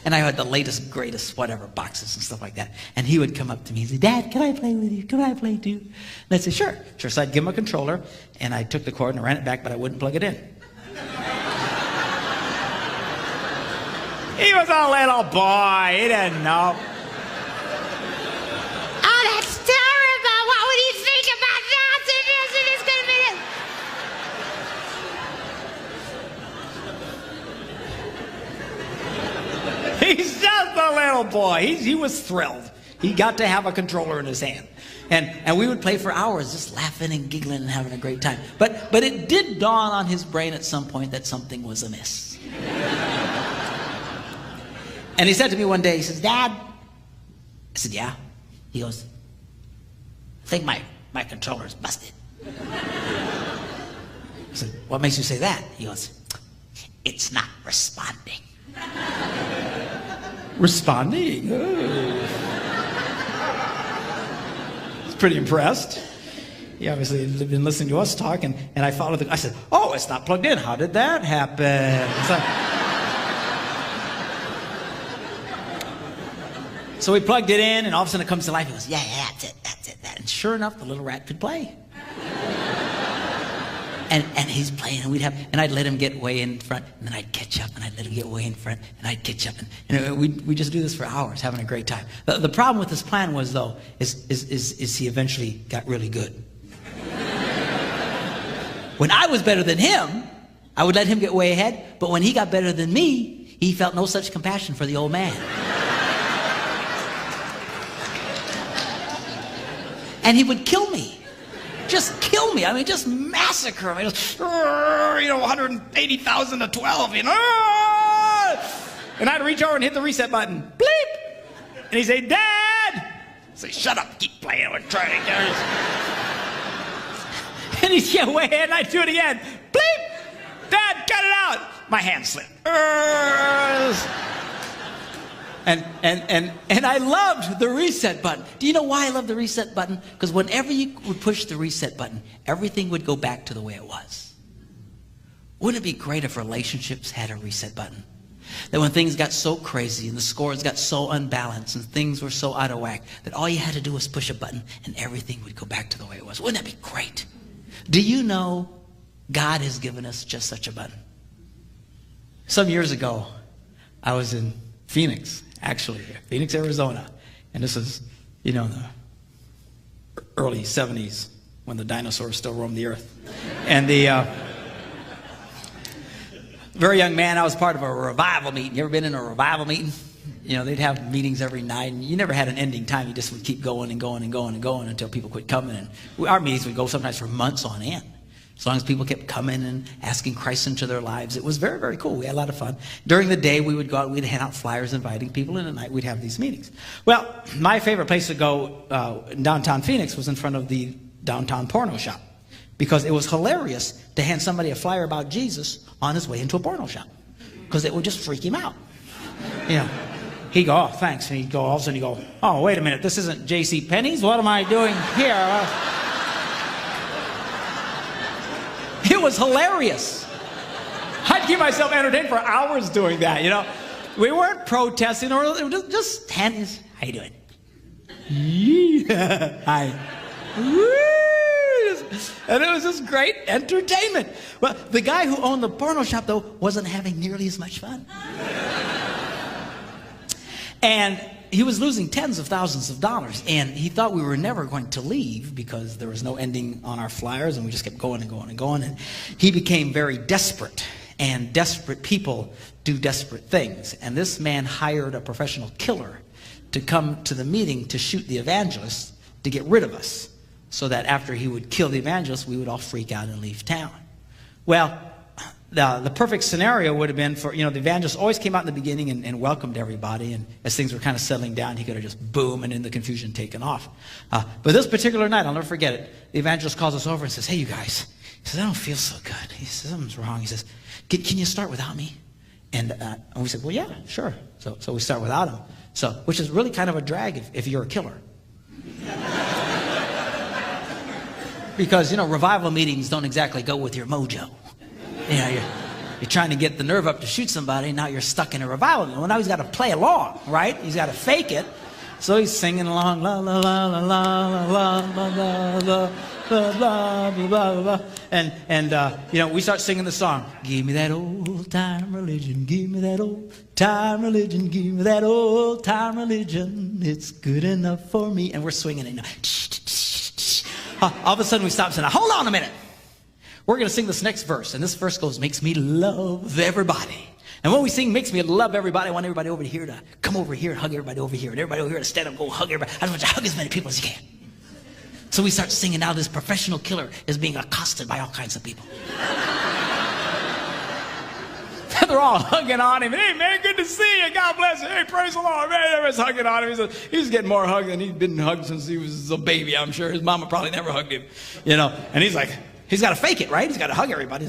And I had the latest, greatest, whatever, boxes and stuff like that. And he would come up to me and say, Dad, can I play with you? Can I play too? And I'd say, sure. So I'd give him a controller, and I took the cord and ran it back, but I wouldn't plug it in. He was a little boy. He didn't know. Oh, that's terrible. What would you think about that? It is going to be He's just a little boy. He was thrilled. He got to have a controller in his hand. And we would play for hours just laughing and giggling and having a great time. But it did dawn on his brain at some point that something was amiss. And he said to me one day, he says, Dad. I said, yeah. He goes, I think my controller's busted. I said, what makes you say that? He goes, it's not responding. Responding? Oh. He's pretty impressed. He obviously had been listening to us talk, and I followed I said, oh, it's not plugged in. How did that happen? So we plugged it in, and all of a sudden it comes to life. He goes, yeah, that's it. And sure enough, the little rat could play. And he's playing, and I'd let him get way in front, and then I'd catch up, and I'd let him get way in front, and I'd catch up, and we just do this for hours, having a great time. The problem with this plan was, though, is he eventually got really good. When I was better than him, I would let him get way ahead, but when he got better than me, he felt no such compassion for the old man. And he would kill me. Just kill me. I mean, just massacre me. Just, 180,000 to 12, And I'd reach over and hit the reset button. Bleep! And he'd say, Dad! I'd say, shut up, keep playing. We're trying to get And he'd get way ahead, and I'd do it again. Bleep! Dad, cut it out! My hand slipped. And I loved the reset button. Do you know why I love the reset button? Because whenever you would push the reset button, everything would go back to the way it was. Wouldn't it be great if relationships had a reset button? That when things got so crazy and the scores got so unbalanced and things were so out of whack, that all you had to do was push a button and everything would go back to the way it was. Wouldn't that be great? Do you know God has given us just such a button? Some years ago, I was in Phoenix, Phoenix, Arizona. And this is, the early 70s when the dinosaurs still roamed the earth. And the very young man, I was part of a revival meeting. You ever been in a revival meeting? They'd have meetings every night, and you never had an ending time. You just would keep going and going and going and going until people quit coming. And our meetings would go sometimes for months on end. As long as people kept coming and asking Christ into their lives, it was very, very cool. We had a lot of fun. During the day, we would go out, we'd hand out flyers inviting people, and at night we'd have these meetings. Well, my favorite place to go in downtown Phoenix was in front of the downtown porno shop, because it was hilarious to hand somebody a flyer about Jesus on his way into a porno shop, because it would just freak him out. You know, he'd go, oh, thanks, and he'd go, all of a sudden he'd go, oh, wait a minute, this isn't J.C. Penney's? What am I doing here? It was hilarious. I'd keep myself entertained for hours doing that, you know. We weren't protesting, or just hand his, how you doing? Yeah, hi. And it was just great entertainment. Well, the guy who owned the porno shop, though, wasn't having nearly as much fun. And he was losing tens of thousands of dollars, and he thought we were never going to leave because there was no ending on our flyers, and we just kept going and going and going. And he became very desperate, and desperate people do desperate things. And this man hired a professional killer to come to the meeting to shoot the evangelist to get rid of us, so that after he would kill the evangelist, we would all freak out and leave town. Well, the perfect scenario would have been for, you know, the evangelist always came out in the beginning and welcomed everybody, and as things were kind of settling down, he could have just boom, and in the confusion taken off. But this particular night, I'll never forget it, the evangelist calls us over and says, hey, you guys, he says, I don't feel so good. He says, something's wrong. He says, can you start without me? And we said, well, yeah, sure. So we start without him. So, which is really kind of a drag if you're a killer. Because, you know, revival meetings don't exactly go with your mojo. You know, you're trying to get the nerve up to shoot somebody, and now you're stuck in a revival meeting. Well, now he's got to play along, right? He's got to fake it. So he's singing along, la la la la la la la la la la blah blah blah blah. And you know, we start singing the song. Give me that old time religion. Give me that old time religion. Give me that old time religion. It's good enough for me. And we're swinging it. All of a sudden we stop and say, now, hold on a minute. We're going to sing this next verse. And this verse goes, makes me love everybody. And when we sing makes me love everybody, I want everybody over here to come over here and hug everybody over here. And everybody over here to stand up and go hug everybody. I want you to hug as many people as you can. So we start singing. Now this professional killer is being accosted by all kinds of people. They're all hugging on him. Hey, man, good to see you. God bless you. Hey, praise the Lord. Man, everyone's hugging on him. He's getting more hugged than he's been hugged since he was a baby, I'm sure. His mama probably never hugged him, you know. And he's like, he's got to fake it, right? He's got to hug everybody.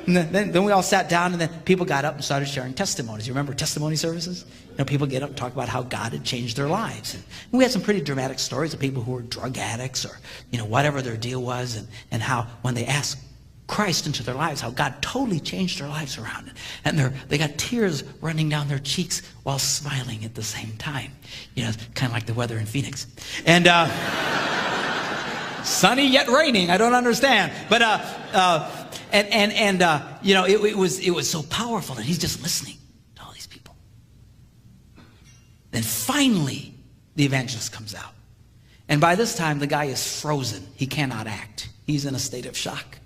And then we all sat down, and then people got up and started sharing testimonies. You remember testimony services? You know, people get up and talk about how God had changed their lives. And we had some pretty dramatic stories of people who were drug addicts, or, you know, whatever their deal was, and how when they asked Christ into their lives, how God totally changed their lives around it. And they got tears running down their cheeks while smiling at the same time. You know, kind of like the weather in Phoenix. And sunny yet raining. I don't understand. But you know, it was so powerful, and he's just listening to all these people. Then finally, the evangelist comes out. And by this time, the guy is frozen. He cannot act. He's in a state of shock.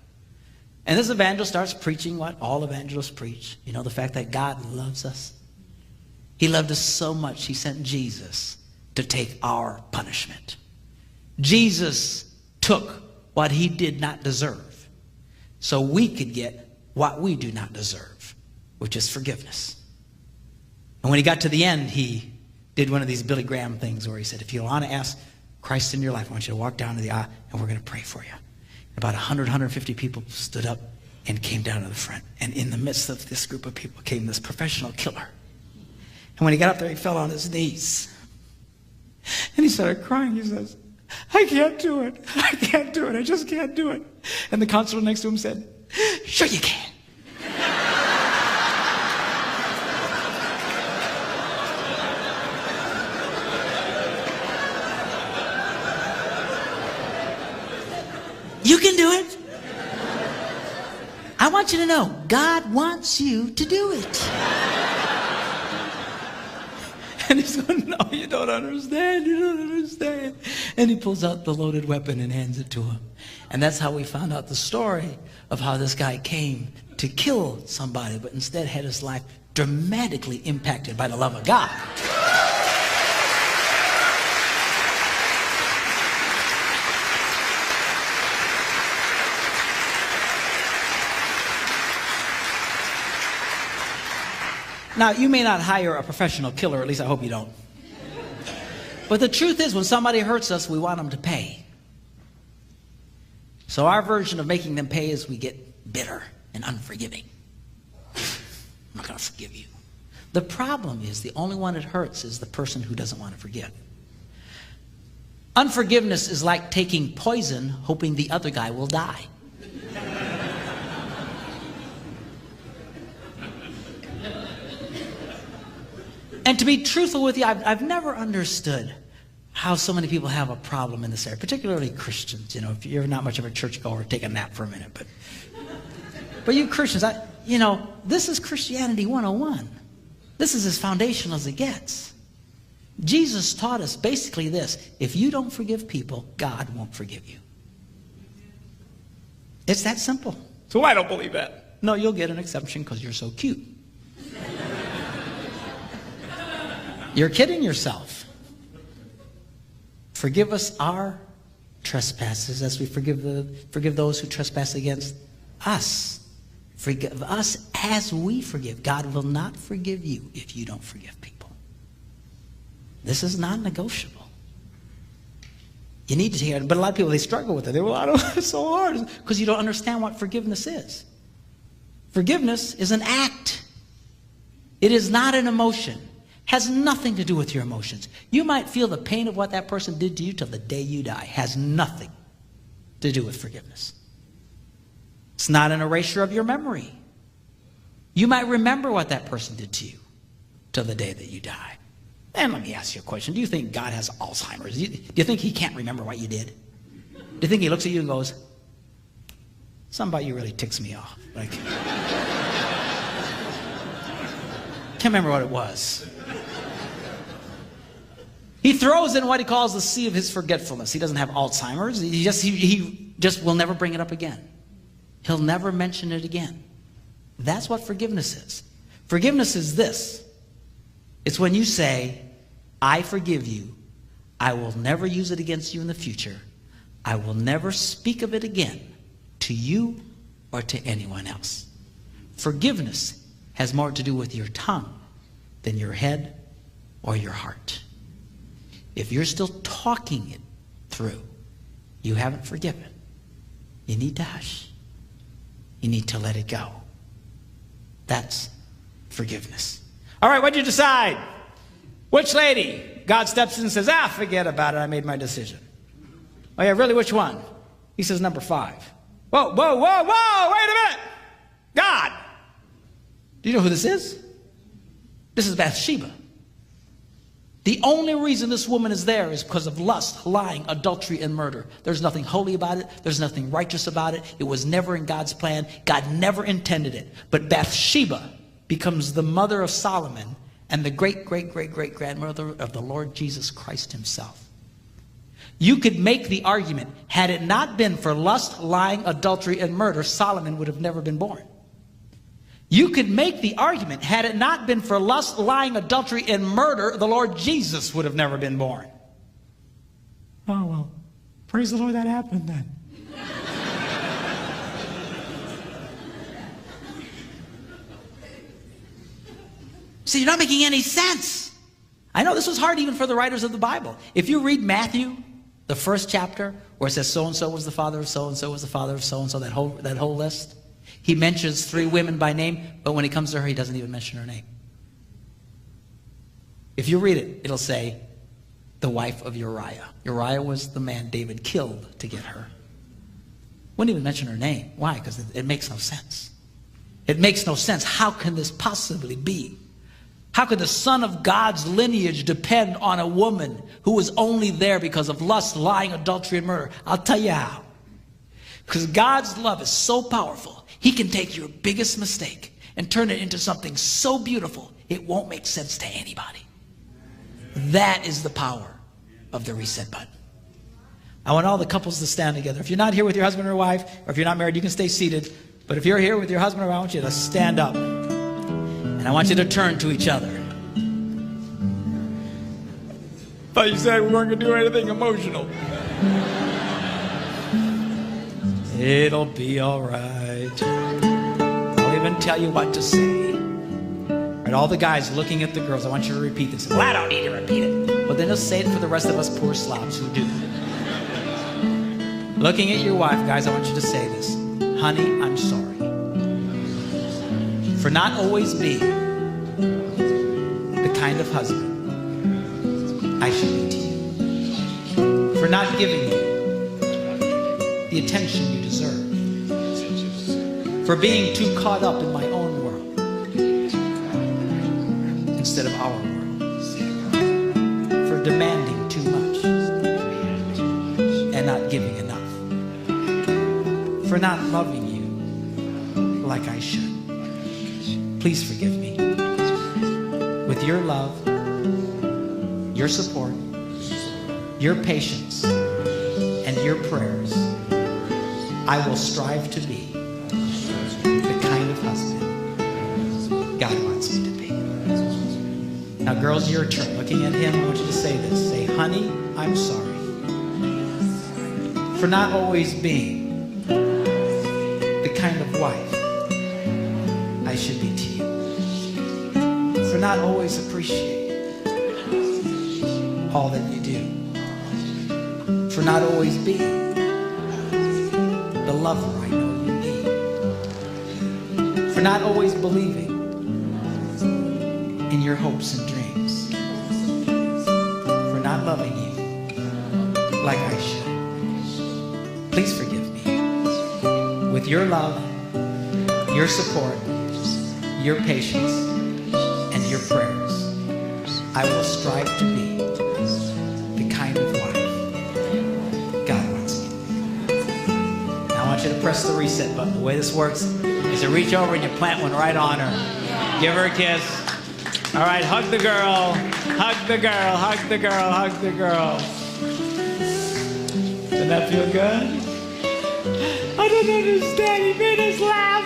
And this evangelist starts preaching what all evangelists preach. You know, the fact that God loves us. He loved us so much, he sent Jesus to take our punishment. Jesus took what he did not deserve, so we could get what we do not deserve, which is forgiveness. And when he got to the end, he did one of these Billy Graham things where he said, if you want to ask Christ in your life, I want you to walk down to the aisle, and we're going to pray for you. About 150 people stood up and came down to the front. And in the midst of this group of people came this professional killer. And when he got up there, he fell on his knees. And he started crying. He says, I can't do it. I can't do it. I just can't do it. And the counselor next to him said, sure you can. You can do it. I want you to know, God wants you to do it. And he's going, no, you don't understand. You don't understand. And he pulls out the loaded weapon and hands it to him. And that's how we found out the story of how this guy came to kill somebody, but instead had his life dramatically impacted by the love of God. Now, you may not hire a professional killer, at least I hope you don't. But the truth is, when somebody hurts us, we want them to pay. So our version of making them pay is we get bitter and unforgiving. I'm not going to forgive you. The problem is the only one it hurts is the person who doesn't want to forgive. Unforgiveness is like taking poison hoping the other guy will die. And to be truthful with you, I've never understood how so many people have a problem in this area, particularly Christians. You know, if you're not much of a churchgoer, take a nap for a minute. But you Christians, this is Christianity 101. This is as foundational as it gets. Jesus taught us basically this: if you don't forgive people, God won't forgive you. It's that simple. So I don't believe that. No, you'll get an exception because you're so cute. You're kidding yourself. Forgive us our trespasses as we forgive those who trespass against us. Forgive us as we forgive. God will not forgive you if you don't forgive people. This is non-negotiable. You need to hear it, but a lot of people, they struggle with it. They go, it's so hard, because you don't understand what forgiveness is. Forgiveness is an act. It is not an emotion. Has nothing to do with your emotions. You might feel the pain of what that person did to you till the day you die. Has nothing to do with forgiveness. It's not an erasure of your memory. You might remember what that person did to you till the day that you die. And let me ask you a question. Do you think God has Alzheimer's? Do you think he can't remember what you did? Do you think he looks at you and goes, something about you really ticks me off? Like, can't remember what it was. He throws in what he calls the sea of his forgetfulness. He doesn't have Alzheimer's. He just will never bring it up again. He'll never mention it again. That's what forgiveness is. Forgiveness is this. It's when you say, I forgive you. I will never use it against you in the future. I will never speak of it again to you or to anyone else. Forgiveness has more to do with your tongue than your head or your heart. If you're still talking it through, you haven't forgiven. You need to hush. You need to let it go. That's forgiveness. All right, what'd you decide? Which lady? God steps in and says, forget about it. I made my decision. Oh yeah, really, which one? He says number 5. Whoa, whoa, whoa, whoa, wait a minute. God. Do you know who this is? This is Bathsheba. The only reason this woman is there is because of lust, lying, adultery, and murder. There's nothing holy about it. There's nothing righteous about it. It was never in God's plan. God never intended it. But Bathsheba becomes the mother of Solomon and the great-great-great-great-grandmother of the Lord Jesus Christ himself. You could make the argument, had it not been for lust, lying, adultery, and murder, Solomon would have never been born. You could make the argument, had it not been for lust, lying, adultery, and murder, the Lord Jesus would have never been born. Oh, well, praise the Lord that happened then. See, you're not making any sense. I know this was hard even for the writers of the Bible. If you read Matthew, the first chapter, where it says so-and-so was the father of so-and-so was the father of so-and-so, that whole list, he mentions 3 women by name, but when he comes to her, he doesn't even mention her name. If you read it, it'll say, the wife of Uriah. Uriah was the man David killed to get her. Wouldn't even mention her name. Why? Because it makes no sense. It makes no sense. How can this possibly be? How could the Son of God's lineage depend on a woman who was only there because of lust, lying, adultery, and murder? I'll tell you how. Because God's love is so powerful. He can take your biggest mistake and turn it into something so beautiful, it won't make sense to anybody. That is the power of the reset button. I want all the couples to stand together. If you're not here with your husband or wife, or if you're not married, you can stay seated. But if you're here with your husband or wife, I want you to stand up. And I want you to turn to each other. Thought you said we weren't going to do anything emotional. It'll be all right. I'll even tell you what to say. Right, all the guys looking at the girls, I want you to repeat this. Well, I don't need to repeat it. Well, then just say it for the rest of us poor slobs who do. Looking at your wife, guys, I want you to say this. Honey, I'm sorry for not always being the kind of husband I should be to you. For not giving you the attention you deserve. For being too caught up in my own world instead of our world. For demanding too much and not giving enough. For not loving you like I should. Please forgive me. With your love, your support, your patience, and your prayers, I will strive to be the kind of husband God wants me to be. Now, girls, your turn. Looking at him, I want you to say this. Say, honey, I'm sorry for not always being the kind of wife I should be to you. For not always appreciating all that you do. For not always being the lover I know you need. For not always believing in your hopes and dreams. For not loving you like I should. Please forgive me. With your love, your support, your patience, and your prayers, I will strive to be the kind of wife God wants me to be. Now I want you to press the reset button. The way this works is to reach over and you plant one right on her. Give her a kiss. All right, hug the girl. Hug the girl, hug the girl, hug the girl. Doesn't that feel good? I don't understand. He made us laugh.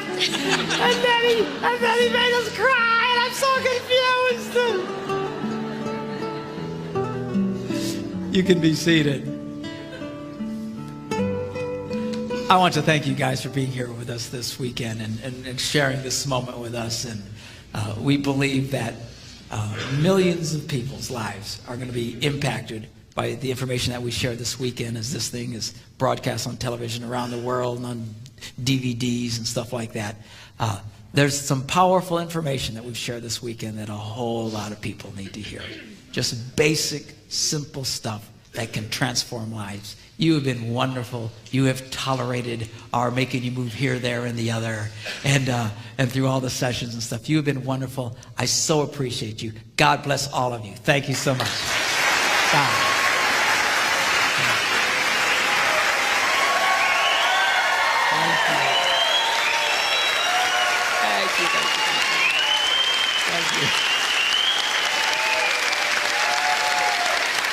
And then he made us cry. And I'm so confused. You can be seated. I want to thank you guys for being here with us this weekend and sharing this moment with us. And we believe that millions of people's lives are going to be impacted by the information that we share this weekend as this thing is broadcast on television around the world and on DVDs and stuff like that. There's some powerful information that we've shared this weekend that a whole lot of people need to hear. Just basic, simple stuff that can transform lives. You have been wonderful. You have tolerated our making you move here, there, and the other, and through all the sessions and stuff. You have been wonderful. I so appreciate you. God bless all of you. Thank you so much. Bye.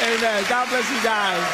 Amen. God bless you guys.